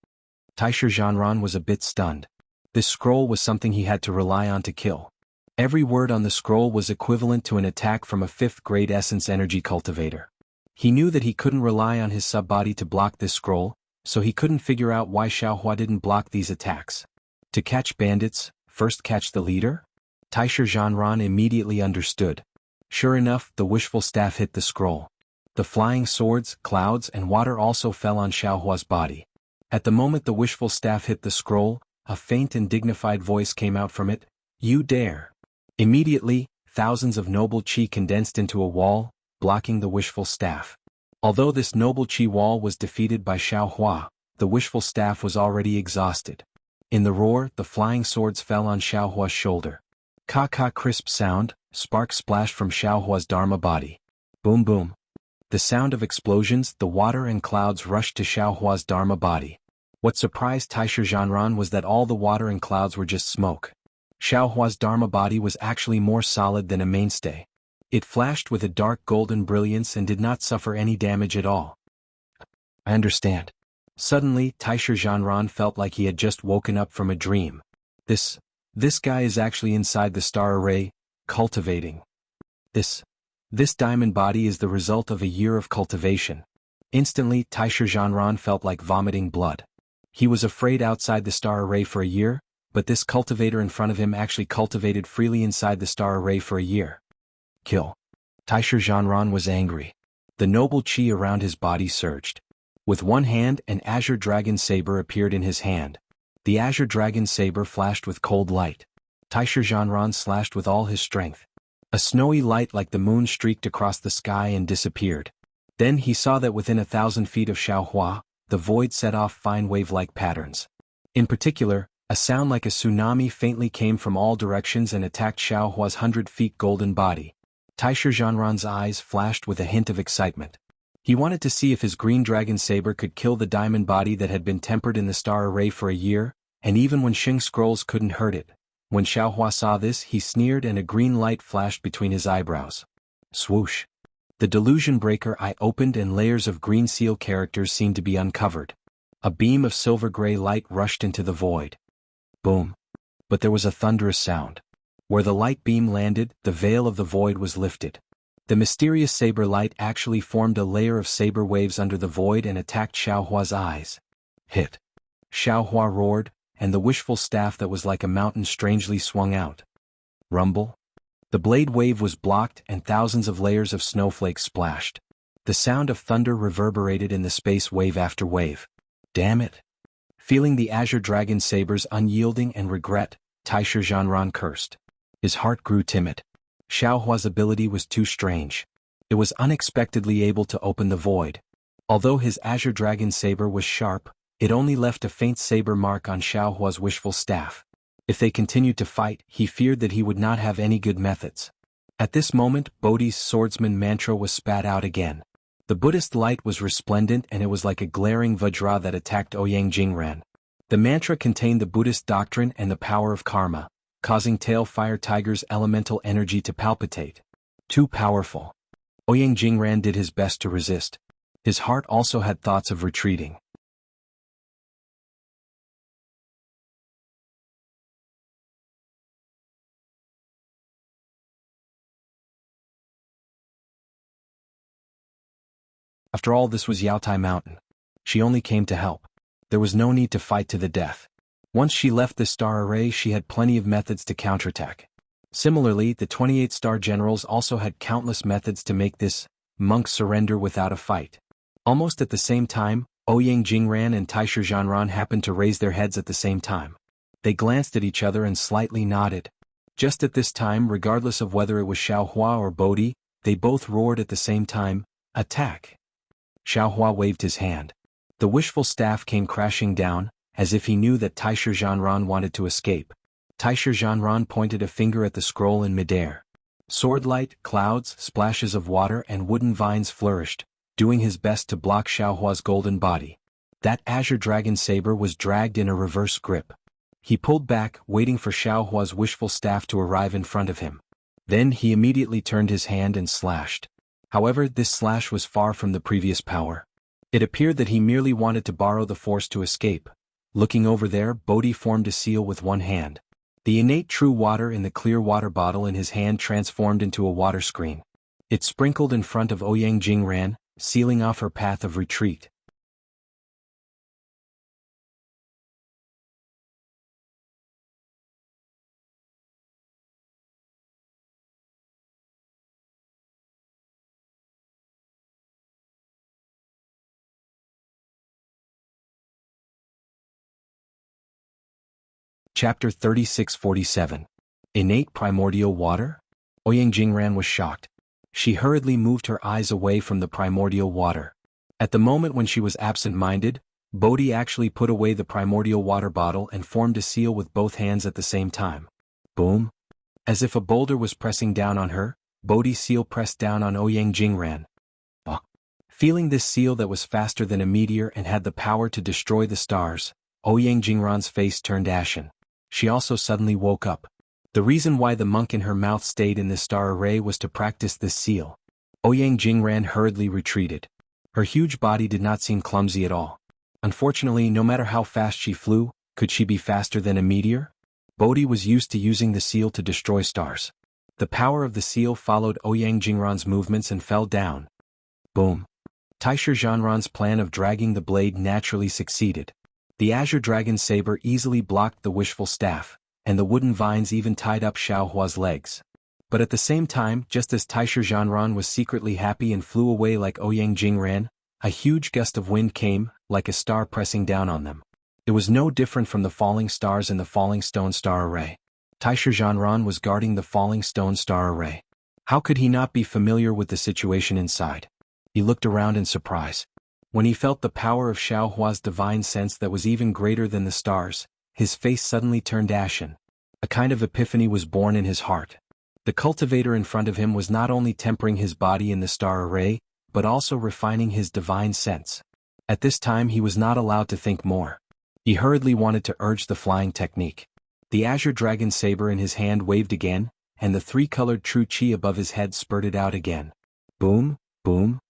Taisha Zhanran was a bit stunned. This scroll was something he had to rely on to kill. Every word on the scroll was equivalent to an attack from a 5th-grade essence energy cultivator. He knew that he couldn't rely on his sub-body to block this scroll, so he couldn't figure out why Xiaohua didn't block these attacks. To catch bandits, first catch the leader? Taisha Zhanran immediately understood. Sure enough, the wishful staff hit the scroll. The flying swords, clouds, and water also fell on Xiaohua's body. At the moment the wishful staff hit the scroll, a faint and dignified voice came out from it. You dare. Immediately, thousands of noble qi condensed into a wall, blocking the wishful staff. Although this noble qi wall was defeated by Xiaohua, the wishful staff was already exhausted. In the roar, the flying swords fell on Xiaohua's shoulder. Ka-ka crisp sound, sparks splashed from Xiaohua's Dharma body. Boom boom. The sound of explosions, the water and clouds rushed to Xiaohua's Dharma body. What surprised Taisha Zhanran was that all the water and clouds were just smoke. Xiaohua's Dharma body was actually more solid than a mainstay. It flashed with a dark golden brilliance and did not suffer any damage at all. I understand. Suddenly, Taisha Zhanran felt like he had just woken up from a dream. This guy is actually inside the star array, cultivating. This diamond body is the result of a year of cultivation. Instantly, Taisha Zhanran felt like vomiting blood. He was afraid outside the star array for a year, but this cultivator in front of him actually cultivated freely inside the star array for a year. Kill. Taisha Zhanran was angry. The noble qi around his body surged. With one hand, an azure dragon saber appeared in his hand. The azure dragon saber flashed with cold light. Taisha Zhanran slashed with all his strength. A snowy light like the moon streaked across the sky and disappeared. Then he saw that within 1,000 feet of Xiaohua, the void set off fine wave-like patterns. In particular, a sound like a tsunami faintly came from all directions and attacked Xiaohua's 100 feet golden body. Taisha Zhanran's eyes flashed with a hint of excitement. He wanted to see if his green dragon saber could kill the diamond body that had been tempered in the star array for a year, and even when Xing scrolls couldn't hurt it. When Xiaohua saw this, he sneered and a green light flashed between his eyebrows. Swoosh. The delusion breaker eye opened and layers of green seal characters seemed to be uncovered. A beam of silver-gray light rushed into the void. Boom. But there was a thunderous sound. Where the light beam landed, the veil of the void was lifted. The mysterious saber light actually formed a layer of saber waves under the void and attacked Xiaohua's eyes. Hit. Xiaohua roared, and the wishful staff that was like a mountain strangely swung out. Rumble. The blade wave was blocked and thousands of layers of snowflakes splashed. The sound of thunder reverberated in the space wave after wave. Damn it. Feeling the azure dragon saber's unyielding and regret, Taisha Zhanran cursed. His heart grew timid. Xiaohua's ability was too strange. It was unexpectedly able to open the void. Although his azure dragon saber was sharp, it only left a faint saber mark on Xiaohua's wishful staff. If they continued to fight, he feared that he would not have any good methods. At this moment, Bodhi's swordsman mantra was spat out again. The Buddhist light was resplendent and it was like a glaring vajra that attacked Ouyang Jingran. The mantra contained the Buddhist doctrine and the power of karma, causing Tail Fire Tiger's elemental energy to palpitate. Too powerful. Ouyang Jingran did his best to resist. His heart also had thoughts of retreating. After all, this was Yaotai Mountain. She only came to help. There was no need to fight to the death. Once she left the star array, she had plenty of methods to counterattack. Similarly, the 28 star generals also had countless methods to make this monk surrender without a fight. Almost at the same time, Ouyang Jingran and Taisha Zhanran happened to raise their heads at the same time. They glanced at each other and slightly nodded. Just at this time, regardless of whether it was Xiaohua or Bodhi, they both roared at the same time, "Attack!" Xiaohua waved his hand. The wishful staff came crashing down, as if he knew that Taisha Zhanran wanted to escape. Taisha Zhanran pointed a finger at the scroll in midair. Swordlight, clouds, splashes of water and wooden vines flourished, doing his best to block Xiaohua's golden body. That azure dragon saber was dragged in a reverse grip. He pulled back, waiting for Xiaohua's wishful staff to arrive in front of him. Then he immediately turned his hand and slashed. However, this slash was far from the previous power. It appeared that he merely wanted to borrow the force to escape. Looking over there, Bodhi formed a seal with one hand. The innate true water in the clear water bottle in his hand transformed into a water screen. It sprinkled in front of Ouyang Jingran, sealing off her path of retreat. Chapter 3647. Innate Primordial Water? Ouyang Jingran was shocked. She hurriedly moved her eyes away from the primordial water. At the moment when she was absent-minded, Bodhi actually put away the primordial water bottle and formed a seal with both hands at the same time. Boom! As if a boulder was pressing down on her, Bodhi's seal pressed down on Ouyang Jingran. Feeling this seal that was faster than a meteor and had the power to destroy the stars, Ouyang Jingran's face turned ashen. She also suddenly woke up. The reason why the monk in her mouth stayed in this star array was to practice this seal. Ouyang Jingran hurriedly retreated. Her huge body did not seem clumsy at all. Unfortunately, no matter how fast she flew, could she be faster than a meteor? Bodhi was used to using the seal to destroy stars. The power of the seal followed Ouyang Jingran's movements and fell down. Boom! Taisha Zhanran's plan of dragging the blade naturally succeeded. The azure dragon saber easily blocked the wishful staff, and the wooden vines even tied up Xiaohua's legs. But at the same time, just as Taisha Zhanran was secretly happy and flew away like Ouyang Jingran, a huge gust of wind came, like a star pressing down on them. It was no different from the falling stars in the falling stone star array. Taisha Zhanran was guarding the falling stone star array. How could he not be familiar with the situation inside? He looked around in surprise. When he felt the power of Xiaohua's divine sense that was even greater than the stars, his face suddenly turned ashen. A kind of epiphany was born in his heart. The cultivator in front of him was not only tempering his body in the star array, but also refining his divine sense. At this time he was not allowed to think more. He hurriedly wanted to urge the flying technique. The azure dragon saber in his hand waved again, and the three-colored true qi above his head spurted out again. Boom, boom.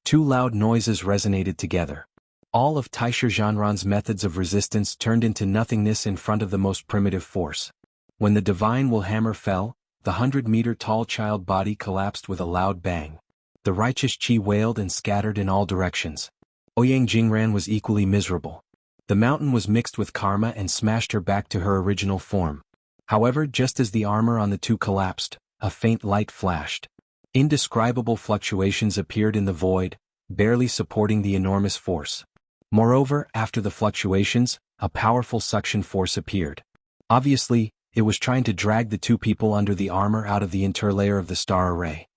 Two loud noises resonated together. All of Taisha Zhanran's methods of resistance turned into nothingness in front of the most primitive force. When the divine will hammer fell, the 100-meter-tall child body collapsed with a loud bang. The righteous qi wailed and scattered in all directions. Ouyang Jingran was equally miserable. The mountain was mixed with karma and smashed her back to her original form. However, just as the armor on the two collapsed, a faint light flashed. Indescribable fluctuations appeared in the void, barely supporting the enormous force. Moreover, after the fluctuations, a powerful suction force appeared. Obviously, it was trying to drag the two people under the armor out of the interlayer of the star array.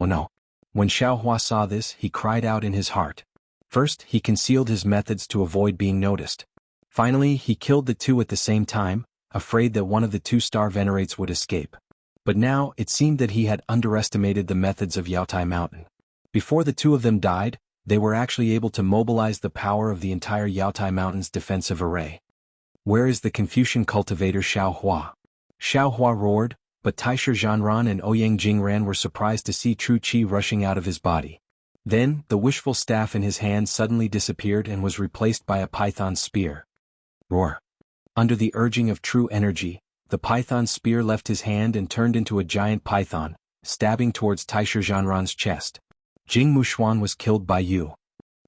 Oh no! When Xiaohua saw this, he cried out in his heart. First, he concealed his methods to avoid being noticed. Finally, he killed the two at the same time, afraid that one of the two star venerates would escape. But now, it seemed that he had underestimated the methods of Yaotai Mountain. Before the two of them died, they were actually able to mobilize the power of the entire Yaotai Mountain's defensive array. Where is the Confucian cultivator Xiaohua? Xiaohua roared, but Taisha Zhanran and Ouyang Jingran were surprised to see true qi rushing out of his body. Then, the wishful staff in his hand suddenly disappeared and was replaced by a python spear. Roar! Under the urging of true energy, the python spear left his hand and turned into a giant python, stabbing towards Taisha Zhanran's chest. Jing Mushuan was killed by you.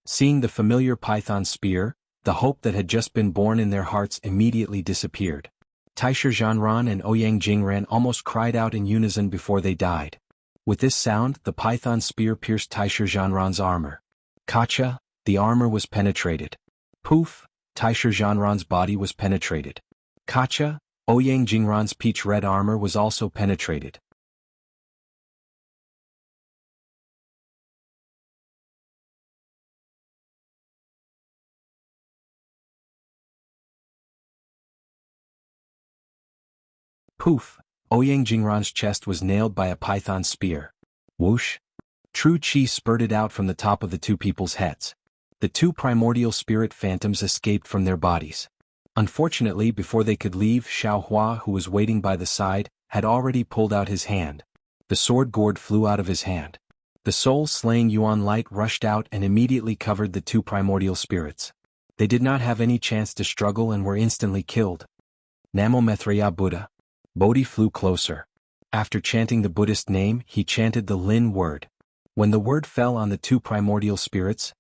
Seeing the familiar python spear, the hope that had just been born in their hearts immediately disappeared. Taisha Zhanran and Ouyang Jingran almost cried out in unison before they died. With this sound, the python spear pierced Taisha Zhanran's armor. Kacha, the armor was penetrated. Poof, Taisha Zhanran's body was penetrated. Kacha, Ouyang Jingran's peach-red armor was also penetrated. Poof! Ouyang Jingran's chest was nailed by a python spear. Whoosh! True chi spurted out from the top of the two people's heads. The two primordial spirit phantoms escaped from their bodies. Unfortunately, before they could leave, Xiaohua, who was waiting by the side, had already pulled out his hand. The sword gourd flew out of his hand. The soul-slaying Yuan light rushed out and immediately covered the two primordial spirits. They did not have any chance to struggle and were instantly killed. Namo Maitreya Buddha. Bodhi flew closer. After chanting the Buddhist name, he chanted the Lin word. When the word fell on the two primordial spirits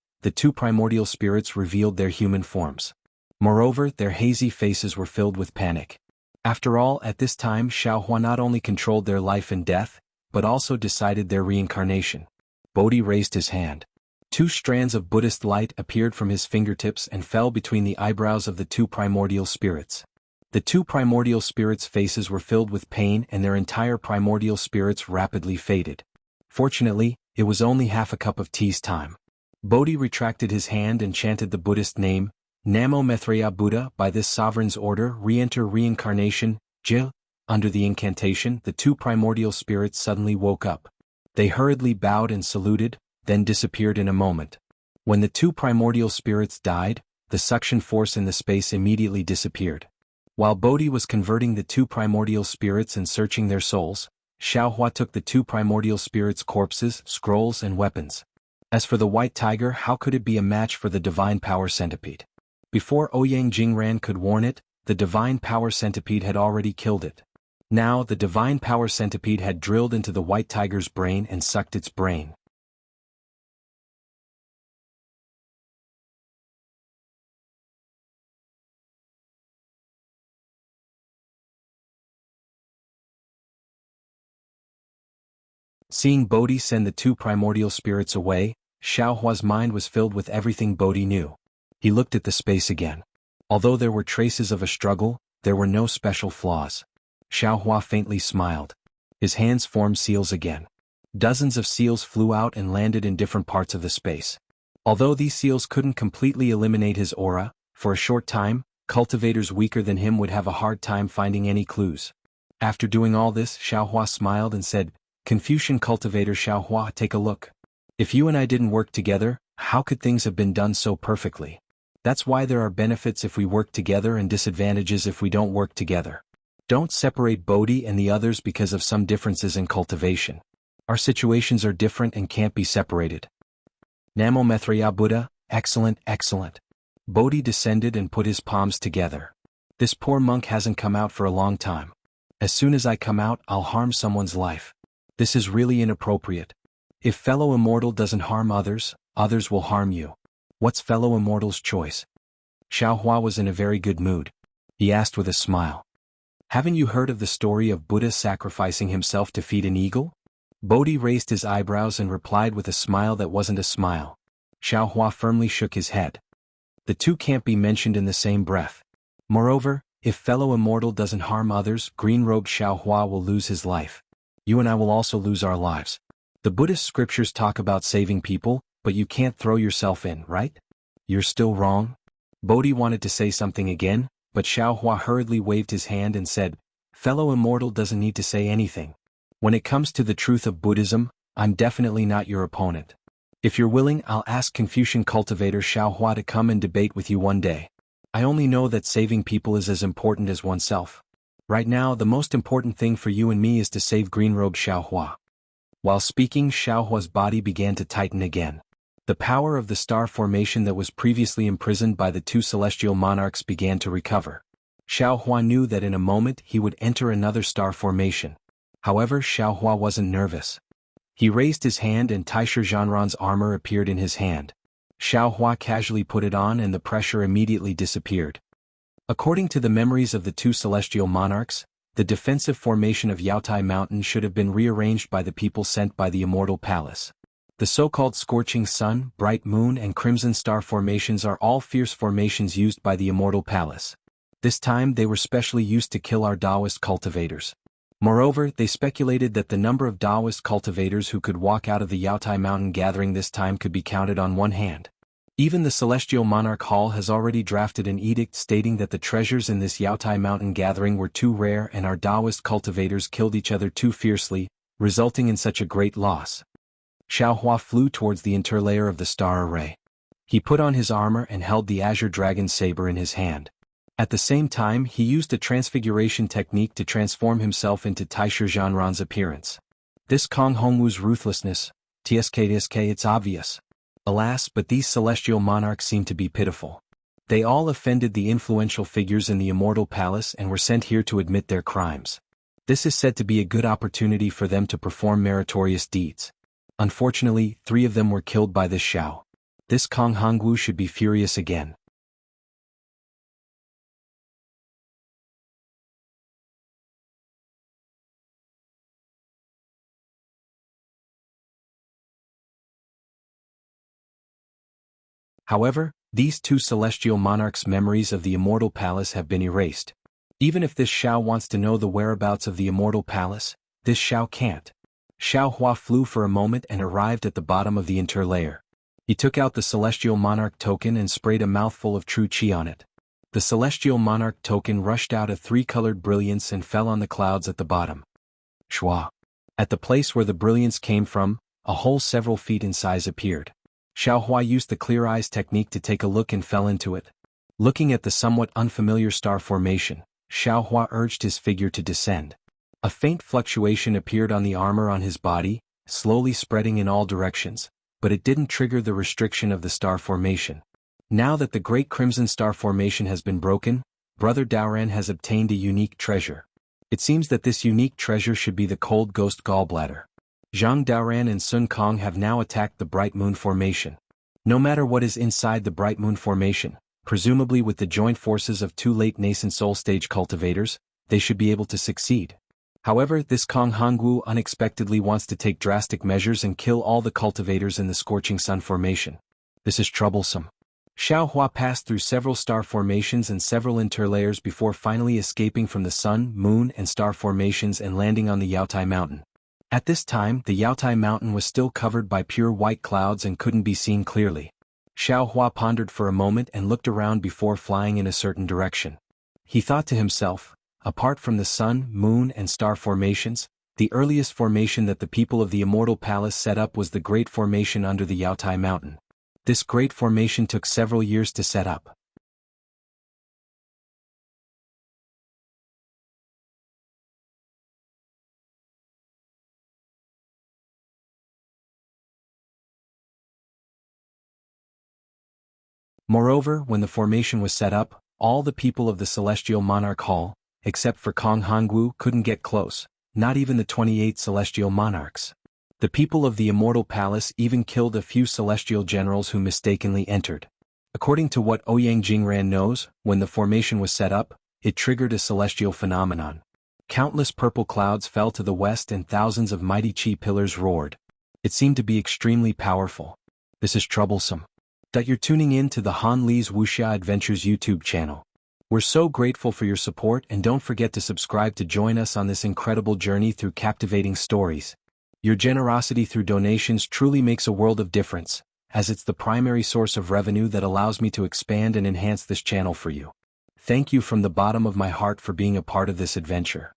revealed their human forms. Moreover, their hazy faces were filled with panic. After all, at this time Xiaohua not only controlled their life and death, but also decided their reincarnation. Bodhi raised his hand. Two strands of Buddhist light appeared from his fingertips and fell between the eyebrows of the two primordial spirits. The two primordial spirits' faces were filled with pain and their entire primordial spirits rapidly faded. Fortunately, it was only half a cup of tea's time. Bodhi retracted his hand and chanted the Buddhist name, Namo Maitreya Buddha. By this sovereign's order, re-enter reincarnation, Jil. Under the incantation, the two primordial spirits suddenly woke up. They hurriedly bowed and saluted, then disappeared in a moment. When the two primordial spirits died, the suction force in the space immediately disappeared. While Bodhi was converting the two primordial spirits and searching their souls, Xiaohua took the two primordial spirits' corpses, scrolls and weapons. As for the white tiger, how could it be a match for the divine power centipede? Before Ouyang Jingran could warn it, the divine power centipede had already killed it. Now the divine power centipede had drilled into the white tiger's brain and sucked its brain. Seeing Bodhi send the two primordial spirits away, Xiaohua's mind was filled with everything Bodhi knew. He looked at the space again. Although there were traces of a struggle, there were no special flaws. Xiaohua faintly smiled. His hands formed seals again. Dozens of seals flew out and landed in different parts of the space. Although these seals couldn't completely eliminate his aura, for a short time, cultivators weaker than him would have a hard time finding any clues. After doing all this, Xiaohua smiled and said, Confucian cultivator Xiaohua, take a look. If you and I didn't work together, how could things have been done so perfectly? That's why there are benefits if we work together and disadvantages if we don't work together. Don't separate Bodhi and the others because of some differences in cultivation. Our situations are different and can't be separated. Namo Maitreya Buddha, excellent, excellent. Bodhi descended and put his palms together. This poor monk hasn't come out for a long time. As soon as I come out, I'll harm someone's life. This is really inappropriate. If fellow immortal doesn't harm others, others will harm you. What's fellow immortal's choice? Xiaohua was in a very good mood. He asked with a smile. Haven't you heard of the story of Buddha sacrificing himself to feed an eagle? Bodhi raised his eyebrows and replied with a smile that wasn't a smile. Xiaohua firmly shook his head. The two can't be mentioned in the same breath. Moreover, if fellow immortal doesn't harm others, green-robed Xiaohua will lose his life. You and I will also lose our lives. The Buddhist scriptures talk about saving people, but you can't throw yourself in, right? You're still wrong? Bodhi wanted to say something again, but Xiaohua hurriedly waved his hand and said, Fellow immortal doesn't need to say anything. When it comes to the truth of Buddhism, I'm definitely not your opponent. If you're willing, I'll ask Confucian cultivator Xiaohua to come and debate with you one day. I only know that saving people is as important as oneself. Right now, the most important thing for you and me is to save green-robed Xiaohua. While speaking, Xiaohua's body began to tighten again. The power of the star formation that was previously imprisoned by the two celestial monarchs began to recover. Xiaohua knew that in a moment he would enter another star formation. However, Xiaohua wasn't nervous. He raised his hand and Taisher Zhanran's armor appeared in his hand. Xiaohua casually put it on and the pressure immediately disappeared. According to the memories of the two celestial monarchs, the defensive formation of Yaotai Mountain should have been rearranged by the people sent by the Immortal Palace. The so-called Scorching Sun, Bright Moon and Crimson Star formations are all fierce formations used by the Immortal Palace. This time they were specially used to kill our Taoist cultivators. Moreover, they speculated that the number of Taoist cultivators who could walk out of the Yaotai Mountain gathering this time could be counted on one hand. Even the Celestial Monarch Hall has already drafted an edict stating that the treasures in this Yaotai Mountain gathering were too rare and our Taoist cultivators killed each other too fiercely, resulting in such a great loss. Xiaohua flew towards the interlayer of the star array. He put on his armor and held the azure dragon saber in his hand. At the same time, he used a transfiguration technique to transform himself into Taishu Zhanran's appearance. This Kong Hongwu's ruthlessness, tsk, it's obvious. Alas, but these celestial monarchs seem to be pitiful. They all offended the influential figures in the Immortal Palace and were sent here to admit their crimes. This is said to be a good opportunity for them to perform meritorious deeds. Unfortunately, 3 of them were killed by this Xiao. This Kong Hongwu should be furious again. However, these 2 celestial monarchs' memories of the Immortal Palace have been erased. Even if this Xiao wants to know the whereabouts of the Immortal Palace, this Xiao can't. Xiaohua flew for a moment and arrived at the bottom of the interlayer. He took out the Celestial Monarch token and sprayed a mouthful of true qi on it. The Celestial Monarch token rushed out a 3-colored brilliance and fell on the clouds at the bottom. Shua. At the place where the brilliance came from, a hole several feet in size appeared. Xiaohua used the clear eyes technique to take a look and fell into it. Looking at the somewhat unfamiliar star formation, Xiaohua urged his figure to descend. A faint fluctuation appeared on the armor on his body, slowly spreading in all directions, but it didn't trigger the restriction of the star formation. Now that the Great Crimson Star formation has been broken, Brother Daoran has obtained a unique treasure. It seems that this unique treasure should be the Cold Ghost Gallbladder. Zhang Daoran and Sun Kong have now attacked the Bright Moon Formation. No matter what is inside the Bright Moon Formation, presumably with the joint forces of 2 late nascent soul stage cultivators, they should be able to succeed. However, this Kong Hongwu unexpectedly wants to take drastic measures and kill all the cultivators in the Scorching Sun Formation. This is troublesome. Xiaohua passed through several star formations and several interlayers before finally escaping from the Sun, Moon and Star formations and landing on the Yaotai Mountain. At this time, the Yaotai Mountain was still covered by pure white clouds and couldn't be seen clearly. Xiaohua pondered for a moment and looked around before flying in a certain direction. He thought to himself, apart from the Sun, Moon and Star formations, the earliest formation that the people of the Immortal Palace set up was the Great Formation under the Yaotai Mountain. This Great Formation took several years to set up. Moreover, when the formation was set up, all the people of the Celestial Monarch Hall, except for Kong Hongwu, couldn't get close, not even the 28 Celestial Monarchs. The people of the Immortal Palace even killed a few Celestial Generals who mistakenly entered. According to what Ouyang Jingran knows, when the formation was set up, it triggered a celestial phenomenon. Countless purple clouds fell to the west and thousands of mighty chi pillars roared. It seemed to be extremely powerful. This is troublesome. That you're tuning in to the Han Li's Wuxia Adventures YouTube channel. We're so grateful for your support and don't forget to subscribe to join us on this incredible journey through captivating stories. Your generosity through donations truly makes a world of difference, as it's the primary source of revenue that allows me to expand and enhance this channel for you. Thank you from the bottom of my heart for being a part of this adventure.